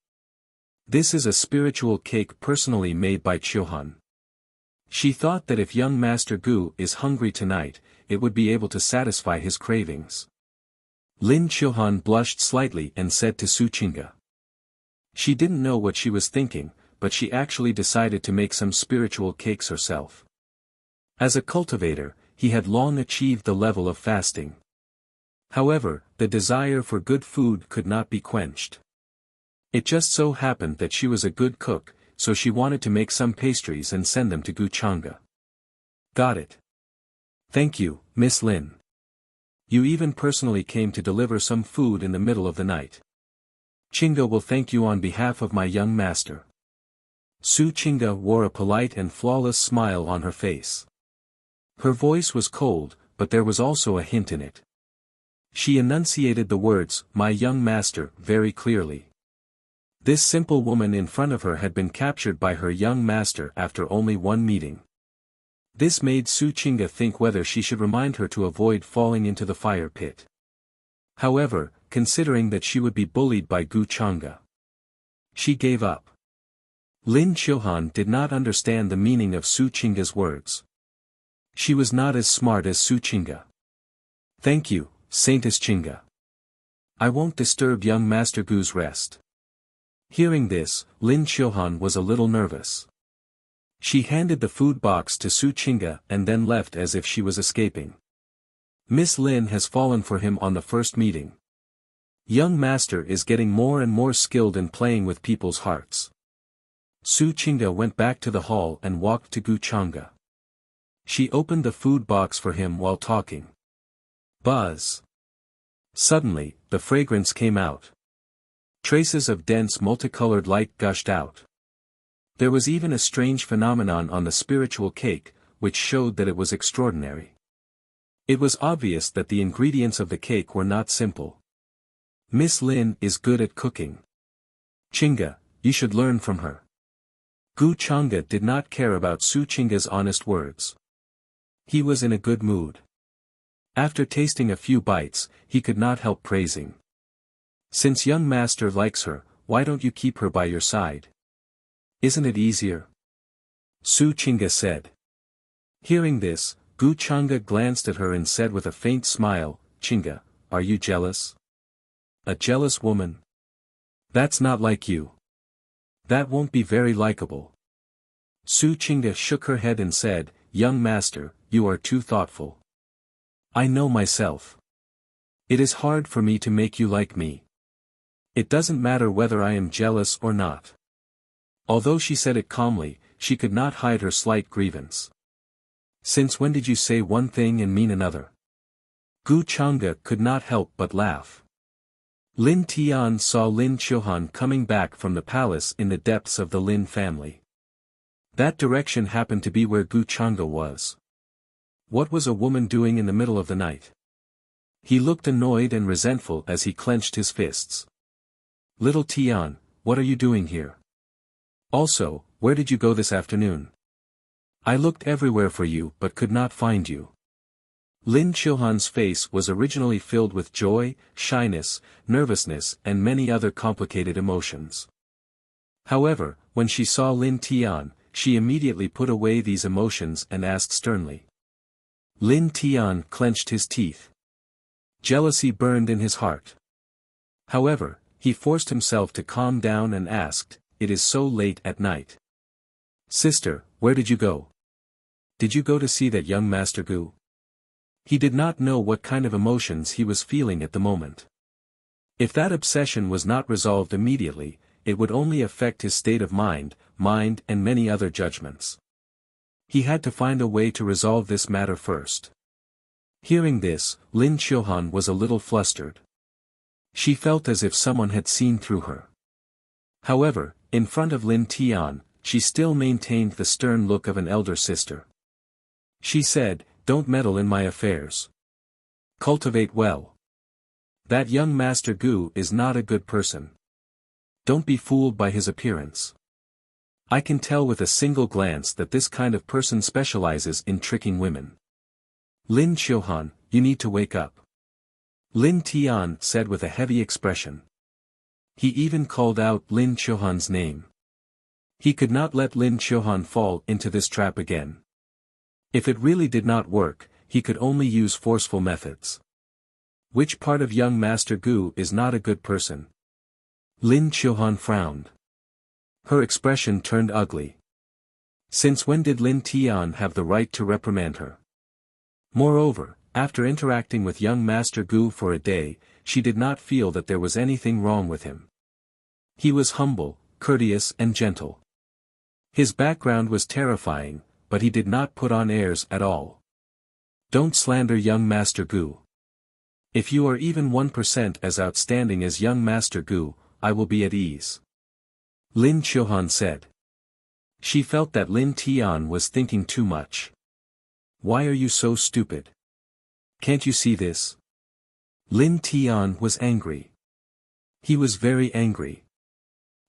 This is a spiritual cake personally made by Qiuhan. She thought that if young Master Gu is hungry tonight, it would be able to satisfy his cravings. Lin Qiuhan blushed slightly and said to Su Qing'e. She didn't know what she was thinking, but she actually decided to make some spiritual cakes herself. As a cultivator, he had long achieved the level of fasting. However, the desire for good food could not be quenched. It just so happened that she was a good cook, so she wanted to make some pastries and send them to Gu Chang'e. "Got it. Thank you, Miss Lin. You even personally came to deliver some food in the middle of the night. Qing'e will thank you on behalf of my young master." Su Qing'e wore a polite and flawless smile on her face. Her voice was cold, but there was also a hint in it. She enunciated the words, "my young master," very clearly. This simple woman in front of her had been captured by her young master after only one meeting. This made Su Qing'e think whether she should remind her to avoid falling into the fire pit. However, considering that she would be bullied by Gu Chang'e, she gave up. Lin Qiuhan did not understand the meaning of Su Qing'e's words. She was not as smart as Su Qing'e. "Thank you, Saintess Qing'e. I won't disturb young Master Gu's rest." Hearing this, Lin Qiuhan was a little nervous. She handed the food box to Su Qingge and then left as if she was escaping. Miss Lin has fallen for him on the first meeting. Young master is getting more and more skilled in playing with people's hearts. Su Qingge went back to the hall and walked to Gu Changge. She opened the food box for him while talking. Buzz. Suddenly, the fragrance came out. Traces of dense multicolored light gushed out. There was even a strange phenomenon on the spiritual cake, which showed that it was extraordinary. It was obvious that the ingredients of the cake were not simple. Miss Lin is good at cooking. Qingge, you should learn from her. Gu Changge did not care about Su Qingge's honest words. He was in a good mood. After tasting a few bites, he could not help praising. Since young master likes her, why don't you keep her by your side? Isn't it easier? Su Qingge said. Hearing this, Gu Changge glanced at her and said with a faint smile, Qingge, are you jealous? A jealous woman? That's not like you. That won't be very likable. Su Qingge shook her head and said, young master, you are too thoughtful. I know myself. It is hard for me to make you like me. It doesn't matter whether I am jealous or not. Although she said it calmly, she could not hide her slight grievance. Since when did you say one thing and mean another? Gu Changge could not help but laugh. Lin Tian saw Lin Qiuhan coming back from the palace in the depths of the Lin family. That direction happened to be where Gu Changge was. What was a woman doing in the middle of the night? He looked annoyed and resentful as he clenched his fists. Little Tian, what are you doing here? Also, where did you go this afternoon? I looked everywhere for you but could not find you. Lin Qiuhan's face was originally filled with joy, shyness, nervousness and many other complicated emotions. However, when she saw Lin Tian, she immediately put away these emotions and asked sternly. Lin Tian clenched his teeth. Jealousy burned in his heart. However, he forced himself to calm down and asked, it is so late at night. Sister, where did you go? Did you go to see that young Master Gu? He did not know what kind of emotions he was feeling at the moment. If that obsession was not resolved immediately, it would only affect his state of mind and many other judgments. He had to find a way to resolve this matter first. Hearing this, Lin Qiuhan was a little flustered. She felt as if someone had seen through her. However, in front of Lin Tian, she still maintained the stern look of an elder sister. She said, don't meddle in my affairs. Cultivate well. That young Master Gu is not a good person. Don't be fooled by his appearance. I can tell with a single glance that this kind of person specializes in tricking women. Lin Qiuhan, you need to wake up. Lin Tian said with a heavy expression. He even called out Lin Qiuhan's name. He could not let Lin Qiuhan fall into this trap again. If it really did not work, he could only use forceful methods. Which part of young Master Gu is not a good person? Lin Qiuhan frowned. Her expression turned ugly. Since when did Lin Tian have the right to reprimand her? Moreover, after interacting with young Master Gu for a day, she did not feel that there was anything wrong with him. He was humble, courteous and gentle. His background was terrifying, but he did not put on airs at all. Don't slander young Master Gu. If you are even 1% as outstanding as young Master Gu, I will be at ease. Lin Qiuhan said. She felt that Lin Tian was thinking too much. Why are you so stupid? Can't you see this? Lin Tian was angry. He was very angry.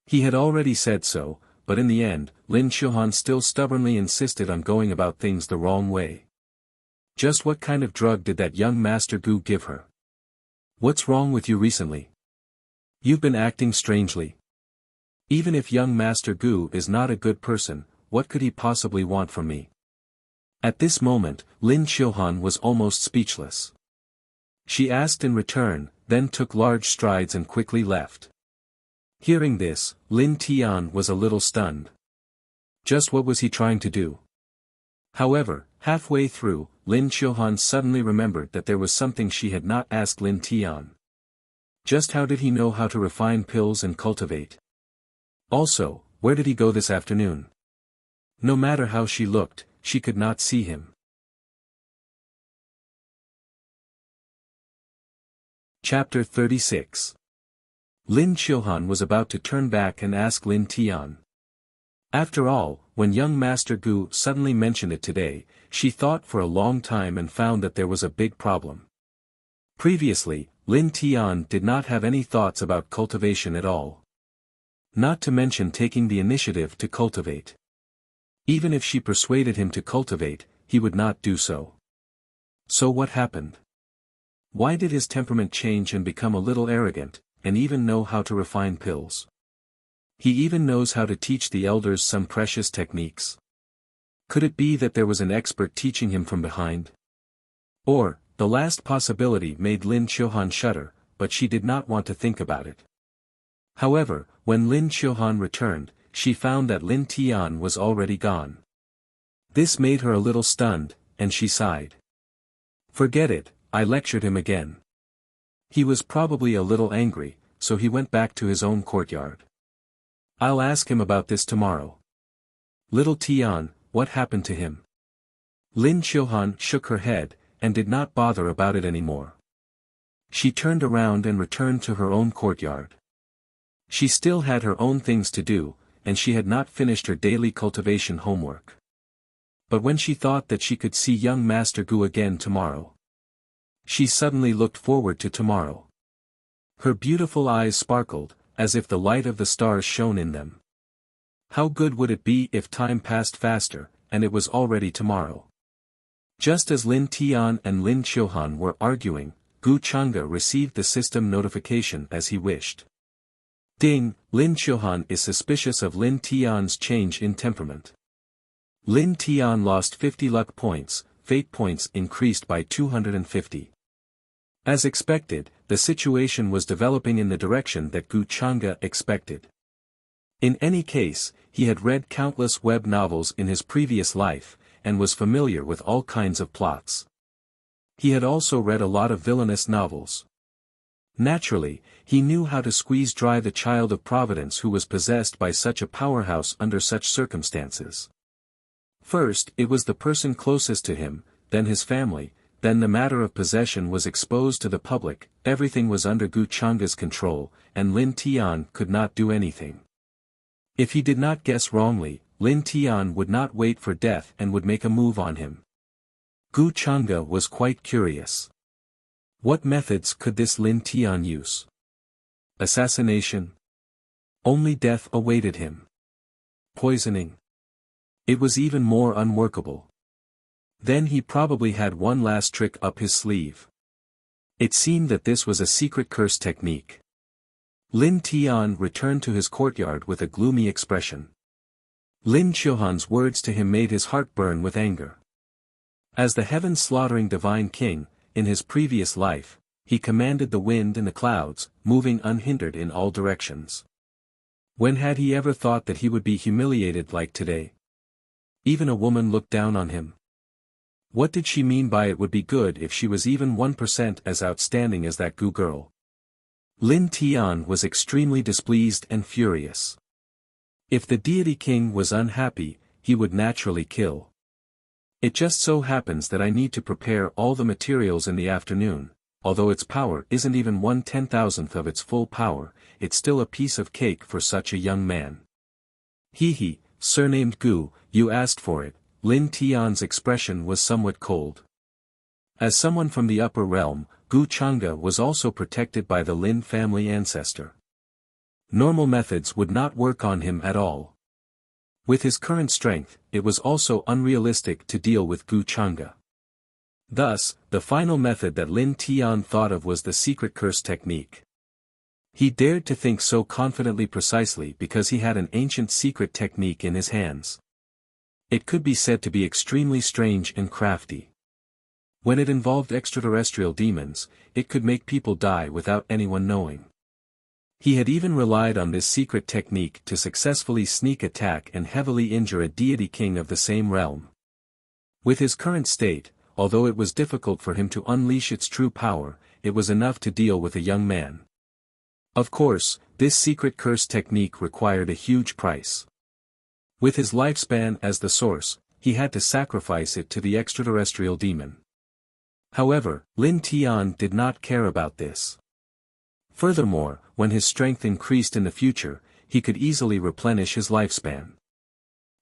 He had already said so, but in the end, Lin Qiuhan still stubbornly insisted on going about things the wrong way. Just what kind of drug did that young Master Gu give her? What's wrong with you recently? You've been acting strangely. Even if young Master Gu is not a good person, what could he possibly want from me? At this moment, Lin Qiuhan was almost speechless. She asked in return, then took large strides and quickly left. Hearing this, Lin Tian was a little stunned. Just what was he trying to do? However, halfway through, Lin Qiuhan suddenly remembered that there was something she had not asked Lin Tian. Just how did he know how to refine pills and cultivate? Also, where did he go this afternoon? No matter how she looked, she could not see him. Chapter 36. Lin Qiuhan was about to turn back and ask Lin Tian. After all, when young Master Gu suddenly mentioned it today, she thought for a long time and found that there was a big problem. Previously, Lin Tian did not have any thoughts about cultivation at all. Not to mention taking the initiative to cultivate. Even if she persuaded him to cultivate, he would not do so. So what happened? Why did his temperament change and become a little arrogant, and even know how to refine pills? He even knows how to teach the elders some precious techniques. Could it be that there was an expert teaching him from behind? Or, the last possibility made Lin Qiuhan shudder, but she did not want to think about it. However, when Lin Qiuhan returned, she found that Lin Tian was already gone. This made her a little stunned, and she sighed. Forget it, I lectured him again. He was probably a little angry, so he went back to his own courtyard. I'll ask him about this tomorrow. Little Tian, what happened to him? Lin Qiuhan shook her head, and did not bother about it anymore. She turned around and returned to her own courtyard. She still had her own things to do, and she had not finished her daily cultivation homework. But when she thought that she could see young Master Gu again tomorrow, she suddenly looked forward to tomorrow. Her beautiful eyes sparkled, as if the light of the stars shone in them. How good would it be if time passed faster, and it was already tomorrow? Just as Lin Tian and Lin Qiuhan were arguing, Gu Chang'e received the system notification as he wished. Ding, Lin Qiuhan is suspicious of Lin Tian's change in temperament. Lin Tian lost 50 luck points, fate points increased by 250. As expected, the situation was developing in the direction that Gu Chang'e expected. In any case, he had read countless web novels in his previous life, and was familiar with all kinds of plots. He had also read a lot of villainous novels. Naturally, he knew how to squeeze dry the child of Providence who was possessed by such a powerhouse under such circumstances. First, it was the person closest to him, then his family, then the matter of possession was exposed to the public, everything was under Gu Chang'e's control, and Lin Tian could not do anything. If he did not guess wrongly, Lin Tian would not wait for death and would make a move on him. Gu Chang'e was quite curious. What methods could this Lin Tian use? Assassination? Only death awaited him. Poisoning? It was even more unworkable. Then he probably had one last trick up his sleeve. It seemed that this was a secret curse technique. Lin Tian returned to his courtyard with a gloomy expression. Lin Qiuhan's words to him made his heart burn with anger. As the heaven-slaughtering divine king, in his previous life, he commanded the wind and the clouds, moving unhindered in all directions. When had he ever thought that he would be humiliated like today? Even a woman looked down on him. What did she mean by it would be good if she was even 1% as outstanding as that Gu girl? Lin Tian was extremely displeased and furious. If the deity king was unhappy, he would naturally kill. It just so happens that I need to prepare all the materials in the afternoon, although its power isn't even 1/10,000th of its full power, it's still a piece of cake for such a young man. He, surnamed Gu, you asked for it. Lin Tian's expression was somewhat cold. As someone from the upper realm, Gu Chang'e was also protected by the Lin family ancestor. Normal methods would not work on him at all. With his current strength, it was also unrealistic to deal with Gu Chang'e. Thus, the final method that Lin Tian thought of was the secret curse technique. He dared to think so confidently precisely because he had an ancient secret technique in his hands. It could be said to be extremely strange and crafty. When it involved extraterrestrial demons, it could make people die without anyone knowing. He had even relied on this secret technique to successfully sneak attack and heavily injure a deity king of the same realm. With his current state, although it was difficult for him to unleash its true power, it was enough to deal with a young man. Of course, this secret curse technique required a huge price. With his lifespan as the source, he had to sacrifice it to the extraterrestrial demon. However, Lin Tian did not care about this. Furthermore, when his strength increased in the future, he could easily replenish his lifespan.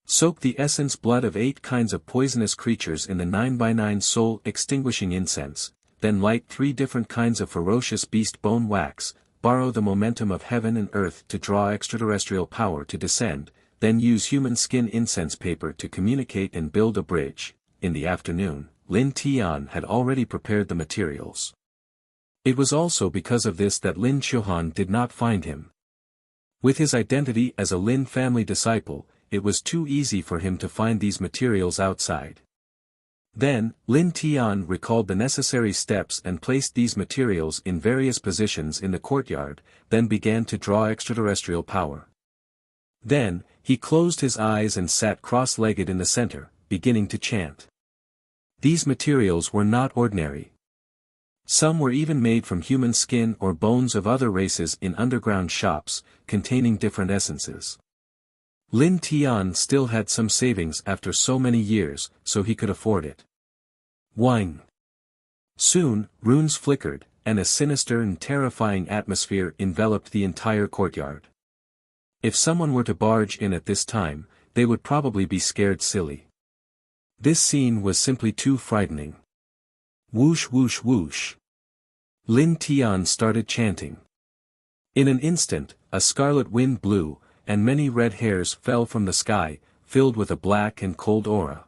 Soak the essence blood of 8 kinds of poisonous creatures in the 9x9 soul-extinguishing incense, then light 3 different kinds of ferocious beast bone wax, borrow the momentum of heaven and earth to draw extraterrestrial power to descend, then use human skin incense paper to communicate and build a bridge. In the afternoon, Lin Tian had already prepared the materials. It was also because of this that Lin Chuhan did not find him. With his identity as a Lin family disciple, it was too easy for him to find these materials outside. Then, Lin Tian recalled the necessary steps and placed these materials in various positions in the courtyard, then began to draw extraterrestrial power. Then, he closed his eyes and sat cross-legged in the center, beginning to chant. These materials were not ordinary. Some were even made from human skin or bones of other races in underground shops, containing different essences. Lin Tian still had some savings after so many years, so he could afford it. Wine. Soon, runes flickered, and a sinister and terrifying atmosphere enveloped the entire courtyard. If someone were to barge in at this time, they would probably be scared silly. This scene was simply too frightening. Whoosh whoosh whoosh. Lin Tian started chanting. In an instant, a scarlet wind blew, and many red hairs fell from the sky, filled with a black and cold aura.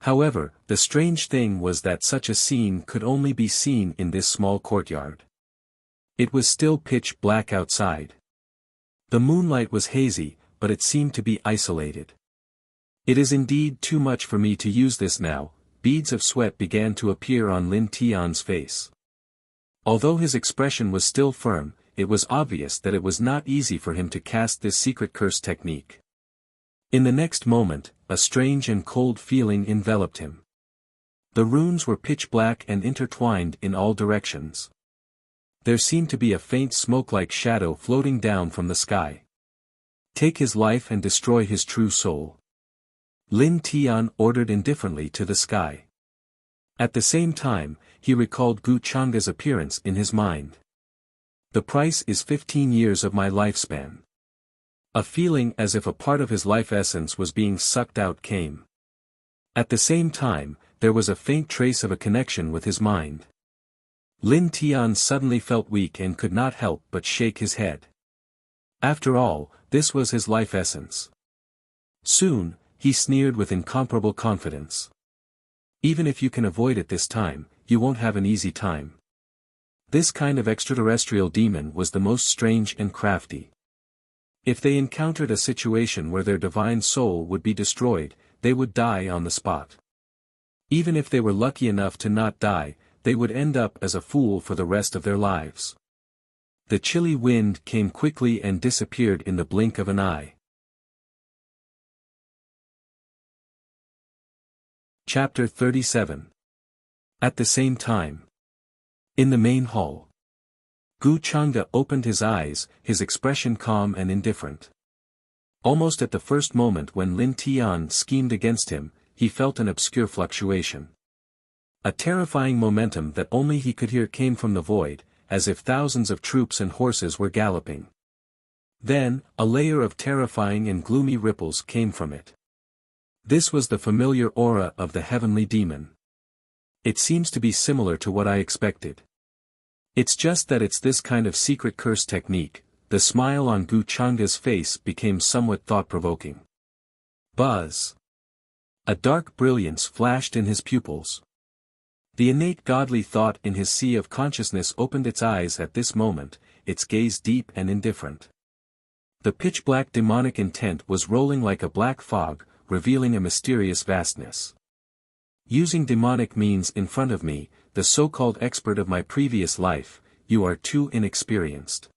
However, the strange thing was that such a scene could only be seen in this small courtyard. It was still pitch black outside. The moonlight was hazy, but it seemed to be isolated. It is indeed too much for me to use this now. Beads of sweat began to appear on Lin Tian's face. Although his expression was still firm, it was obvious that it was not easy for him to cast this secret curse technique. In the next moment, a strange and cold feeling enveloped him. The runes were pitch black and intertwined in all directions. There seemed to be a faint smoke-like shadow floating down from the sky. Take his life and destroy his true soul. Lin Tian ordered indifferently to the sky. At the same time, he recalled Gu Changa's appearance in his mind. The price is 15 years of my lifespan. A feeling as if a part of his life essence was being sucked out came. At the same time, there was a faint trace of a connection with his mind. Lin Tian suddenly felt weak and could not help but shake his head. After all, this was his life essence. Soon, he sneered with incomparable confidence. Even if you can avoid it this time, you won't have an easy time. This kind of extraterrestrial demon was the most strange and crafty. If they encountered a situation where their divine soul would be destroyed, they would die on the spot. Even if they were lucky enough to not die, they would end up as a fool for the rest of their lives. The chilly wind came quickly and disappeared in the blink of an eye. Chapter 37. At the same time. In the main hall. Gu Changda opened his eyes, his expression calm and indifferent. Almost at the first moment when Lin Tian schemed against him, he felt an obscure fluctuation. A terrifying momentum that only he could hear came from the void, as if thousands of troops and horses were galloping. Then, a layer of terrifying and gloomy ripples came from it. This was the familiar aura of the heavenly demon. It seems to be similar to what I expected. It's just that it's this kind of secret curse technique. The smile on Gu Changa's face became somewhat thought-provoking. Buzz. A dark brilliance flashed in his pupils. The innate godly thought in his sea of consciousness opened its eyes at this moment, its gaze deep and indifferent. The pitch-black demonic intent was rolling like a black fog, revealing a mysterious vastness. Using demonic means in front of me, the so-called expert of my previous life, you are too inexperienced.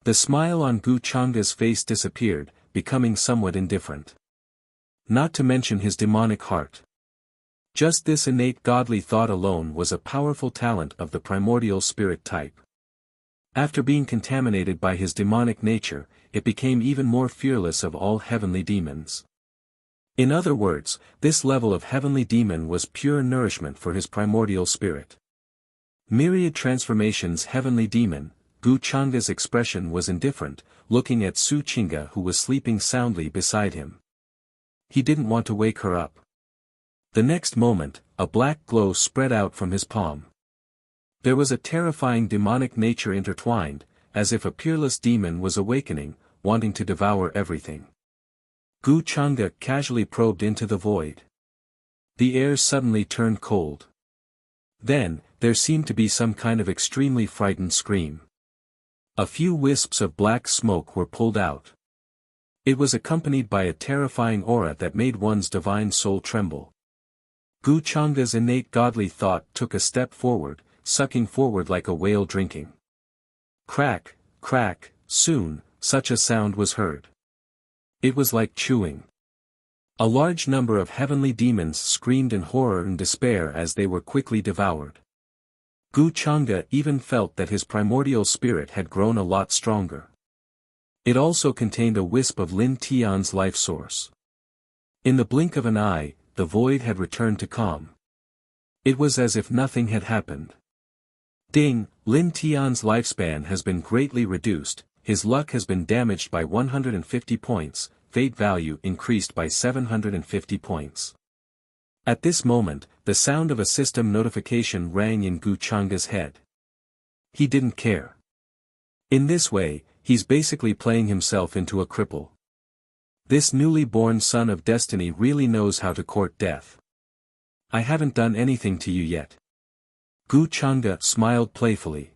The smile on Gu Changa's face disappeared, becoming somewhat indifferent. Not to mention his demonic heart. Just this innate godly thought alone was a powerful talent of the primordial spirit type. After being contaminated by his demonic nature, it became even more fearless of all heavenly demons. In other words, this level of heavenly demon was pure nourishment for his primordial spirit. Myriad transformations. Heavenly demon, Gu Changa's expression was indifferent, looking at Su Chinga who was sleeping soundly beside him. He didn't want to wake her up. The next moment, a black glow spread out from his palm. There was a terrifying demonic nature intertwined, as if a peerless demon was awakening, wanting to devour everything. Gu Changa casually probed into the void. The air suddenly turned cold. Then, there seemed to be some kind of extremely frightened scream. A few wisps of black smoke were pulled out. It was accompanied by a terrifying aura that made one's divine soul tremble. Gu Changa's innate godly thought took a step forward, sucking forward like a whale drinking. Crack, crack, soon, such a sound was heard. It was like chewing. A large number of heavenly demons screamed in horror and despair as they were quickly devoured. Gu Changa even felt that his primordial spirit had grown a lot stronger. It also contained a wisp of Lin Tian's life source. In the blink of an eye, the void had returned to calm. It was as if nothing had happened. Ding, Lin Tian's lifespan has been greatly reduced, his luck has been damaged by 150 points, fate value increased by 750 points. At this moment, the sound of a system notification rang in Gu Changa's head. He didn't care. In this way, he's basically playing himself into a cripple. This newly born son of destiny really knows how to court death. I haven't done anything to you yet. Gu Changa smiled playfully.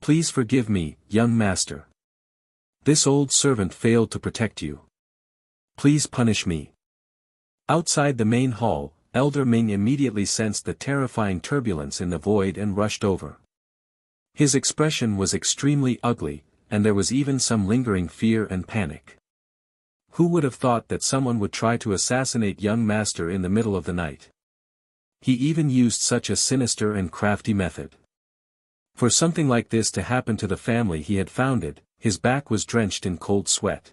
Please forgive me, young master. This old servant failed to protect you. Please punish me. Outside the main hall, Elder Ming immediately sensed the terrifying turbulence in the void and rushed over. His expression was extremely ugly, and there was even some lingering fear and panic. Who would have thought that someone would try to assassinate young master in the middle of the night? He even used such a sinister and crafty method. For something like this to happen to the family he had founded, his back was drenched in cold sweat.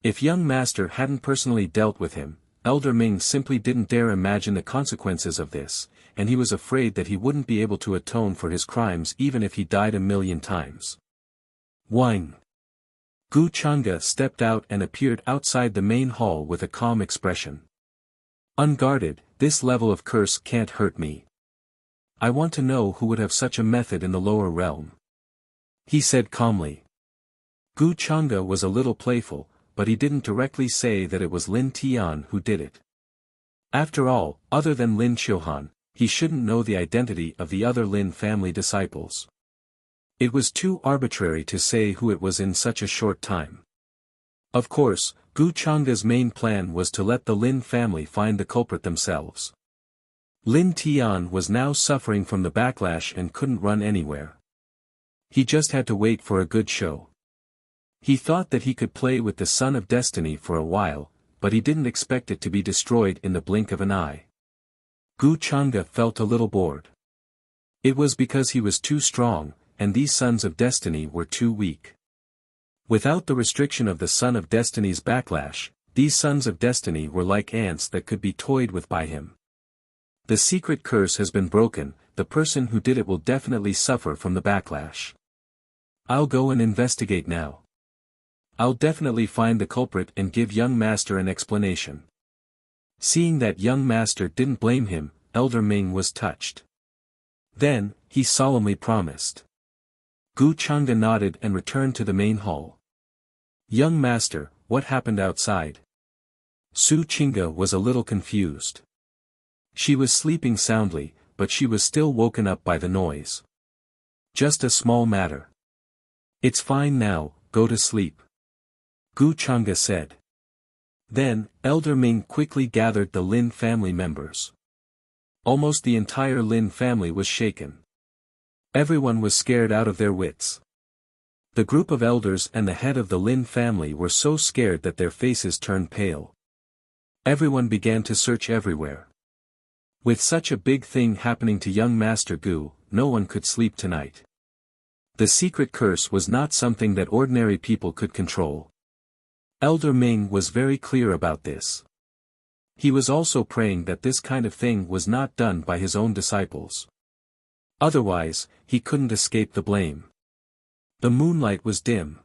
If young master hadn't personally dealt with him, Elder Ming simply didn't dare imagine the consequences of this, and he was afraid that he wouldn't be able to atone for his crimes even if he died 1,000,000 times. Whine. Gu Changa stepped out and appeared outside the main hall with a calm expression. Unguarded, this level of curse can't hurt me. I want to know who would have such a method in the lower realm. He said calmly. Gu Changa was a little playful, but he didn't directly say that it was Lin Tian who did it. After all, other than Lin Qiuhan, he shouldn't know the identity of the other Lin family disciples. It was too arbitrary to say who it was in such a short time. Of course, Gu Changa's main plan was to let the Lin family find the culprit themselves. Lin Tian was now suffering from the backlash and couldn't run anywhere. He just had to wait for a good show. He thought that he could play with the Son of Destiny for a while, but he didn't expect it to be destroyed in the blink of an eye. Gu Changa felt a little bored. It was because he was too strong, and these Sons of Destiny were too weak. Without the restriction of the Son of Destiny's backlash, these Sons of Destiny were like ants that could be toyed with by him. The secret curse has been broken, the person who did it will definitely suffer from the backlash. I'll go and investigate now. I'll definitely find the culprit and give young master an explanation. Seeing that young master didn't blame him, Elder Ming was touched. Then, he solemnly promised. Gu Changa nodded and returned to the main hall. Young master, what happened outside? Su Chinga was a little confused. She was sleeping soundly, but she was still woken up by the noise. Just a small matter. It's fine now, go to sleep. Gu Changa said. Then, Elder Ming quickly gathered the Lin family members. Almost the entire Lin family was shaken. Everyone was scared out of their wits. The group of elders and the head of the Lin family were so scared that their faces turned pale. Everyone began to search everywhere. With such a big thing happening to young Master Gu, no one could sleep tonight. The secret curse was not something that ordinary people could control. Elder Ming was very clear about this. He was also praying that this kind of thing was not done by his own disciples. Otherwise, he couldn't escape the blame. The moonlight was dim.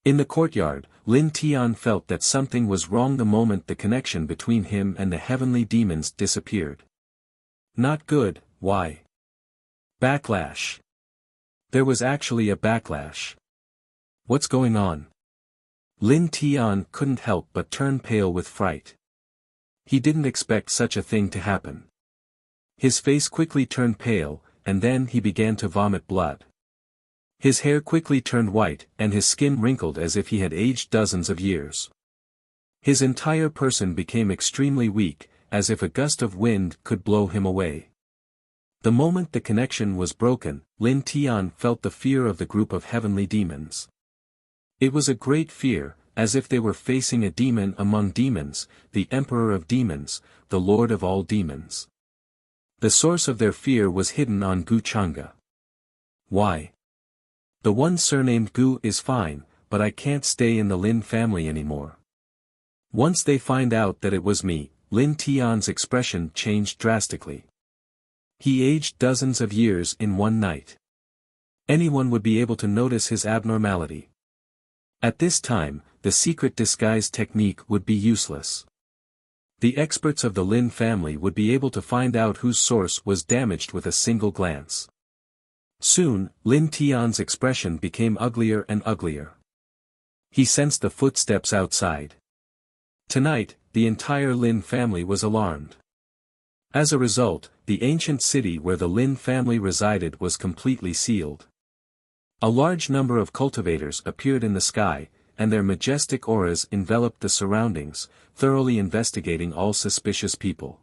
In the courtyard, Lin Tian felt that something was wrong the moment the connection between him and the heavenly demons disappeared. Not good. Why? Backlash. There was actually a backlash. What's going on? Lin Tian couldn't help but turn pale with fright. He didn't expect such a thing to happen. His face quickly turned pale, and then he began to vomit blood. His hair quickly turned white, and his skin wrinkled as if he had aged dozens of years. His entire person became extremely weak, as if a gust of wind could blow him away. The moment the connection was broken, Lin Tian felt the fear of the group of heavenly demons. It was a great fear, as if they were facing a demon among demons, the Emperor of Demons, the Lord of all demons. The source of their fear was hidden on Gu Chang'e. Why? The one surnamed Gu is fine, but I can't stay in the Lin family anymore. Once they find out that it was me, Lin Tian's expression changed drastically. He aged dozens of years in one night. Anyone would be able to notice his abnormality. At this time, the secret disguise technique would be useless. The experts of the Lin family would be able to find out whose source was damaged with a single glance. Soon, Lin Tian's expression became uglier and uglier. He sensed the footsteps outside. Tonight, the entire Lin family was alarmed. As a result, the ancient city where the Lin family resided was completely sealed. A large number of cultivators appeared in the sky, and their majestic auras enveloped the surroundings, thoroughly investigating all suspicious people.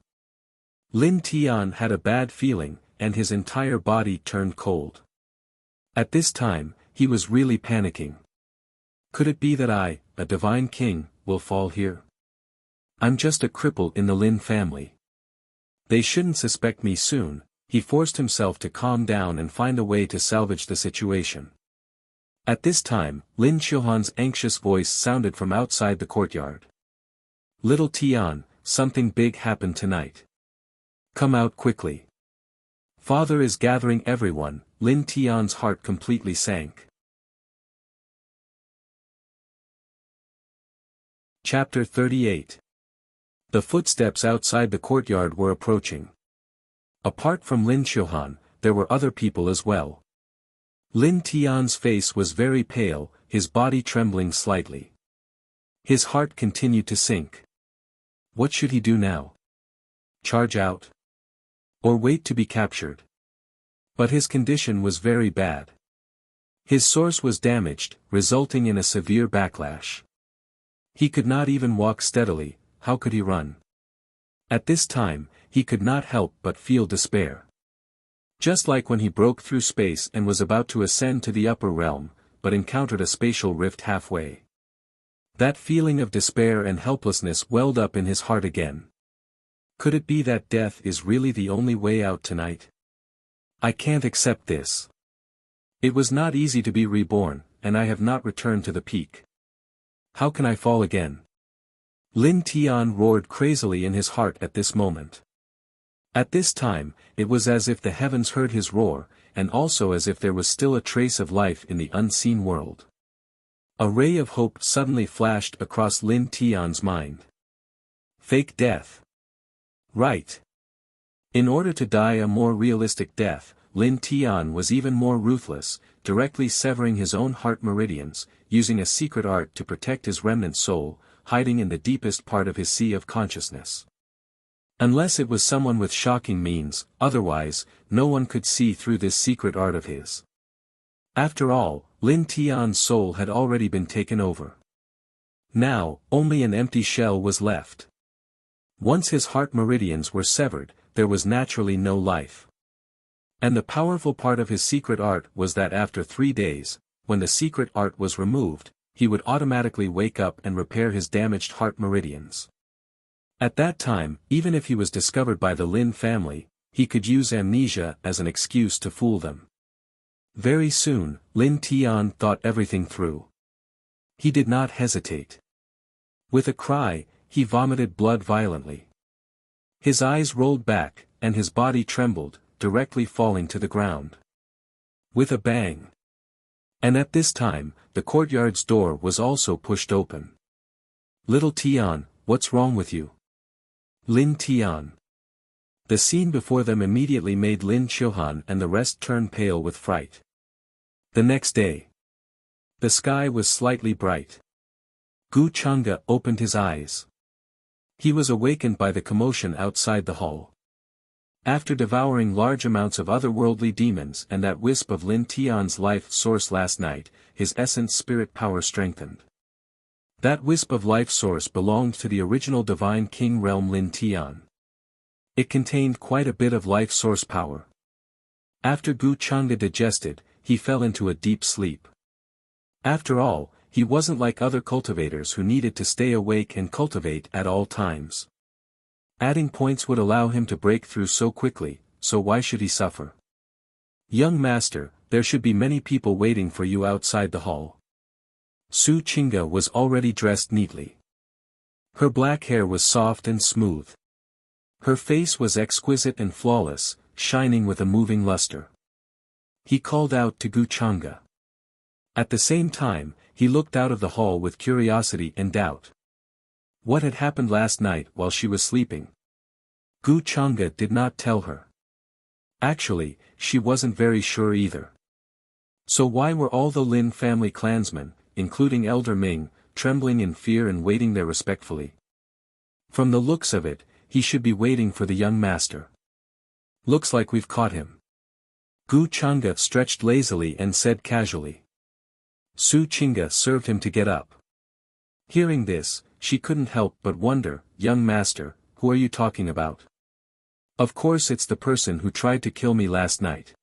Lin Tian had a bad feeling, and his entire body turned cold. At this time, he was really panicking. Could it be that I, a divine king, will fall here? I'm just a cripple in the Lin family. They shouldn't suspect me soon. He forced himself to calm down and find a way to salvage the situation. At this time, Lin Qiuhan's anxious voice sounded from outside the courtyard. Little Tian, something big happened tonight. Come out quickly. Father is gathering everyone. Lin Tian's heart completely sank. Chapter 38. The footsteps outside the courtyard were approaching. Apart from Lin Qiuhan, there were other people as well. Lin Tian's face was very pale, his body trembling slightly. His heart continued to sink. What should he do now? Charge out? Or wait to be captured? But his condition was very bad. His source was damaged, resulting in a severe backlash. He could not even walk steadily. How could he run? At this time, he could not help but feel despair. Just like when he broke through space and was about to ascend to the upper realm, but encountered a spatial rift halfway. That feeling of despair and helplessness welled up in his heart again. Could it be that death is really the only way out tonight? I can't accept this. It was not easy to be reborn, and I have not returned to the peak. How can I fall again? Lin Tian roared crazily in his heart at this moment. At this time, it was as if the heavens heard his roar, and also as if there was still a trace of life in the unseen world. A ray of hope suddenly flashed across Lin Tian's mind. Fake death. Right. In order to die a more realistic death, Lin Tian was even more ruthless, directly severing his own heart meridians, using a secret art to protect his remnant soul, hiding in the deepest part of his sea of consciousness. Unless it was someone with shocking means, otherwise, no one could see through this secret art of his. After all, Lin Tian's soul had already been taken over. Now, only an empty shell was left. Once his heart meridians were severed, there was naturally no life. And the powerful part of his secret art was that after 3 days, when the secret art was removed, he would automatically wake up and repair his damaged heart meridians. At that time, even if he was discovered by the Lin family, he could use amnesia as an excuse to fool them. Very soon, Lin Tian thought everything through. He did not hesitate. With a cry, he vomited blood violently. His eyes rolled back, and his body trembled, directly falling to the ground. With a bang. And at this time, the courtyard's door was also pushed open. "Little Tian, what's wrong with you?" Lin Tian. The scene before them immediately made Lin Qiuhan and the rest turn pale with fright. The next day. The sky was slightly bright. Gu Changge opened his eyes. He was awakened by the commotion outside the hall. After devouring large amounts of otherworldly demons and that wisp of Lin Tian's life source last night, his essence spirit power strengthened. That wisp of life source belonged to the original divine king realm Lin Tian. It contained quite a bit of life source power. After Gu Changge digested, he fell into a deep sleep. After all, he wasn't like other cultivators who needed to stay awake and cultivate at all times. Adding points would allow him to break through so quickly, so why should he suffer? "Young master, there should be many people waiting for you outside the hall." Su Qingge was already dressed neatly. Her black hair was soft and smooth. Her face was exquisite and flawless, shining with a moving luster. He called out to Gu Changge. At the same time, he looked out of the hall with curiosity and doubt. What had happened last night while she was sleeping? Gu Changge did not tell her. Actually, she wasn't very sure either. So why were all the Lin family clansmen, including Elder Ming, trembling in fear and waiting there respectfully? From the looks of it, he should be waiting for the young master. "Looks like we've caught him." Gu Changge stretched lazily and said casually. Su Qingge served him to get up. Hearing this, she couldn't help but wonder, "Young master, who are you talking about?" "Of course it's the person who tried to kill me last night."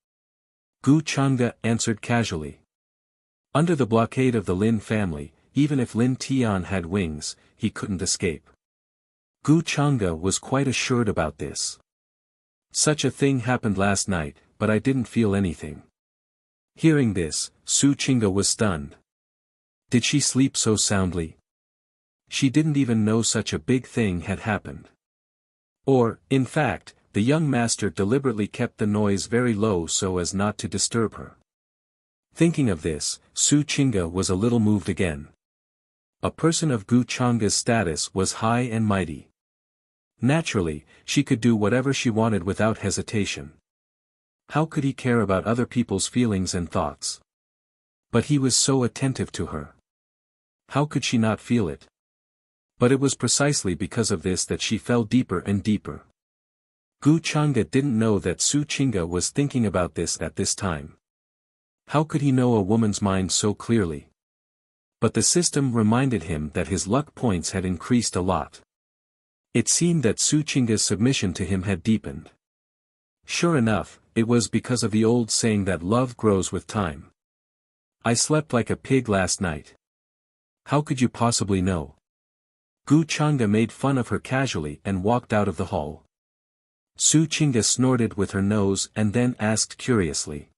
Gu Changge answered casually. Under the blockade of the Lin family, even if Lin Tian had wings, he couldn't escape. Gu Changge was quite assured about this. "Such a thing happened last night, but I didn't feel anything." Hearing this, Su Qingge was stunned. Did she sleep so soundly? She didn't even know such a big thing had happened. Or, in fact, the young master deliberately kept the noise very low so as not to disturb her. Thinking of this, Su Qingge was a little moved again. A person of Gu Changge's status was high and mighty. Naturally, she could do whatever she wanted without hesitation. How could he care about other people's feelings and thoughts? But he was so attentive to her. How could she not feel it? But it was precisely because of this that she fell deeper and deeper. Gu Changge didn't know that Su Qingge was thinking about this at this time. How could he know a woman's mind so clearly? But the system reminded him that his luck points had increased a lot. It seemed that Su Qingge's submission to him had deepened. Sure enough, it was because of the old saying that love grows with time. "I slept like a pig last night." How could you possibly know? Gu Changge made fun of her casually and walked out of the hall. Su Qingge snorted with her nose and then asked curiously.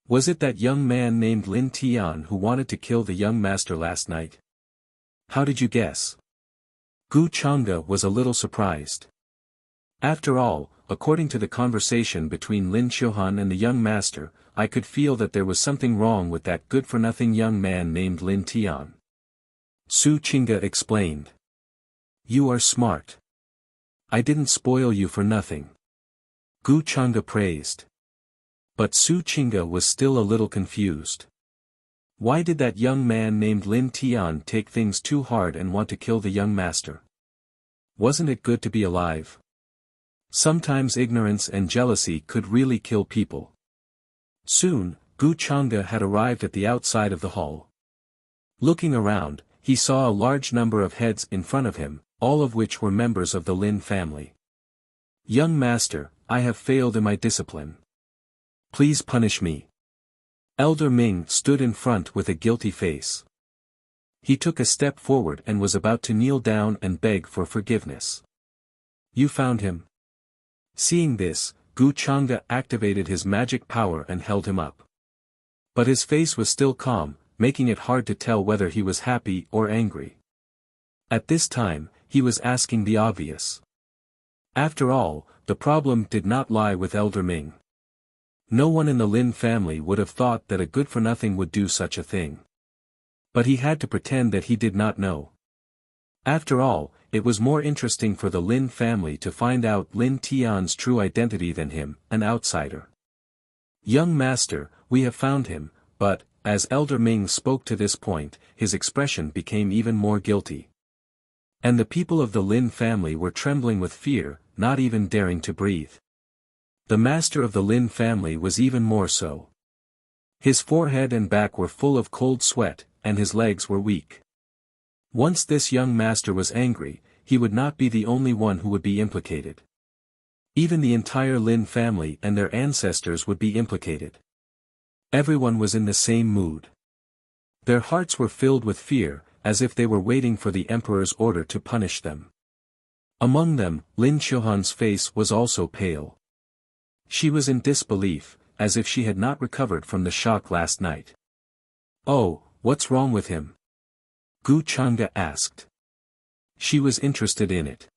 "Was it that young man named Lin Tian who wanted to kill the young master last night?" "How did you guess?" Gu Changge was a little surprised. After all, according to the conversation between Lin Qiuhan and the young master, I could feel that there was something wrong with that good-for-nothing young man named Lin Tian. Su Qingge explained. "You are smart. I didn't spoil you for nothing." Gu Changge praised. But Su Qingge was still a little confused. Why did that young man named Lin Tian take things too hard and want to kill the young master? Wasn't it good to be alive? Sometimes ignorance and jealousy could really kill people. Soon, Gu Changge had arrived at the outside of the hall. Looking around, he saw a large number of heads in front of him, all of which were members of the Lin family. "Young master, I have failed in my discipline. Please punish me." Elder Ming stood in front with a guilty face. He took a step forward and was about to kneel down and beg for forgiveness. You found him? Seeing this, Gu Chang'e activated his magic power and held him up. But his face was still calm, making it hard to tell whether he was happy or angry. At this time, he was asking the obvious. After all, the problem did not lie with Elder Ming. No one in the Lin family would have thought that a good-for-nothing would do such a thing. But he had to pretend that he did not know. After all, it was more interesting for the Lin family to find out Lin Tian's true identity than him, an outsider. Young master, we have found him, but, as Elder Ming spoke to this point, his expression became even more guilty. And the people of the Lin family were trembling with fear, not even daring to breathe. The master of the Lin family was even more so. His forehead and back were full of cold sweat, and his legs were weak. Once this young master was angry, he would not be the only one who would be implicated. Even the entire Lin family and their ancestors would be implicated. Everyone was in the same mood. Their hearts were filled with fear, as if they were waiting for the emperor's order to punish them. Among them, Lin Qiuhan's face was also pale. She was in disbelief, as if she had not recovered from the shock last night. Oh, what's wrong with him? Gu Chang'e asked. She was interested in it.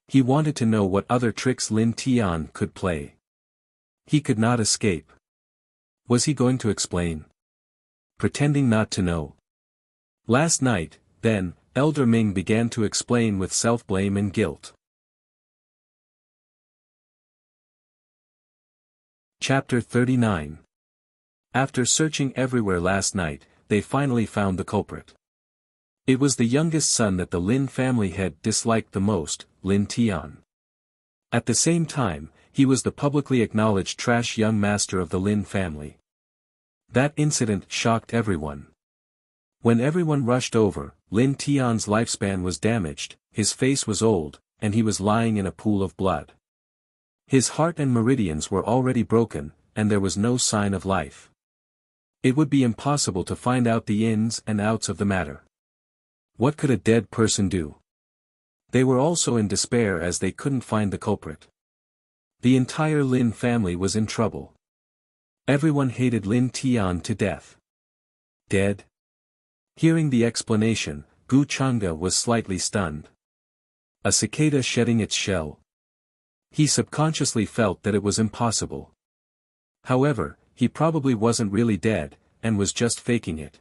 He wanted to know what other tricks Lin Tian could play. He could not escape. Was he going to explain? Pretending not to know. Last night, then, Elder Ming began to explain with self-blame and guilt. Chapter 39. After searching everywhere last night, they finally found the culprit. It was the youngest son that the Lin family had disliked the most, Lin Tian. At the same time, he was the publicly acknowledged trash young master of the Lin family. That incident shocked everyone. When everyone rushed over, Lin Tian's lifespan was damaged, his face was old, and he was lying in a pool of blood. His heart and meridians were already broken, and there was no sign of life. It would be impossible to find out the ins and outs of the matter. What could a dead person do? They were also in despair as they couldn't find the culprit. The entire Lin family was in trouble. Everyone hated Lin Tian to death. Dead? Hearing the explanation, Gu Chang'e was slightly stunned. A cicada shedding its shell. He subconsciously felt that it was impossible. However, he probably wasn't really dead, and was just faking it.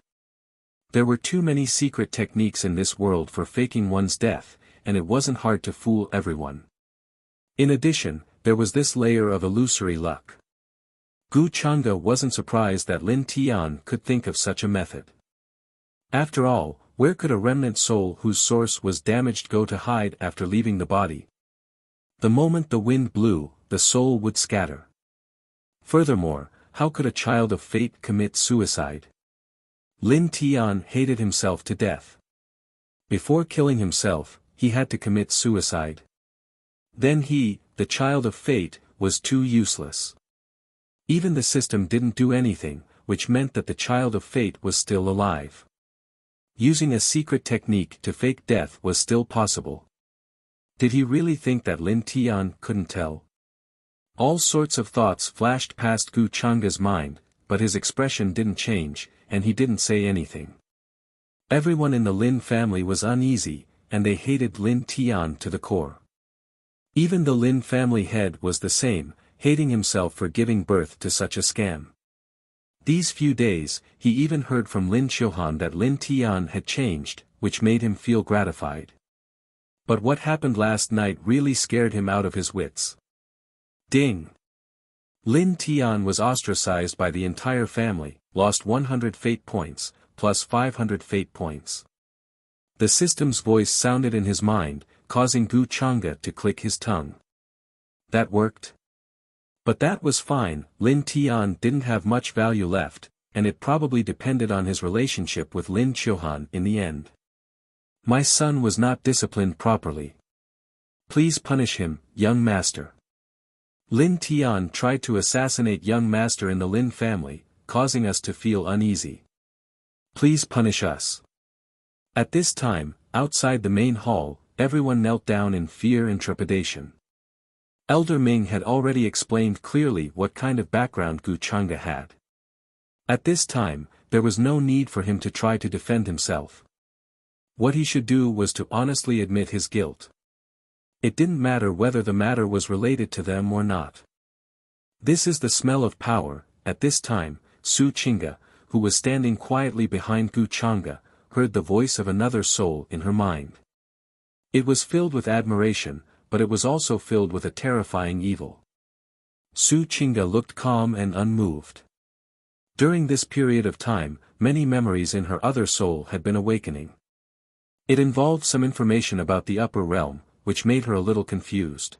There were too many secret techniques in this world for faking one's death, and it wasn't hard to fool everyone. In addition, there was this layer of illusory luck. Gu Chang'e wasn't surprised that Lin Tian could think of such a method. After all, where could a remnant soul whose source was damaged go to hide after leaving the body? The moment the wind blew, the soul would scatter. Furthermore, how could a child of fate commit suicide? Lin Tian hated himself to death. Before killing himself, he had to commit suicide. Then he, the child of fate, was too useless. Even the system didn't do anything, which meant that the child of fate was still alive. Using a secret technique to fake death was still possible. Did he really think that Lin Tian couldn't tell? All sorts of thoughts flashed past Gu Chang'e's mind, but his expression didn't change, and he didn't say anything. Everyone in the Lin family was uneasy, and they hated Lin Tian to the core. Even the Lin family head was the same, hating himself for giving birth to such a scam. These few days, he even heard from Lin Qiuhan that Lin Tian had changed, which made him feel gratified. But what happened last night really scared him out of his wits. Ding! Lin Tian was ostracized by the entire family, lost 100 fate points, plus 500 fate points. The system's voice sounded in his mind, causing Gu Chang'e to click his tongue. That worked? But that was fine. Lin Tian didn't have much value left, and it probably depended on his relationship with Lin Qiuhan in the end. My son was not disciplined properly. Please punish him, young master. Lin Tian tried to assassinate young master in the Lin family, causing us to feel uneasy. Please punish us. At this time, outside the main hall, everyone knelt down in fear and trepidation. Elder Ming had already explained clearly what kind of background Gu Chang'e had. At this time, there was no need for him to try to defend himself. What he should do was to honestly admit his guilt. It didn't matter whether the matter was related to them or not. This is the smell of power. At this time, Su Qingge, who was standing quietly behind Gu Chang'e, heard the voice of another soul in her mind. It was filled with admiration, but it was also filled with a terrifying evil. Su Qingge looked calm and unmoved. During this period of time, many memories in her other soul had been awakening. It involved some information about the upper realm, which made her a little confused.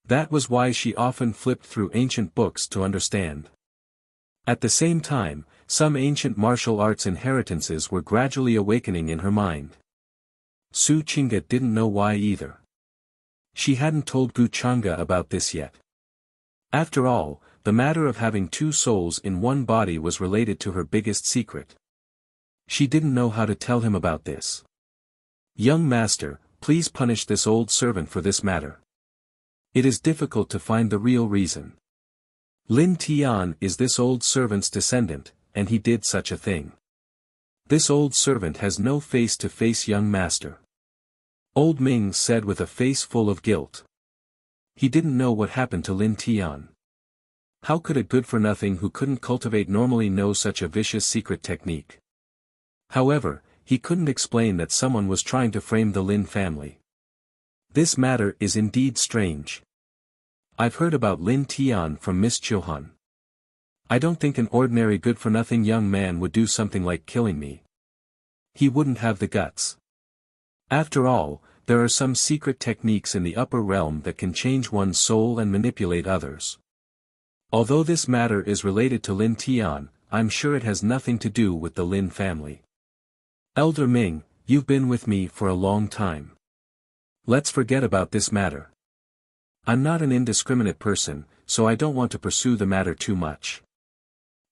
That was why she often flipped through ancient books to understand. At the same time, some ancient martial arts inheritances were gradually awakening in her mind. Su Qingge didn't know why either. She hadn't told Gu Chang'e about this yet. After all, the matter of having two souls in one body was related to her biggest secret. She didn't know how to tell him about this. Young master, please punish this old servant for this matter. It is difficult to find the real reason. Lin Tian is this old servant's descendant, and he did such a thing. This old servant has no face to face young master. Old Ming said with a face full of guilt. He didn't know what happened to Lin Tian. How could a good-for-nothing who couldn't cultivate normally know such a vicious secret technique? However, he couldn't explain that someone was trying to frame the Lin family. This matter is indeed strange. I've heard about Lin Tian from Miss Chilhan. I don't think an ordinary good-for-nothing young man would do something like killing me. He wouldn't have the guts. After all, there are some secret techniques in the upper realm that can change one's soul and manipulate others. Although this matter is related to Lin Tian, I'm sure it has nothing to do with the Lin family. Elder Ming, you've been with me for a long time. Let's forget about this matter. I'm not an indiscriminate person, so I don't want to pursue the matter too much.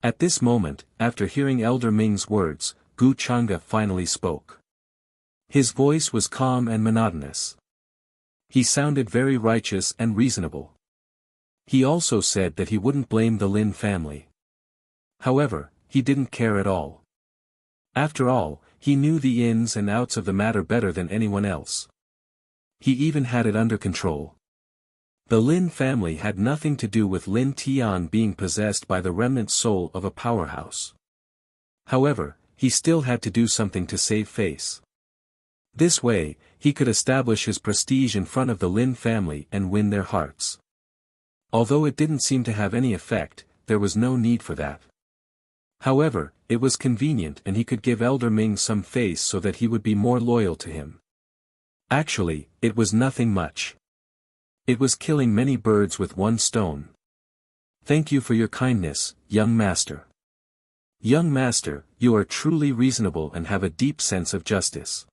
At this moment, after hearing Elder Ming's words, Gu Chang'e finally spoke. His voice was calm and monotonous. He sounded very righteous and reasonable. He also said that he wouldn't blame the Lin family. However, he didn't care at all. After all, he knew the ins and outs of the matter better than anyone else. He even had it under control. The Lin family had nothing to do with Lin Tian being possessed by the remnant soul of a powerhouse. However, he still had to do something to save face. This way, he could establish his prestige in front of the Lin family and win their hearts. Although it didn't seem to have any effect, there was no need for that. However, it was convenient and he could give Elder Ming some face so that he would be more loyal to him. Actually, it was nothing much. It was killing many birds with one stone. Thank you for your kindness, young master. Young master, you are truly reasonable and have a deep sense of justice.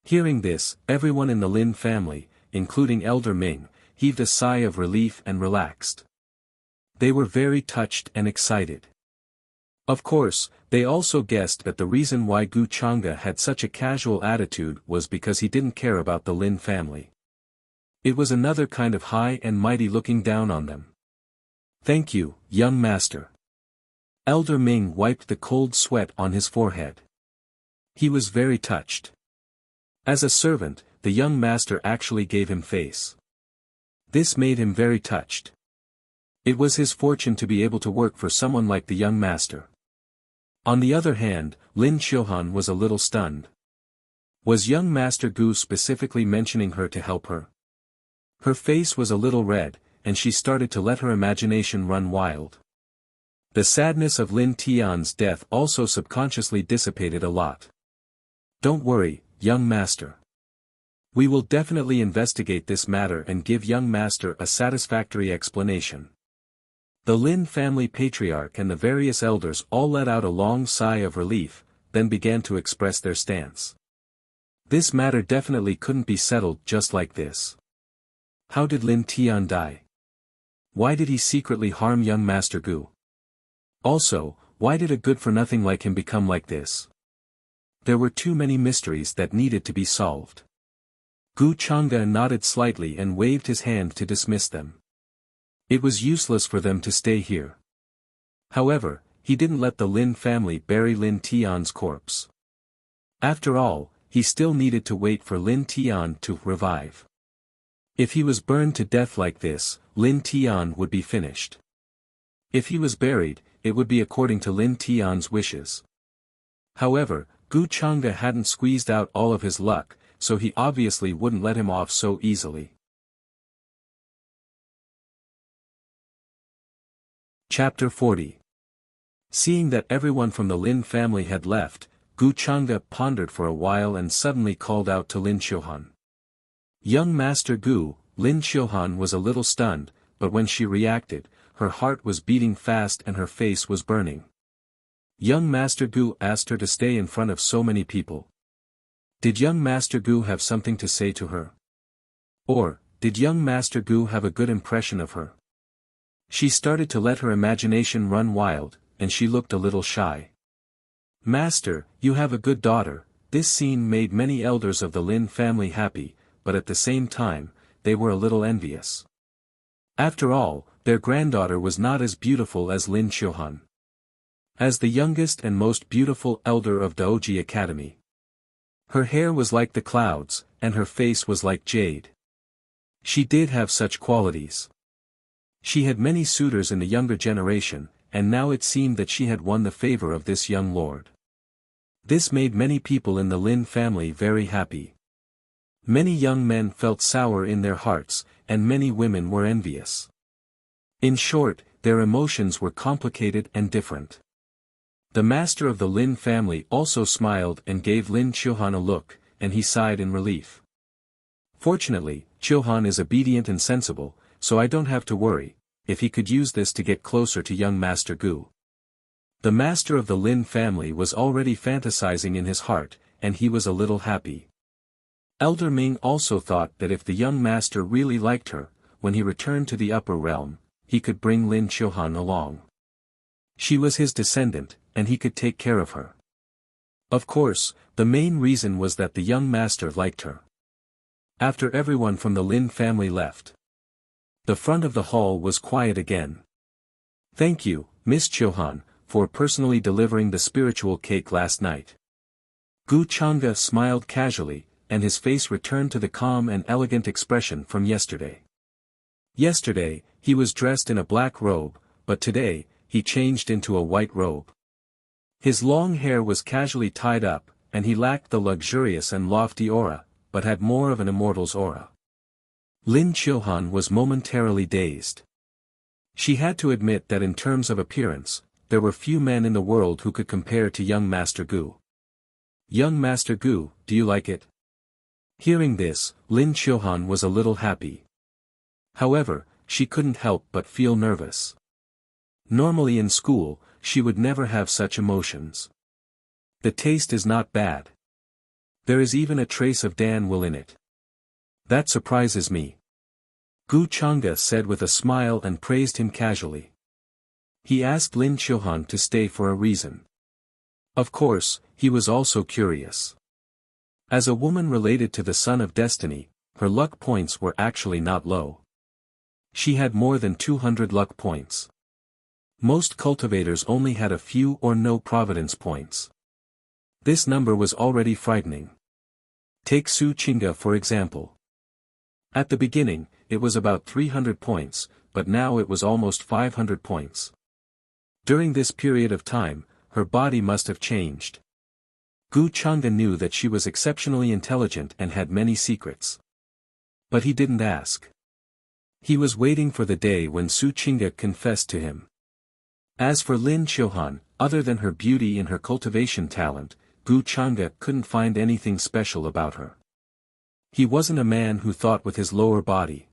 Hearing this, everyone in the Lin family, including Elder Ming, heaved a sigh of relief and relaxed. They were very touched and excited. Of course, they also guessed that the reason why Gu Chang'e had such a casual attitude was because he didn't care about the Lin family. It was another kind of high and mighty looking down on them. Thank you, young master. Elder Ming wiped the cold sweat on his forehead. He was very touched. As a servant, the young master actually gave him face. This made him very touched. It was his fortune to be able to work for someone like the young master. On the other hand, Lin Qiuhan was a little stunned. Was young Master Gu specifically mentioning her to help her? Her face was a little red, and she started to let her imagination run wild. The sadness of Lin Tian's death also subconsciously dissipated a lot. Don't worry, young master. We will definitely investigate this matter and give young master a satisfactory explanation. The Lin family patriarch and the various elders all let out a long sigh of relief, then began to express their stance. This matter definitely couldn't be settled just like this. How did Lin Tian die? Why did he secretly harm young Master Gu? Also, why did a good-for-nothing like him become like this? There were too many mysteries that needed to be solved. Gu Changde nodded slightly and waved his hand to dismiss them. It was useless for them to stay here. However, he didn't let the Lin family bury Lin Tian's corpse. After all, he still needed to wait for Lin Tian to revive. If he was burned to death like this, Lin Tian would be finished. If he was buried, it would be according to Lin Tian's wishes. However, Gu Changde hadn't squeezed out all of his luck, so he obviously wouldn't let him off so easily. Chapter 40. Seeing that everyone from the Lin family had left, Gu Changde pondered for a while and suddenly called out to Lin Qiuhan. Young Master Gu, Lin Qiuhan was a little stunned, but when she reacted, her heart was beating fast and her face was burning. Young Master Gu asked her to stay in front of so many people. Did young Master Gu have something to say to her? Or, did young Master Gu have a good impression of her? She started to let her imagination run wild, and she looked a little shy. Master, you have a good daughter. This scene made many elders of the Lin family happy, but at the same time, they were a little envious. After all, their granddaughter was not as beautiful as Lin Qiuhan. As the youngest and most beautiful elder of Daoji Academy. Her hair was like the clouds, and her face was like jade. She did have such qualities. She had many suitors in the younger generation, and now it seemed that she had won the favor of this young lord. This made many people in the Lin family very happy. Many young men felt sour in their hearts, and many women were envious. In short, their emotions were complicated and different. The master of the Lin family also smiled and gave Lin Qiuhan a look, and he sighed in relief. Fortunately, Qiuhan is obedient and sensible, so I don't have to worry, if he could use this to get closer to young Master Gu. The master of the Lin family was already fantasizing in his heart, and he was a little happy. Elder Ming also thought that if the young master really liked her, when he returned to the upper realm, he could bring Lin Qiuhan along. She was his descendant, and he could take care of her. Of course, the main reason was that the young master liked her. After everyone from the Lin family left, the front of the hall was quiet again. Thank you, Miss Qiuhan, for personally delivering the spiritual cake last night. Gu Changde smiled casually, and his face returned to the calm and elegant expression from yesterday. Yesterday, he was dressed in a black robe, but today, he changed into a white robe. His long hair was casually tied up, and he lacked the luxurious and lofty aura, but had more of an immortal's aura. Lin Qiuhan was momentarily dazed. She had to admit that in terms of appearance, there were few men in the world who could compare to young Master Gu. Young Master Gu, do you like it? Hearing this, Lin Qiuhan was a little happy. However, she couldn't help but feel nervous. Normally in school, she would never have such emotions. The taste is not bad. There is even a trace of Dan will in it. That surprises me. Gu Changde said with a smile and praised him casually. He asked Lin Qiuhan to stay for a reason. Of course, he was also curious. As a woman related to the son of destiny, her luck points were actually not low. She had more than 200 luck points. Most cultivators only had a few or no providence points. This number was already frightening. Take Su Qingge for example. At the beginning, it was about 300 points, but now it was almost 500 points. During this period of time, her body must have changed. Gu Changde knew that she was exceptionally intelligent and had many secrets. But he didn't ask. He was waiting for the day when Su Qingge confessed to him. As for Lin Qiuhan, other than her beauty and her cultivation talent, Gu Changde couldn't find anything special about her. He wasn't a man who thought with his lower body.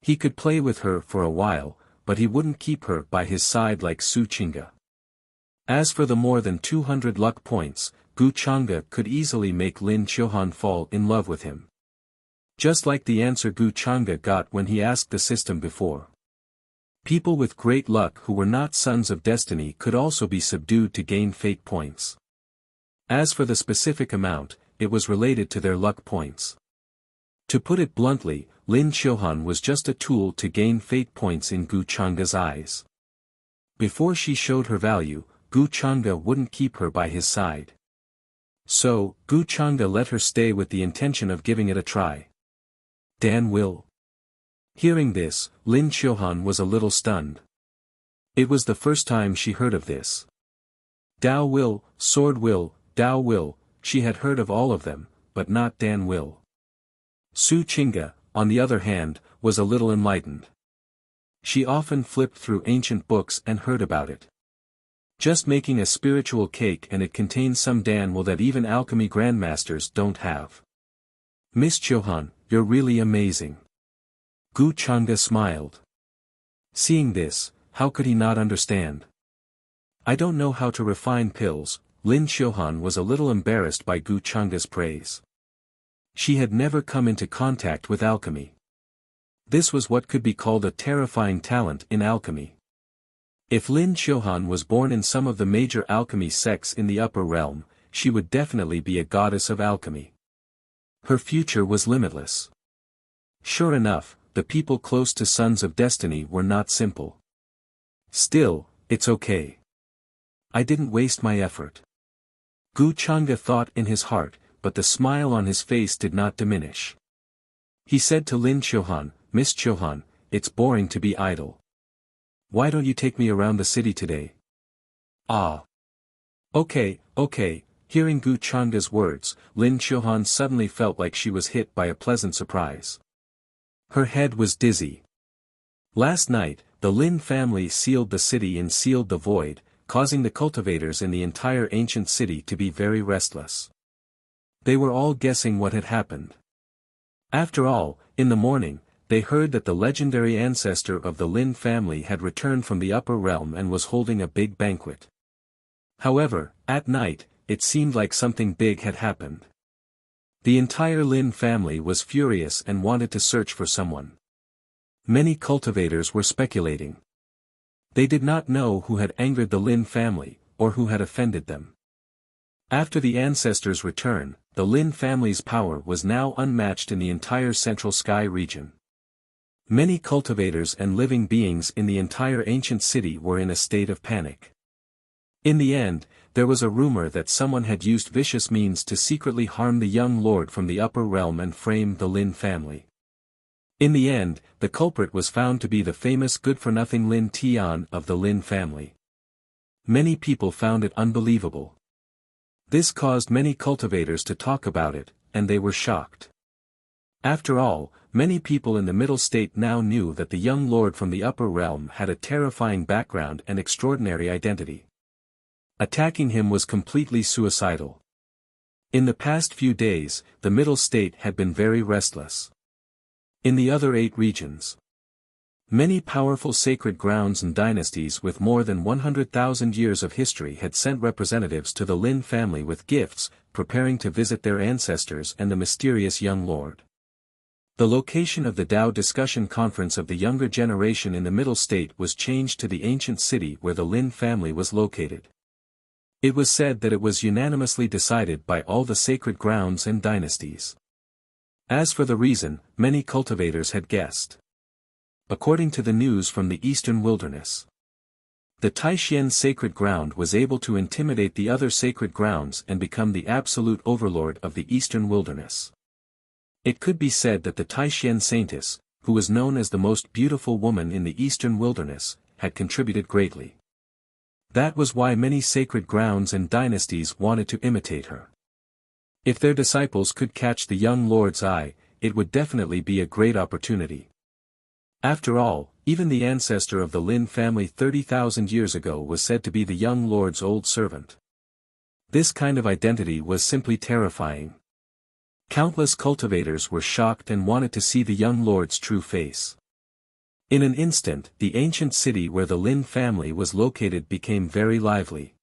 He could play with her for a while, but he wouldn't keep her by his side like Su Qingge. As for the more than 200 luck points, Gu Changde could easily make Lin Qiuhan fall in love with him. Just like the answer Gu Changde got when he asked the system before. People with great luck who were not sons of destiny could also be subdued to gain fate points. As for the specific amount, it was related to their luck points. To put it bluntly, Lin Qiuhan was just a tool to gain fate points in Gu Chang'e's eyes. Before she showed her value, Gu Chang'e wouldn't keep her by his side. So, Gu Chang'e let her stay with the intention of giving it a try. Dan will. Hearing this, Lin Qiuhan was a little stunned. It was the first time she heard of this. Dao will, sword will, Dao will, she had heard of all of them, but not Dan will. Su Qingge, on the other hand, was a little enlightened. She often flipped through ancient books and heard about it. Just making a spiritual cake, and it contains some Dan will that even alchemy grandmasters don't have. Miss Qiuhan, you're really amazing. Gu Chang'e smiled. Seeing this, how could he not understand? I don't know how to refine pills. Lin Qiuhan was a little embarrassed by Gu Chang'e's praise. She had never come into contact with alchemy. This was what could be called a terrifying talent in alchemy. If Lin Qiuhan was born in some of the major alchemy sects in the upper realm, she would definitely be a goddess of alchemy. Her future was limitless. Sure enough, the people close to Sons of Destiny were not simple. Still, it's okay. I didn't waste my effort. Gu Chang'e thought in his heart, but the smile on his face did not diminish. He said to Lin Qiuhan, Miss Qiuhan, it's boring to be idle. Why don't you take me around the city today? Ah. Okay. Hearing Gu Chang'e's words, Lin Qiuhan suddenly felt like she was hit by a pleasant surprise. Her head was dizzy. Last night, the Lin family sealed the city and sealed the void, causing the cultivators in the entire ancient city to be very restless. They were all guessing what had happened. After all, in the morning, they heard that the legendary ancestor of the Lin family had returned from the upper realm and was holding a big banquet. However, at night, it seemed like something big had happened. The entire Lin family was furious and wanted to search for someone. Many cultivators were speculating. They did not know who had angered the Lin family, or who had offended them. After the ancestors' return, the Lin family's power was now unmatched in the entire Central Sky region. Many cultivators and living beings in the entire ancient city were in a state of panic. In the end, there was a rumor that someone had used vicious means to secretly harm the young lord from the upper realm and frame the Lin family. In the end, the culprit was found to be the famous good-for-nothing Lin Tian of the Lin family. Many people found it unbelievable. This caused many cultivators to talk about it, and they were shocked. After all, many people in the middle state now knew that the young lord from the upper realm had a terrifying background and extraordinary identity. Attacking him was completely suicidal. In the past few days, the middle state had been very restless. In the other 8 regions, many powerful sacred grounds and dynasties with more than 100,000 years of history had sent representatives to the Lin family with gifts, preparing to visit their ancestors and the mysterious young lord. The location of the Dao discussion conference of the younger generation in the middle state was changed to the ancient city where the Lin family was located. It was said that it was unanimously decided by all the sacred grounds and dynasties. As for the reason, many cultivators had guessed. According to the news from the eastern wilderness, the Taishan sacred ground was able to intimidate the other sacred grounds and become the absolute overlord of the eastern wilderness. It could be said that the Taishan saintess, who was known as the most beautiful woman in the eastern wilderness, had contributed greatly. That was why many sacred grounds and dynasties wanted to imitate her. If their disciples could catch the young lord's eye, it would definitely be a great opportunity. After all, even the ancestor of the Lin family 30,000 years ago was said to be the young lord's old servant. This kind of identity was simply terrifying. Countless cultivators were shocked and wanted to see the young lord's true face. In an instant, the ancient city where the Lin family was located became very lively.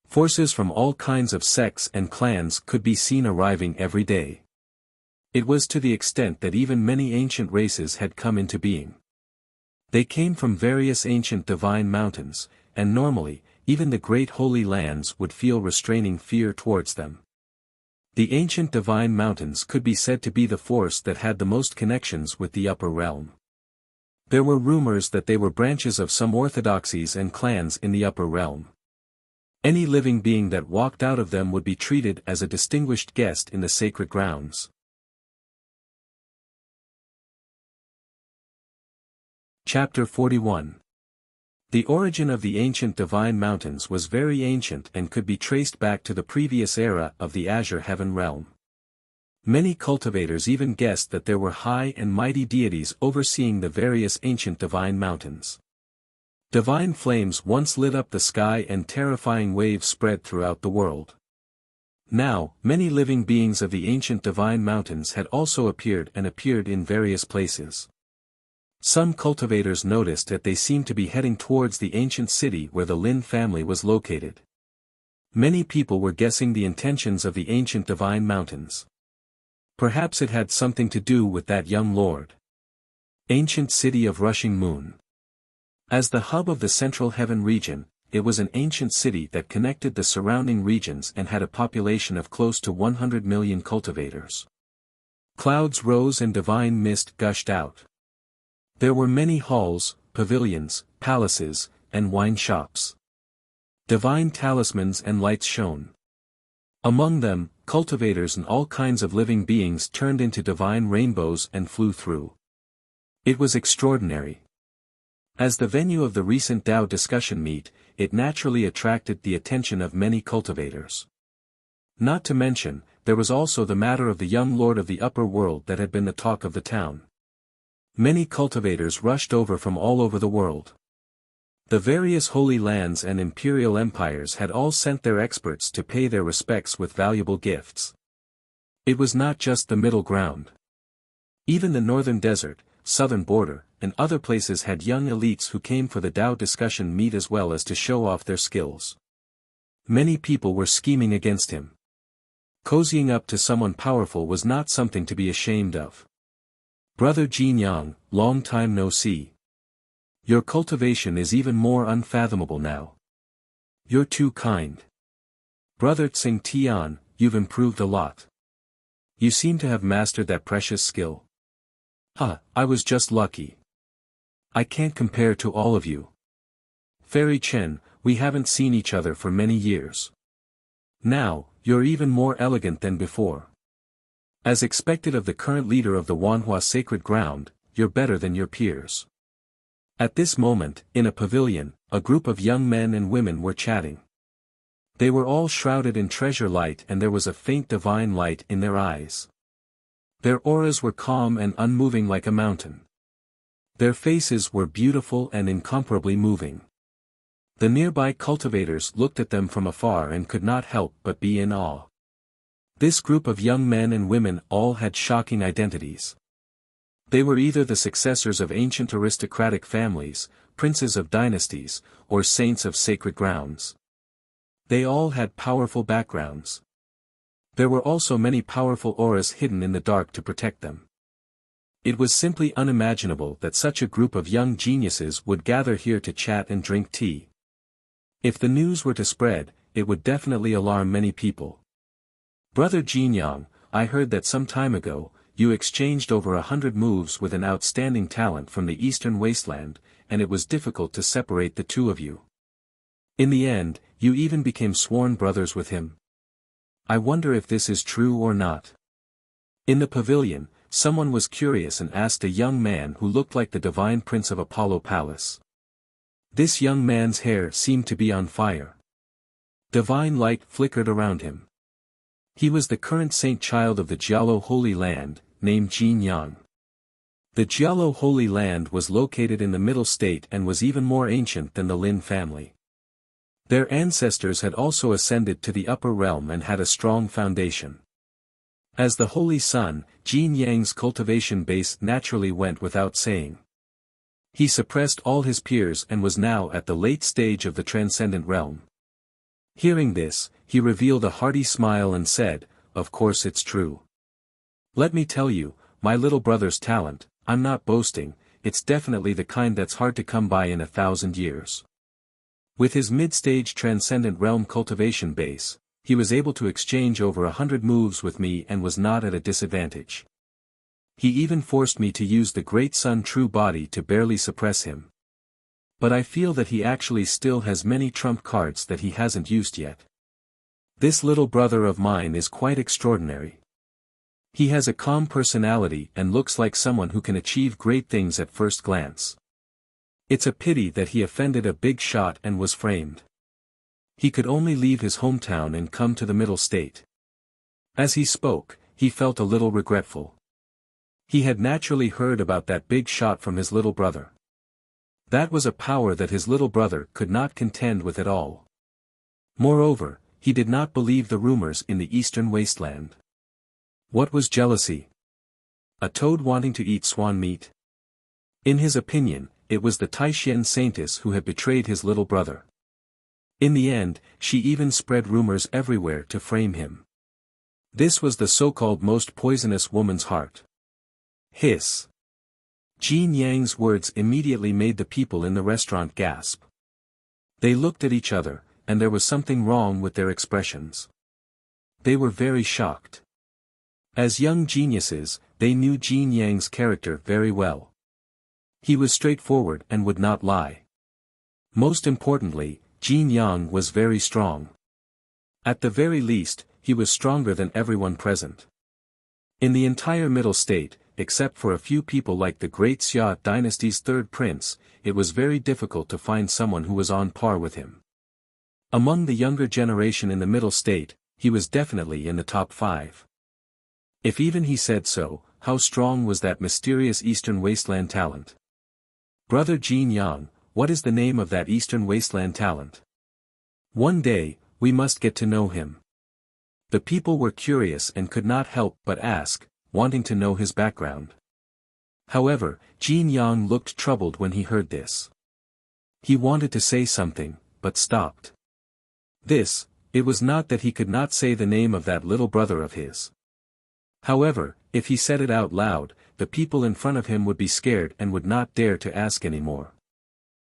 Forces from all kinds of sects and clans could be seen arriving every day. It was to the extent that even many ancient races had come into being. They came from various ancient divine mountains, and normally, even the great holy lands would feel restraining fear towards them. The ancient divine mountains could be said to be the force that had the most connections with the upper realm. There were rumors that they were branches of some orthodoxies and clans in the upper realm. Any living being that walked out of them would be treated as a distinguished guest in the sacred grounds. Chapter 41. The origin of the ancient divine mountains was very ancient and could be traced back to the previous era of the Azure Heaven realm. Many cultivators even guessed that there were high and mighty deities overseeing the various ancient divine mountains. Divine flames once lit up the sky and terrifying waves spread throughout the world. Now, many living beings of the ancient divine mountains had also appeared in various places. Some cultivators noticed that they seemed to be heading towards the ancient city where the Lin family was located. Many people were guessing the intentions of the ancient divine mountains. Perhaps it had something to do with that young lord. Ancient city of Rushing Moon. As the hub of the Central Heaven region, it was an ancient city that connected the surrounding regions and had a population of close to 100 million cultivators. Clouds rose and divine mist gushed out. There were many halls, pavilions, palaces, and wine shops. Divine talismans and lights shone. Among them, cultivators and all kinds of living beings turned into divine rainbows and flew through. It was extraordinary. As the venue of the recent Tao discussion meet, it naturally attracted the attention of many cultivators. Not to mention, there was also the matter of the young lord of the upper world that had been the talk of the town. Many cultivators rushed over from all over the world. The various holy lands and imperial empires had all sent their experts to pay their respects with valuable gifts. It was not just the middle ground. Even the northern desert, southern border, and other places had young elites who came for the Tao discussion meet as well as to show off their skills. Many people were scheming against him. Cozying up to someone powerful was not something to be ashamed of. Brother Jin Yang, long time no see. Your cultivation is even more unfathomable now. You're too kind. Brother Tsing Tian, you've improved a lot. You seem to have mastered that precious skill. I was just lucky. I can't compare to all of you. Fairy Chen, we haven't seen each other for many years. Now, you're even more elegant than before. As expected of the current leader of the Wanhua Sacred Ground, you're better than your peers. At this moment, in a pavilion, a group of young men and women were chatting. They were all shrouded in treasure light and there was a faint divine light in their eyes. Their auras were calm and unmoving like a mountain. Their faces were beautiful and incomparably moving. The nearby cultivators looked at them from afar and could not help but be in awe. This group of young men and women all had shocking identities. They were either the successors of ancient aristocratic families, princes of dynasties, or saints of sacred grounds. They all had powerful backgrounds. There were also many powerful auras hidden in the dark to protect them. It was simply unimaginable that such a group of young geniuses would gather here to chat and drink tea. If the news were to spread, it would definitely alarm many people. Brother Jinyang, I heard that some time ago, you exchanged over 100 moves with an outstanding talent from the eastern wasteland, and it was difficult to separate the two of you. In the end, you even became sworn brothers with him. I wonder if this is true or not. In the pavilion, someone was curious and asked a young man who looked like the divine prince of Apollo Palace. This young man's hair seemed to be on fire. Divine light flickered around him. He was the current saint child of the Jialo Holy Land, named Jin Yang. The Jialo Holy Land was located in the Middle State and was even more ancient than the Lin family. Their ancestors had also ascended to the upper realm and had a strong foundation. As the Holy Son, Jin Yang's cultivation base naturally went without saying. He suppressed all his peers and was now at the late stage of the transcendent realm. Hearing this, he revealed a hearty smile and said, "Of course it's true. Let me tell you, my little brother's talent, I'm not boasting, it's definitely the kind that's hard to come by in 1,000 years. With his mid-stage transcendent realm cultivation base, he was able to exchange over 100 moves with me and was not at a disadvantage. He even forced me to use the Great Sun True Body to barely suppress him. But I feel that he actually still has many trump cards that he hasn't used yet. This little brother of mine is quite extraordinary. He has a calm personality and looks like someone who can achieve great things at first glance. It's a pity that he offended a big shot and was framed. He could only leave his hometown and come to the middle state. As he spoke, he felt a little regretful. He had naturally heard about that big shot from his little brother. That was a power that his little brother could not contend with at all. Moreover, he did not believe the rumors in the eastern wasteland. What was jealousy? A toad wanting to eat swan meat? In his opinion, it was the Taishan saintess who had betrayed his little brother. In the end, she even spread rumors everywhere to frame him. This was the so-called most poisonous woman's heart. Hiss. Jean Yang's words immediately made the people in the restaurant gasp. They looked at each other, and there was something wrong with their expressions. They were very shocked. As young geniuses, they knew Jean Yang's character very well. He was straightforward and would not lie. Most importantly, Jean Yang was very strong. At the very least, he was stronger than everyone present. In the entire Middle State, except for a few people like the Great Xia dynasty's third prince, it was very difficult to find someone who was on par with him. Among the younger generation in the Middle State, he was definitely in the top 5. If even he said so, how strong was that mysterious Eastern Wasteland talent? Brother Jean Yang, what is the name of that Eastern Wasteland talent? One day, we must get to know him. The people were curious and could not help but ask, wanting to know his background. However, Jean Yang looked troubled when he heard this. He wanted to say something, but stopped. It was not that he could not say the name of that little brother of his. However, if he said it out loud, the people in front of him would be scared and would not dare to ask anymore.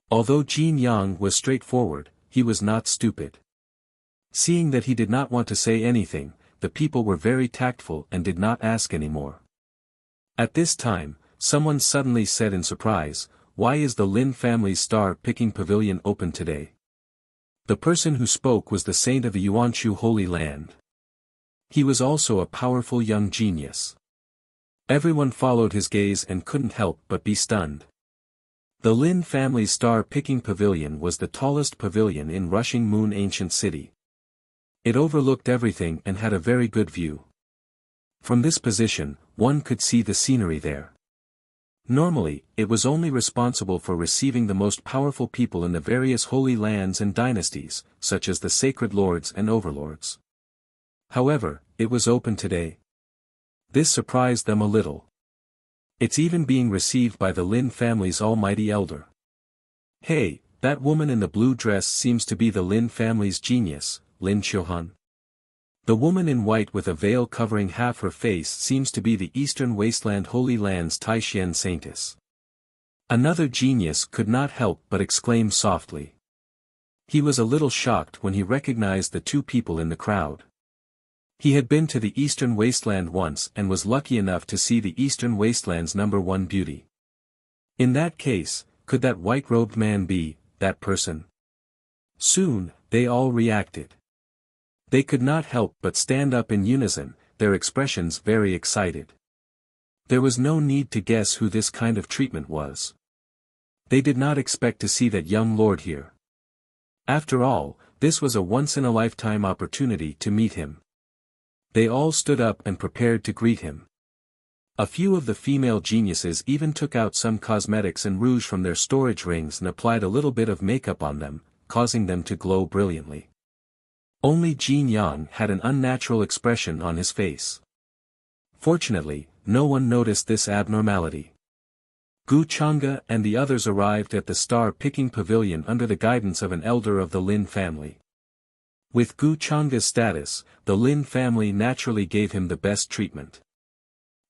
Although Jean Yang was straightforward, he was not stupid. Seeing that he did not want to say anything, the people were very tactful and did not ask anymore. At this time, someone suddenly said in surprise, "Why is the Lin family's star-picking pavilion open today?" The person who spoke was the saint of the Yuanshu Holy Land. He was also a powerful young genius. Everyone followed his gaze and couldn't help but be stunned. The Lin family's star-picking pavilion was the tallest pavilion in Rushing Moon Ancient City. It overlooked everything and had a very good view. From this position, one could see the scenery there. Normally, it was only responsible for receiving the most powerful people in the various holy lands and dynasties, such as the sacred lords and overlords. However, it was open today. This surprised them a little. It's even being received by the Lin family's almighty elder. Hey, that woman in the blue dress seems to be the Lin family's genius, Lin Qiuhan. The woman in white with a veil covering half her face seems to be the Eastern Wasteland Holy Land's Taishan saintess. Another genius could not help but exclaim softly. He was a little shocked when he recognized the two people in the crowd. He had been to the Eastern Wasteland once and was lucky enough to see the Eastern Wasteland's #1 beauty. In that case, could that white-robed man be that person? Soon, they all reacted. They could not help but stand up in unison, their expressions very excited. There was no need to guess who this kind of treatment was. They did not expect to see that young lord here. After all, this was a once-in-a-lifetime opportunity to meet him. They all stood up and prepared to greet him. A few of the female geniuses even took out some cosmetics and rouge from their storage rings and applied a little bit of makeup on them, causing them to glow brilliantly. Only Jean Yang had an unnatural expression on his face. Fortunately, no one noticed this abnormality. Gu Chang'e and the others arrived at the star-picking pavilion under the guidance of an elder of the Lin family. With Gu Chang'e's status, the Lin family naturally gave him the best treatment.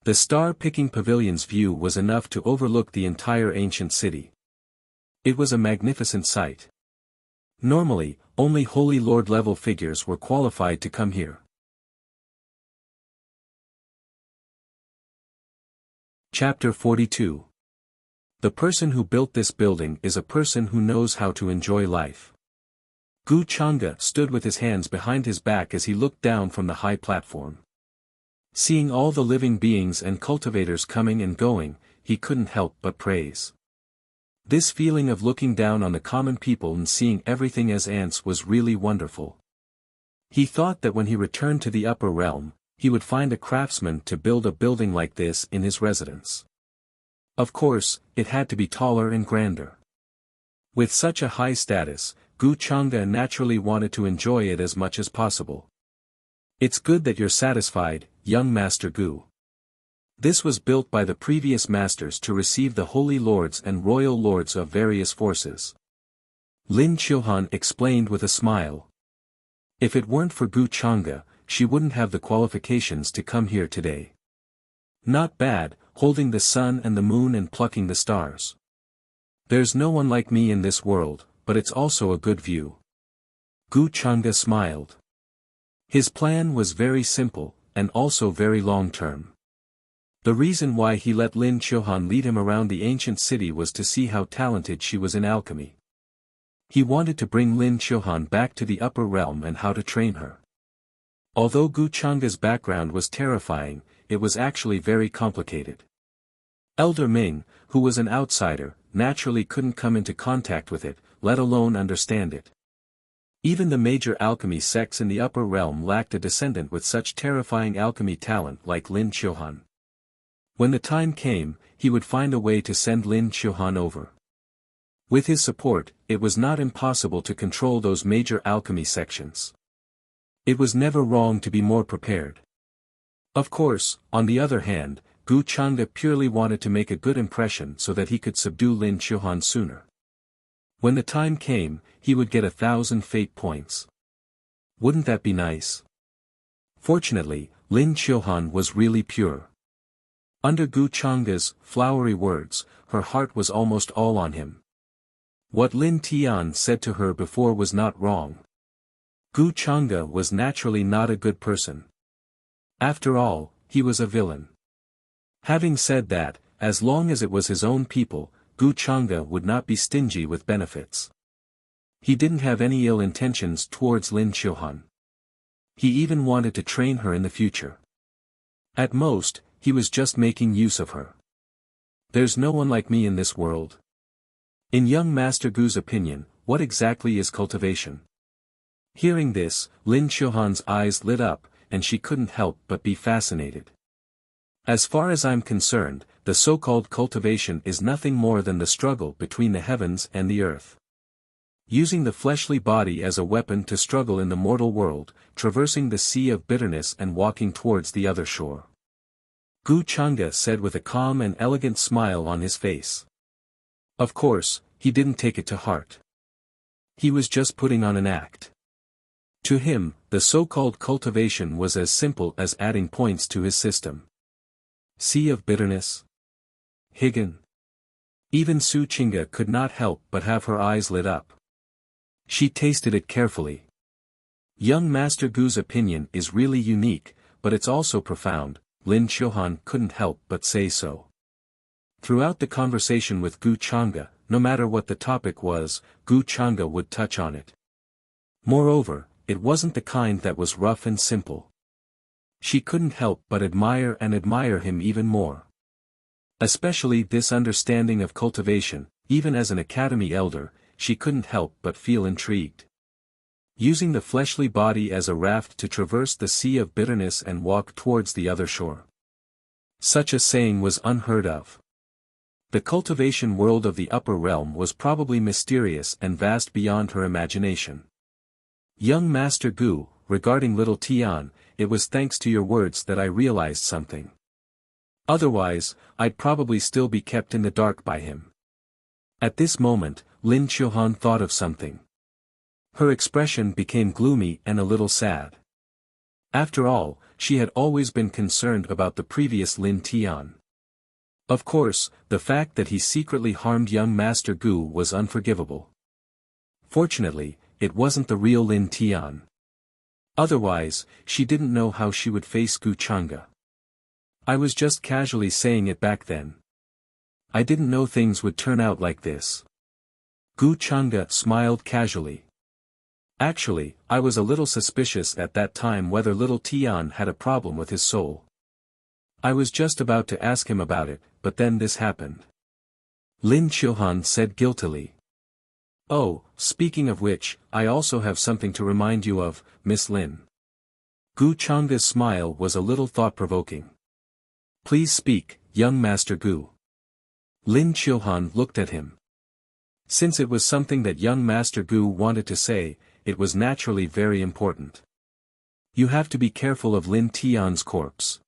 The star-picking pavilion's view was enough to overlook the entire ancient city. It was a magnificent sight. Normally, only Holy Lord-level figures were qualified to come here. Chapter 42. The person who built this building is a person who knows how to enjoy life. Gu Chang'e stood with his hands behind his back as he looked down from the high platform. Seeing all the living beings and cultivators coming and going, he couldn't help but praise. This feeling of looking down on the common people and seeing everything as ants was really wonderful. He thought that when he returned to the upper realm, he would find a craftsman to build a building like this in his residence. Of course, it had to be taller and grander. With such a high status, Gu Chang'e naturally wanted to enjoy it as much as possible. It's good that you're satisfied, young Master Gu. This was built by the previous masters to receive the holy lords and royal lords of various forces. Lin Qiuhan explained with a smile. If it weren't for Gu Chang'e, she wouldn't have the qualifications to come here today. Not bad, holding the sun and the moon and plucking the stars. There's no one like me in this world, but it's also a good view. Gu Chang'e smiled. His plan was very simple, and also very long-term. The reason why he let Lin Qiuhan lead him around the ancient city was to see how talented she was in alchemy. He wanted to bring Lin Qiuhan back to the upper realm and how to train her. Although Gu Chang'e's background was terrifying, it was actually very complicated. Elder Ming, who was an outsider, naturally couldn't come into contact with it, let alone understand it. Even the major alchemy sects in the upper realm lacked a descendant with such terrifying alchemy talent like Lin Qiuhan. When the time came, he would find a way to send Lin Qiuhan over. With his support, it was not impossible to control those major alchemy sections. It was never wrong to be more prepared. Of course, on the other hand, Gu Chang'e purely wanted to make a good impression so that he could subdue Lin Qiuhan sooner. When the time came, he would get 1,000 fate points. Wouldn't that be nice? Fortunately, Lin Qiuhan was really pure. Under Gu Chang'e's flowery words, her heart was almost all on him. What Lin Tian said to her before was not wrong. Gu Chang'e was naturally not a good person. After all, he was a villain. Having said that, as long as it was his own people, Gu Chang'e would not be stingy with benefits. He didn't have any ill intentions towards Lin Qiuhan. He even wanted to train her in the future. At most, he was just making use of her. There's no one like me in this world. In young Master Gu's opinion, what exactly is cultivation? Hearing this, Lin Qiuhan's eyes lit up, and she couldn't help but be fascinated. As far as I'm concerned, the so-called cultivation is nothing more than the struggle between the heavens and the earth. Using the fleshly body as a weapon to struggle in the mortal world, traversing the sea of bitterness and walking towards the other shore. Gu Chang'e said with a calm and elegant smile on his face. Of course, he didn't take it to heart. He was just putting on an act. To him, the so-called cultivation was as simple as adding points to his system. Sea of bitterness. Higan. Even Su Qing'e could not help but have her eyes lit up. She tasted it carefully. Young Master Gu's opinion is really unique, but it's also profound, Lin Qiuhan couldn't help but say so. Throughout the conversation with Gu Chang'e, no matter what the topic was, Gu Chang'e would touch on it. Moreover, it wasn't the kind that was rough and simple. She couldn't help but admire him even more. Especially this understanding of cultivation, even as an academy elder, she couldn't help but feel intrigued. Using the fleshly body as a raft to traverse the sea of bitterness and walk towards the other shore. Such a saying was unheard of. The cultivation world of the upper realm was probably mysterious and vast beyond her imagination. Young Master Gu, regarding little Tian, it was thanks to your words that I realized something. Otherwise, I'd probably still be kept in the dark by him. At this moment, Lin Qiuhan thought of something. Her expression became gloomy and a little sad. After all, she had always been concerned about the previous Lin Tian. Of course, the fact that he secretly harmed young Master Gu was unforgivable. Fortunately, it wasn't the real Lin Tian. Otherwise, she didn't know how she would face Gu Chang'e. I was just casually saying it back then. I didn't know things would turn out like this. Gu Chang'e smiled casually. Actually, I was a little suspicious at that time whether little Tian had a problem with his soul. I was just about to ask him about it, but then this happened. Lin Chilhan said guiltily. Oh, speaking of which, I also have something to remind you of, Miss Lin. Gu Chang'e's smile was a little thought-provoking. Please speak, young Master Gu. Lin Chilhan looked at him. Since it was something that young Master Gu wanted to say, it was naturally very important. You have to be careful of Lin Tian's corpse.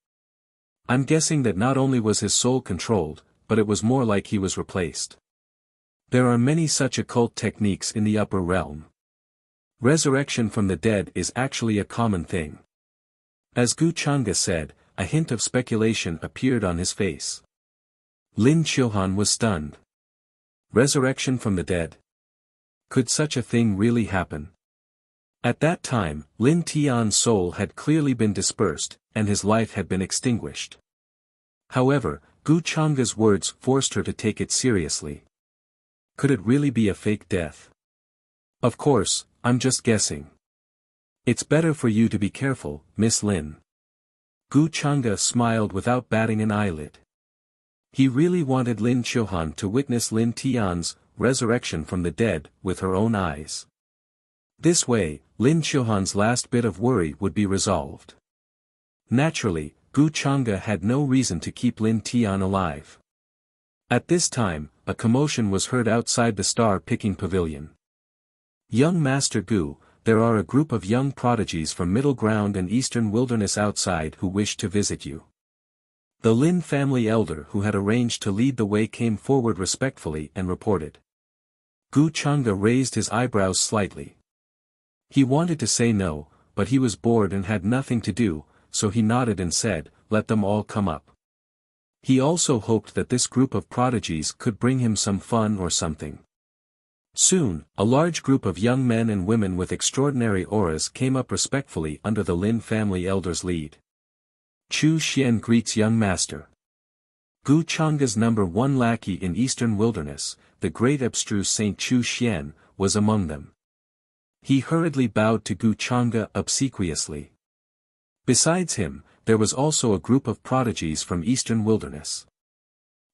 I'm guessing that not only was his soul controlled, but it was more like he was replaced. There are many such occult techniques in the upper realm. Resurrection from the dead is actually a common thing. As Gu Chang'e said, a hint of speculation appeared on his face. Lin Chilhan was stunned. Resurrection from the dead? Could such a thing really happen? At that time, Lin Tian's soul had clearly been dispersed, and his life had been extinguished. However, Gu Chang'e's words forced her to take it seriously. Could it really be a fake death? Of course, I'm just guessing. It's better for you to be careful, Miss Lin. Gu Chang'e smiled without batting an eyelid. He really wanted Lin Chilhan to witness Lin Tian's resurrection from the dead with her own eyes. This way, Lin Chilhan's last bit of worry would be resolved. Naturally, Gu Chang'e had no reason to keep Lin Tian alive. At this time, a commotion was heard outside the star-picking pavilion. Young Master Gu, there are a group of young prodigies from Middle Ground and Eastern Wilderness outside who wish to visit you. The Lin family elder who had arranged to lead the way came forward respectfully and reported. Gu Chang'e raised his eyebrows slightly. He wanted to say no, but he was bored and had nothing to do, so he nodded and said, "Let them all come up." He also hoped that this group of prodigies could bring him some fun or something. Soon, a large group of young men and women with extraordinary auras came up respectfully under the Lin family elder's lead. Chu Xian greets young master. Gu Chang'e's #1 lackey in Eastern Wilderness, the great abstruse Saint Chu Xian, was among them. He hurriedly bowed to Gu Chang'e obsequiously. Besides him, there was also a group of prodigies from Eastern Wilderness.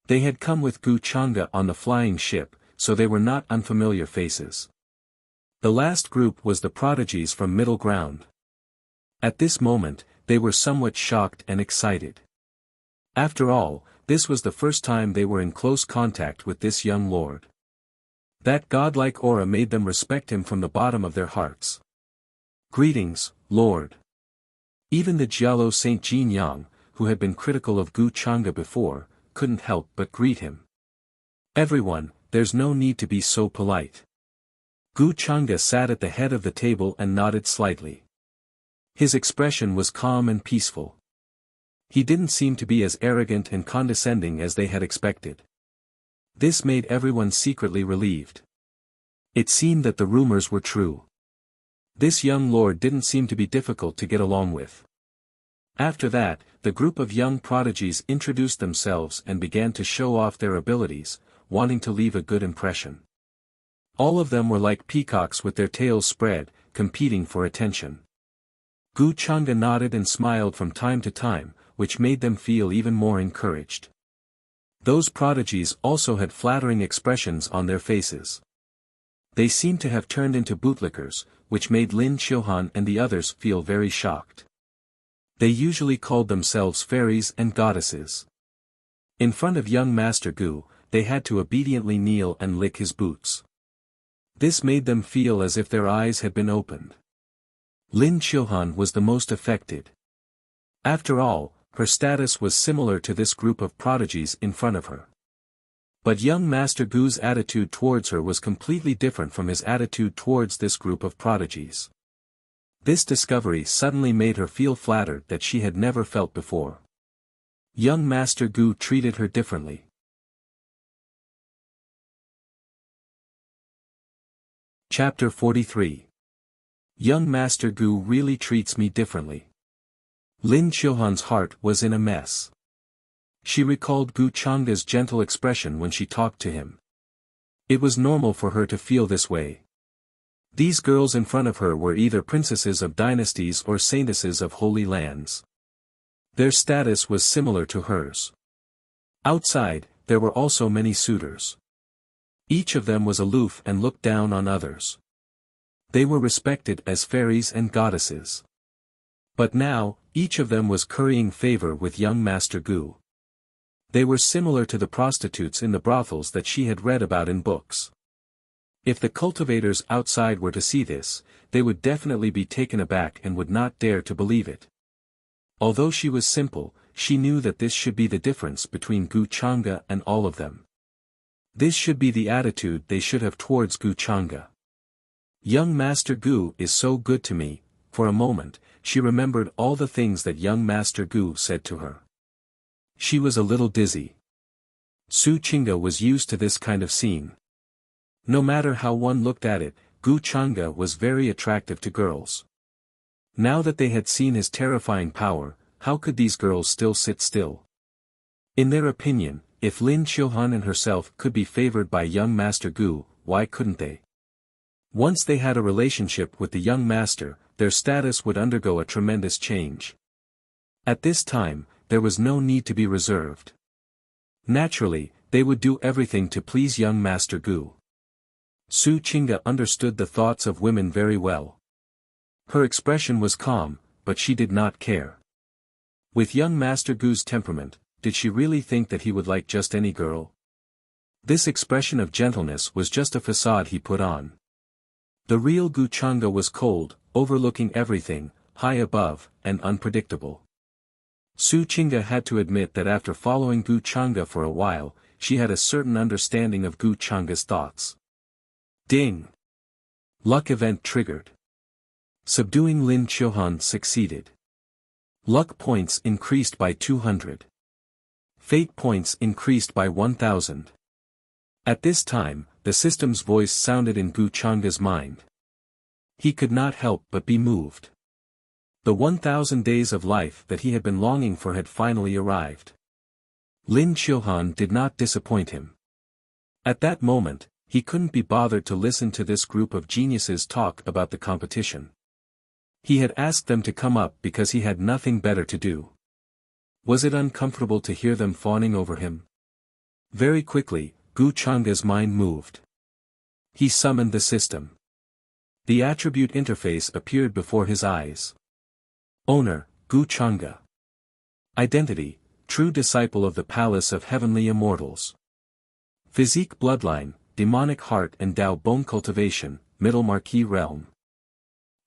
They had come with Gu Chang'e on the flying ship, so they were not unfamiliar faces. The last group was the prodigies from Middle Ground. At this moment, they were somewhat shocked and excited. After all, this was the first time they were in close contact with this young lord. That godlike aura made them respect him from the bottom of their hearts. Greetings, Lord. Even the Jialo Saint Jin Yang, who had been critical of Gu Chang'e before, couldn't help but greet him. Everyone, there's no need to be so polite. Gu Chang'e sat at the head of the table and nodded slightly. His expression was calm and peaceful. He didn't seem to be as arrogant and condescending as they had expected. This made everyone secretly relieved. It seemed that the rumors were true. This young lord didn't seem to be difficult to get along with. After that, the group of young prodigies introduced themselves and began to show off their abilities, wanting to leave a good impression. All of them were like peacocks with their tails spread, competing for attention. Gu Chang'e nodded and smiled from time to time, which made them feel even more encouraged. Those prodigies also had flattering expressions on their faces. They seemed to have turned into bootlickers, which made Lin Chilhan and the others feel very shocked. They usually called themselves fairies and goddesses. In front of young Master Gu, they had to obediently kneel and lick his boots. This made them feel as if their eyes had been opened. Lin Chilhan was the most affected. After all, her status was similar to this group of prodigies in front of her. But young Master Gu's attitude towards her was completely different from his attitude towards this group of prodigies. This discovery suddenly made her feel flattered that she had never felt before. Young Master Gu treated her differently. Chapter 43. Young Master Gu really treats me differently. Lin Qiuhan's heart was in a mess. She recalled Gu Chang'e's gentle expression when she talked to him. It was normal for her to feel this way. These girls in front of her were either princesses of dynasties or saintesses of holy lands. Their status was similar to hers. Outside, there were also many suitors. Each of them was aloof and looked down on others. They were respected as fairies and goddesses. But now, each of them was currying favor with young Master Gu. They were similar to the prostitutes in the brothels that she had read about in books. If the cultivators outside were to see this, they would definitely be taken aback and would not dare to believe it. Although she was simple, she knew that this should be the difference between Gu Chang'e and all of them. This should be the attitude they should have towards Gu Chang'e. Young Master Gu is so good to me. For a moment, she remembered all the things that young Master Gu said to her. She was a little dizzy. Su Qingge was used to this kind of scene. No matter how one looked at it, Gu Chang'e was very attractive to girls. Now that they had seen his terrifying power, how could these girls still sit still? In their opinion, if Lin Qiuhan and herself could be favored by young Master Gu, why couldn't they? Once they had a relationship with the young master, their status would undergo a tremendous change. At this time, there was no need to be reserved. Naturally, they would do everything to please young Master Gu. Su Qingge understood the thoughts of women very well. Her expression was calm, but she did not care. With young Master Gu's temperament, did she really think that he would like just any girl? This expression of gentleness was just a facade he put on. The real Gu Chang'e was cold, overlooking everything, high above, and unpredictable. Su Qingge had to admit that after following Gu Chang'e for a while, she had a certain understanding of Gu Chang'e's thoughts. Ding! Luck event triggered. Subduing Lin Qiuhan succeeded. Luck points increased by 200. Fate points increased by 1000. At this time, the system's voice sounded in Gu Chang'e's mind. He could not help but be moved. The 1000 days of life that he had been longing for had finally arrived. Lin Qiuhan did not disappoint him. At that moment, he couldn't be bothered to listen to this group of geniuses talk about the competition. He had asked them to come up because he had nothing better to do. Was it uncomfortable to hear them fawning over him? Very quickly, Gu Chang'e's mind moved. He summoned the system. The attribute interface appeared before his eyes. Owner, Gu Chang'e. Identity, true disciple of the Palace of Heavenly Immortals. Physique bloodline, demonic heart and Dao bone cultivation, middle marquee realm.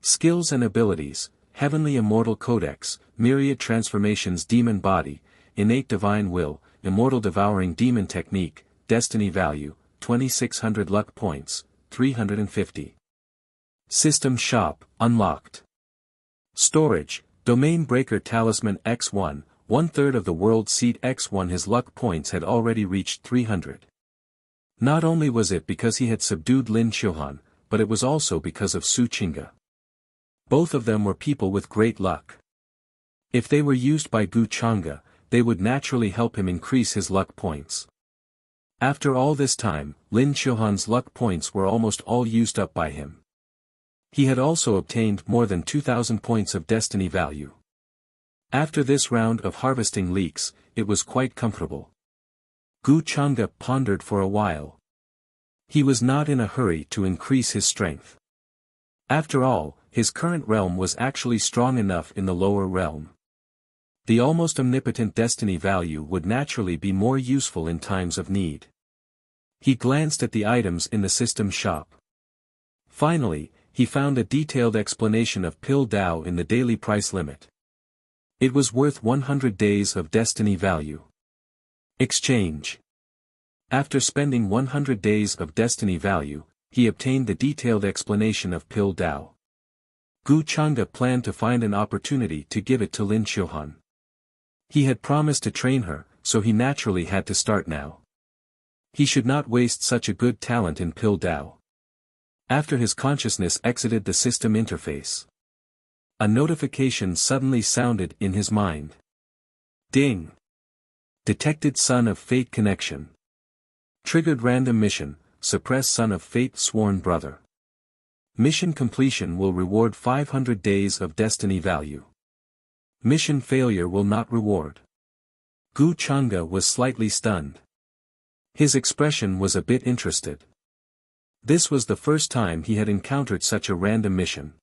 Skills and abilities, heavenly immortal codex, myriad transformations demon body, innate divine will, immortal devouring demon technique, destiny value, 2600 luck points, 350. System shop, unlocked. Storage, domain breaker talisman X1, 1/3 of the world seed X1. His luck points had already reached 300. Not only was it because he had subdued Lin Qiuhan, but it was also because of Su Qingge. Both of them were people with great luck. If they were used by Gu Chang'e, they would naturally help him increase his luck points. After all this time, Lin Qiuhan's luck points were almost all used up by him. He had also obtained more than 2000 points of destiny value. After this round of harvesting leaks, it was quite comfortable. Gu Chang'e pondered for a while. He was not in a hurry to increase his strength. After all, his current realm was actually strong enough in the lower realm. The almost omnipotent destiny value would naturally be more useful in times of need. He glanced at the items in the system shop. Finally, he found a detailed explanation of Pill Dao in the daily price limit. It was worth 100 days of destiny value. Exchange. After spending 100 days of destiny value, he obtained the detailed explanation of Pill Dao. Gu Chang'e planned to find an opportunity to give it to Lin Xiuhan. He had promised to train her, so he naturally had to start now. He should not waste such a good talent in Pill Dao. After his consciousness exited the system interface, a notification suddenly sounded in his mind. Ding! Detected Son of Fate connection. Triggered random mission, suppress Son of Fate sworn brother. Mission completion will reward 500 days of destiny value. Mission failure will not reward. Gu Chang'e was slightly stunned. His expression was a bit interested. This was the first time he had encountered such a random mission.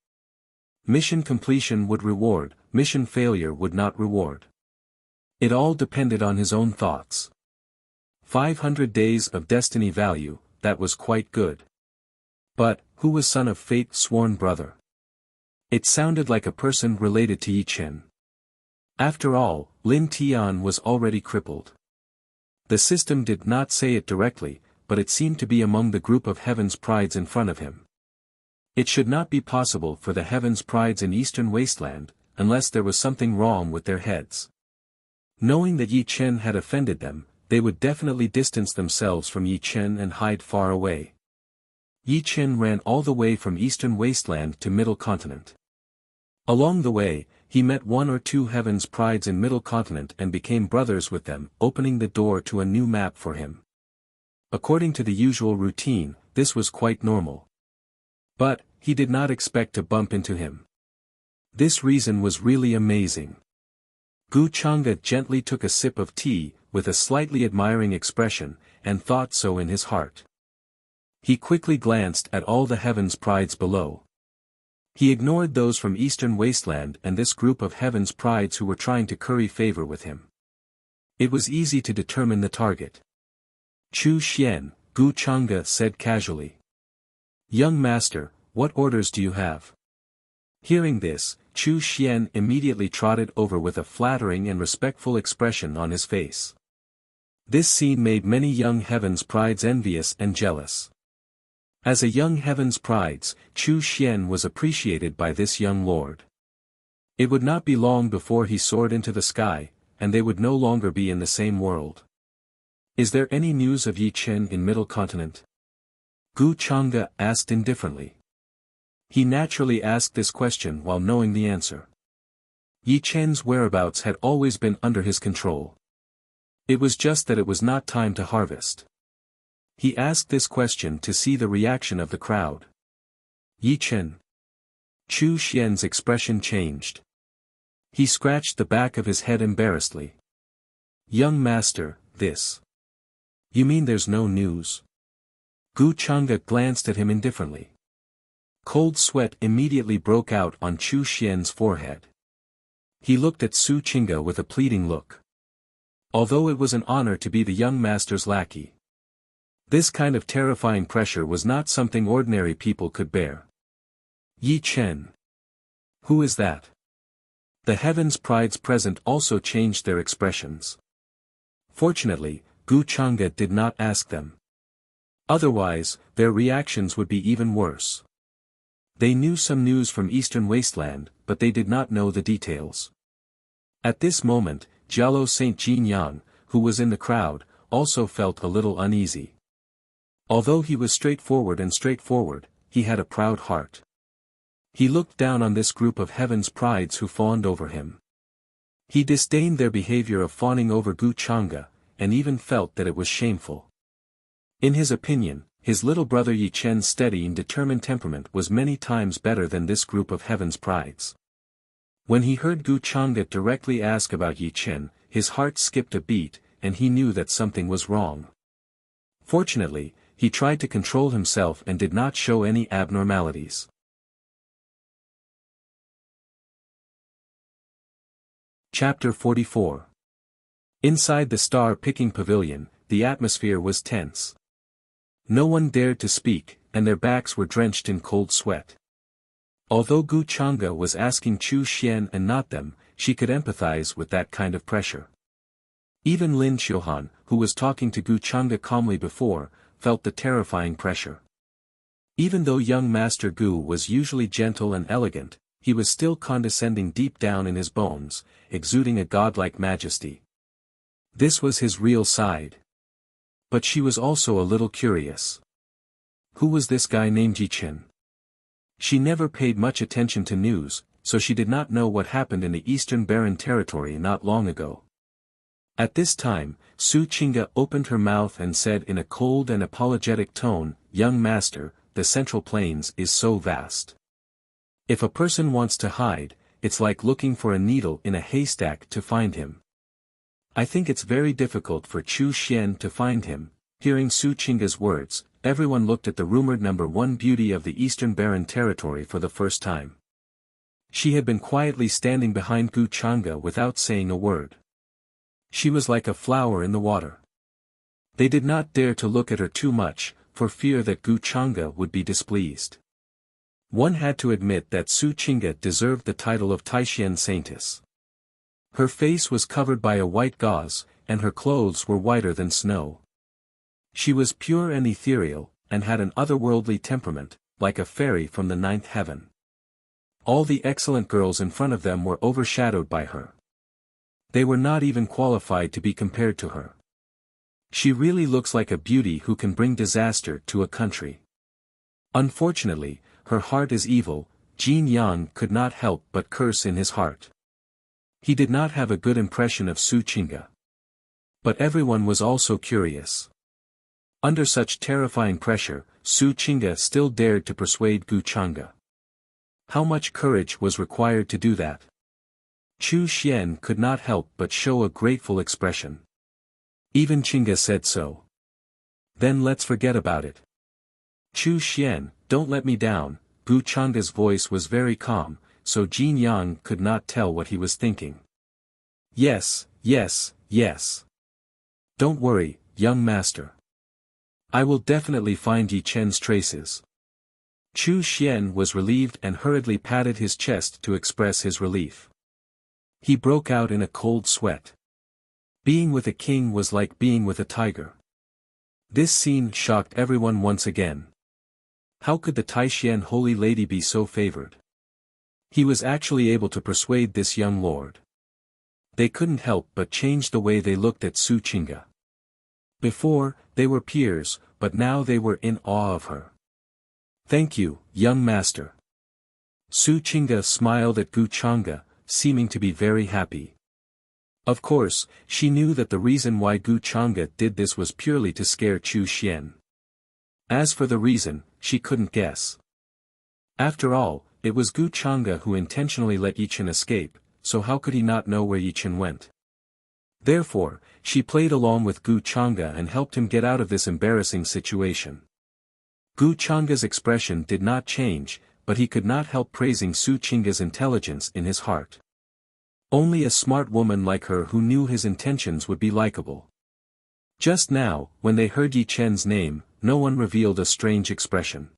Mission completion would reward, mission failure would not reward. It all depended on his own thoughts. 500 days of destiny value, that was quite good. But, who was Son of Fate sworn brother? It sounded like a person related to Yi Chen. After all, Lin Tian was already crippled. The system did not say it directly, but it seemed to be among the group of Heaven's Prides in front of him. It should not be possible for the Heaven's Prides in Eastern Wasteland, unless there was something wrong with their heads. Knowing that Yi Chen had offended them, they would definitely distance themselves from Yi Chen and hide far away. Yi Chen ran all the way from Eastern Wasteland to Middle Continent. Along the way, he met one or two Heaven's Prides in Middle Continent and became brothers with them, opening the door to a new map for him. According to the usual routine, this was quite normal. But, he did not expect to bump into him. This reason was really amazing. Gu Chang'e gently took a sip of tea, with a slightly admiring expression, and thought so in his heart. He quickly glanced at all the Heaven's Prides below. He ignored those from Eastern Wasteland and this group of Heaven's Prides who were trying to curry favor with him. It was easy to determine the target. Chu Xian, Gu Chang'e said casually. Young master, what orders do you have? Hearing this, Chu Xian immediately trotted over with a flattering and respectful expression on his face. This scene made many young Heaven's Prides envious and jealous. As a young Heaven's Prides, Chu Xian was appreciated by this young lord. It would not be long before he soared into the sky, and they would no longer be in the same world. Is there any news of Yi Chen in Middle Continent? Gu Chang'e asked indifferently. He naturally asked this question while knowing the answer. Yi Chen's whereabouts had always been under his control. It was just that it was not time to harvest. He asked this question to see the reaction of the crowd. Yi Chen. Chu Xian's expression changed. He scratched the back of his head embarrassedly. Young master, this. You mean there's no news? Gu Chang'e glanced at him indifferently. Cold sweat immediately broke out on Chu Xian's forehead. He looked at Su Qingge with a pleading look. Although it was an honor to be the young master's lackey, this kind of terrifying pressure was not something ordinary people could bear. Yi Chen. Who is that? The Heaven's Prides present also changed their expressions. Fortunately, Gu Chang'e did not ask them. Otherwise, their reactions would be even worse. They knew some news from Eastern Wasteland, but they did not know the details. At this moment, Jialo Saint Jinyang, who was in the crowd, also felt a little uneasy. Although he was straightforward, he had a proud heart. He looked down on this group of Heaven's Prides who fawned over him. He disdained their behavior of fawning over Gu Chang'e, and even felt that it was shameful. In his opinion, his little brother Yi Chen's steady and determined temperament was many times better than this group of Heaven's Prides. When he heard Gu Chang'e directly ask about Yi Chen, his heart skipped a beat, and he knew that something was wrong. Fortunately, he tried to control himself and did not show any abnormalities. Chapter 44. Inside the star-picking pavilion, the atmosphere was tense. No one dared to speak, and their backs were drenched in cold sweat. Although Gu Chang'e was asking Chu Xian and not them, she could empathize with that kind of pressure. Even Lin Xiuhan, who was talking to Gu Chang'e calmly before, felt the terrifying pressure. Even though young Master Gu was usually gentle and elegant, he was still condescending deep down in his bones, exuding a godlike majesty. This was his real side. But she was also a little curious. Who was this guy named Yichen? She never paid much attention to news, so she did not know what happened in the Eastern Barren Territory not long ago. At this time, Su Qingge opened her mouth and said in a cold and apologetic tone, "Young master, the Central Plains is so vast. If a person wants to hide, it's like looking for a needle in a haystack to find him. I think it's very difficult for Chu Xian to find him." Hearing Su Qingge's words, everyone looked at the rumored #1 beauty of the Eastern Barren Territory for the first time. She had been quietly standing behind Gu Changge without saying a word. She was like a flower in the water. They did not dare to look at her too much, for fear that Gu Changge would be displeased. One had to admit that Su Qingge deserved the title of Taishan Saintess. Her face was covered by a white gauze, and her clothes were whiter than snow. She was pure and ethereal, and had an otherworldly temperament, like a fairy from the 9th heaven. All the excellent girls in front of them were overshadowed by her. They were not even qualified to be compared to her. She really looks like a beauty who can bring disaster to a country. Unfortunately, her heart is evil. Jin Yang could not help but curse in his heart. He did not have a good impression of Su Qingge. But everyone was also curious. Under such terrifying pressure, Su Qingge still dared to persuade Gu Changge. How much courage was required to do that? Chu Xian could not help but show a grateful expression. Even Qingge said so. Then let's forget about it. Chu Xian, don't let me down. Gu Changge's voice was very calm, so Jin Yang could not tell what he was thinking. Yes, yes, yes. Don't worry, young master. I will definitely find Yi Chen's traces. Chu Xian was relieved and hurriedly patted his chest to express his relief. He broke out in a cold sweat. Being with a king was like being with a tiger. This scene shocked everyone once again. How could the Taishan holy lady be so favored? He was actually able to persuade this young lord. They couldn't help but change the way they looked at Su Qingge. Before, they were peers, but now they were in awe of her. Thank you, young master. Su Qingge smiled at Gu Changge, seeming to be very happy. Of course, she knew that the reason why Gu Changge did this was purely to scare Chu Xian. As for the reason, she couldn't guess. After all, it was Gu Changge who intentionally let Yi Chen escape, so how could he not know where Yi Chen went? Therefore, she played along with Gu Changge and helped him get out of this embarrassing situation. Gu Changge's expression did not change, but he could not help praising Su Qingge's intelligence in his heart. Only a smart woman like her who knew his intentions would be likable. Just now, when they heard Yi Chen's name, no one revealed a strange expression.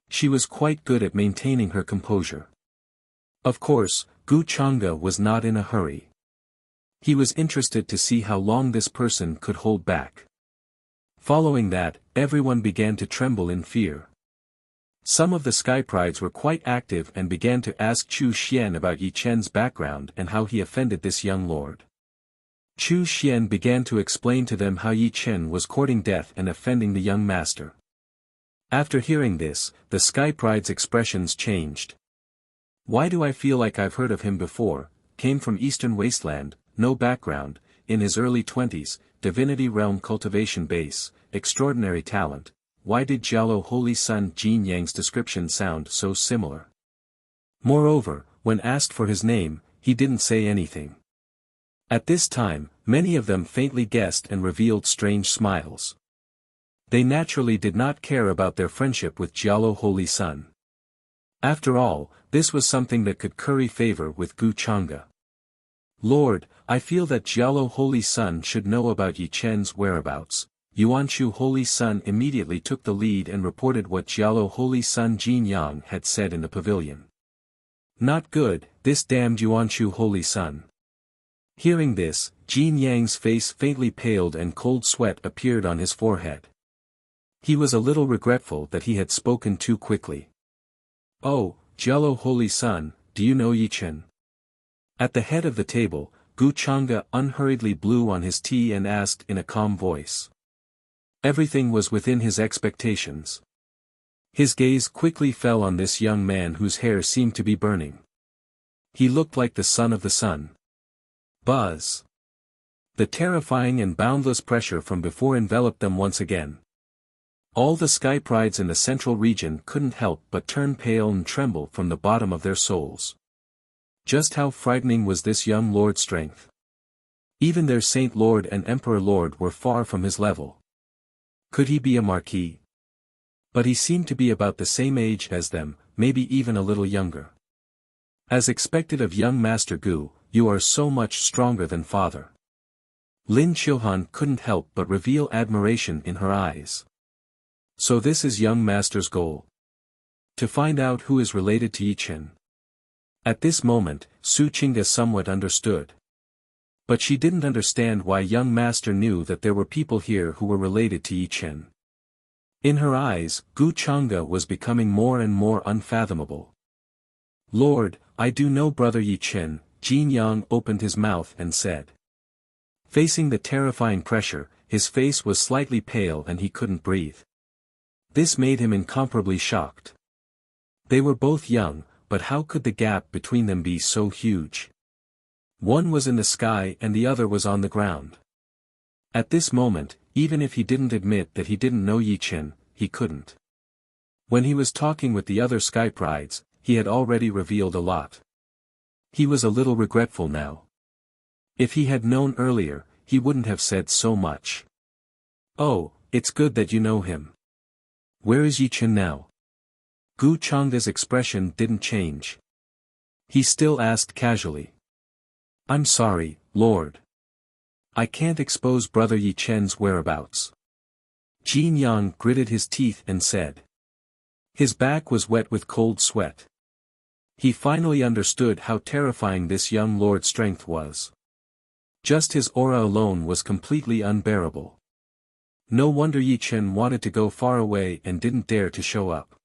She was quite good at maintaining her composure. Of course, Gu Changge was not in a hurry. He was interested to see how long this person could hold back. Following that, everyone began to tremble in fear. Some of the Sky Prides were quite active and began to ask Chu Xian about Yi Chen's background and how he offended this young lord. Chu Xian began to explain to them how Yi Chen was courting death and offending the young master. After hearing this, the Sky Pride's expressions changed. Why do I feel like I've heard of him before? Came from Eastern Wasteland, no background, in his early 20s, Divinity Realm cultivation base, extraordinary talent. Why did Jialo Holy Son Jin Yang's description sound so similar? Moreover, when asked for his name, he didn't say anything. At this time, many of them faintly guessed and revealed strange smiles. They naturally did not care about their friendship with Jialo Holy Son. After all, this was something that could curry favor with Gu Changge. Lord, I feel that Jialo Holy Son should know about Yi Chen's whereabouts. Yuanshu Holy Son immediately took the lead and reported what Jialo Holy Son Jin Yang had said in the pavilion. Not good, this damned Yuanshu Holy Son. Hearing this, Jin Yang's face faintly paled and cold sweat appeared on his forehead. He was a little regretful that he had spoken too quickly. Oh, Jello Holy Son, do you know Yichen? At the head of the table, Gu Chang'e unhurriedly blew on his tea and asked in a calm voice. Everything was within his expectations. His gaze quickly fell on this young man whose hair seemed to be burning. He looked like the son of the sun. Buzz. The terrifying and boundless pressure from before enveloped them once again. All the sky prides in the central region couldn't help but turn pale and tremble from the bottom of their souls. Just how frightening was this young lord's strength? Even their Saint Lord and Emperor Lord were far from his level. Could he be a marquis? But he seemed to be about the same age as them, maybe even a little younger. As expected of young Master Gu, you are so much stronger than father. Lin Chilhan couldn't help but reveal admiration in her eyes. So this is young Master's goal. To find out who is related to Yichen. At this moment, Su Qingde somewhat understood. But she didn't understand why young Master knew that there were people here who were related to Yichen. In her eyes, Gu Chang'e was becoming more and more unfathomable. Lord, I do know brother Yichen, Jin Yang opened his mouth and said. Facing the terrifying pressure, his face was slightly pale and he couldn't breathe. This made him incomparably shocked. They were both young, but how could the gap between them be so huge? One was in the sky and the other was on the ground. At this moment, even if he didn't admit that he didn't know Yichen, he couldn't. When he was talking with the other sky prides, he had already revealed a lot. He was a little regretful now. If he had known earlier, he wouldn't have said so much. Oh, it's good that you know him. Where is Yichen now? Gu Chang'e's expression didn't change. He still asked casually. I'm sorry, Lord. I can't expose brother Yichen's whereabouts. Jin Yang gritted his teeth and said. His back was wet with cold sweat. He finally understood how terrifying this young lord's strength was. Just his aura alone was completely unbearable. No wonder Yichen wanted to go far away and didn't dare to show up.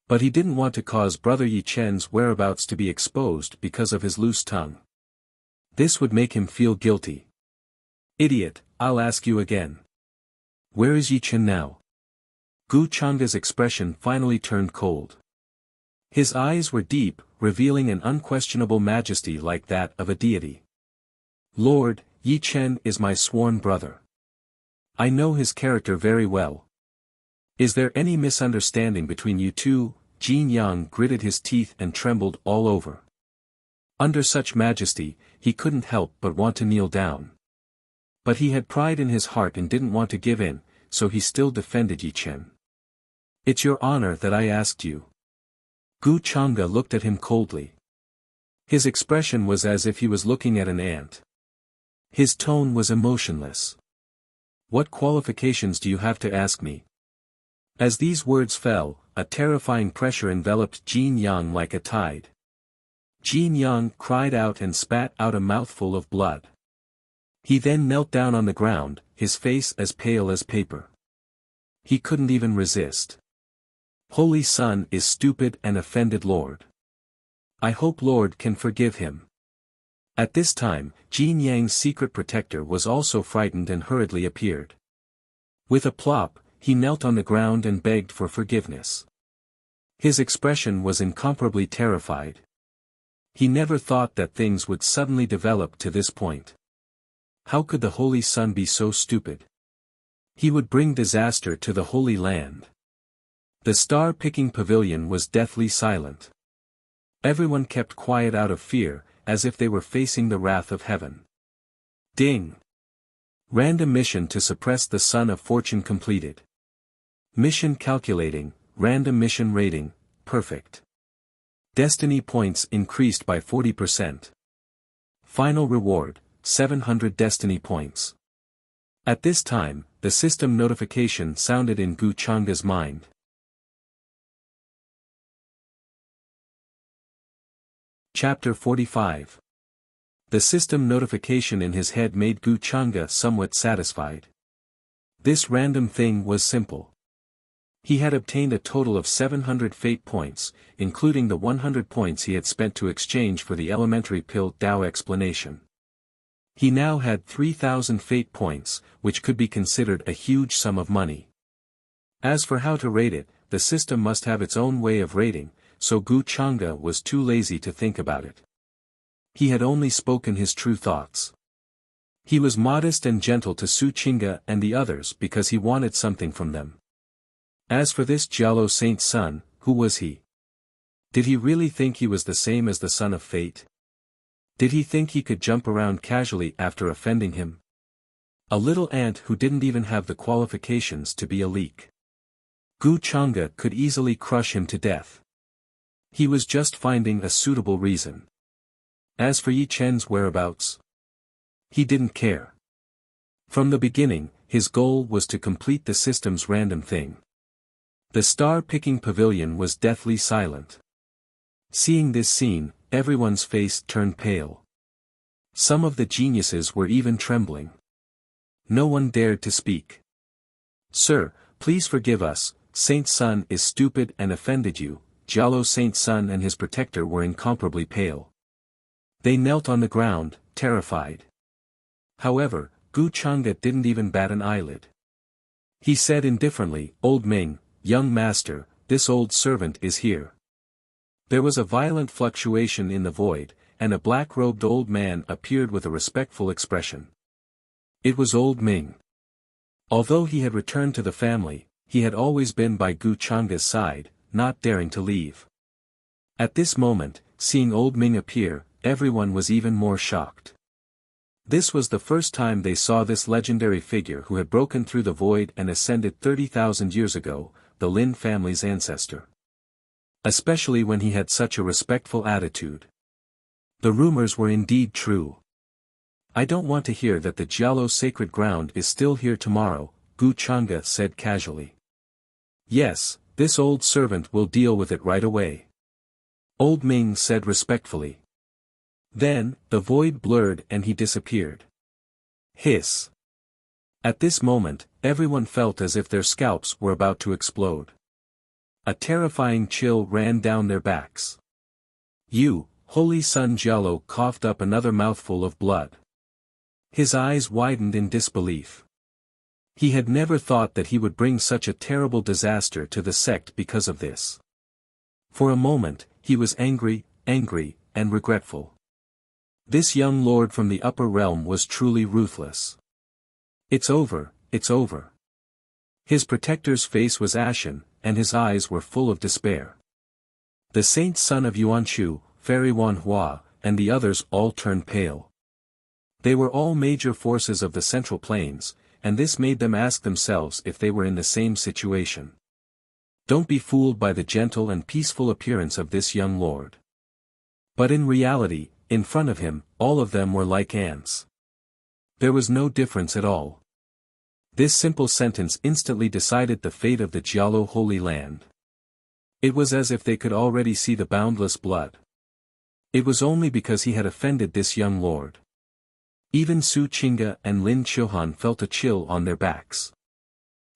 But he didn't want to cause brother Yichen's whereabouts to be exposed because of his loose tongue. This would make him feel guilty. Idiot, I'll ask you again. Where is Yichen now? Gu Chang'e's expression finally turned cold. His eyes were deep, revealing an unquestionable majesty like that of a deity. Lord, Yichen is my sworn brother. I know his character very well. Is there any misunderstanding between you two? Jin Yang gritted his teeth and trembled all over. Under such majesty, he couldn't help but want to kneel down. But he had pride in his heart and didn't want to give in, so he still defended Yichen. It's your honor that I asked you. Gu Chang'e looked at him coldly. His expression was as if he was looking at an ant. His tone was emotionless. What qualifications do you have to ask me? As these words fell, a terrifying pressure enveloped Jin Yang like a tide. Jin Yang cried out and spat out a mouthful of blood. He then knelt down on the ground, his face as pale as paper. He couldn't even resist. Holy Son is stupid and offended Lord. I hope Lord can forgive him. At this time, Jin Yang's secret protector was also frightened and hurriedly appeared. With a plop, he knelt on the ground and begged for forgiveness. His expression was incomparably terrified. He never thought that things would suddenly develop to this point. How could the Holy Son be so stupid? He would bring disaster to the Holy Land. The star-picking pavilion was deathly silent. Everyone kept quiet out of fear, as if they were facing the wrath of heaven. Ding! Random mission to suppress the Son of Fortune completed. Mission calculating, random mission rating, perfect. Destiny points increased by 40%. Final reward, 700 destiny points. At this time, the system notification sounded in Gu Chang'e's mind. Chapter 45. The system notification in his head made Gu Chang'e somewhat satisfied. This random thing was simple. He had obtained a total of 700 fate points, including the 100 points he had spent to exchange for the elementary pill Tao explanation. He now had 3,000 fate points, which could be considered a huge sum of money. As for how to rate it, the system must have its own way of rating, so Gu Chang'e was too lazy to think about it. He had only spoken his true thoughts. He was modest and gentle to Su Qing'e and the others because he wanted something from them. As for this Jialo Saint's son, who was he? Did he really think he was the same as the son of fate? Did he think he could jump around casually after offending him? A little ant who didn't even have the qualifications to be a leek. Gu Chang'e could easily crush him to death. He was just finding a suitable reason. As for Yi Chen's whereabouts, he didn't care. From the beginning, his goal was to complete the system's random thing. The star-picking pavilion was deathly silent. Seeing this scene, everyone's face turned pale. Some of the geniuses were even trembling. No one dared to speak. "Sir, please forgive us, Saint's son is stupid and offended you." Jialo Saint's son and his protector were incomparably pale. They knelt on the ground, terrified. However, Gu Chang'e didn't even bat an eyelid. He said indifferently, "Old Ming, young master, this old servant is here." There was a violent fluctuation in the void, and a black-robed old man appeared with a respectful expression. It was old Ming. Although he had returned to the family, he had always been by Gu Chang'e's side, not daring to leave. At this moment, seeing old Ming appear, everyone was even more shocked. This was the first time they saw this legendary figure who had broken through the void and ascended 30,000 years ago, the Lin family's ancestor. Especially when he had such a respectful attitude. The rumors were indeed true. "I don't want to hear that the Jialo sacred ground is still here tomorrow," Gu Chang'e said casually. "Yes, this old servant will deal with it right away," old Ming said respectfully. Then, the void blurred and he disappeared. Hiss. At this moment, everyone felt as if their scalps were about to explode. A terrifying chill ran down their backs. "You, Holy Sun!" Jialo coughed up another mouthful of blood. His eyes widened in disbelief. He had never thought that he would bring such a terrible disaster to the sect because of this. For a moment, he was angry, and regretful. This young lord from the upper realm was truly ruthless. It's over, it's over." His protector's face was ashen, and his eyes were full of despair. The saint's son of Yuanchu, Fairy Wan Hua, and the others all turned pale. They were all major forces of the Central Plains, and this made them ask themselves if they were in the same situation. Don't be fooled by the gentle and peaceful appearance of this young lord. But in reality, in front of him, all of them were like ants. There was no difference at all. This simple sentence instantly decided the fate of the Jialo Holy Land. It was as if they could already see the boundless blood. It was only because he had offended this young lord. Even Su Qing'e and Lin Qiuhan felt a chill on their backs.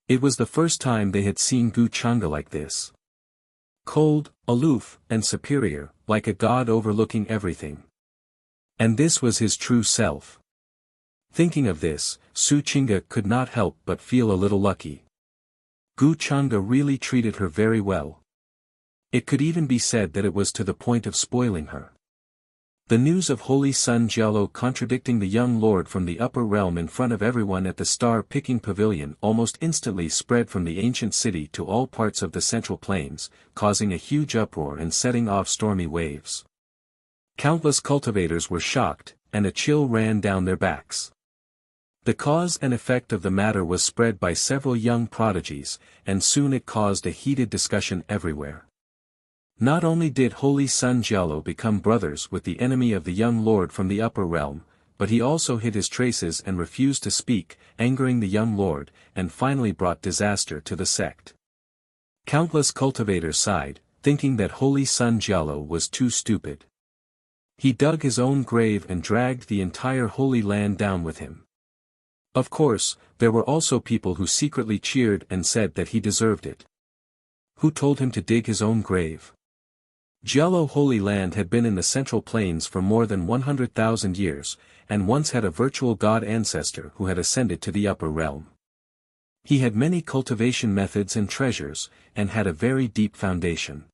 It was the first time they had seen Gu Chang'e like this. Cold, aloof, and superior, like a god overlooking everything. And this was his true self. Thinking of this, Su Qing'e could not help but feel a little lucky. Gu Chang'e really treated her very well. It could even be said that it was to the point of spoiling her. The news of Holy Sun Jialo contradicting the young lord from the upper realm in front of everyone at the star-picking pavilion almost instantly spread from the ancient city to all parts of the Central Plains, causing a huge uproar and setting off stormy waves. Countless cultivators were shocked, and a chill ran down their backs. The cause and effect of the matter was spread by several young prodigies, and soon it caused a heated discussion everywhere. Not only did Holy Sun Jialo become brothers with the enemy of the young lord from the upper realm, but he also hid his traces and refused to speak, angering the young lord, and finally brought disaster to the sect. Countless cultivators sighed, thinking that Holy Sun Jialo was too stupid. He dug his own grave and dragged the entire Holy Land down with him. Of course, there were also people who secretly cheered and said that he deserved it. Who told him to dig his own grave? Jialo Holy Land had been in the Central Plains for more than 100,000 years, and once had a virtual god ancestor who had ascended to the upper realm. He had many cultivation methods and treasures, and had a very deep foundation.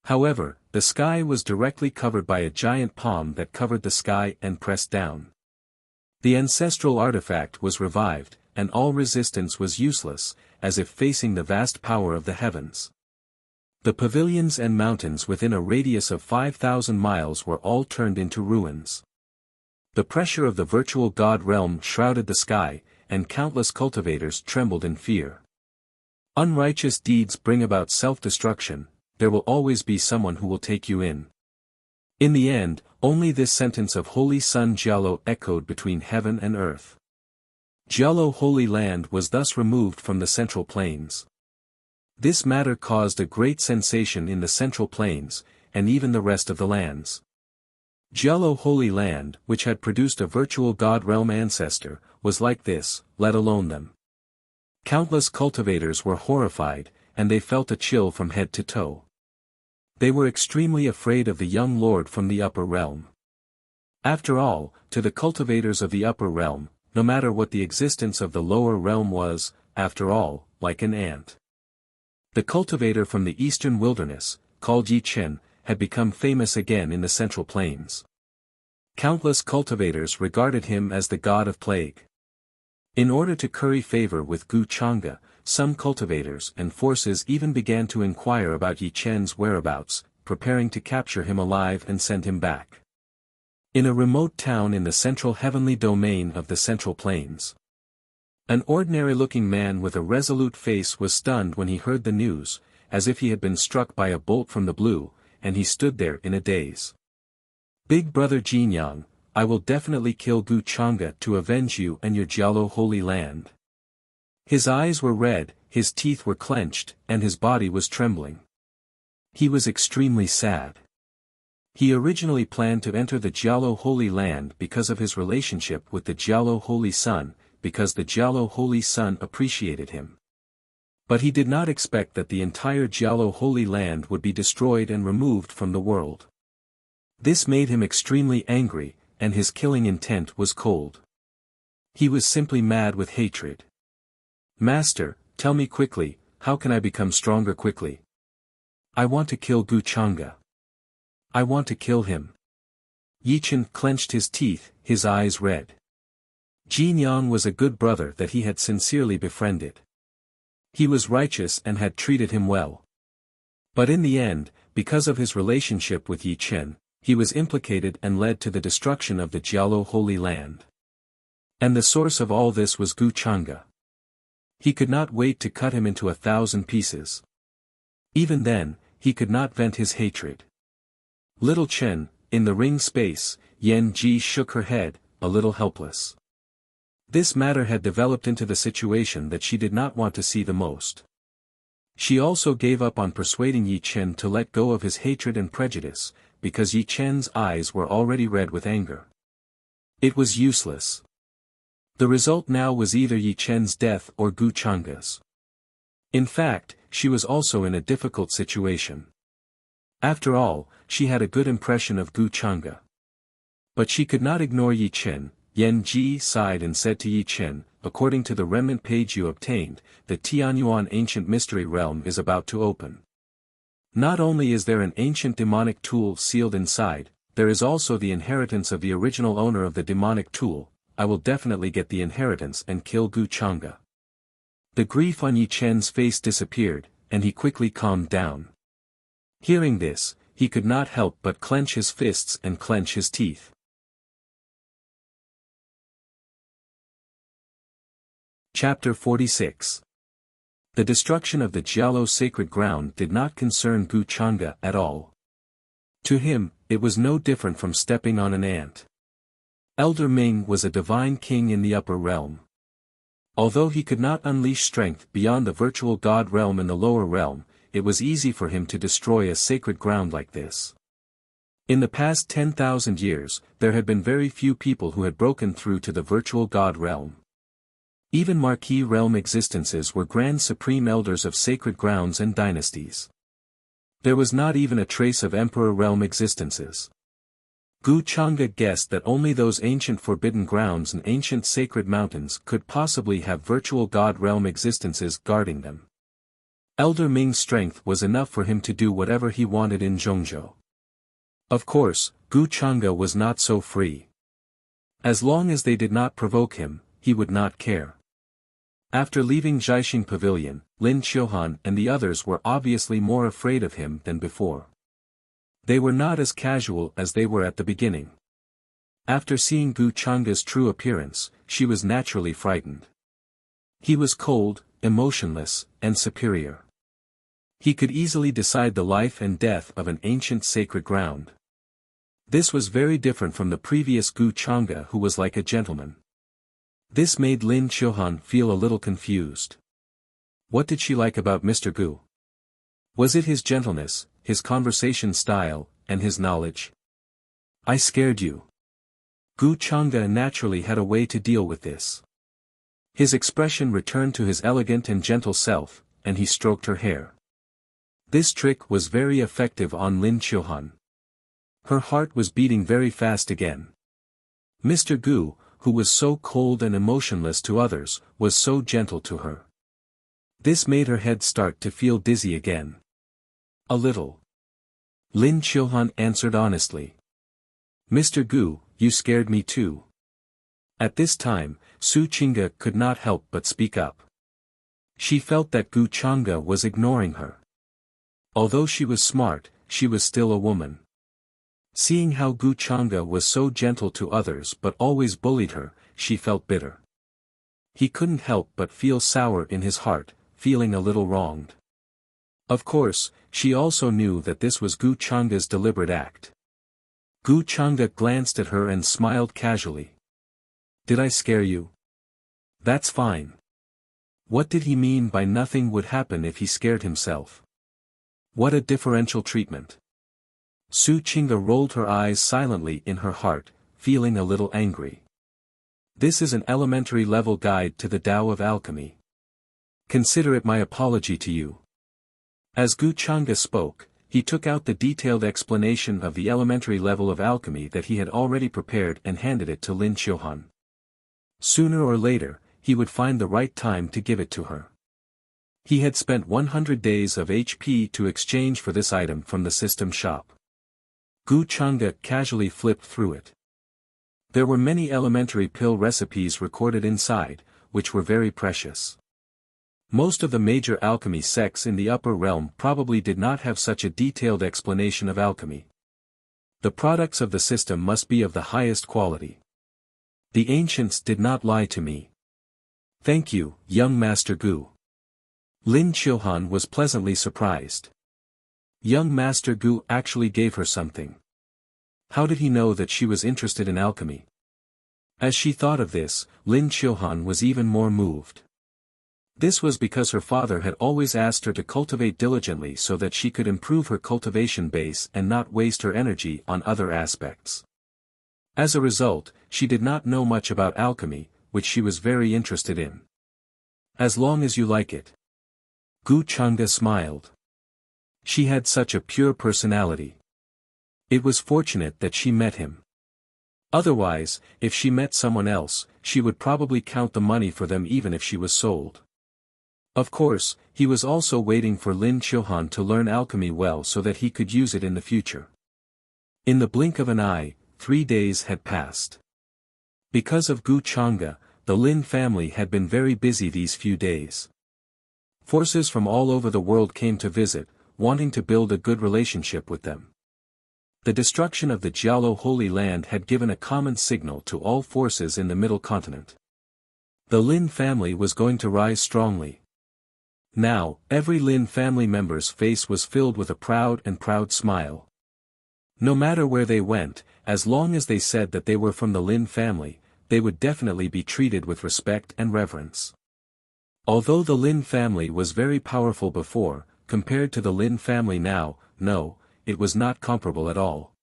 However, the sky was directly covered by a giant palm that covered the sky and pressed down. The ancestral artifact was revived, and all resistance was useless, as if facing the vast power of the heavens. The pavilions and mountains within a radius of 5,000 miles were all turned into ruins. The pressure of the virtual god realm shrouded the sky, and countless cultivators trembled in fear. Unrighteous deeds bring about self-destruction, there will always be someone who will take you in. In the end, only this sentence of Holy Sun Jialo echoed between heaven and earth. Jialo Holy Land was thus removed from the Central Plains. This matter caused a great sensation in the Central Plains, and even the rest of the lands. Jialo Holy Land, which had produced a virtual god realm ancestor, was like this, let alone them. Countless cultivators were horrified, and they felt a chill from head to toe. They were extremely afraid of the young lord from the upper realm. After all, to the cultivators of the upper realm, no matter what the existence of the lower realm was, after all, like an ant. The cultivator from the eastern wilderness, called Yi Chen, had become famous again in the Central Plains. Countless cultivators regarded him as the god of plague. In order to curry favor with Gu Chang'e, some cultivators and forces even began to inquire about Yi Chen's whereabouts, preparing to capture him alive and send him back. In a remote town in the central heavenly domain of the Central Plains, an ordinary-looking man with a resolute face was stunned when he heard the news, as if he had been struck by a bolt from the blue, and he stood there in a daze. Big brother Jinyang, I will definitely kill Gu Chang'e to avenge you and your Jialo Holy Land. His eyes were red, his teeth were clenched, and his body was trembling. He was extremely sad. He originally planned to enter the Jialo Holy Land because of his relationship with the Jialo Holy Sun, because the Jialo Holy Sun appreciated him. But he did not expect that the entire Jialo Holy Land would be destroyed and removed from the world. This made him extremely angry, and his killing intent was cold. He was simply mad with hatred. Master, tell me quickly, how can I become stronger quickly? I want to kill Gu Chang'e. I want to kill him. Yi Chen clenched his teeth, his eyes red. Jinyang was a good brother that he had sincerely befriended. He was righteous and had treated him well. But in the end, because of his relationship with Yi Chen, he was implicated and led to the destruction of the Jialo Holy Land. And the source of all this was Gu Chang'e. He could not wait to cut him into 1,000 pieces. Even then, he could not vent his hatred. Little Chen, in the ring space, Yan Ji shook her head, a little helpless. This matter had developed into the situation that she did not want to see the most. She also gave up on persuading Yi Chen to let go of his hatred and prejudice, because Yi Chen's eyes were already red with anger. It was useless. The result now was either Yi Chen's death or Gu Chang'e's. In fact, she was also in a difficult situation. After all, she had a good impression of Gu Chang'e. But she could not ignore Yi Chen. Yan Ji sighed and said to Yi Chen, according to the remnant page you obtained, the Tianyuan ancient mystery realm is about to open. Not only is there an ancient demonic tool sealed inside, there is also the inheritance of the original owner of the demonic tool. I will definitely get the inheritance and kill Gu Chang'e. The grief on Yi Chen's face disappeared, and he quickly calmed down. Hearing this, he could not help but clench his fists and clench his teeth. Chapter 46. The destruction of the Jialo sacred ground did not concern Gu Chang'e at all. To him, it was no different from stepping on an ant. Elder Ming was a divine king in the upper realm. Although he could not unleash strength beyond the virtual god realm in the lower realm, it was easy for him to destroy a sacred ground like this. In the past 10,000 years, there had been very few people who had broken through to the virtual god realm. Even marquis realm existences were grand supreme elders of sacred grounds and dynasties. There was not even a trace of emperor realm existences. Gu Chang'e guessed that only those ancient forbidden grounds and ancient sacred mountains could possibly have virtual god realm existences guarding them. Elder Ming's strength was enough for him to do whatever he wanted in Zhongzhou. Of course, Gu Chang'e was not so free. As long as they did not provoke him, he would not care. After leaving Jiaxing Pavilion, Lin Qiuhan and the others were obviously more afraid of him than before. They were not as casual as they were at the beginning. After seeing Gu Chang'e's true appearance, she was naturally frightened. He was cold, emotionless, and superior. He could easily decide the life and death of an ancient sacred ground. This was very different from the previous Gu Chang'e, who was like a gentleman. This made Lin Qiuhan feel a little confused. What did she like about Mr. Gu? Was it his gentleness, his conversation style, and his knowledge? I scared you. Gu Chang'e naturally had a way to deal with this. His expression returned to his elegant and gentle self, and he stroked her hair. This trick was very effective on Lin Qiuhan. Her heart was beating very fast again. Mr. Gu, who was so cold and emotionless to others, was so gentle to her. This made her head start to feel dizzy again. A little. Lin Qiuhan answered honestly. Mr. Gu, you scared me too. At this time, Su Qingge could not help but speak up. She felt that Gu Chang'e was ignoring her. Although she was smart, she was still a woman. Seeing how Gu Chang'e was so gentle to others but always bullied her, she felt bitter. He couldn't help but feel sour in his heart, feeling a little wronged. Of course, she also knew that this was Gu Chang'e's deliberate act. Gu Chang'e glanced at her and smiled casually. Did I scare you? That's fine. What did he mean by nothing would happen if he scared himself? What a differential treatment. Su Qingge rolled her eyes silently in her heart, feeling a little angry. This is an elementary level guide to the Tao of alchemy. Consider it my apology to you. As Gu Chang'e spoke, he took out the detailed explanation of the elementary level of alchemy that he had already prepared and handed it to Lin Qiuhan. Sooner or later, he would find the right time to give it to her. He had spent 100 days of HP to exchange for this item from the system shop. Gu Chang'e casually flipped through it. There were many elementary pill recipes recorded inside, which were very precious. Most of the major alchemy sects in the upper realm probably did not have such a detailed explanation of alchemy. The products of the system must be of the highest quality. The ancients did not lie to me. Thank you, young Master Gu. Lin Qiuhan was pleasantly surprised. Young Master Gu actually gave her something. How did he know that she was interested in alchemy? As she thought of this, Lin Qiuhan was even more moved. This was because her father had always asked her to cultivate diligently so that she could improve her cultivation base and not waste her energy on other aspects. As a result, she did not know much about alchemy, which she was very interested in. As long as you like it. Gu Chang'e smiled. She had such a pure personality. It was fortunate that she met him. Otherwise, if she met someone else, she would probably count the money for them even if she was sold. Of course, he was also waiting for Lin Qiuhan to learn alchemy well so that he could use it in the future. In the blink of an eye, 3 days had passed. Because of Gu Chang'e, the Lin family had been very busy these few days. Forces from all over the world came to visit, wanting to build a good relationship with them. The destruction of the Jialo Holy Land had given a common signal to all forces in the Middle Continent. The Lin family was going to rise strongly. Now, every Lin family member's face was filled with a proud smile. No matter where they went, as long as they said that they were from the Lin family, they would definitely be treated with respect and reverence. Although the Lin family was very powerful before, compared to the Lin family now, no, it was not comparable at all.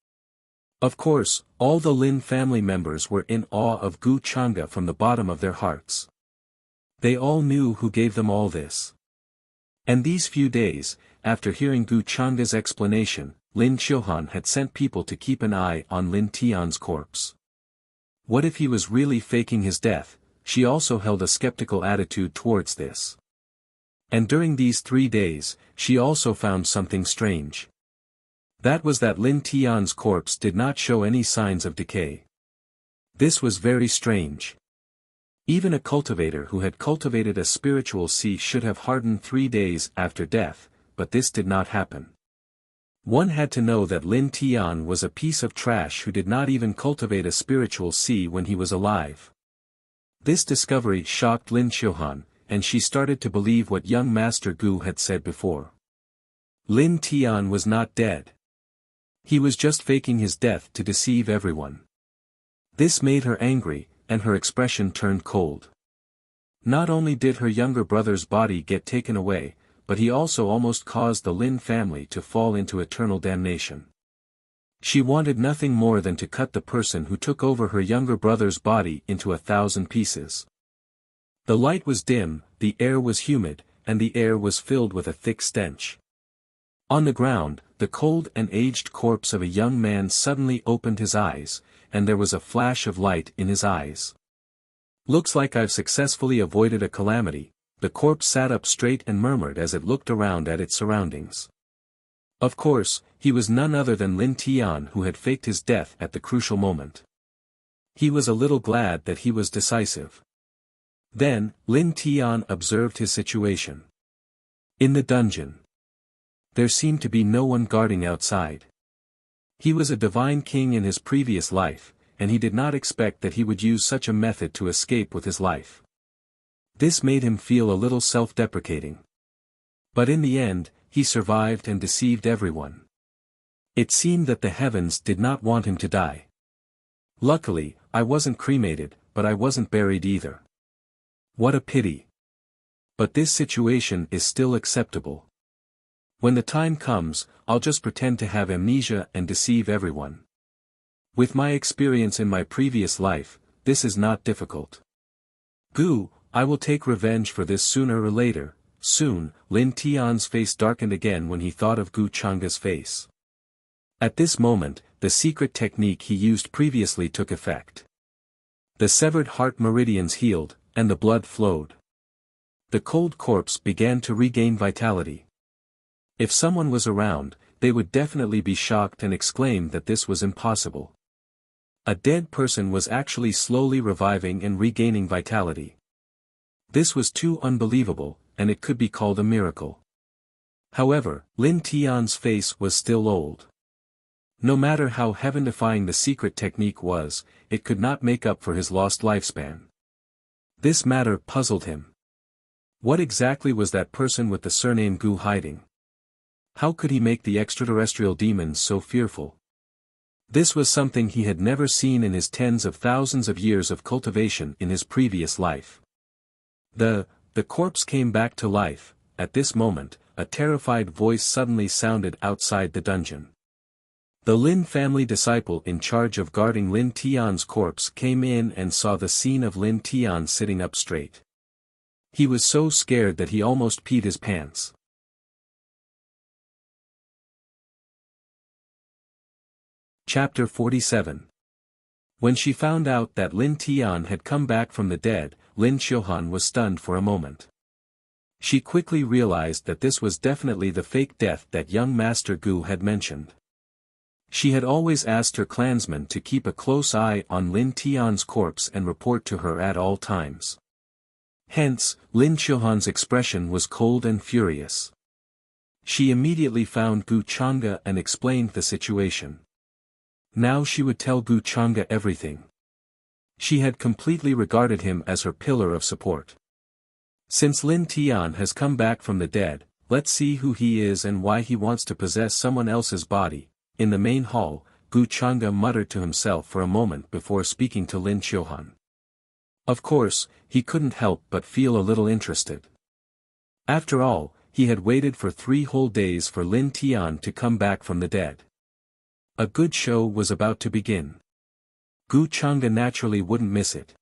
Of course, all the Lin family members were in awe of Gu Chang'e from the bottom of their hearts. They all knew who gave them all this. And these few days, after hearing Gu Changa's explanation, Lin Qiuhan had sent people to keep an eye on Lin Tian's corpse. What if he was really faking his death? She also held a skeptical attitude towards this. And during these 3 days, she also found something strange. That was that Lin Tian's corpse did not show any signs of decay. This was very strange. Even a cultivator who had cultivated a spiritual seed should have hardened 3 days after death, but this did not happen. One had to know that Lin Tian was a piece of trash who did not even cultivate a spiritual seed when he was alive. This discovery shocked Lin Qiuhan, and she started to believe what young Master Gu had said before. Lin Tian was not dead. He was just faking his death to deceive everyone. This made her angry, and her expression turned cold. Not only did her younger brother's body get taken away, but he also almost caused the Lin family to fall into eternal damnation. She wanted nothing more than to cut the person who took over her younger brother's body into 1,000 pieces. The light was dim, the air was humid, and the air was filled with a thick stench. On the ground, the cold and aged corpse of a young man suddenly opened his eyes, and there was a flash of light in his eyes. "Looks like I've successfully avoided a calamity." The corpse sat up straight and murmured as it looked around at its surroundings. Of course, he was none other than Lin Tian, who had faked his death at the crucial moment. He was a little glad that he was decisive. Then, Lin Tian observed his situation. In the dungeon, there seemed to be no one guarding outside. He was a divine king in his previous life, and he did not expect that he would use such a method to escape with his life. This made him feel a little self-deprecating. But in the end, he survived and deceived everyone. It seemed that the heavens did not want him to die. Luckily, I wasn't cremated, but I wasn't buried either. What a pity. But this situation is still acceptable. When the time comes, I'll just pretend to have amnesia and deceive everyone. With my experience in my previous life, this is not difficult. Gu, I will take revenge for this sooner or later. Soon, Lin Tian's face darkened again when he thought of Gu Changa's face. At this moment, the secret technique he used previously took effect. The severed heart meridians healed, and the blood flowed. The cold corpse began to regain vitality. If someone was around, they would definitely be shocked and exclaim that this was impossible. A dead person was actually slowly reviving and regaining vitality. This was too unbelievable, and it could be called a miracle. However, Lin Tian's face was still old. No matter how heaven-defying the secret technique was, it could not make up for his lost lifespan. This matter puzzled him. What exactly was that person with the surname Gu hiding? How could he make the extraterrestrial demons so fearful? This was something he had never seen in his tens of thousands of years of cultivation in his previous life. The corpse came back to life. At this moment, a terrified voice suddenly sounded outside the dungeon. The Lin family disciple in charge of guarding Lin Tian's corpse came in and saw the scene of Lin Tian sitting up straight. He was so scared that he almost peed his pants. Chapter 47. When she found out that Lin Tian had come back from the dead, Lin Qiuhan was stunned for a moment. She quickly realized that this was definitely the fake death that young Master Gu had mentioned. She had always asked her clansmen to keep a close eye on Lin Tian's corpse and report to her at all times. Hence, Lin Qiuhan's expression was cold and furious. She immediately found Gu Changa and explained the situation. Now she would tell Gu Changa everything. She had completely regarded him as her pillar of support. Since Lin Tian has come back from the dead, let's see who he is and why he wants to possess someone else's body. In the main hall, Gu Changa muttered to himself for a moment before speaking to Lin Qiuhan. Of course, he couldn't help but feel a little interested. After all, he had waited for 3 whole days for Lin Tian to come back from the dead. A good show was about to begin. Gu Changa naturally wouldn't miss it.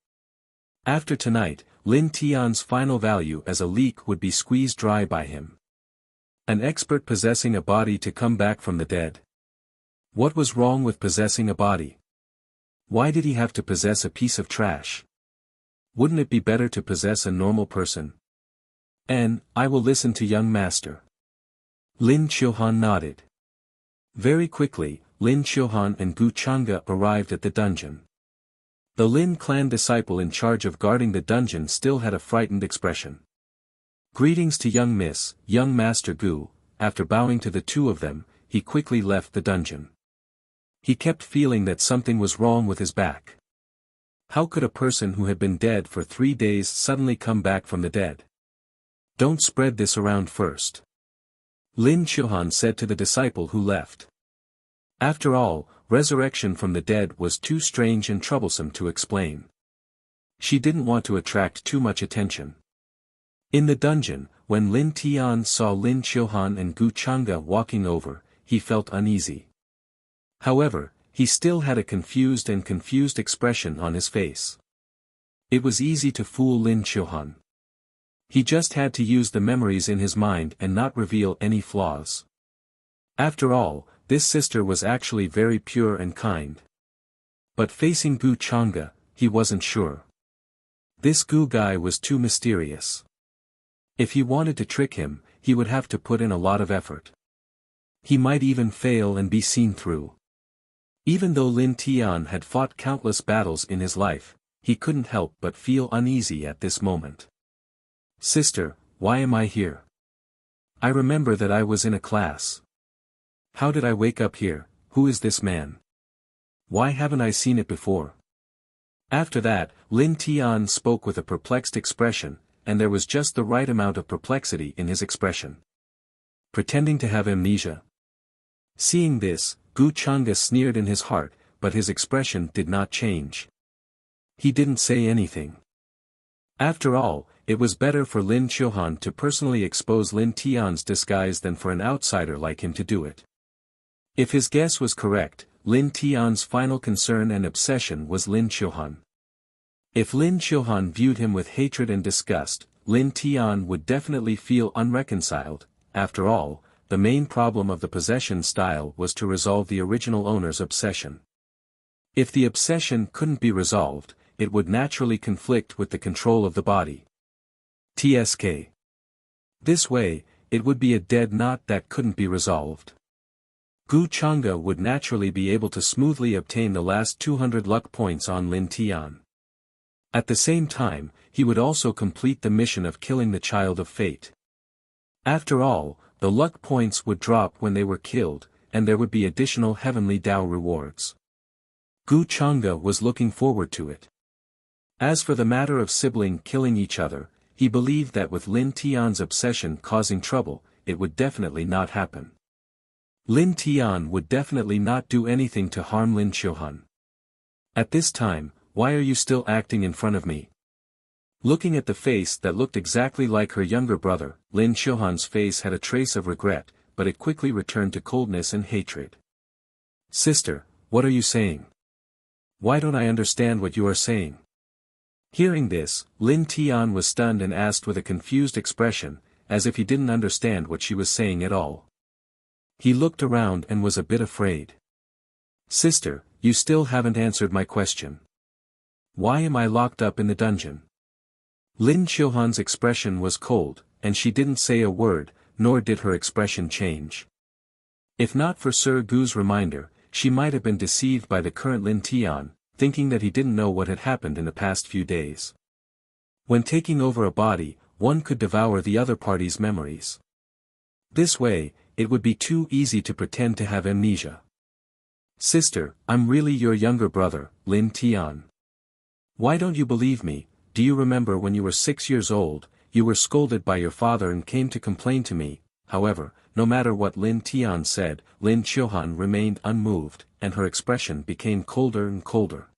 After tonight, Lin Tian's final value as a leak would be squeezed dry by him. An expert possessing a body to come back from the dead. What was wrong with possessing a body? Why did he have to possess a piece of trash? Wouldn't it be better to possess a normal person? I will listen to young master. Lin Qiuhan nodded. Very quickly, Lin Qiuhan and Gu Changge arrived at the dungeon. The Lin clan disciple in charge of guarding the dungeon still had a frightened expression. Greetings to young master Gu. After bowing to the two of them, he quickly left the dungeon. He kept feeling that something was wrong with his back. How could a person who had been dead for 3 days suddenly come back from the dead? Don't spread this around first. Lin Qiuhan said to the disciple who left. After all, resurrection from the dead was too strange and troublesome to explain. She didn't want to attract too much attention. In the dungeon, when Lin Tian saw Lin Qiuhan and Gu Changge walking over, he felt uneasy. However, he still had a confused expression on his face. It was easy to fool Lin Qiuhan. He just had to use the memories in his mind and not reveal any flaws. After all, this sister was actually very pure and kind. But facing Gu Changge, he wasn't sure. This Gu guy was too mysterious. If he wanted to trick him, he would have to put in a lot of effort. He might even fail and be seen through. Even though Lin Tian had fought countless battles in his life, he couldn't help but feel uneasy at this moment. Sister, why am I here? I remember that I was in a class. How did I wake up here? Who is this man? Why haven't I seen it before? After that, Lin Tian spoke with a perplexed expression, and there was just the right amount of perplexity in his expression. Pretending to have amnesia. Seeing this, Gu Changge sneered in his heart, but his expression did not change. He didn't say anything. After all, it was better for Lin Qiuhan to personally expose Lin Tian's disguise than for an outsider like him to do it. If his guess was correct, Lin Tian's final concern and obsession was Lin Qiuhan. If Lin Qiuhan viewed him with hatred and disgust, Lin Tian would definitely feel unreconciled. After all, the main problem of the possession style was to resolve the original owner's obsession. If the obsession couldn't be resolved, it would naturally conflict with the control of the body. TSK. This way, it would be a dead knot that couldn't be resolved. Gu Changge would naturally be able to smoothly obtain the last 200 luck points on Lin Tian. At the same time, he would also complete the mission of killing the Child of Fate. After all, the luck points would drop when they were killed, and there would be additional heavenly Dao rewards. Gu Changge was looking forward to it. As for the matter of sibling killing each other, he believed that with Lin Tian's obsession causing trouble, it would definitely not happen. Lin Tian would definitely not do anything to harm Lin Qiuhan. At this time, why are you still acting in front of me? Looking at the face that looked exactly like her younger brother, Lin Qiuhan's face had a trace of regret, but it quickly returned to coldness and hatred. Sister, what are you saying? Why don't I understand what you are saying? Hearing this, Lin Tian was stunned and asked with a confused expression, as if he didn't understand what she was saying at all. He looked around and was a bit afraid. Sister, you still haven't answered my question. Why am I locked up in the dungeon? Lin Qiuhan's expression was cold, and she didn't say a word, nor did her expression change. If not for Sir Gu's reminder, she might have been deceived by the current Lin Tian, thinking that he didn't know what had happened in the past few days. When taking over a body, one could devour the other party's memories. This way, it would be too easy to pretend to have amnesia. Sister, I'm really your younger brother, Lin Tian. Why don't you believe me? Do you remember when you were 6 years old, you were scolded by your father and came to complain to me? However, no matter what Lin Tian said, Lin Qiuhan remained unmoved, and her expression became colder and colder.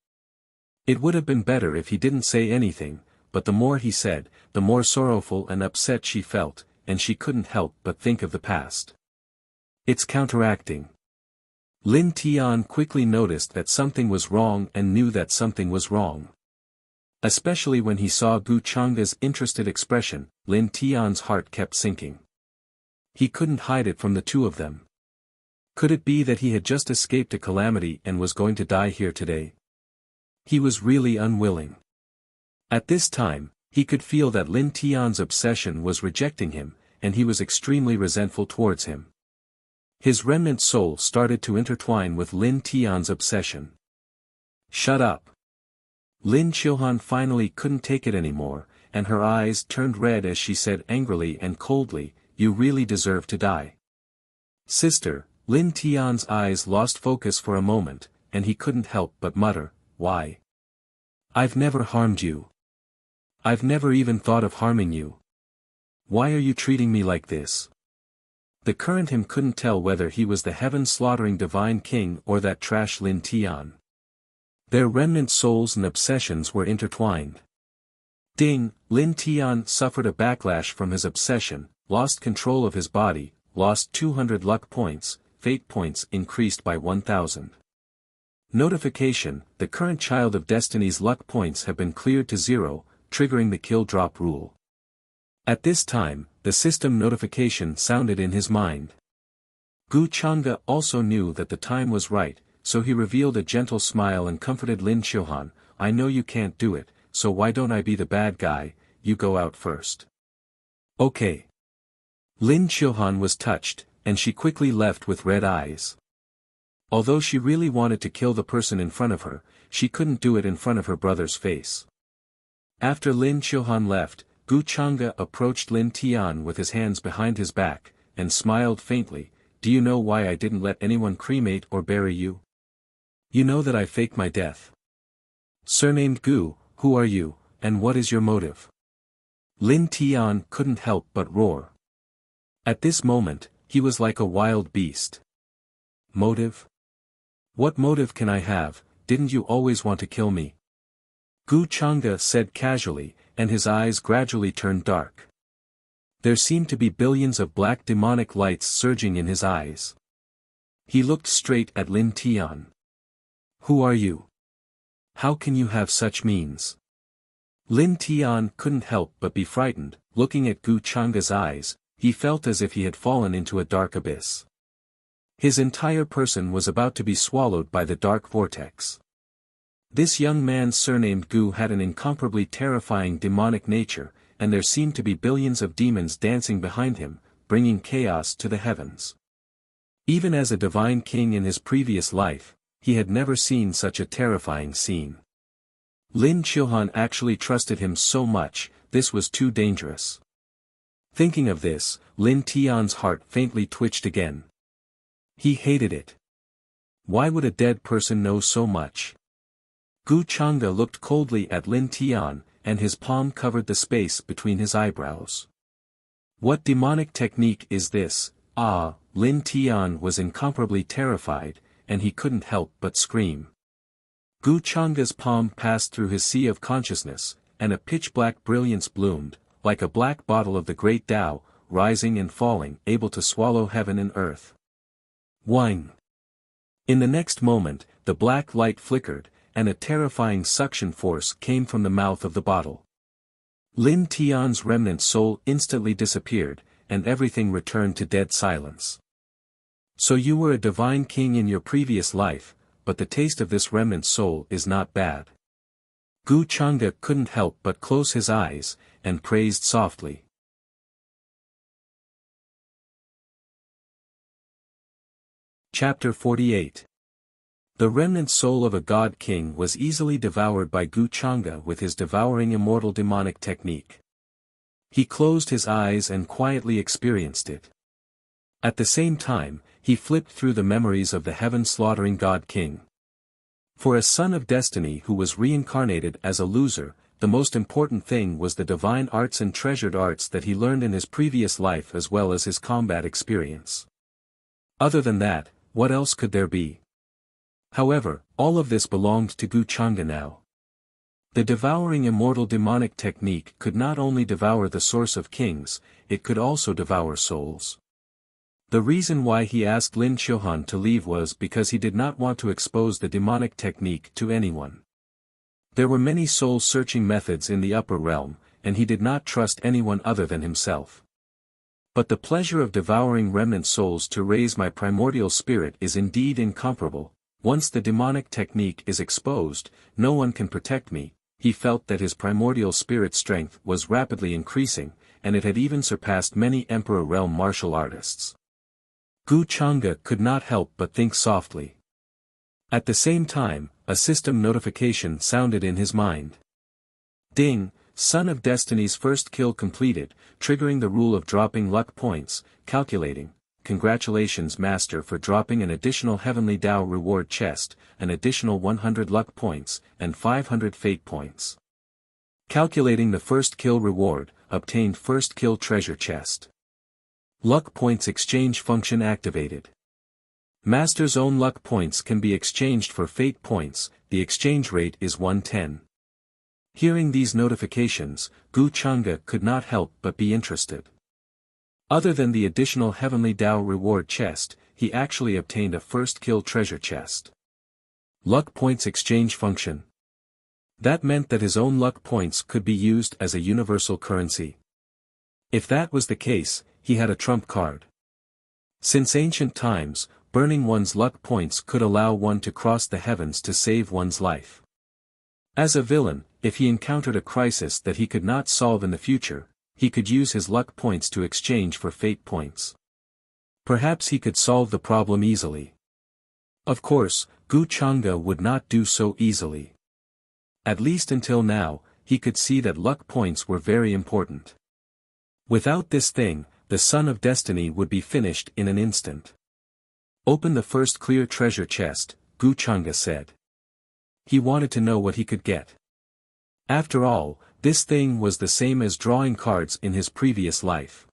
It would have been better if he didn't say anything, but the more he said, the more sorrowful and upset she felt, and she couldn't help but think of the past. It's counteracting. Lin Tian quickly noticed that something was wrong and knew that something was wrong. Especially when he saw Gu Changa's interested expression, Lin Tian's heart kept sinking. He couldn't hide it from the two of them. Could it be that he had just escaped a calamity and was going to die here today? He was really unwilling. At this time, he could feel that Lin Tian's obsession was rejecting him, and he was extremely resentful towards him. His remnant soul started to intertwine with Lin Tian's obsession. Shut up. Lin Qiuhan finally couldn't take it anymore, and her eyes turned red as she said angrily and coldly, "You really deserve to die." Sister, Lin Tian's eyes lost focus for a moment, and he couldn't help but mutter, "Why? I've never harmed you. I've never even thought of harming you. Why are you treating me like this?" The current him couldn't tell whether he was the heaven-slaughtering divine king or that trash Lin Tian. Their remnant souls and obsessions were intertwined. Ding, Lin Tian suffered a backlash from his obsession, lost control of his body, lost 200 luck points, fate points increased by 1,000. Notification, the current child of Destiny's luck points have been cleared to 0, triggering the kill drop rule. At this time, the system notification sounded in his mind. Gu Chang'e also knew that the time was right, so he revealed a gentle smile and comforted Lin Qiuhan, "I know you can't do it, so why don't I be the bad guy, you go out first." "Okay." Lin Qiuhan was touched, and she quickly left with red eyes. Although she really wanted to kill the person in front of her, she couldn't do it in front of her brother's face. After Lin Qiuhan left, Gu Chang'e approached Lin Tian with his hands behind his back, and smiled faintly, "Do you know why I didn't let anyone cremate or bury you? You know that I faked my death. Surnamed Gu, who are you, and what is your motive?" Lin Tian couldn't help but roar. At this moment, he was like a wild beast. "Motive? What motive can I have? Didn't you always want to kill me?" Gu Chang'e said casually, and his eyes gradually turned dark. There seemed to be billions of black demonic lights surging in his eyes. He looked straight at Lin Tian. "Who are you? How can you have such means?" Lin Tian couldn't help but be frightened. Looking at Gu Chang'e's eyes, he felt as if he had fallen into a dark abyss. His entire person was about to be swallowed by the dark vortex. This young man surnamed Gu had an incomparably terrifying demonic nature, and there seemed to be billions of demons dancing behind him, bringing chaos to the heavens. Even as a divine king in his previous life, he had never seen such a terrifying scene. Lin Qiuhan actually trusted him so much, this was too dangerous. Thinking of this, Lin Tian's heart faintly twitched again. He hated it. Why would a dead person know so much? Gu Chang'e looked coldly at Lin Tian, and his palm covered the space between his eyebrows. "What demonic technique is this?" Lin Tian was incomparably terrified, and he couldn't help but scream. Gu Chang'e's palm passed through his sea of consciousness, and a pitch-black brilliance bloomed, like a black bottle of the great Tao, rising and falling, able to swallow heaven and earth. Whine! In the next moment, the black light flickered, and a terrifying suction force came from the mouth of the bottle. Lin Tian's remnant soul instantly disappeared, and everything returned to dead silence. "So you were a divine king in your previous life, but the taste of this remnant soul is not bad." Gu Chang'e couldn't help but close his eyes, and praised softly. Chapter 48. The remnant soul of a god king was easily devoured by Gu Chang'e with his devouring immortal demonic technique. He closed his eyes and quietly experienced it. At the same time, he flipped through the memories of the heaven-slaughtering god king. For a son of destiny who was reincarnated as a loser, the most important thing was the divine arts and treasured arts that he learned in his previous life as well as his combat experience. Other than that, what else could there be? However, all of this belonged to Gu Chang'e now. The devouring immortal demonic technique could not only devour the source of kings, it could also devour souls. The reason why he asked Lin Qiuhan to leave was because he did not want to expose the demonic technique to anyone. There were many soul-searching methods in the upper realm, and he did not trust anyone other than himself. But the pleasure of devouring remnant souls to raise my primordial spirit is indeed incomparable. Once the demonic technique is exposed, no one can protect me. He felt that his primordial spirit strength was rapidly increasing, and it had even surpassed many Emperor Realm martial artists. Gu Chang'e could not help but think softly. At the same time, a system notification sounded in his mind. Ding, Son of Destiny's first kill completed, triggering the rule of dropping luck points, calculating. Congratulations Master for dropping an additional Heavenly Dao reward chest, an additional 100 luck points, and 500 fate points. Calculating the first kill reward, obtained first kill treasure chest. Luck points exchange function activated. Master's own luck points can be exchanged for fate points, the exchange rate is 110. Hearing these notifications, Gu Chang'e could not help but be interested. Other than the additional Heavenly Dao reward chest, he actually obtained a first kill treasure chest. Luck points exchange function. That meant that his own luck points could be used as a universal currency. If that was the case, he had a trump card. Since ancient times, burning one's luck points could allow one to cross the heavens to save one's life. As a villain, if he encountered a crisis that he could not solve in the future, he could use his luck points to exchange for fate points. Perhaps he could solve the problem easily. Of course, Gu Chang'e would not do so easily. At least until now, he could see that luck points were very important. Without this thing, the Son of Destiny would be finished in an instant. Open the first clear treasure chest, Gu Chang'e said. He wanted to know what he could get. After all, this thing was the same as drawing cards in his previous life.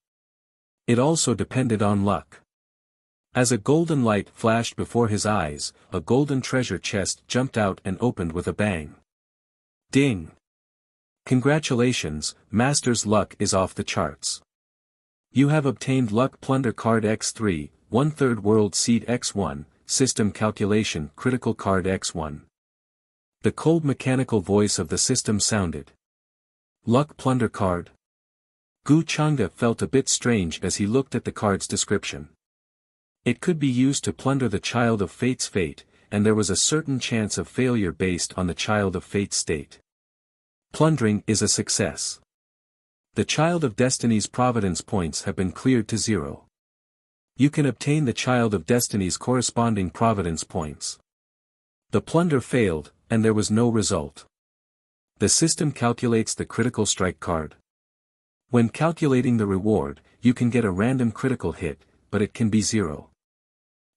It also depended on luck. As a golden light flashed before his eyes, a golden treasure chest jumped out and opened with a bang. Ding! Congratulations, Master's luck is off the charts. You have obtained Luck Plunder Card X3, 1/3 World Seed X1, System Calculation Critical Card X1. The cold mechanical voice of the system sounded. Luck Plunder Card? Gu Chang'e felt a bit strange as he looked at the card's description. It could be used to plunder the Child of Fate's fate, and there was a certain chance of failure based on the Child of Fate's state. Plundering is a success. The Child of Destiny's Providence points have been cleared to 0. You can obtain the Child of Destiny's corresponding Providence points. The plunder failed, and there was no result. The system calculates the critical strike card. When calculating the reward, you can get a random critical hit, but it can be 0.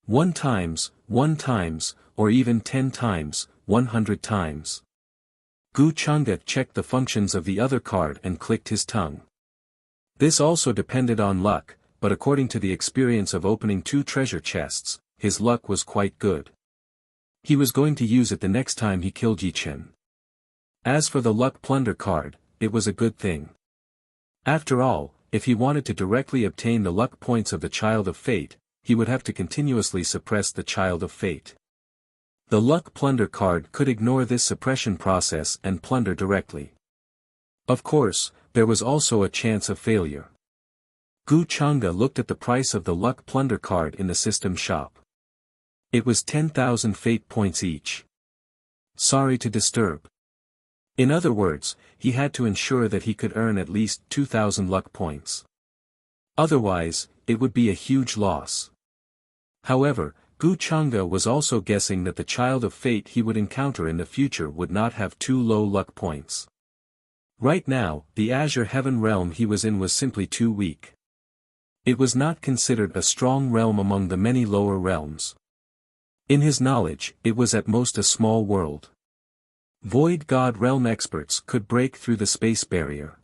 1 times, or even 10 times, 100 times. Gu Chang'e checked the functions of the other card and clicked his tongue. This also depended on luck, but according to the experience of opening 2 treasure chests, his luck was quite good. He was going to use it the next time he killed Yi Chen. As for the Luck Plunder card, it was a good thing. After all, if he wanted to directly obtain the luck points of the Child of Fate, he would have to continuously suppress the Child of Fate. The Luck Plunder card could ignore this suppression process and plunder directly. Of course, there was also a chance of failure. Gu Chang'e looked at the price of the Luck Plunder card in the system shop. It was 10,000 fate points each. Sorry to disturb. In other words, he had to ensure that he could earn at least 2,000 luck points. Otherwise, it would be a huge loss. However, Gu Chang'e was also guessing that the Child of Fate he would encounter in the future would not have too low luck points. Right now, the Azure Heaven realm he was in was simply too weak. It was not considered a strong realm among the many lower realms. In his knowledge, it was at most a small world. Void God realm experts could break through the space barrier.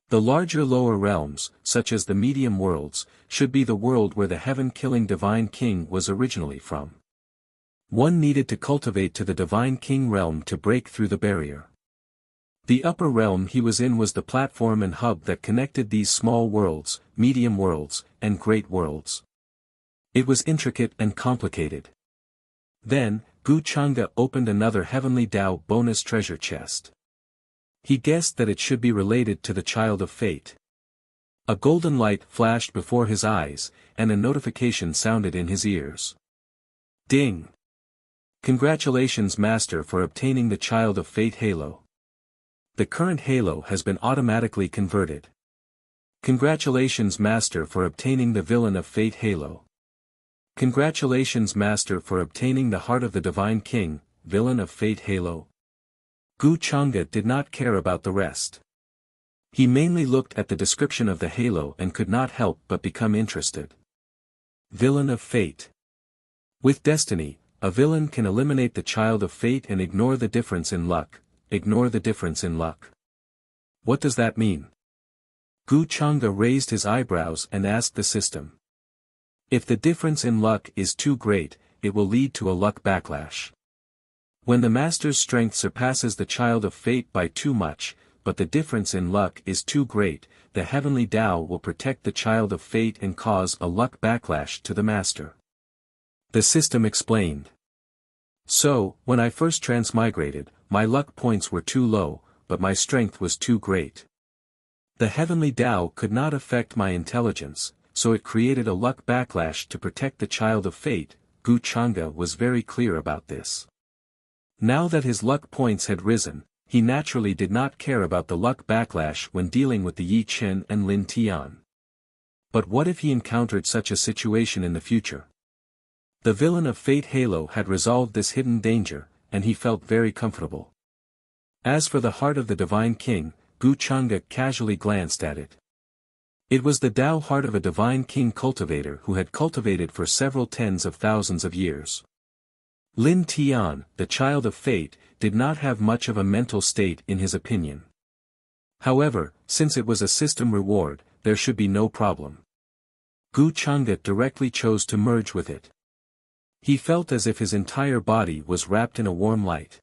The larger lower realms, such as the medium worlds, should be the world where the heaven-killing Divine King was originally from. One needed to cultivate to the Divine King realm to break through the barrier. The upper realm he was in was the platform and hub that connected these small worlds, medium worlds, and great worlds. It was intricate and complicated. Then, Gu Chang'e opened another Heavenly Dao bonus treasure chest. He guessed that it should be related to the Child of Fate. A golden light flashed before his eyes, and a notification sounded in his ears. Ding! Congratulations Master for obtaining the Child of Fate Halo. The current halo has been automatically converted. Congratulations Master for obtaining the Villain of Fate Halo. Congratulations Master for obtaining the Heart of the Divine King, Villain of Fate Halo. Gu Chang'e did not care about the rest. He mainly looked at the description of the halo and could not help but become interested. Villain of Fate. With destiny, a villain can eliminate the Child of Fate and ignore the difference in luck. Ignore the difference in luck. What does that mean? Gu Chang'e raised his eyebrows and asked the system. If the difference in luck is too great, it will lead to a luck backlash. When the Master's strength surpasses the Child of Fate by too much, but the difference in luck is too great, the Heavenly Dao will protect the Child of Fate and cause a luck backlash to the Master. The system explained. So, when I first transmigrated, my luck points were too low, but my strength was too great. The Heavenly Dao could not affect my intelligence, so it created a luck backlash to protect the Child of Fate. Gu Chang'e was very clear about this. Now that his luck points had risen, he naturally did not care about the luck backlash when dealing with the Yi Chen and Lin Tian. But what if he encountered such a situation in the future? The Villain of Fate Halo had resolved this hidden danger, and he felt very comfortable. As for the Heart of the Divine King, Gu Chang'e casually glanced at it. It was the Dao Heart of a Divine King cultivator who had cultivated for several tens of thousands of years. Lin Tian, the Child of Fate, did not have much of a mental state in his opinion. However, since it was a system reward, there should be no problem. Gu Chang'e directly chose to merge with it. He felt as if his entire body was wrapped in a warm light.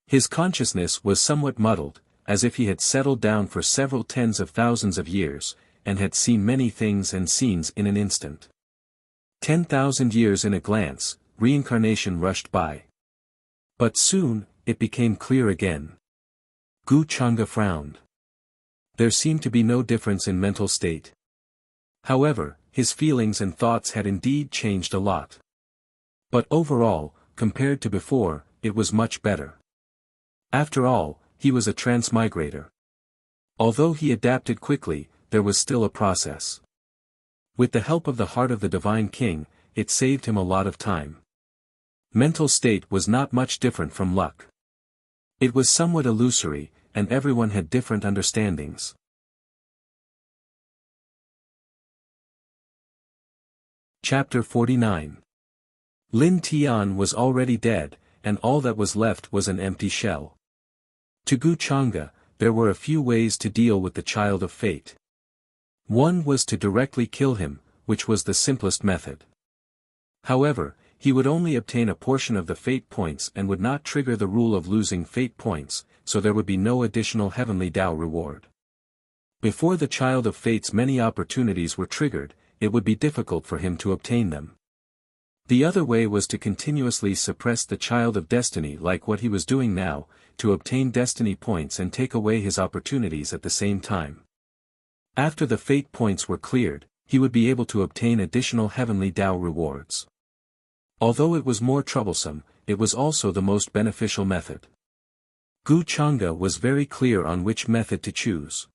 His consciousness was somewhat muddled, as if he had settled down for several tens of thousands of years, and had seen many things and scenes in an instant. 10,000 years in a glance, reincarnation rushed by. But soon, it became clear again. Gu Chang'e frowned. There seemed to be no difference in mental state. However, his feelings and thoughts had indeed changed a lot. But overall, compared to before, it was much better. After all, he was a transmigrator. Although he adapted quickly, there was still a process. With the help of the Heart of the Divine King, it saved him a lot of time. Mental state was not much different from luck. It was somewhat illusory, and everyone had different understandings. Chapter 49. Lin Tian was already dead, and all that was left was an empty shell. To Gu Chang'e, there were a few ways to deal with the Child of Fate. One was to directly kill him, which was the simplest method. However, he would only obtain a portion of the fate points and would not trigger the rule of losing fate points, so there would be no additional Heavenly Dao reward. Before the Child of Fate's many opportunities were triggered, it would be difficult for him to obtain them. The other way was to continuously suppress the Child of Destiny like what he was doing now, to obtain destiny points and take away his opportunities at the same time. After the fate points were cleared, he would be able to obtain additional Heavenly Dao rewards. Although it was more troublesome, it was also the most beneficial method. Gu Chang'e was very clear on which method to choose.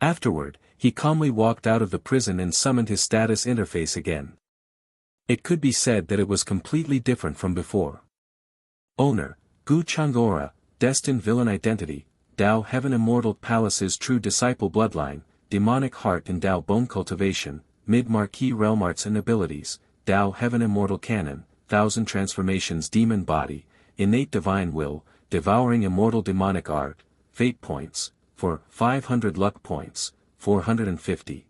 Afterward, he calmly walked out of the prison and summoned his status interface again. It could be said that it was completely different from before. Owner, Gu Chang'e, Destined Villain Identity, Dao Heaven Immortal Palace's True Disciple Bloodline, Demonic Heart and Dao Bone Cultivation, Mid-Marquee Realm Arts and Abilities, Dao Heaven Immortal Canon, 1000 Transformations Demon Body, Innate Divine Will, Devouring Immortal Demonic Art, Fate Points, for 500 Luck Points, 450.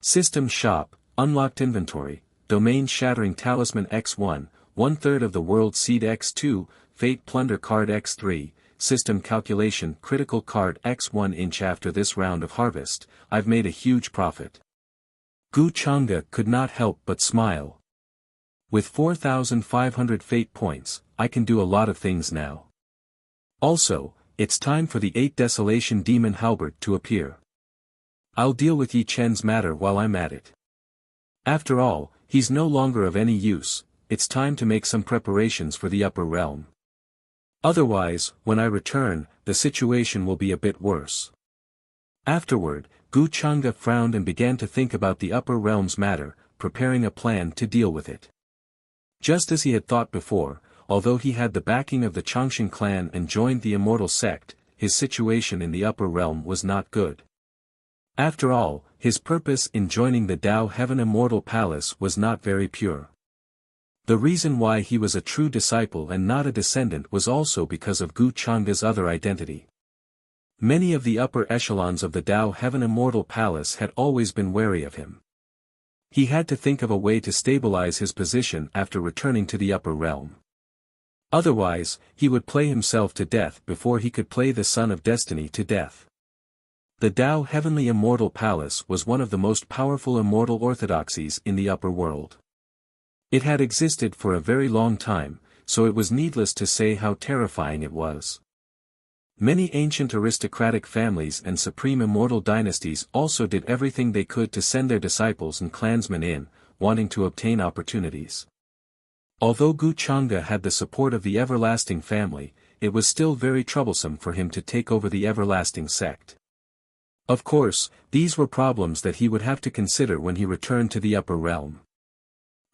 System Shop, Unlocked Inventory, Domain Shattering Talisman X1, 1/3 of the World Seed X2, Fate Plunder Card X3, System Calculation Critical Card X1 inch. After this round of harvest, I've made a huge profit. Gu Chang'e could not help but smile. With 4,500 fate points, I can do a lot of things now. Also, it's time for the 8 Desolation Demon Halberd to appear. I'll deal with Yi Chen's matter while I'm at it. After all, he's no longer of any use, it's time to make some preparations for the upper realm. Otherwise, when I return, the situation will be a bit worse. Afterward, Gu Chang'e frowned and began to think about the upper realm's matter, preparing a plan to deal with it. Just as he had thought before, although he had the backing of the Changshan clan and joined the immortal sect, his situation in the upper realm was not good. After all, his purpose in joining the Tao Heaven Immortal Palace was not very pure. The reason why he was a true disciple and not a descendant was also because of Gu Chang'e's other identity. Many of the upper echelons of the Tao Heaven Immortal Palace had always been wary of him. He had to think of a way to stabilize his position after returning to the upper realm. Otherwise, he would play himself to death before he could play the Son of Destiny to death. The Tao Heavenly Immortal Palace was one of the most powerful immortal orthodoxies in the upper world. It had existed for a very long time, so it was needless to say how terrifying it was. Many ancient aristocratic families and supreme immortal dynasties also did everything they could to send their disciples and clansmen in, wanting to obtain opportunities. Although Gu Chang'e had the support of the Everlasting family, it was still very troublesome for him to take over the Everlasting sect. Of course, these were problems that he would have to consider when he returned to the upper realm.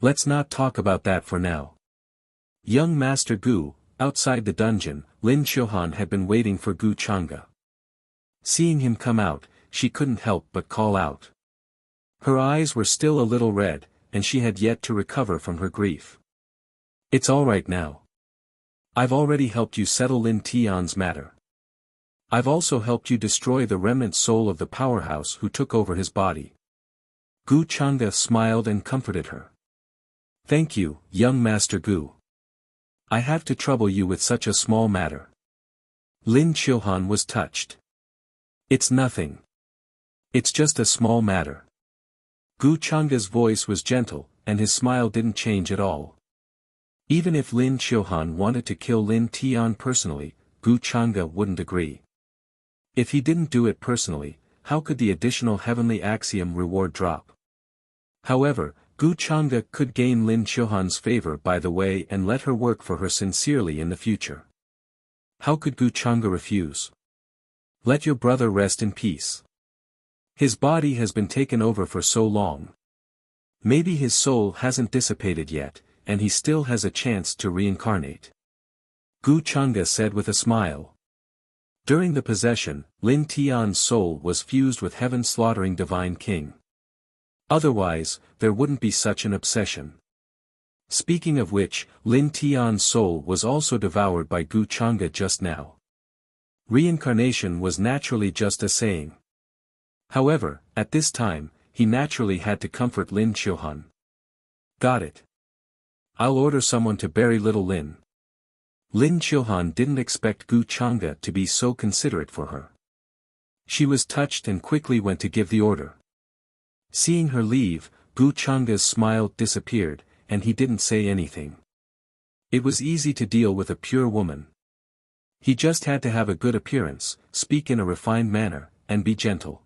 Let's not talk about that for now. Young Master Gu, outside the dungeon, Lin Qiuhan had been waiting for Gu Chang'e. Seeing him come out, she couldn't help but call out. Her eyes were still a little red, and she had yet to recover from her grief. It's all right now. I've already helped you settle Lin Tian's matter. I've also helped you destroy the remnant soul of the powerhouse who took over his body. Gu Chang'e smiled and comforted her. Thank you, young Master Gu. I have to trouble you with such a small matter. Lin Qiuhan was touched. It's nothing. It's just a small matter. Gu Chang'e's voice was gentle, and his smile didn't change at all. Even if Lin Qiuhan wanted to kill Lin Tian personally, Gu Chang'e wouldn't agree. If he didn't do it personally, how could the additional heavenly axiom reward drop? However, Gu Chang'e could gain Lin Qiuhan's favor by the way and let her work for her sincerely in the future. How could Gu Chang'e refuse? Let your brother rest in peace. His body has been taken over for so long. Maybe his soul hasn't dissipated yet, and he still has a chance to reincarnate. Gu Chang'e said with a smile. During the possession, Lin Tian's soul was fused with heaven-slaughtering Divine King. Otherwise, there wouldn't be such an obsession. Speaking of which, Lin Tian's soul was also devoured by Gu Chang'e just now. Reincarnation was naturally just a saying. However, at this time, he naturally had to comfort Lin Qiuhan. Got it. I'll order someone to bury little Lin. Lin Qiuhan didn't expect Gu Chang'e to be so considerate for her. She was touched and quickly went to give the order. Seeing her leave, Gu Chang'e's smile disappeared, and he didn't say anything. It was easy to deal with a pure woman. He just had to have a good appearance, speak in a refined manner, and be gentle.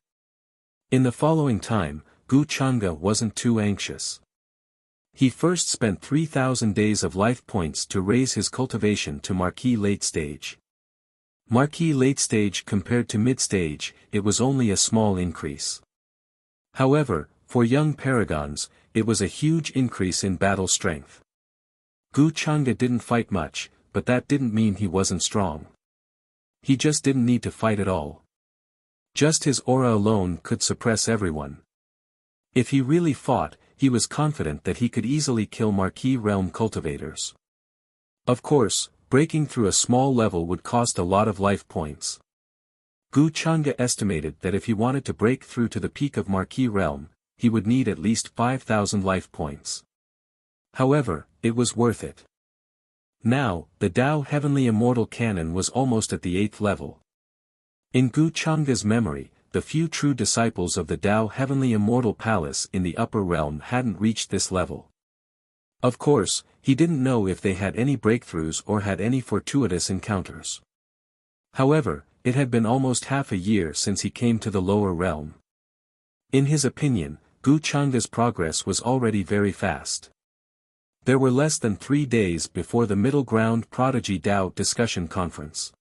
In the following time, Gu Chang'e wasn't too anxious. He first spent 3,000 days of life points to raise his cultivation to Marquis Late Stage. Marquis Late Stage compared to Mid Stage, it was only a small increase. However, for young paragons, it was a huge increase in battle strength. Gu Chang'e didn't fight much, but that didn't mean he wasn't strong. He just didn't need to fight at all. Just his aura alone could suppress everyone. If he really fought, he was confident that he could easily kill Marquis realm cultivators. Of course, breaking through a small level would cost a lot of life points. Gu Chang'e estimated that if he wanted to break through to the peak of Marquis realm, he would need at least 5,000 life points. However, it was worth it. Now, the Tao Heavenly Immortal Canon was almost at the 8th level. In Gu Chang'e's memory, the few true disciples of the Tao Heavenly Immortal Palace in the upper realm hadn't reached this level. Of course, he didn't know if they had any breakthroughs or had any fortuitous encounters. However, it had been almost half a year since he came to the lower realm. In his opinion, Gu Changda's progress was already very fast. There were less than 3 days before the Middle Ground Prodigy Dao discussion conference.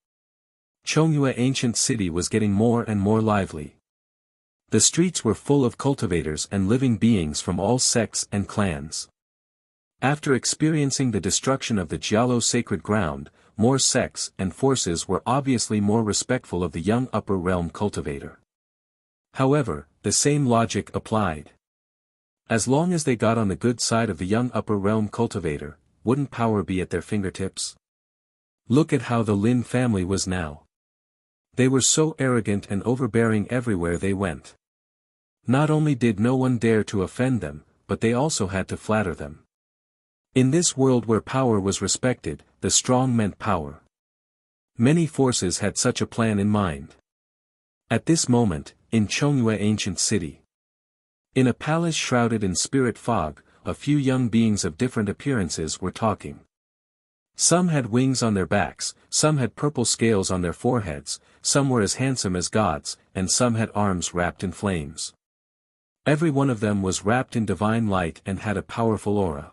Chongyue ancient city was getting more and more lively. The streets were full of cultivators and living beings from all sects and clans. After experiencing the destruction of the Jialo sacred ground, more sects and forces were obviously more respectful of the young upper realm cultivator. However, the same logic applied. As long as they got on the good side of the young upper realm cultivator, wouldn't power be at their fingertips? Look at how the Lin family was now. They were so arrogant and overbearing everywhere they went. Not only did no one dare to offend them, but they also had to flatter them. In this world where power was respected, the strong meant power. Many forces had such a plan in mind. At this moment, in Chongyue ancient city, in a palace shrouded in spirit fog, a few young beings of different appearances were talking. Some had wings on their backs, some had purple scales on their foreheads, some were as handsome as gods, and some had arms wrapped in flames. Every one of them was wrapped in divine light and had a powerful aura.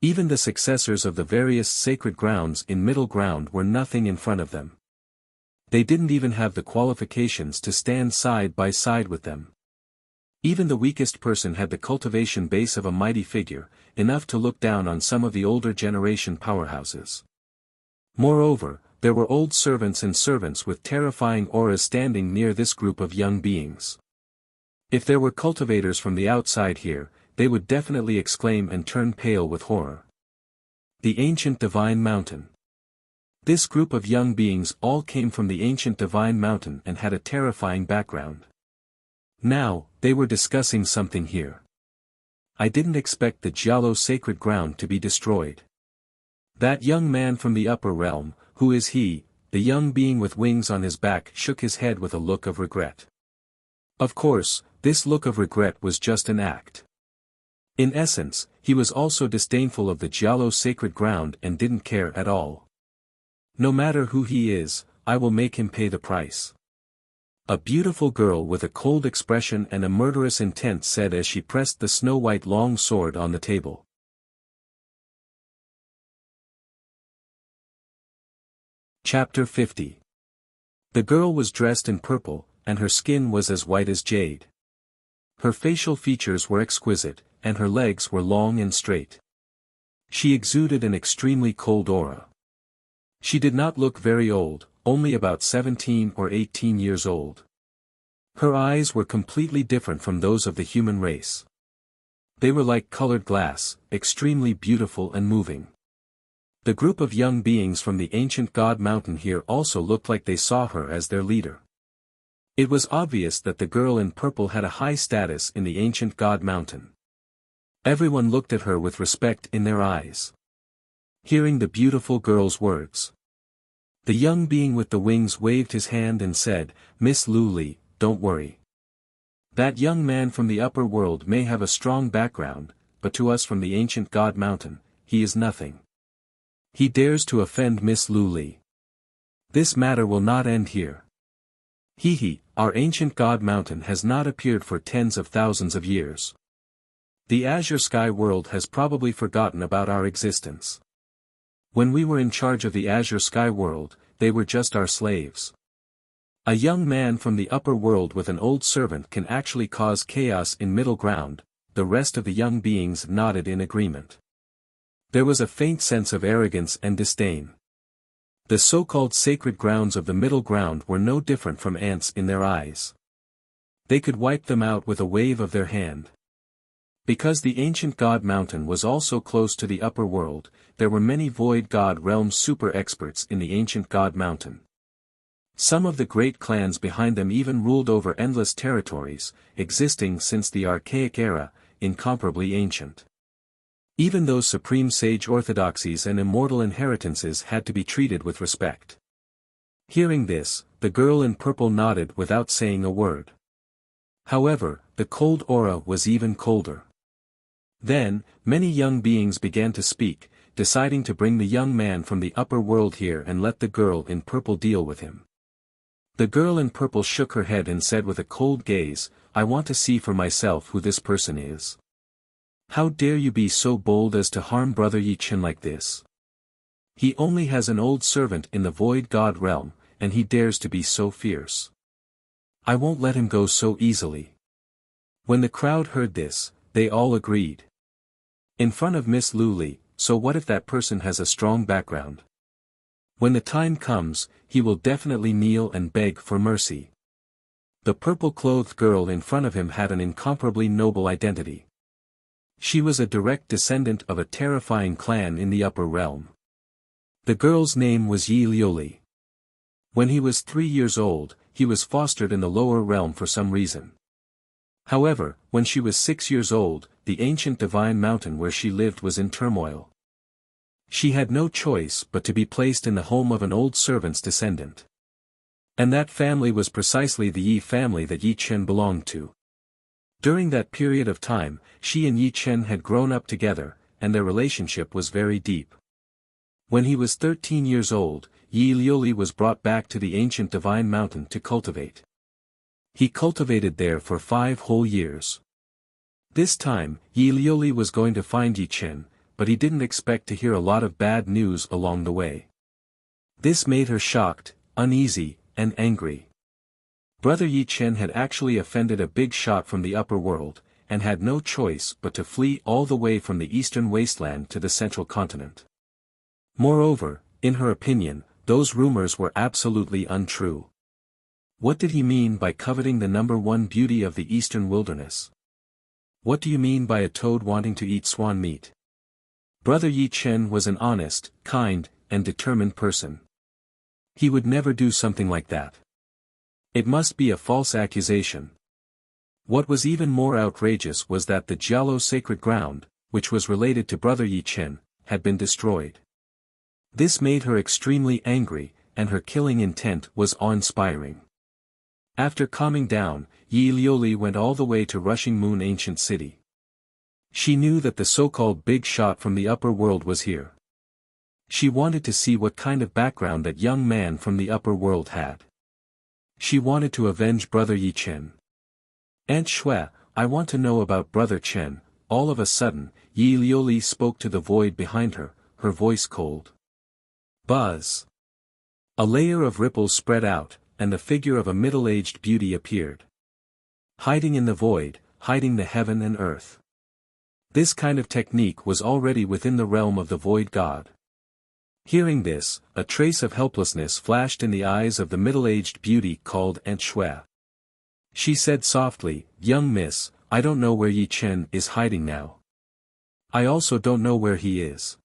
Even the successors of the various sacred grounds in Middle Ground were nothing in front of them. They didn't even have the qualifications to stand side by side with them. Even the weakest person had the cultivation base of a mighty figure, enough to look down on some of the older generation powerhouses. Moreover, there were old servants and servants with terrifying auras standing near this group of young beings. If there were cultivators from the outside here, they would definitely exclaim and turn pale with horror. The ancient divine mountain. This group of young beings all came from the ancient divine mountain and had a terrifying background. Now, they were discussing something here. I didn't expect the Jialo sacred ground to be destroyed. That young man from the upper realm, who is he? The young being with wings on his back shook his head with a look of regret. Of course, this look of regret was just an act. In essence, he was also disdainful of the Jialo sacred ground and didn't care at all. No matter who he is, I will make him pay the price. A beautiful girl with a cold expression and a murderous intent said as she pressed the snow-white long sword on the table. Chapter 50. The girl was dressed in purple, and her skin was as white as jade. Her facial features were exquisite, and her legs were long and straight. She exuded an extremely cold aura. She did not look very old, only about 17 or 18 years old. Her eyes were completely different from those of the human race. They were like colored glass, extremely beautiful and moving. The group of young beings from the ancient god mountain here also looked like they saw her as their leader. It was obvious that the girl in purple had a high status in the ancient god mountain. Everyone looked at her with respect in their eyes. Hearing the beautiful girl's words, the young being with the wings waved his hand and said, "Miss Lu Li, don't worry. That young man from the upper world may have a strong background, but to us from the ancient god mountain, he is nothing. He dares to offend Miss Lu Li. This matter will not end here. Our ancient god mountain has not appeared for tens of thousands of years. The Azure Sky world has probably forgotten about our existence. When we were in charge of the Azure Sky world, they were just our slaves. A young man from the upper world with an old servant can actually cause chaos in Middle Ground." The rest of the young beings nodded in agreement. There was a faint sense of arrogance and disdain. The so-called sacred grounds of the Middle Ground were no different from ants in their eyes. They could wipe them out with a wave of their hand. Because the ancient god mountain was also close to the upper world, there were many void god realm super experts in the ancient god mountain. Some of the great clans behind them even ruled over endless territories, existing since the archaic era, incomparably ancient. Even those supreme sage orthodoxies and immortal inheritances had to be treated with respect. Hearing this, the girl in purple nodded without saying a word. However, the cold aura was even colder. Then, many young beings began to speak, deciding to bring the young man from the upper world here and let the girl in purple deal with him. The girl in purple shook her head and said with a cold gaze, "I want to see for myself who this person is. How dare you be so bold as to harm Brother Yi Chen like this? He only has an old servant in the Void God realm, and he dares to be so fierce. I won't let him go so easily." When the crowd heard this, they all agreed. In front of Miss Luli, so what if that person has a strong background? When the time comes, he will definitely kneel and beg for mercy. The purple-clothed girl in front of him had an incomparably noble identity. She was a direct descendant of a terrifying clan in the upper realm. The girl's name was Yi Liuli. When he was 3 years old, he was fostered in the lower realm for some reason. However, when she was 6 years old, the ancient divine mountain where she lived was in turmoil. She had no choice but to be placed in the home of an old servant's descendant. And that family was precisely the Yi family that Yi Chen belonged to. During that period of time, she and Yi Chen had grown up together, and their relationship was very deep. When he was 13 years old, Yi Liuli was brought back to the ancient divine mountain to cultivate. He cultivated there for 5 whole years. This time, Yi Liuli was going to find Yi Chen, but he didn't expect to hear a lot of bad news along the way. This made her shocked, uneasy, and angry. Brother Yi Chen had actually offended a big shot from the upper world, and had no choice but to flee all the way from the eastern wasteland to the central continent. Moreover, in her opinion, those rumors were absolutely untrue. What did he mean by coveting the #1 beauty of the eastern wilderness? What do you mean by a toad wanting to eat swan meat? Brother Yi Chen was an honest, kind, and determined person. He would never do something like that. It must be a false accusation. What was even more outrageous was that the Jialo sacred ground, which was related to Brother Yi Chen, had been destroyed. This made her extremely angry, and her killing intent was awe-inspiring. After calming down, Yi Liuli went all the way to Rushing Moon Ancient City. She knew that the so-called big shot from the upper world was here. She wanted to see what kind of background that young man from the upper world had. She wanted to avenge Brother Yi Chen. "Aunt Shui, I want to know about Brother Chen." All of a sudden, Yi Liuli spoke to the void behind her, her voice cold. Buzz. A layer of ripples spread out, and the figure of a middle-aged beauty appeared. Hiding in the void, hiding the heaven and earth. This kind of technique was already within the realm of the void god. Hearing this, a trace of helplessness flashed in the eyes of the middle-aged beauty called Aunt Shui. She said softly, "Young miss, I don't know where Yi Chen is hiding now. I also don't know where he is.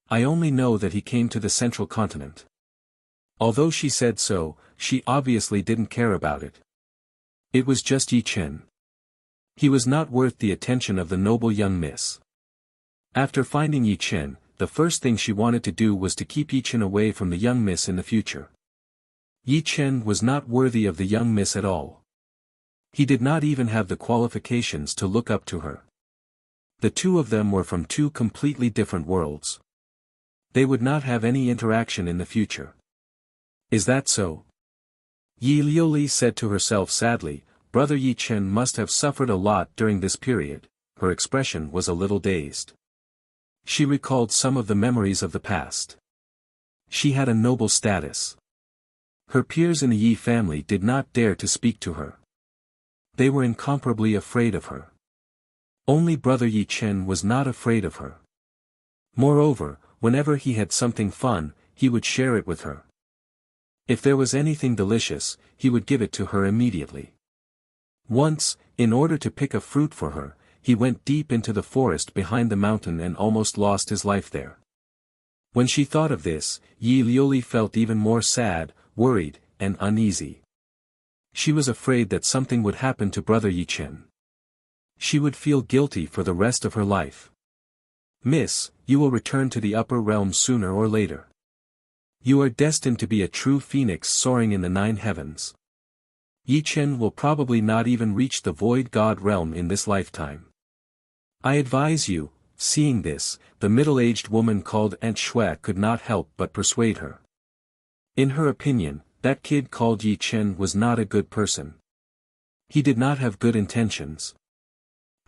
I only know that he came to the central continent." Although she said so, she obviously didn't care about it. It was just Yi Chen. He was not worth the attention of the noble young miss. After finding Yi Chen, the first thing she wanted to do was to keep Yi Chen away from the young miss in the future. Yi Chen was not worthy of the young miss at all. He did not even have the qualifications to look up to her. The two of them were from two completely different worlds. They would not have any interaction in the future. Is that so? Yi Liuli said to herself sadly. Brother Yi Chen must have suffered a lot during this period. Her expression was a little dazed. She recalled some of the memories of the past. She had a noble status. Her peers in the Yi family did not dare to speak to her. They were incomparably afraid of her. Only Brother Yi Chen was not afraid of her. Moreover, whenever he had something fun, he would share it with her. If there was anything delicious, he would give it to her immediately. Once, in order to pick a fruit for her, he went deep into the forest behind the mountain and almost lost his life there. When she thought of this, Yi Liuli felt even more sad, worried, and uneasy. She was afraid that something would happen to Brother Yi Chen. She would feel guilty for the rest of her life. "Miss, you will return to the upper realms sooner or later. You are destined to be a true phoenix soaring in the 9 heavens. Yi Chen will probably not even reach the void god realm in this lifetime. I advise you." Seeing this, the middle-aged woman called Aunt Shui could not help but persuade her. In her opinion, that kid called Yi Chen was not a good person. He did not have good intentions.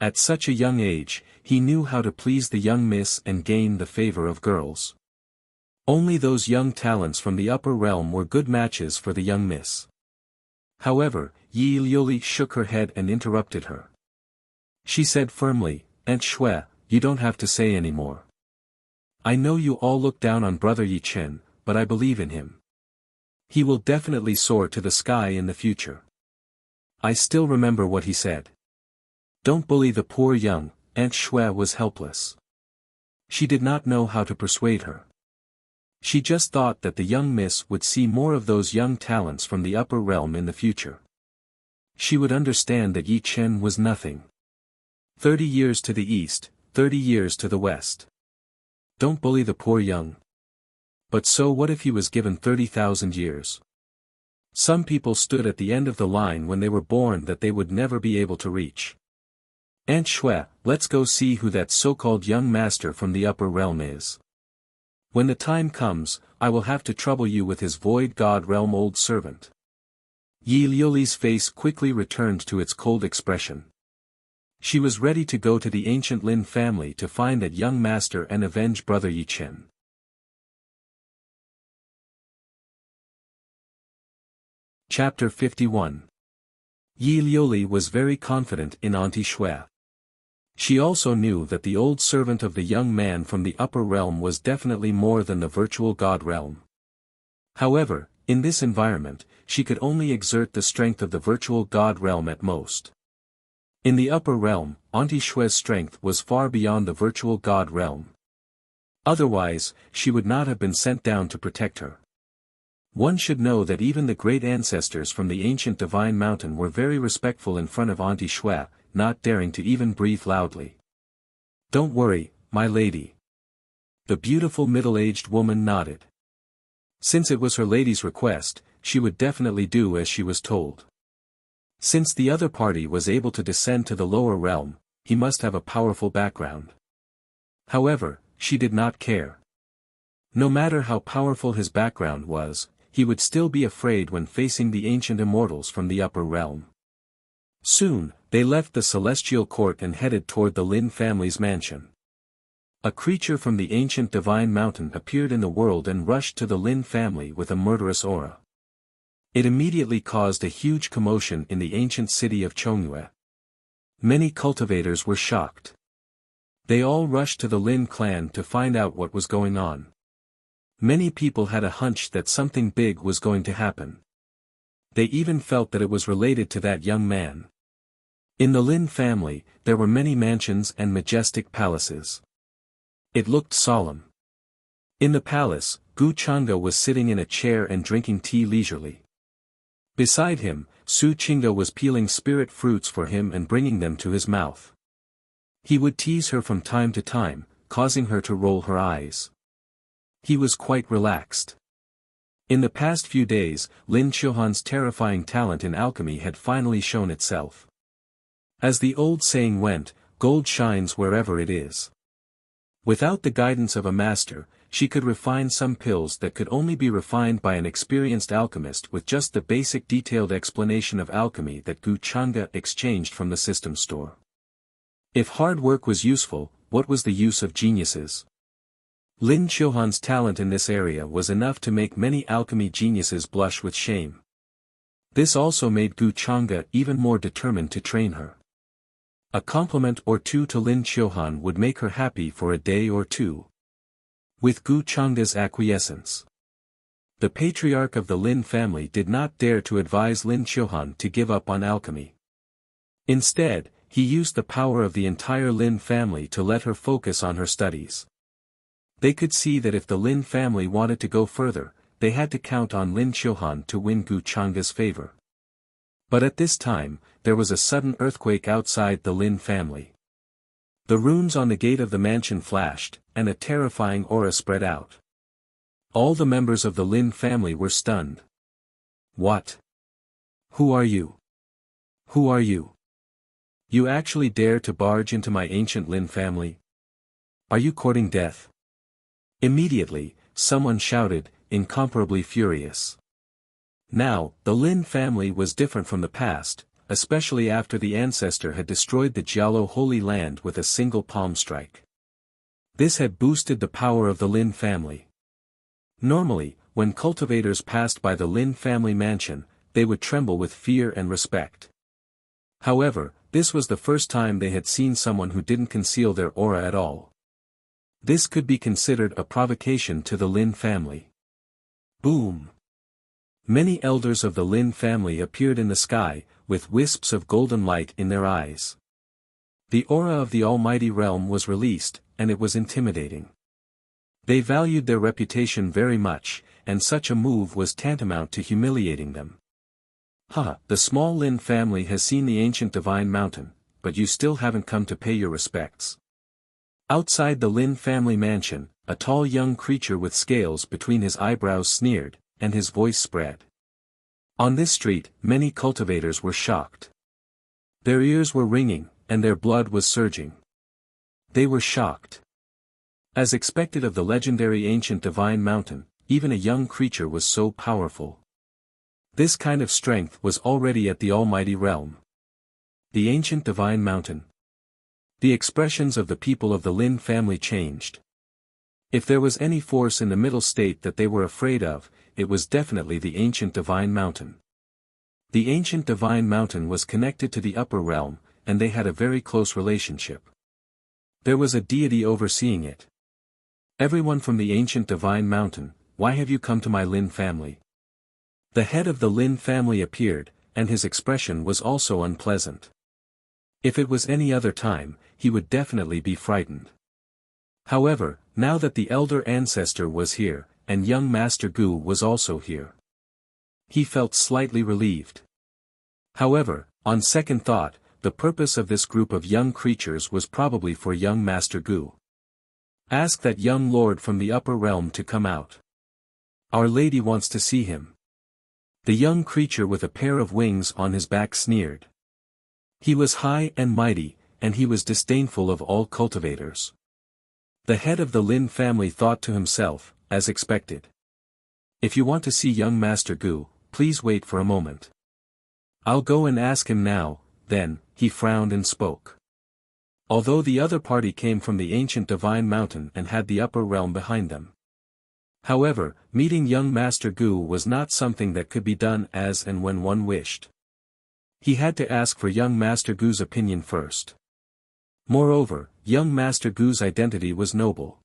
At such a young age, he knew how to please the young miss and gain the favor of girls. Only those young talents from the upper realm were good matches for the young miss. However, Yi Liuli shook her head and interrupted her. She said firmly, "Aunt Shui, you don't have to say any more. I know you all look down on brother Yi Chen, but I believe in him. He will definitely soar to the sky in the future. I still remember what he said. Don't bully the poor young." Aunt Shui was helpless. She did not know how to persuade her. She just thought that the young miss would see more of those young talents from the upper realm in the future. She would understand that Yi Chen was nothing. 30 years to the east, 30 years to the west. Don't bully the poor young. But so what if he was given 30,000 years? Some people stood at the end of the line when they were born that they would never be able to reach. "Aunt Shui, let's go see who that so-called young master from the upper realm is. When the time comes, I will have to trouble you with his void god realm old servant." Yi Liuli's face quickly returned to its cold expression. She was ready to go to the ancient Lin family to find that young master and avenge brother Yi Chen. Chapter 51. Yi Liuli was very confident in Auntie Shui. She also knew that the old servant of the young man from the upper realm was definitely more than the virtual god realm. However, in this environment, she could only exert the strength of the virtual god realm at most. In the upper realm, Auntie Shui's strength was far beyond the virtual god realm. Otherwise, she would not have been sent down to protect her. One should know that even the great ancestors from the ancient divine mountain were very respectful in front of Auntie Shui, not daring to even breathe loudly. "Don't worry, my lady." The beautiful middle-aged woman nodded. Since it was her lady's request, she would definitely do as she was told. Since the other party was able to descend to the lower realm, he must have a powerful background. However, she did not care. No matter how powerful his background was, he would still be afraid when facing the ancient immortals from the upper realm. Soon, they left the celestial court and headed toward the Lin family's mansion. A creature from the ancient divine mountain appeared in the world and rushed to the Lin family with a murderous aura. It immediately caused a huge commotion in the ancient city of Chongyue. Many cultivators were shocked. They all rushed to the Lin clan to find out what was going on. Many people had a hunch that something big was going to happen. They even felt that it was related to that young man. In the Lin family, there were many mansions and majestic palaces. It looked solemn. In the palace, Gu Chang'e was sitting in a chair and drinking tea leisurely. Beside him, Su Qingge was peeling spirit fruits for him and bringing them to his mouth. He would tease her from time to time, causing her to roll her eyes. He was quite relaxed. In the past few days, Lin Qiuhan's terrifying talent in alchemy had finally shown itself. As the old saying went, gold shines wherever it is. Without the guidance of a master, she could refine some pills that could only be refined by an experienced alchemist with just the basic detailed explanation of alchemy that Gu Chang'e exchanged from the system store. If hard work was useful, what was the use of geniuses? Lin Qiuhan's talent in this area was enough to make many alchemy geniuses blush with shame. This also made Gu Chang'e even more determined to train her. A compliment or two to Lin Qiuhan would make her happy for a day or two. With Gu Chang'e's acquiescence, the patriarch of the Lin family did not dare to advise Lin Qiuhan to give up on alchemy. Instead, he used the power of the entire Lin family to let her focus on her studies. They could see that if the Lin family wanted to go further, they had to count on Lin Qiuhan to win Gu Chang'e's favor. But at this time, there was a sudden earthquake outside the Lin family. The runes on the gate of the mansion flashed, and a terrifying aura spread out. All the members of the Lin family were stunned. "What? Who are you? Who are you?" You actually dare to barge into my ancient Lin family? Are you courting death? Immediately, someone shouted, incomparably furious. Now, the Lin family was different from the past, especially after the ancestor had destroyed the Jialo Holy Land with a single palm strike. This had boosted the power of the Lin family. Normally, when cultivators passed by the Lin family mansion, they would tremble with fear and respect. However, this was the first time they had seen someone who didn't conceal their aura at all. This could be considered a provocation to the Lin family. Boom! Many elders of the Lin family appeared in the sky, with wisps of golden light in their eyes. The aura of the Almighty Realm was released, and it was intimidating. They valued their reputation very much, and such a move was tantamount to humiliating them. The small Lin family has seen the ancient divine mountain, but you still haven't come to pay your respects. Outside the Lin family mansion, a tall young creature with scales between his eyebrows sneered, and his voice spread. On this street, many cultivators were shocked. Their ears were ringing, and their blood was surging. They were shocked. As expected of the legendary ancient divine mountain, even a young creature was so powerful. This kind of strength was already at the Almighty Realm. The ancient divine mountain. The expressions of the people of the Lin family changed. If there was any force in the middle state that they were afraid of, it was definitely the ancient divine mountain. The ancient divine mountain was connected to the upper realm, and they had a very close relationship. There was a deity overseeing it. Everyone from the ancient divine mountain, why have you come to my Lin family? The head of the Lin family appeared, and his expression was also unpleasant. If it was any other time, he would definitely be frightened. However, now that the elder ancestor was here, and young Master Gu was also here, he felt slightly relieved. However, on second thought, the purpose of this group of young creatures was probably for young Master Gu. Ask that young lord from the upper realm to come out. Our Lady wants to see him. The young creature with a pair of wings on his back sneered. He was high and mighty, and he was disdainful of all cultivators. The head of the Lin family thought to himself, as expected. If you want to see young Master Gu, please wait for a moment. I'll go and ask him now. Then, he frowned and spoke. Although the other party came from the ancient divine mountain and had the upper realm behind them. However, meeting young Master Gu was not something that could be done as and when one wished. He had to ask for young Master Gu's opinion first. Moreover, young Master Gu's identity was noble.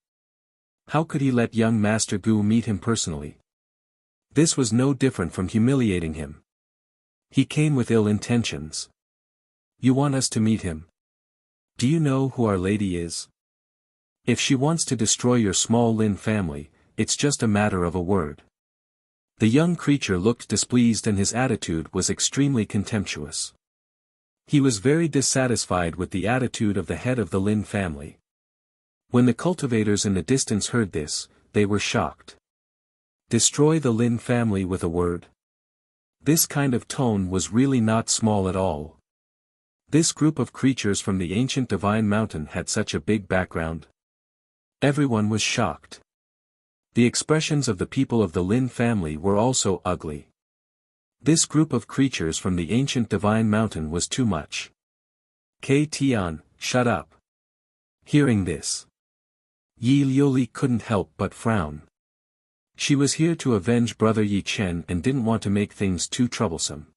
How could he let young Master Gu meet him personally? This was no different from humiliating him. He came with ill intentions. You want us to meet him? Do you know who Our Lady is? If she wants to destroy your small Lin family, it's just a matter of a word. The young creature looked displeased and his attitude was extremely contemptuous. He was very dissatisfied with the attitude of the head of the Lin family. When the cultivators in the distance heard this, they were shocked. Destroy the Lin family with a word? This kind of tone was really not small at all. This group of creatures from the ancient divine mountain had such a big background. Everyone was shocked. The expressions of the people of the Lin family were also ugly. This group of creatures from the ancient divine mountain was too much. K. Tian, shut up. Hearing this, Yi Liuli couldn't help but frown. She was here to avenge brother Yi Chen and didn't want to make things too troublesome.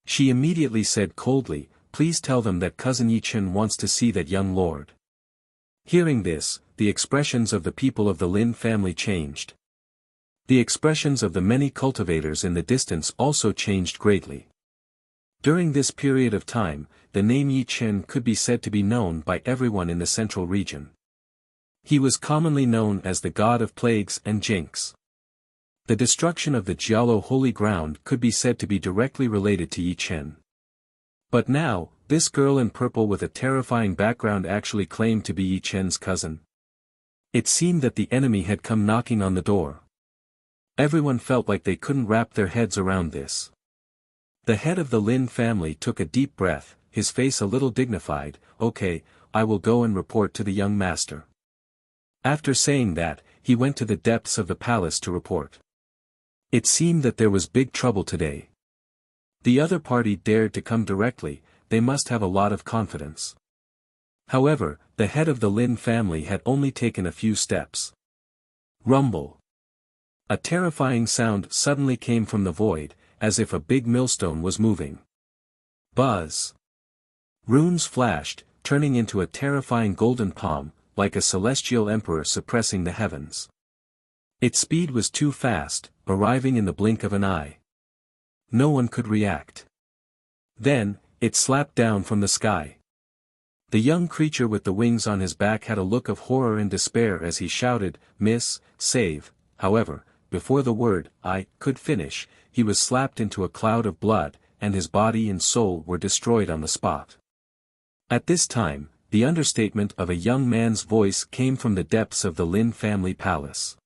She immediately said coldly, please tell them that cousin Yi Chen wants to see that young lord. Hearing this, the expressions of the people of the Lin family changed. The expressions of the many cultivators in the distance also changed greatly. During this period of time, the name Yi Chen could be said to be known by everyone in the central region. He was commonly known as the god of plagues and jinx. The destruction of the Jialo holy ground could be said to be directly related to Yi Chen. But now, this girl in purple with a terrifying background actually claimed to be Yi Chen's cousin. It seemed that the enemy had come knocking on the door. Everyone felt like they couldn't wrap their heads around this. The head of the Lin family took a deep breath, his face a little dignified. "Okay, I will go and report to the young master." After saying that, he went to the depths of the palace to report. It seemed that there was big trouble today. The other party dared to come directly, they must have a lot of confidence. However, the head of the Lin family had only taken a few steps. Rumble. A terrifying sound suddenly came from the void, as if a big millstone was moving. Buzz. Runes flashed, turning into a terrifying golden palm, like a celestial emperor suppressing the heavens. Its speed was too fast, arriving in the blink of an eye. No one could react. Then, it slapped down from the sky. The young creature with the wings on his back had a look of horror and despair as he shouted, "Miss, save." However, before the word, "I," could finish, he was slapped into a cloud of blood, and his body and soul were destroyed on the spot. At this time, the understatement of a young man's voice came from the depths of the Lin family palace.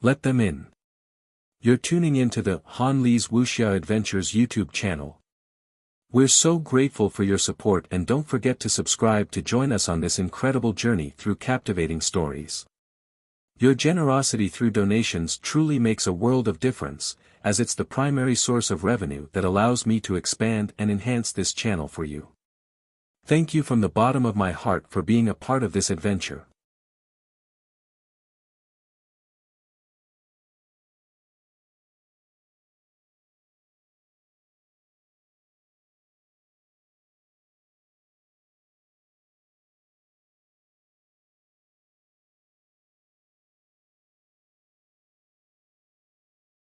"Let them in." You're tuning into the Han Li's Wuxia Adventures YouTube channel. We're so grateful for your support, and don't forget to subscribe to join us on this incredible journey through captivating stories. Your generosity through donations truly makes a world of difference, as it's the primary source of revenue that allows me to expand and enhance this channel for you. Thank you from the bottom of my heart for being a part of this adventure.